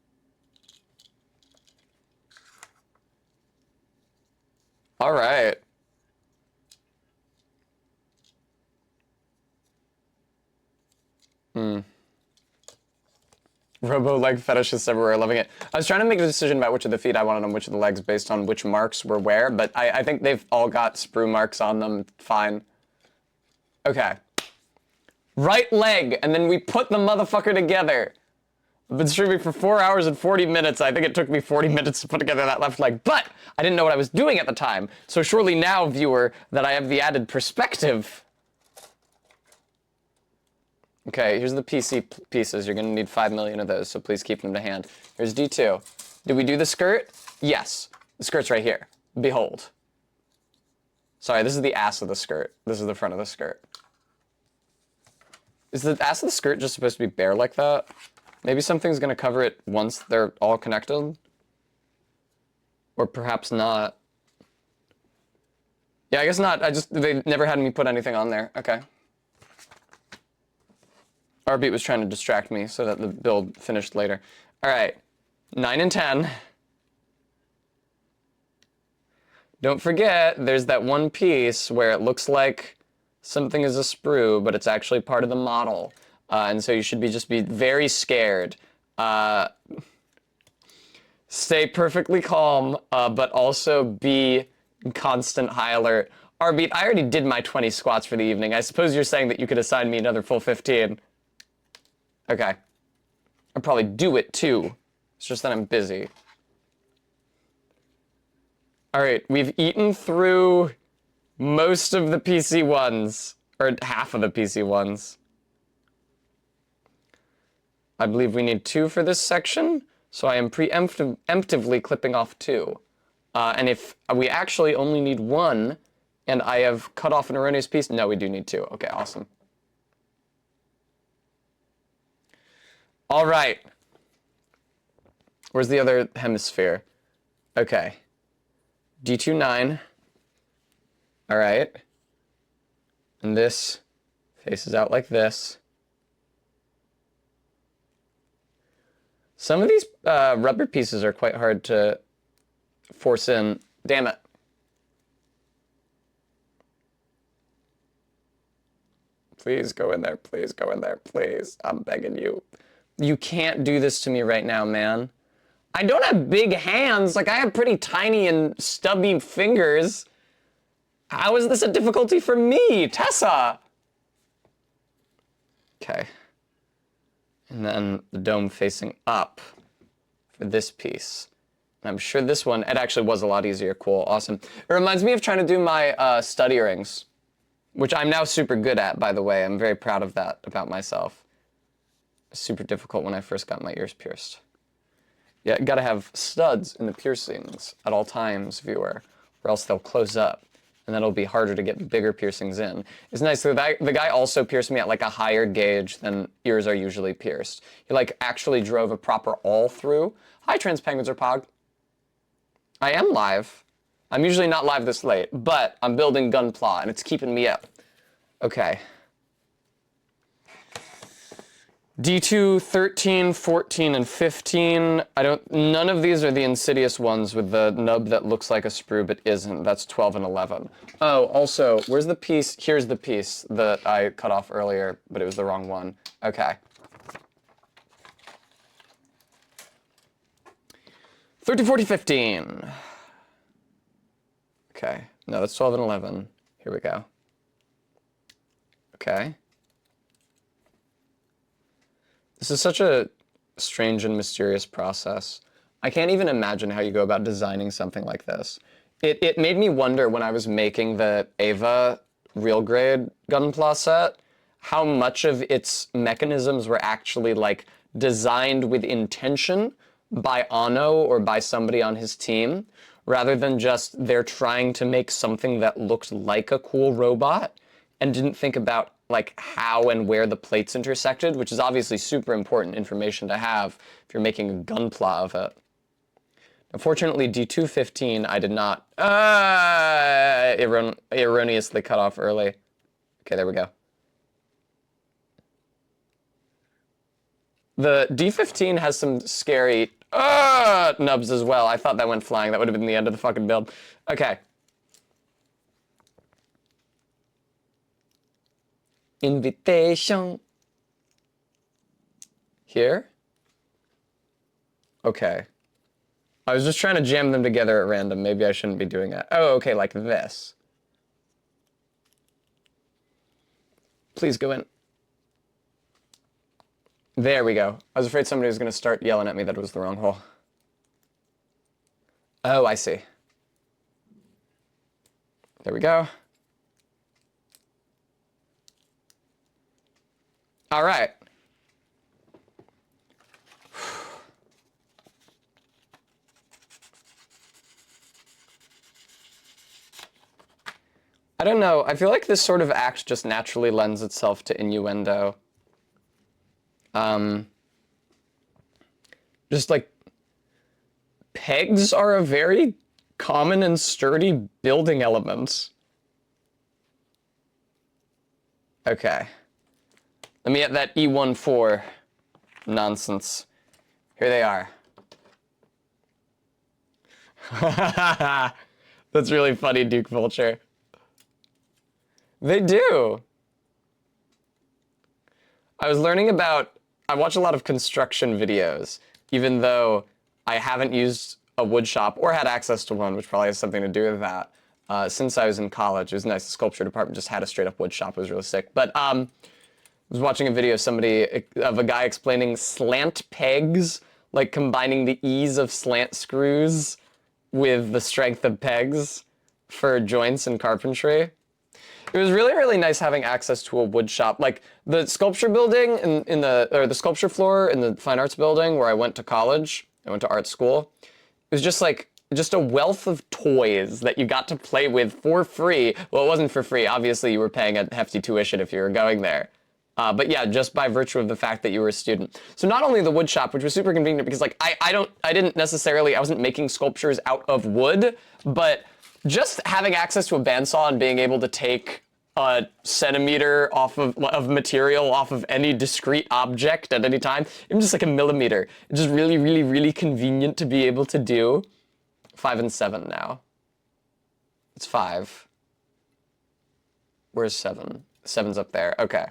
All right. Robo leg fetishists everywhere, loving it. I was trying to make a decision about which of the feet I wanted on which of the legs based on which marks were where, but I think they've all got sprue marks on them. Fine. Okay. Right leg, and then we put the motherfucker together. I've been streaming for 4 hours and 40 minutes. I think it took me 40 minutes to put together that left leg, but I didn't know what I was doing at the time. So surely now, viewer, that I have the added perspective. Okay, here's the PC pieces. You're gonna need 5 million of those, so please keep them to hand. Here's D2. Did we do the skirt? Yes. The skirt's right here. Behold. Sorry, this is the ass of the skirt. This is the front of the skirt. Is the ass of the skirt just supposed to be bare like that? Maybe something's gonna cover it once they're all connected? Or perhaps not. Yeah, I guess not. They never had me put anything on there. Okay. Arbeat was trying to distract me so that the build finished later. All right, 9 and 10. Don't forget, there's that one piece where it looks like something is a sprue, but it's actually part of the model. And so you should just be very scared. Stay perfectly calm, but also be constant high alert. Arbeat, I already did my 20 squats for the evening. I suppose you're saying that you could assign me another full 15. Okay. I'll probably do it too. It's just that I'm busy. All right, we've eaten through most of the PC ones, or half of the PC ones. I believe we need 2 for this section, so I am preemptively clipping off 2. And if we actually only need 1, and I have cut off an erroneous piece, no, we do need 2. Okay, awesome. All right. Where's the other hemisphere? Okay. D2, 9. All right. And this faces out like this. Some of these rubber pieces are quite hard to force in. Damn it. Please go in there. Please go in there. Please. I'm begging you. You can't do this to me right now, man. I don't have big hands. Like, I have pretty tiny and stubby fingers. How is this a difficulty for me, Tessa? Okay. And then the dome facing up for this piece. And I'm sure this one, it actually was a lot easier. Cool, awesome. It reminds me of trying to do my stud earrings, which I'm now super good at, by the way. I'm very proud of that about myself. Super difficult when I first got my ears pierced. Yeah, gotta have studs in the piercings at all times, viewer, or else they'll close up, and then it'll be harder to get bigger piercings in. It's nice, so the guy also pierced me at like a higher gauge than ears are usually pierced. He like actually drove a proper all through. Hi, Trans Penguins or Pog. I am live. I'm usually not live this late, but I'm building Gunpla, and it's keeping me up. Okay. D2, 13, 14, and 15. None of these are the insidious ones with the nub that looks like a sprue but isn't. That's 12 and 11. Oh, also, where's the piece? Here's the piece that I cut off earlier, but it was the wrong one. Okay. 13, 14, 15. Okay. No, that's 12 and 11. Here we go. Okay. This is such a strange and mysterious process. I can't even imagine how you go about designing something like this. It made me wonder when I was making the Ava real grade Gunpla set, how much of its mechanisms were actually like designed with intention by Ano or by somebody on his team, rather than just they're trying to make something that looked like a cool robot and didn't think about like how and where the plates intersected, which is obviously super important information to have if you're making a Gunpla of it. Unfortunately, D215 I did not erroneously cut off early. Okay, there we go. The D15 has some scary nubs as well. I thought that went flying. That would have been the end of the fucking build. Okay. Invitation. Here? Okay. I was just trying to jam them together at random. Maybe I shouldn't be doing that. Oh, okay, like this. Please go in. There we go. I was afraid somebody was going to start yelling at me that it was the wrong hole. Oh, I see. There we go. All right. I don't know. I feel like this sort of act just naturally lends itself to innuendo. Just like pegs are a very common and sturdy building element. Okay. Let me get that E14 nonsense. Here they are. That's really funny, Duke Vulture. They do. I was learning about, I watch a lot of construction videos, even though I haven't used a wood shop or had access to one, which probably has something to do with that. Since I was in college, it was nice. The sculpture department just had a straight up wood shop. It was really sick. But I was watching a video of a guy explaining slant pegs, like combining the ease of slant screws with the strength of pegs for joints and carpentry. It was really, really nice having access to a wood shop. Like the sculpture building or the sculpture floor in the fine arts building where I went to college, I went to art school. It was just like, just a wealth of toys that you got to play with for free. Well, it wasn't for free. Obviously, you were paying a hefty tuition if you were going there. But yeah, just by virtue of the fact that you were a student. So not only the wood shop, which was super convenient because like I wasn't making sculptures out of wood, but just having access to a bandsaw and being able to take a centimeter off of material off of any discrete object at any time, even just like a millimeter, it's just really, really, really convenient to be able to do. 5 and 7 now. It's 5. Where's 7? 7's up there. Okay.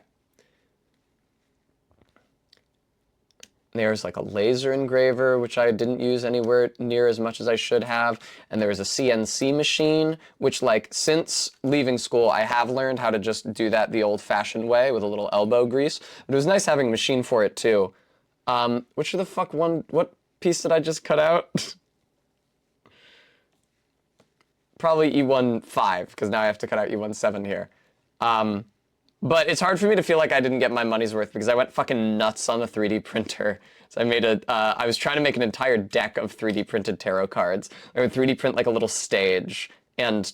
There's like a laser engraver, which I didn't use anywhere near as much as I should have. And there was a CNC machine, which like since leaving school, I have learned how to just do that the old-fashioned way with a little elbow grease. But it was nice having a machine for it too. Which the fuck what piece did I just cut out? Probably E15, because now I have to cut out E17 here. But it's hard for me to feel like I didn't get my money's worth because I went fucking nuts on the 3D printer. So I was trying to make an entire deck of 3D printed tarot cards. I would 3D print like a little stage and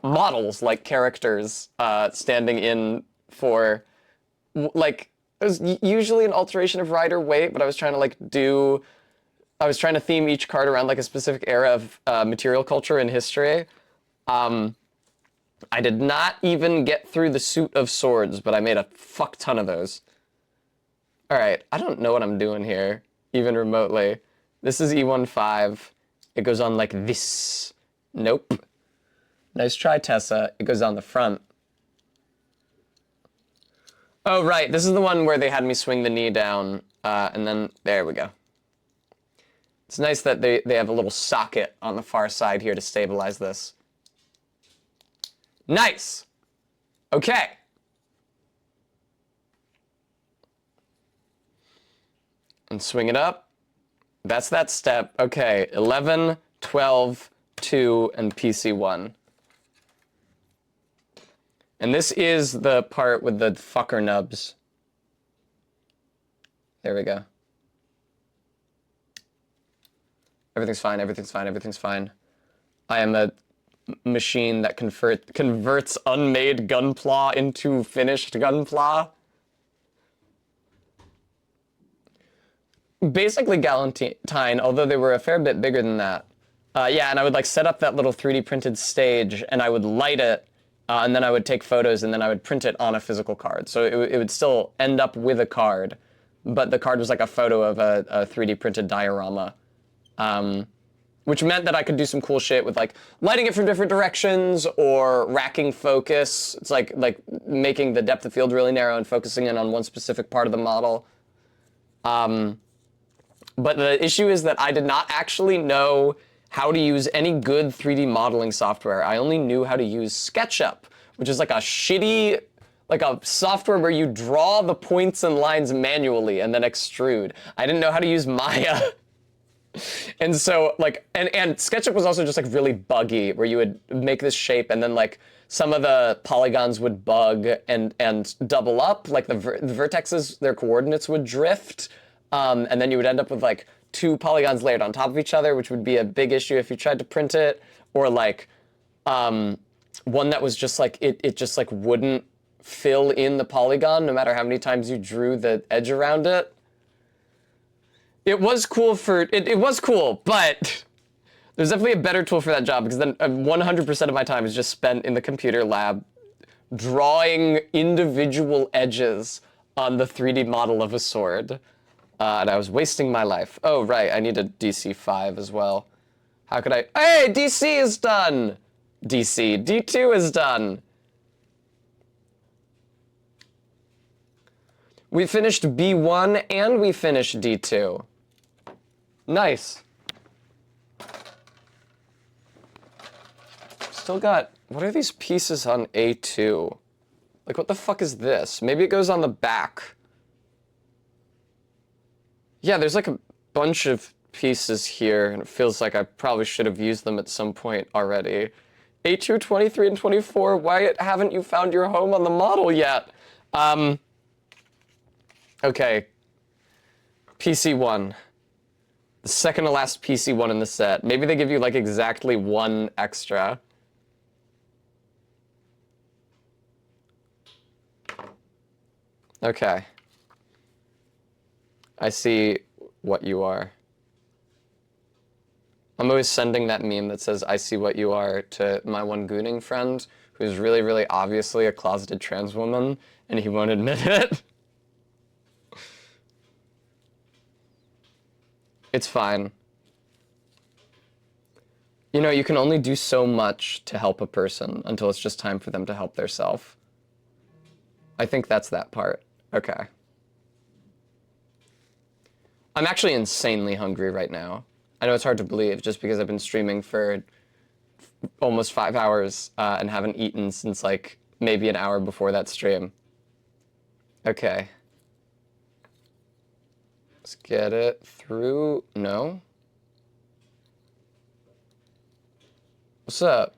models like characters standing in for, like, it was usually an alteration of Rider-Waite, but I was trying to theme each card around like a specific era of material culture and history. I did not even get through the suit of swords, but I made a fuck ton of those. All right, I don't know what I'm doing here, even remotely. This is E15. It goes on like this. Nope. Nice try, Tessa. It goes on the front. Oh, right, this is the one where they had me swing the knee down, and then, there we go. It's nice that they have a little socket on the far side here to stabilize this. Nice! Okay. And swing it up. That's that step. Okay, 11, 12, 2, and PC1. And this is the part with the fucker nubs. There we go. Everything's fine, everything's fine, everything's fine. I am a machine that converts unmade Gunpla into finished Gunpla. Basically Galantine, although they were a fair bit bigger than that. Yeah, and I would like set up that little 3D printed stage, and I would light it, and then I would take photos, and then I would print it on a physical card. So it would still end up with a card, but the card was like a photo of a 3D printed diorama. Which meant that I could do some cool shit with like lighting it from different directions or racking focus. It's like making the depth of field really narrow and focusing in on one specific part of the model. But the issue is that I did not actually know how to use any good 3D modeling software. I only knew how to use SketchUp, which is like a shitty, like a software where you draw the points and lines manually and then extrude. I didn't know how to use Maya. And so, like, and SketchUp was also just, like, really buggy, where you would make this shape, and then, like, some of the polygons would bug and double up, like, the vertexes, their coordinates would drift, and then you would end up with, like, 2 polygons layered on top of each other, which would be a big issue if you tried to print it, or, like, one that was just, like, it just, like, wouldn't fill in the polygon, no matter how many times you drew the edge around it. It was cool it was cool, but there's definitely a better tool for that job, because then 100% of my time is just spent in the computer lab drawing individual edges on the 3D model of a sword. And I was wasting my life. Oh, right, I need a DC 5 as well. How could I? Hey, DC is done! DC, D2 is done. We finished B1 and we finished D2. Nice. Still got, what are these pieces on A2? Like, what the fuck is this? Maybe it goes on the back. Yeah, there's like a bunch of pieces here, and it feels like I probably should have used them at some point already. A2, 23, and 24, why haven't you found your home on the model yet? Okay. PC1. The second to last PC1 in the set. Maybe they give you, like, exactly 1 extra. Okay. I see what you are. I'm always sending that meme that says, I see what you are, to my one gooning friend, who's really, really obviously a closeted trans woman, and he won't admit it. It's fine. You know, you can only do so much to help a person until it's just time for them to help theirself. I think that's that part. Okay. I'm actually insanely hungry right now. I know it's hard to believe, just because I've been streaming for almost 5 hours and haven't eaten since, like, maybe an hour before that stream. Okay. Let's get it through. No? What's up?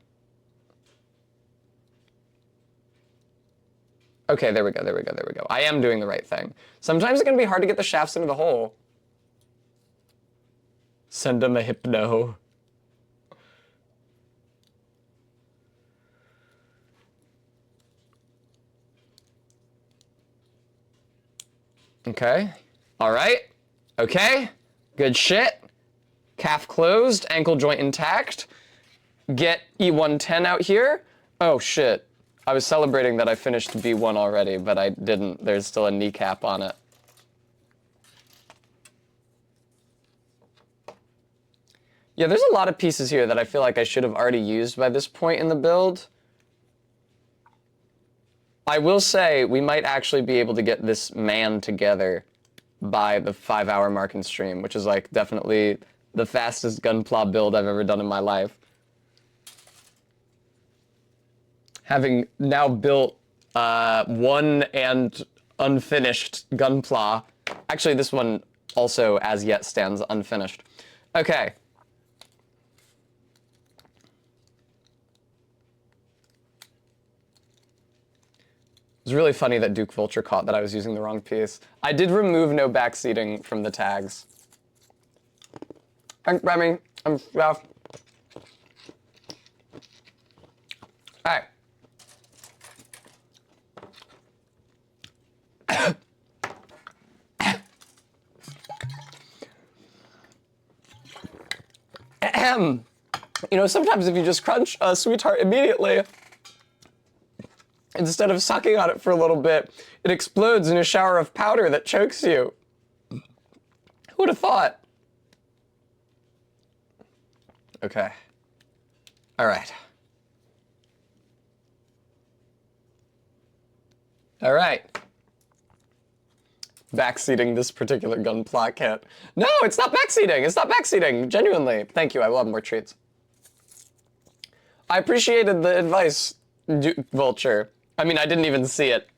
Okay, there we go, there we go, there we go. I am doing the right thing. Sometimes it can be hard to get the shafts into the hole. Send him a hypno. Okay. All right. Okay. Good shit. Calf closed, ankle joint intact. Get E110 out here. Oh, shit. I was celebrating that I finished B1 already, but I didn't. There's still a kneecap on it. Yeah, there's a lot of pieces here that I feel like I should have already used by this point in the build. I will say, we might actually be able to get this man together by the 5-hour mark in stream, which is, like, definitely the fastest Gunpla build I've ever done in my life. Having now built one and unfinished Gunpla. Actually, this one also as yet stands unfinished. Okay. It was really funny that Duke Vulture caught that I was using the wrong piece. I did remove no backseating from the tags. Thanks, Remy. I'm Steph. Alright. Ahem. You know, sometimes if you just crunch a sweetheart immediately, instead of sucking on it for a little bit, it explodes in a shower of powder that chokes you. Who would have thought? Okay. All right. All right. Backseating this particular Gunpla kit. No, it's not backseating. It's not backseating. Genuinely. Thank you. I will have more treats. I appreciated the advice, Vulture. I mean, I didn't even see it.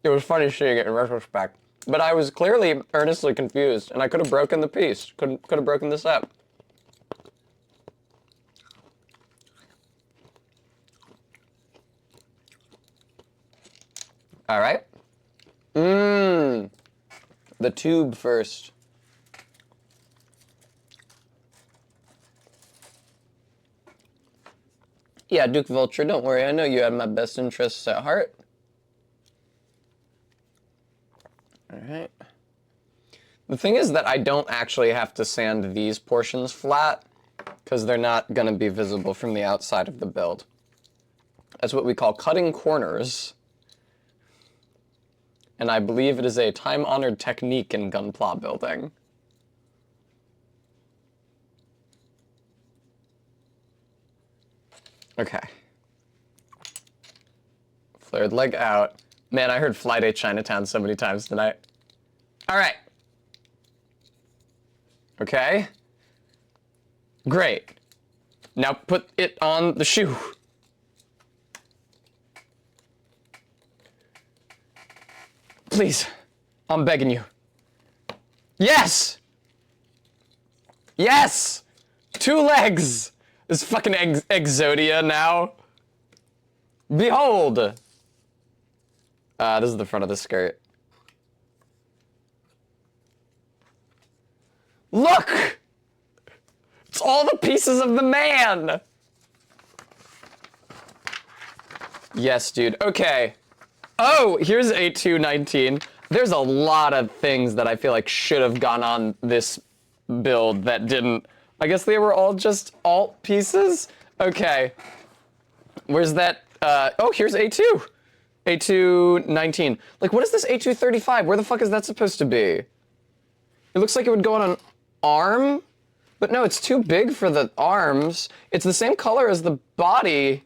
It was funny seeing it in retrospect. But I was clearly earnestly confused, and I could have broken the piece. Could have broken this up. All right. Mmm. The tube first. Yeah, Duke Vulture, don't worry. I know you have my best interests at heart. All right. The thing is that I don't actually have to sand these portions flat because they're not going to be visible from the outside of the build. That's what we call cutting corners. And I believe it is a time-honored technique in Gunpla building. Okay. Flared leg out. Man, I heard Fly Day Chinatown so many times tonight. All right. Okay. Great. Now put it on the shoe. Please. I'm begging you. Yes! Yes! 2 legs! This fucking Exodia now. Behold! This is the front of the skirt. Look! It's all the pieces of the man! Yes, dude. Okay. Oh, here's A219. There's a lot of things that I feel like should have gone on this build that didn't. I guess they were all just alt pieces? Okay. Where's that? Oh, here's A2. A219. Like, what is this A235? Where the fuck is that supposed to be? It looks like it would go on an arm, but no, it's too big for the arms. It's the same color as the body.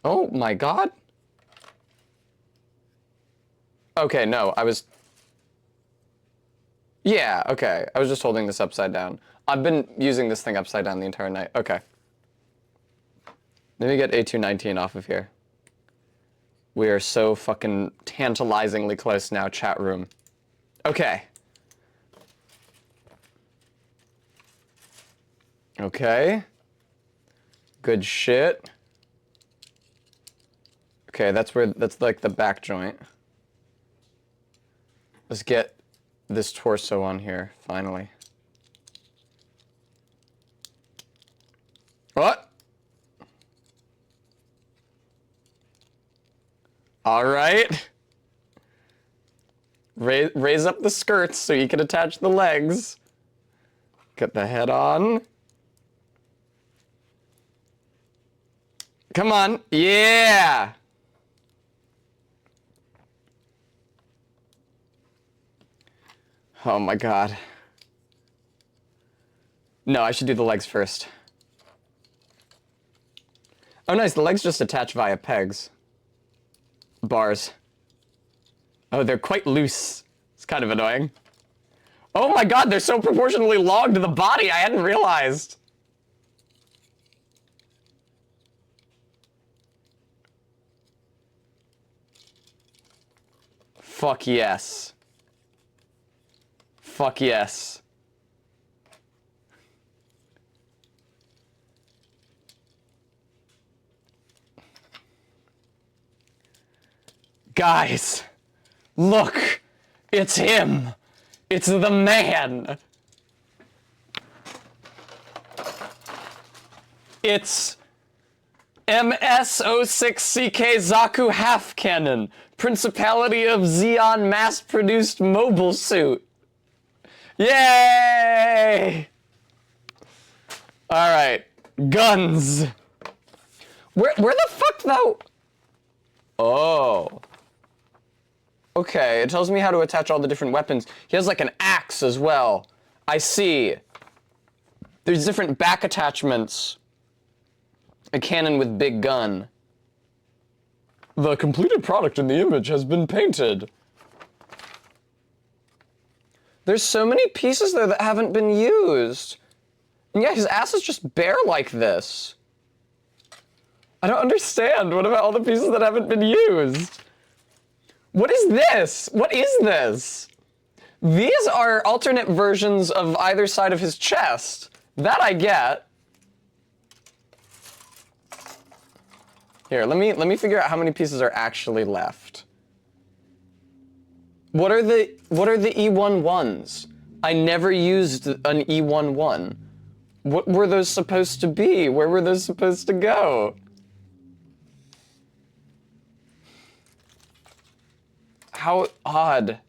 Oh my god. Okay, no, I was... Yeah, okay. I was just holding this upside down. I've been using this thing upside down the entire night. Okay. Let me get A219 off of here. We are so fucking tantalizingly close now, chat room. Okay. Okay. Good shit. Okay, that's like the back joint. Let's get this torso on here, finally. What? All right. Raise up the skirts so you can attach the legs. Get the head on. Come on. Yeah. Oh my god. No, I should do the legs first. Oh nice, the legs just attach via pegs. Bars. Oh, they're quite loose. It's kind of annoying. Oh my god, they're so proportionally long to the body, I hadn't realized. Fuck yes. Fuck yes. Guys, look, it's him. It's the man. It's MS-06CK Zaku half cannon, Principality of Xeon mass-produced mobile suit. Yay! All right, guns. Where the fuck though? Oh. Okay, it tells me how to attach all the different weapons. He has like an axe as well. I see. There's different back attachments. A cannon with big gun. The completed product in the image has been painted. There's so many pieces there that haven't been used. And yeah, his ass is just bare like this. I don't understand. What about all the pieces that haven't been used? What is this? What is this? These are alternate versions of either side of his chest. That I get. Here, let me figure out how many pieces are actually left. What are the E11s? I never used an E11. What were those supposed to be? Where were those supposed to go? How odd.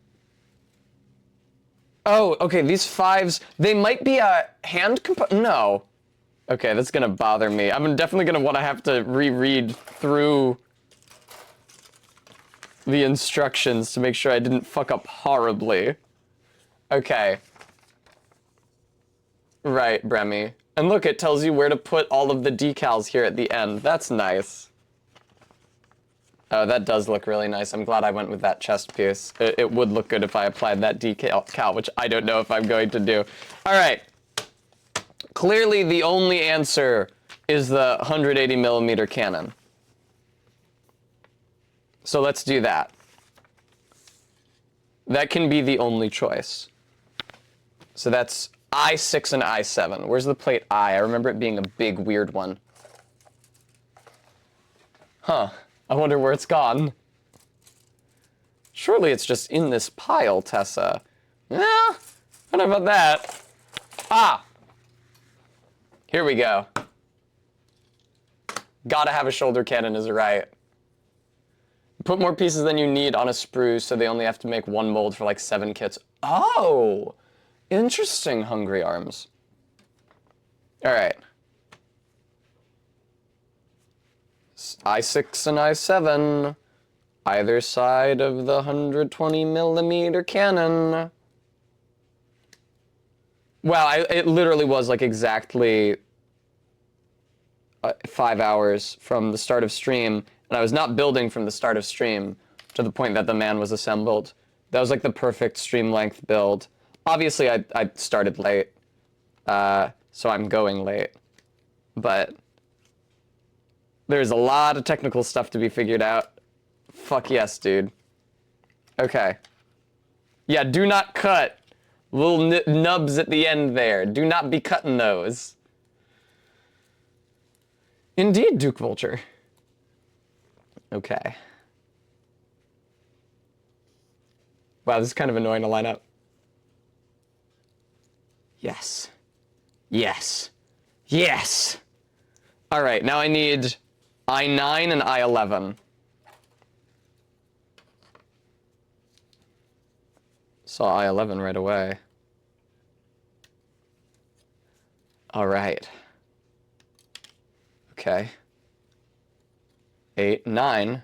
Oh, okay, these 5s, they might be a hand component. No. Okay, that's gonna bother me. I'm definitely gonna want to have to reread through the instructions to make sure I didn't fuck up horribly. Okay. Right, Bremy. And look, it tells you where to put all of the decals here at the end. That's nice. Oh, that does look really nice. I'm glad I went with that chest piece. It would look good if I applied that decal, which I don't know if I'm going to do. All right. Clearly, the only answer is the 180mm cannon. So let's do that. That can be the only choice. So that's I6 and I7. Where's the plate I? I remember it being a big, weird one. Huh. I wonder where it's gone. Surely it's just in this pile, Tessa. Yeah, I don't know about that. Ah! Here we go. Gotta have a shoulder cannon is right. Put more pieces than you need on a sprue, so they only have to make 1 mold for like 7 kits. Oh! Interesting, Hungry Arms. Alright. I6 and I7. Either side of the 120mm cannon. Wow, it literally was like exactly 5 hours from the start of stream, and I was not building from the start of stream to the point that the man was assembled. That was like the perfect stream length build. Obviously, I started late, so I'm going late, but there's a lot of technical stuff to be figured out. Fuck yes, dude. Okay. Yeah, do not cut. Little nubs at the end there. Do not be cutting those. Indeed, Duke Vulture. Okay. Wow, this is kind of annoying to line up. Yes. Yes. Yes! Alright, now I need I9 and I11. Saw I11 right away. Alright. Okay. 8, 9.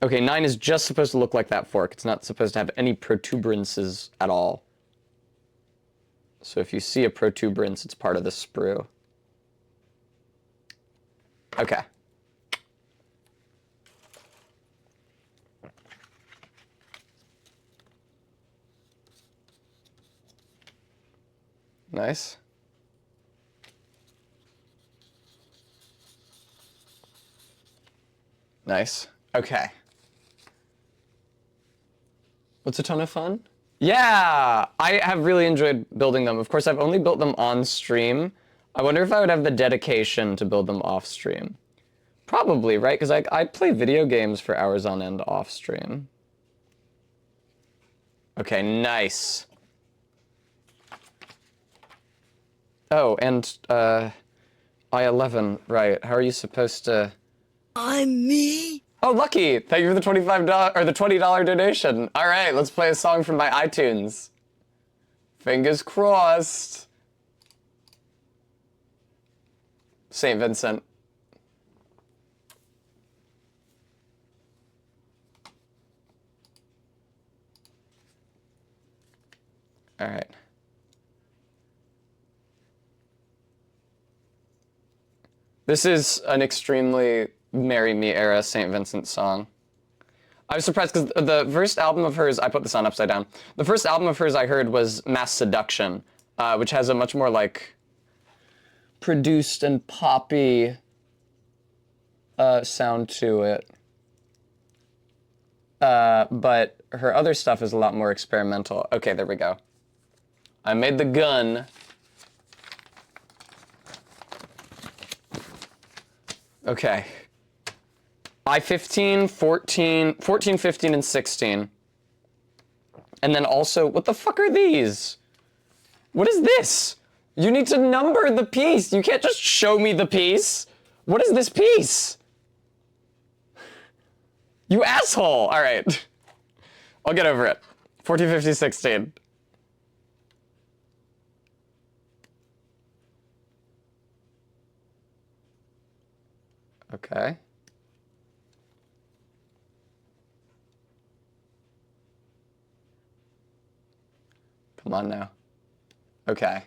Okay, 9 is just supposed to look like that fork. It's not supposed to have any protuberances at all. So if you see a protuberance, it's part of the sprue. Okay. Nice. Nice. Okay. What's a ton of fun? Yeah, I have really enjoyed building them. Of course, I've only built them on stream. I wonder if I would have the dedication to build them off stream. Probably, right? Because I play video games for hours on end off stream. Okay, nice. Oh, and I-11, right. How are you supposed to... I'm me. Oh, Lucky! Thank you for the $25 or the $20 donation. All right, let's play a song from my iTunes. Fingers crossed. St. Vincent. All right. This is an extremely Marry Me era St. Vincent song. I was surprised because the first album of hers, I put this on upside down. The first album of hers I heard was Mass Seduction, which has a much more like produced and poppy sound to it. But her other stuff is a lot more experimental. Okay, there we go. I made the gun. Okay. I-15, 14, 15, and 16. And then also, what the fuck are these? What is this? You need to number the piece. You can't just show me the piece. What is this piece? You asshole. All right. I'll get over it. 14, 15, 16. Okay. Come on now. Okay.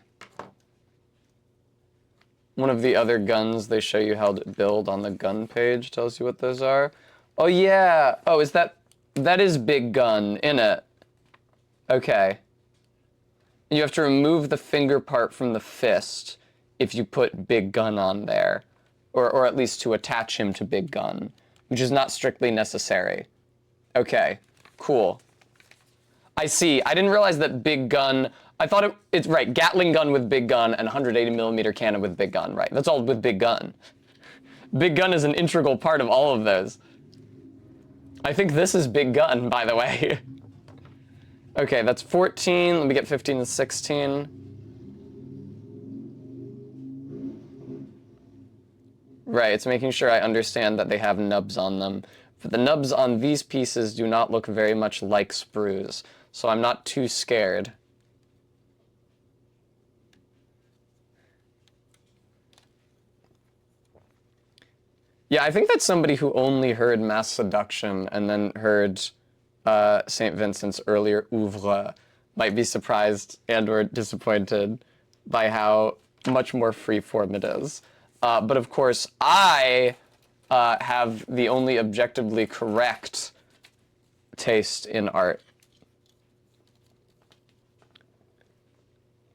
One of the other guns they show you how to build on the gun page tells you what those are. Oh yeah. Oh, that is big gun in it. Okay. You have to remove the finger part from the fist if you put big gun on there. Or at least to attach him to big gun, which is not strictly necessary. Okay, cool. I see. I didn't realize that big gun, I thought it's right, Gatling gun with big gun and 180 millimeter cannon with big gun, right? That's all with big gun. Big gun is an integral part of all of those. I think this is big gun, by the way. Okay, that's 14. Let me get 15 and 16. Right, it's making sure I understand that they have nubs on them. But the nubs on these pieces do not look very much like sprues, so I'm not too scared. Yeah, I think that's somebody who only heard Mass Seduction and then heard St. Vincent's earlier oeuvre might be surprised and or disappointed by how much more freeform it is. But of course, I have the only objectively correct taste in art.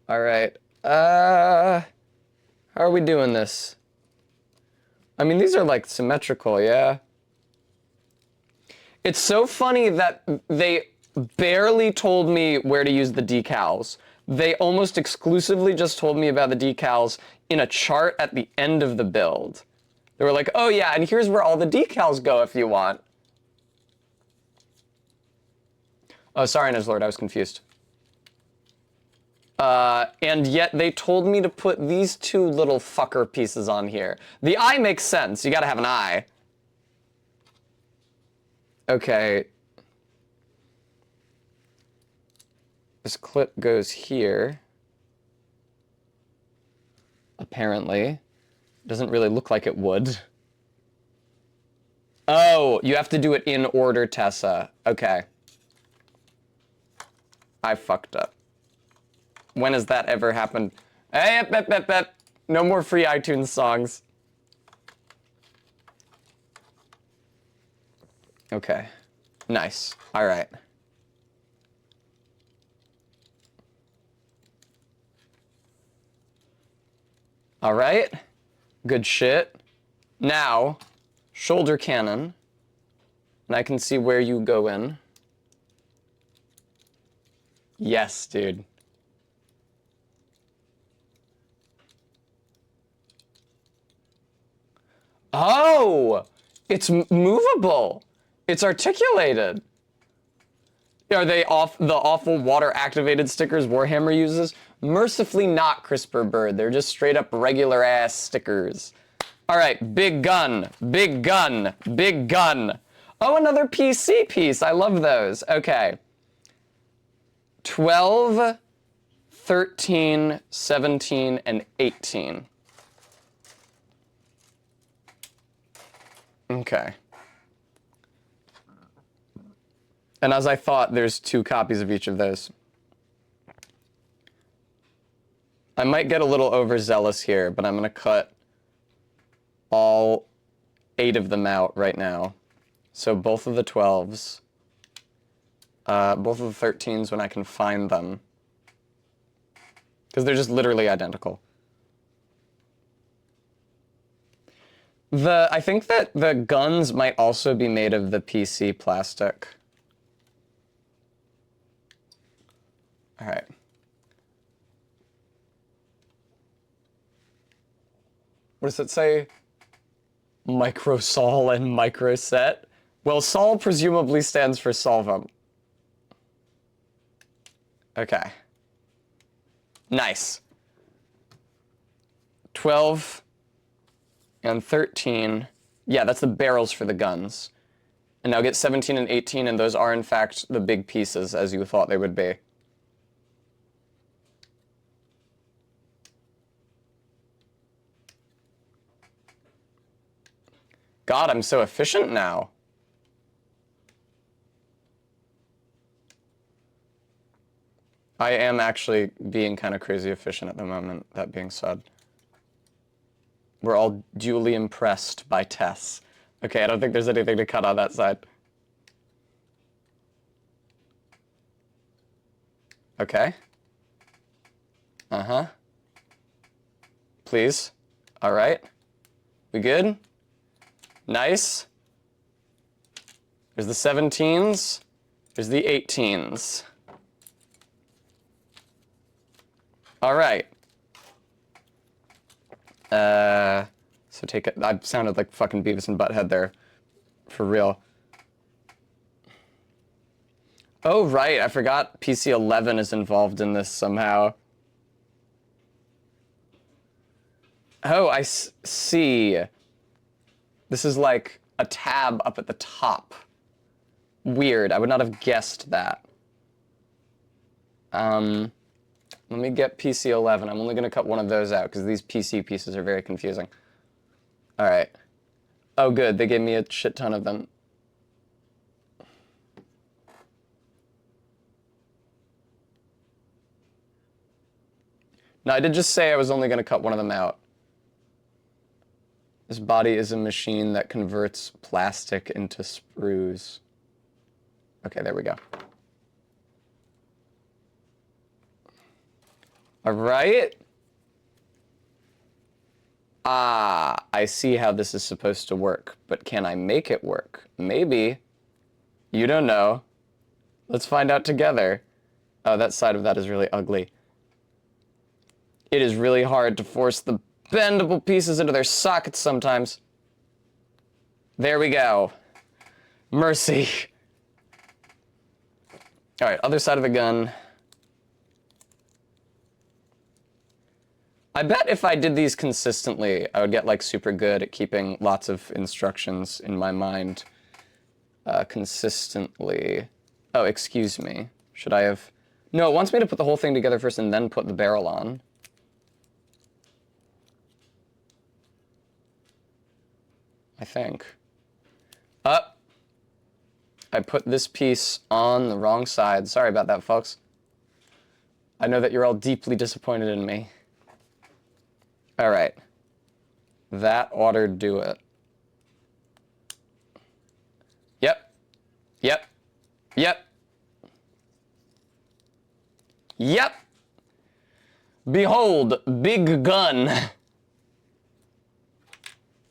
All right. How are we doing this? I mean, these are like symmetrical, yeah? It's so funny that they barely told me where to use the decals. They almost exclusively just told me about the decals in a chart at the end of the build. They were like, oh yeah, and here's where all the decals go if you want. Oh, sorry, Nuzlord, I was confused. And yet they told me to put these two little fucker pieces on here. The eye makes sense. You gotta have an eye. Okay. This clip goes here. Apparently. Doesn't really look like it would. Oh, you have to do it in order, Tessa. Okay. I fucked up. When has that ever happened? Hey, no more free iTunes songs. Okay. Nice. All right. All right. Good shit. Now, shoulder cannon. And I can see where you go in. Yes, dude. Oh! It's movable. It's articulated. Are they off the awful water-activated stickers Warhammer uses? Mercifully not, CRISPR Bird. They're just straight-up regular-ass stickers. All right, big gun, big gun, big gun. Oh, another PC piece. I love those. Okay. 12, 13, 17, and 18. Okay. And as I thought, there's 2 copies of each of those. I might get a little overzealous here, but I'm going to cut all 8 of them out right now. So both of the 12s, both of the 13s when I can find them. Because they're just literally identical. I think that the guns might also be made of the PC plastic. All right. What does it say? Microsol and microset? Well, Sol presumably stands for solvum. Okay. Nice. 12 and 13. Yeah, that's the barrels for the guns. And now get 17 and 18, and those are, in fact, the big pieces, as you thought they would be. God, I'm so efficient now. I am actually being kind of crazy efficient at the moment, that being said. We're all duly impressed by Tess. Okay, I don't think there's anything to cut on that side. Okay. Uh-huh. Please. All right. We good? Nice. There's the 17s. There's the 18s. All right. So take it. I sounded like fucking Beavis and Butthead there. For real. Oh, right. I forgot PC-11 is involved in this somehow. Oh, I see. This is like a tab up at the top. Weird. I would not have guessed that. Let me get PC-11. I'm only going to cut one of those out because these PC pieces are very confusing. All right. Oh, good. They gave me a shit ton of them. No, I did just say I was only going to cut one of them out. This body is a machine that converts plastic into sprues. Okay, there we go. All right. Ah, I see how this is supposed to work, but can I make it work? Maybe. You don't know. Let's find out together. Oh, that side of that is really ugly. It is really hard to force the bendable pieces into their sockets sometimes. There we go. Mercy. All right, other side of the gun. I bet if I did these consistently, I would get, like, super good at keeping lots of instructions in my mind consistently. Oh, excuse me. Should I have... No, it wants me to put the whole thing together first and then put the barrel on. I think. I put this piece on the wrong side. Sorry about that, folks. I know that you're all deeply disappointed in me. All right. That ought to do it. Yep. Yep. Yep. Yep. Behold, big gun.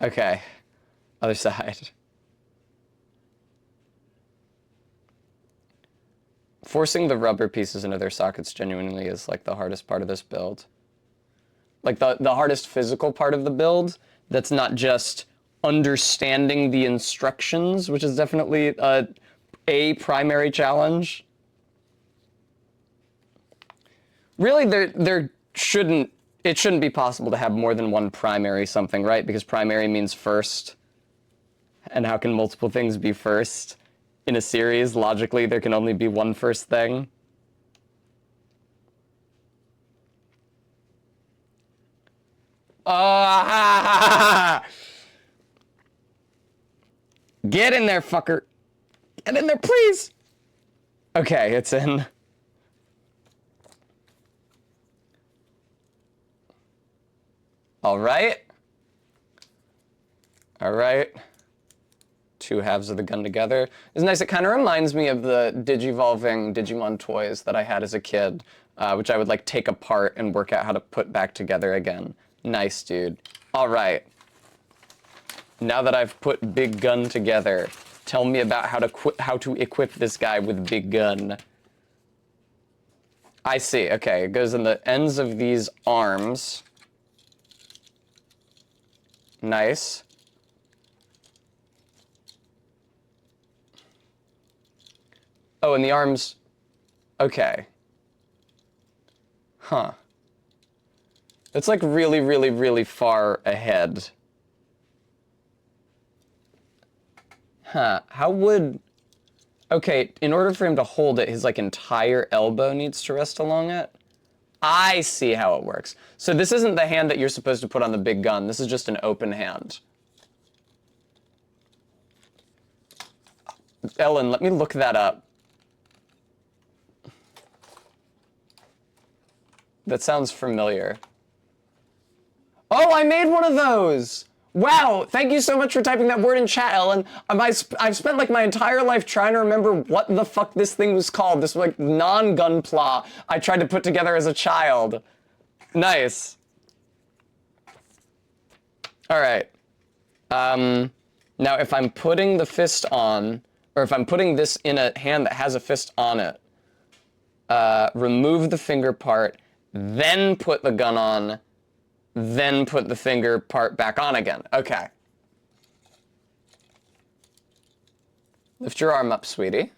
Okay. Other side. Forcing the rubber pieces into their sockets genuinely is like the hardest part of this build. Like the hardest physical part of the build that's not just understanding the instructions, which is definitely a primary challenge. Really, it shouldn't be possible to have more than one primary something, right? Because primary means first. And how can multiple things be first? In a series, logically, there can only be one first thing. Get in there, fucker. Get in there, please. Okay, it's in. All right. All right. Two halves of the gun together. It's nice. It kind of reminds me of the Digivolving Digimon toys that I had as a kid, which I would like take apart and work out how to put back together again. Nice, dude. All right. Now that I've put Big Gun together, tell me about how to equip this guy with Big Gun. I see. Okay, it goes in the ends of these arms. Nice. Oh, and the arms. Okay. Huh. It's like really, really, really far ahead. Huh. How would... Okay, in order for him to hold it, his like entire elbow needs to rest along it? I see how it works. So this isn't the hand that you're supposed to put on the big gun. This is just an open hand. Ellen, let me look that up. That sounds familiar. Oh, I made one of those! Wow, thank you so much for typing that word in chat, Ellen. I've spent like my entire life trying to remember what the fuck this thing was called. This like non-Gunpla I tried to put together as a child. Nice. All right. Now if I'm putting the fist on, or if I'm putting this in a hand that has a fist on it, remove the finger part, then put the gun on, then put the finger part back on again. Okay. Lift your arm up, sweetie.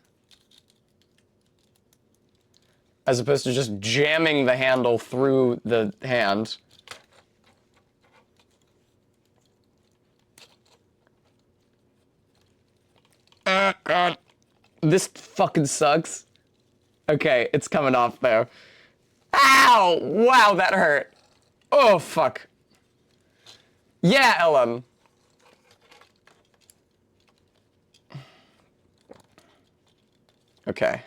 As opposed to just jamming the handle through the hand. God. This fucking sucks. Okay, it's coming off though. Ow! Wow, that hurt. Oh, fuck. Yeah, Ellen. Okay.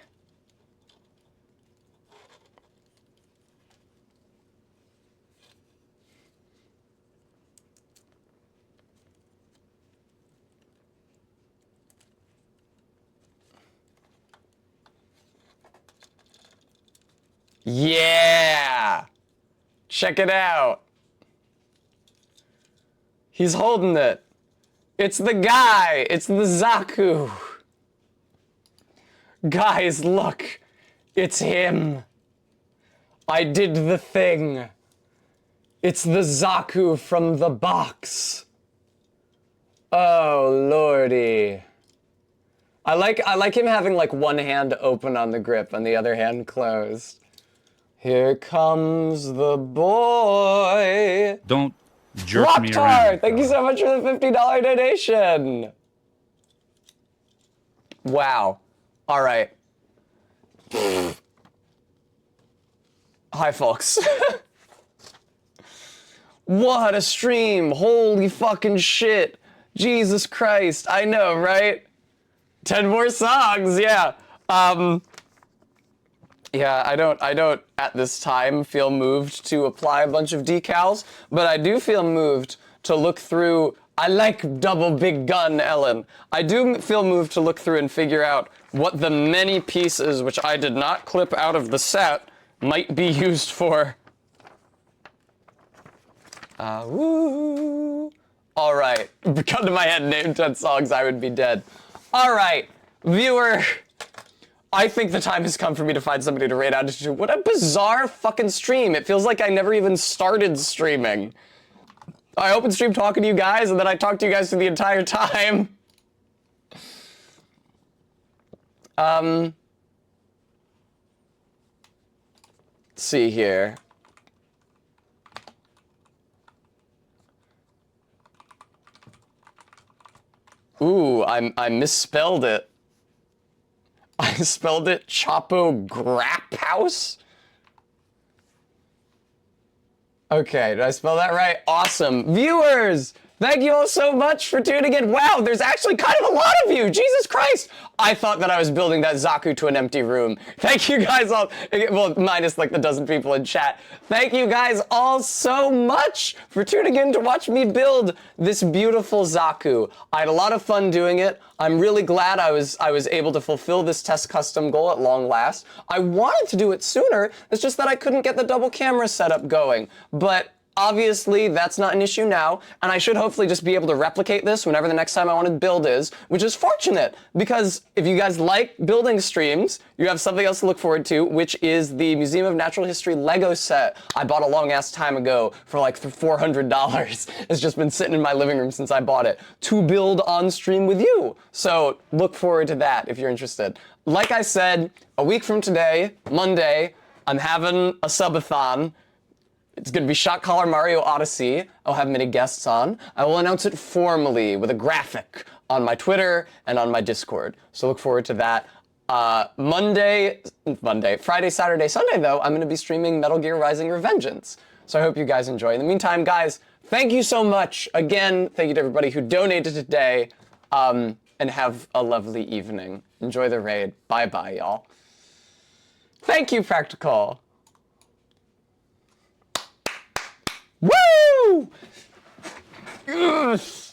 Yeah! Check it out. He's holding it. It's the guy. It's the Zaku. Guys, look. It's him. I did the thing. It's the Zaku from the box. Oh, lordy. I like him having like one hand open on the grip and the other hand closed. Here comes the boy. Don't jerk me around. Thank you so much for the $50 donation. Wow. All right. Hi, folks. What a stream. Holy fucking shit. Jesus Christ. I know, right? 10 more songs, yeah. Yeah, I don't at this time feel moved to apply a bunch of decals, but I do feel moved to look through. I like double big gun, Ellen. I do feel moved to look through and figure out what the many pieces which I did not clip out of the set might be used for. Woo. All right, gun to my head, name 10 songs, I would be dead. All right, viewer. I think the time has come for me to find somebody to raid out to. What a bizarre fucking stream. It feels like I never even started streaming. I open stream talking to you guys, and then I talk to you guys through the entire time. Let's see here. Ooh, I misspelled it. I spelled it Chapo Grap House? Okay, did I spell that right? Awesome. Viewers, thank you all so much for tuning in. Wow, there's actually kind of a lot of you. Jesus Christ. I thought that I was building that Zaku to an empty room. Thank you guys all. Well, minus like the dozen people in chat. Thank you guys all so much for tuning in to watch me build this beautiful Zaku. I had a lot of fun doing it. I'm really glad I was able to fulfill this test custom goal at long last. I wanted to do it sooner. It's just that I couldn't get the double camera setup going. But obviously, that's not an issue now, and I should hopefully just be able to replicate this whenever the next time I want to build is, which is fortunate, because if you guys like building streams, you have something else to look forward to, which is the Museum of Natural History Lego set I bought a long-ass time ago for like $400. It's just been sitting in my living room since I bought it, to build on stream with you. So look forward to that if you're interested. Like I said, a week from today, Monday, I'm having a subathon. It's going to be Shot Caller Mario Odyssey. I'll have many guests on. I will announce it formally with a graphic on my Twitter and on my Discord. So look forward to that. Friday, Saturday, Sunday, though, I'm going to be streaming Metal Gear Rising Revengeance. So I hope you guys enjoy. In the meantime, guys, thank you so much. Again, thank you to everybody who donated today. And have a lovely evening. Enjoy the raid. Bye-bye, y'all. Thank you, Practical. Woo! Yes!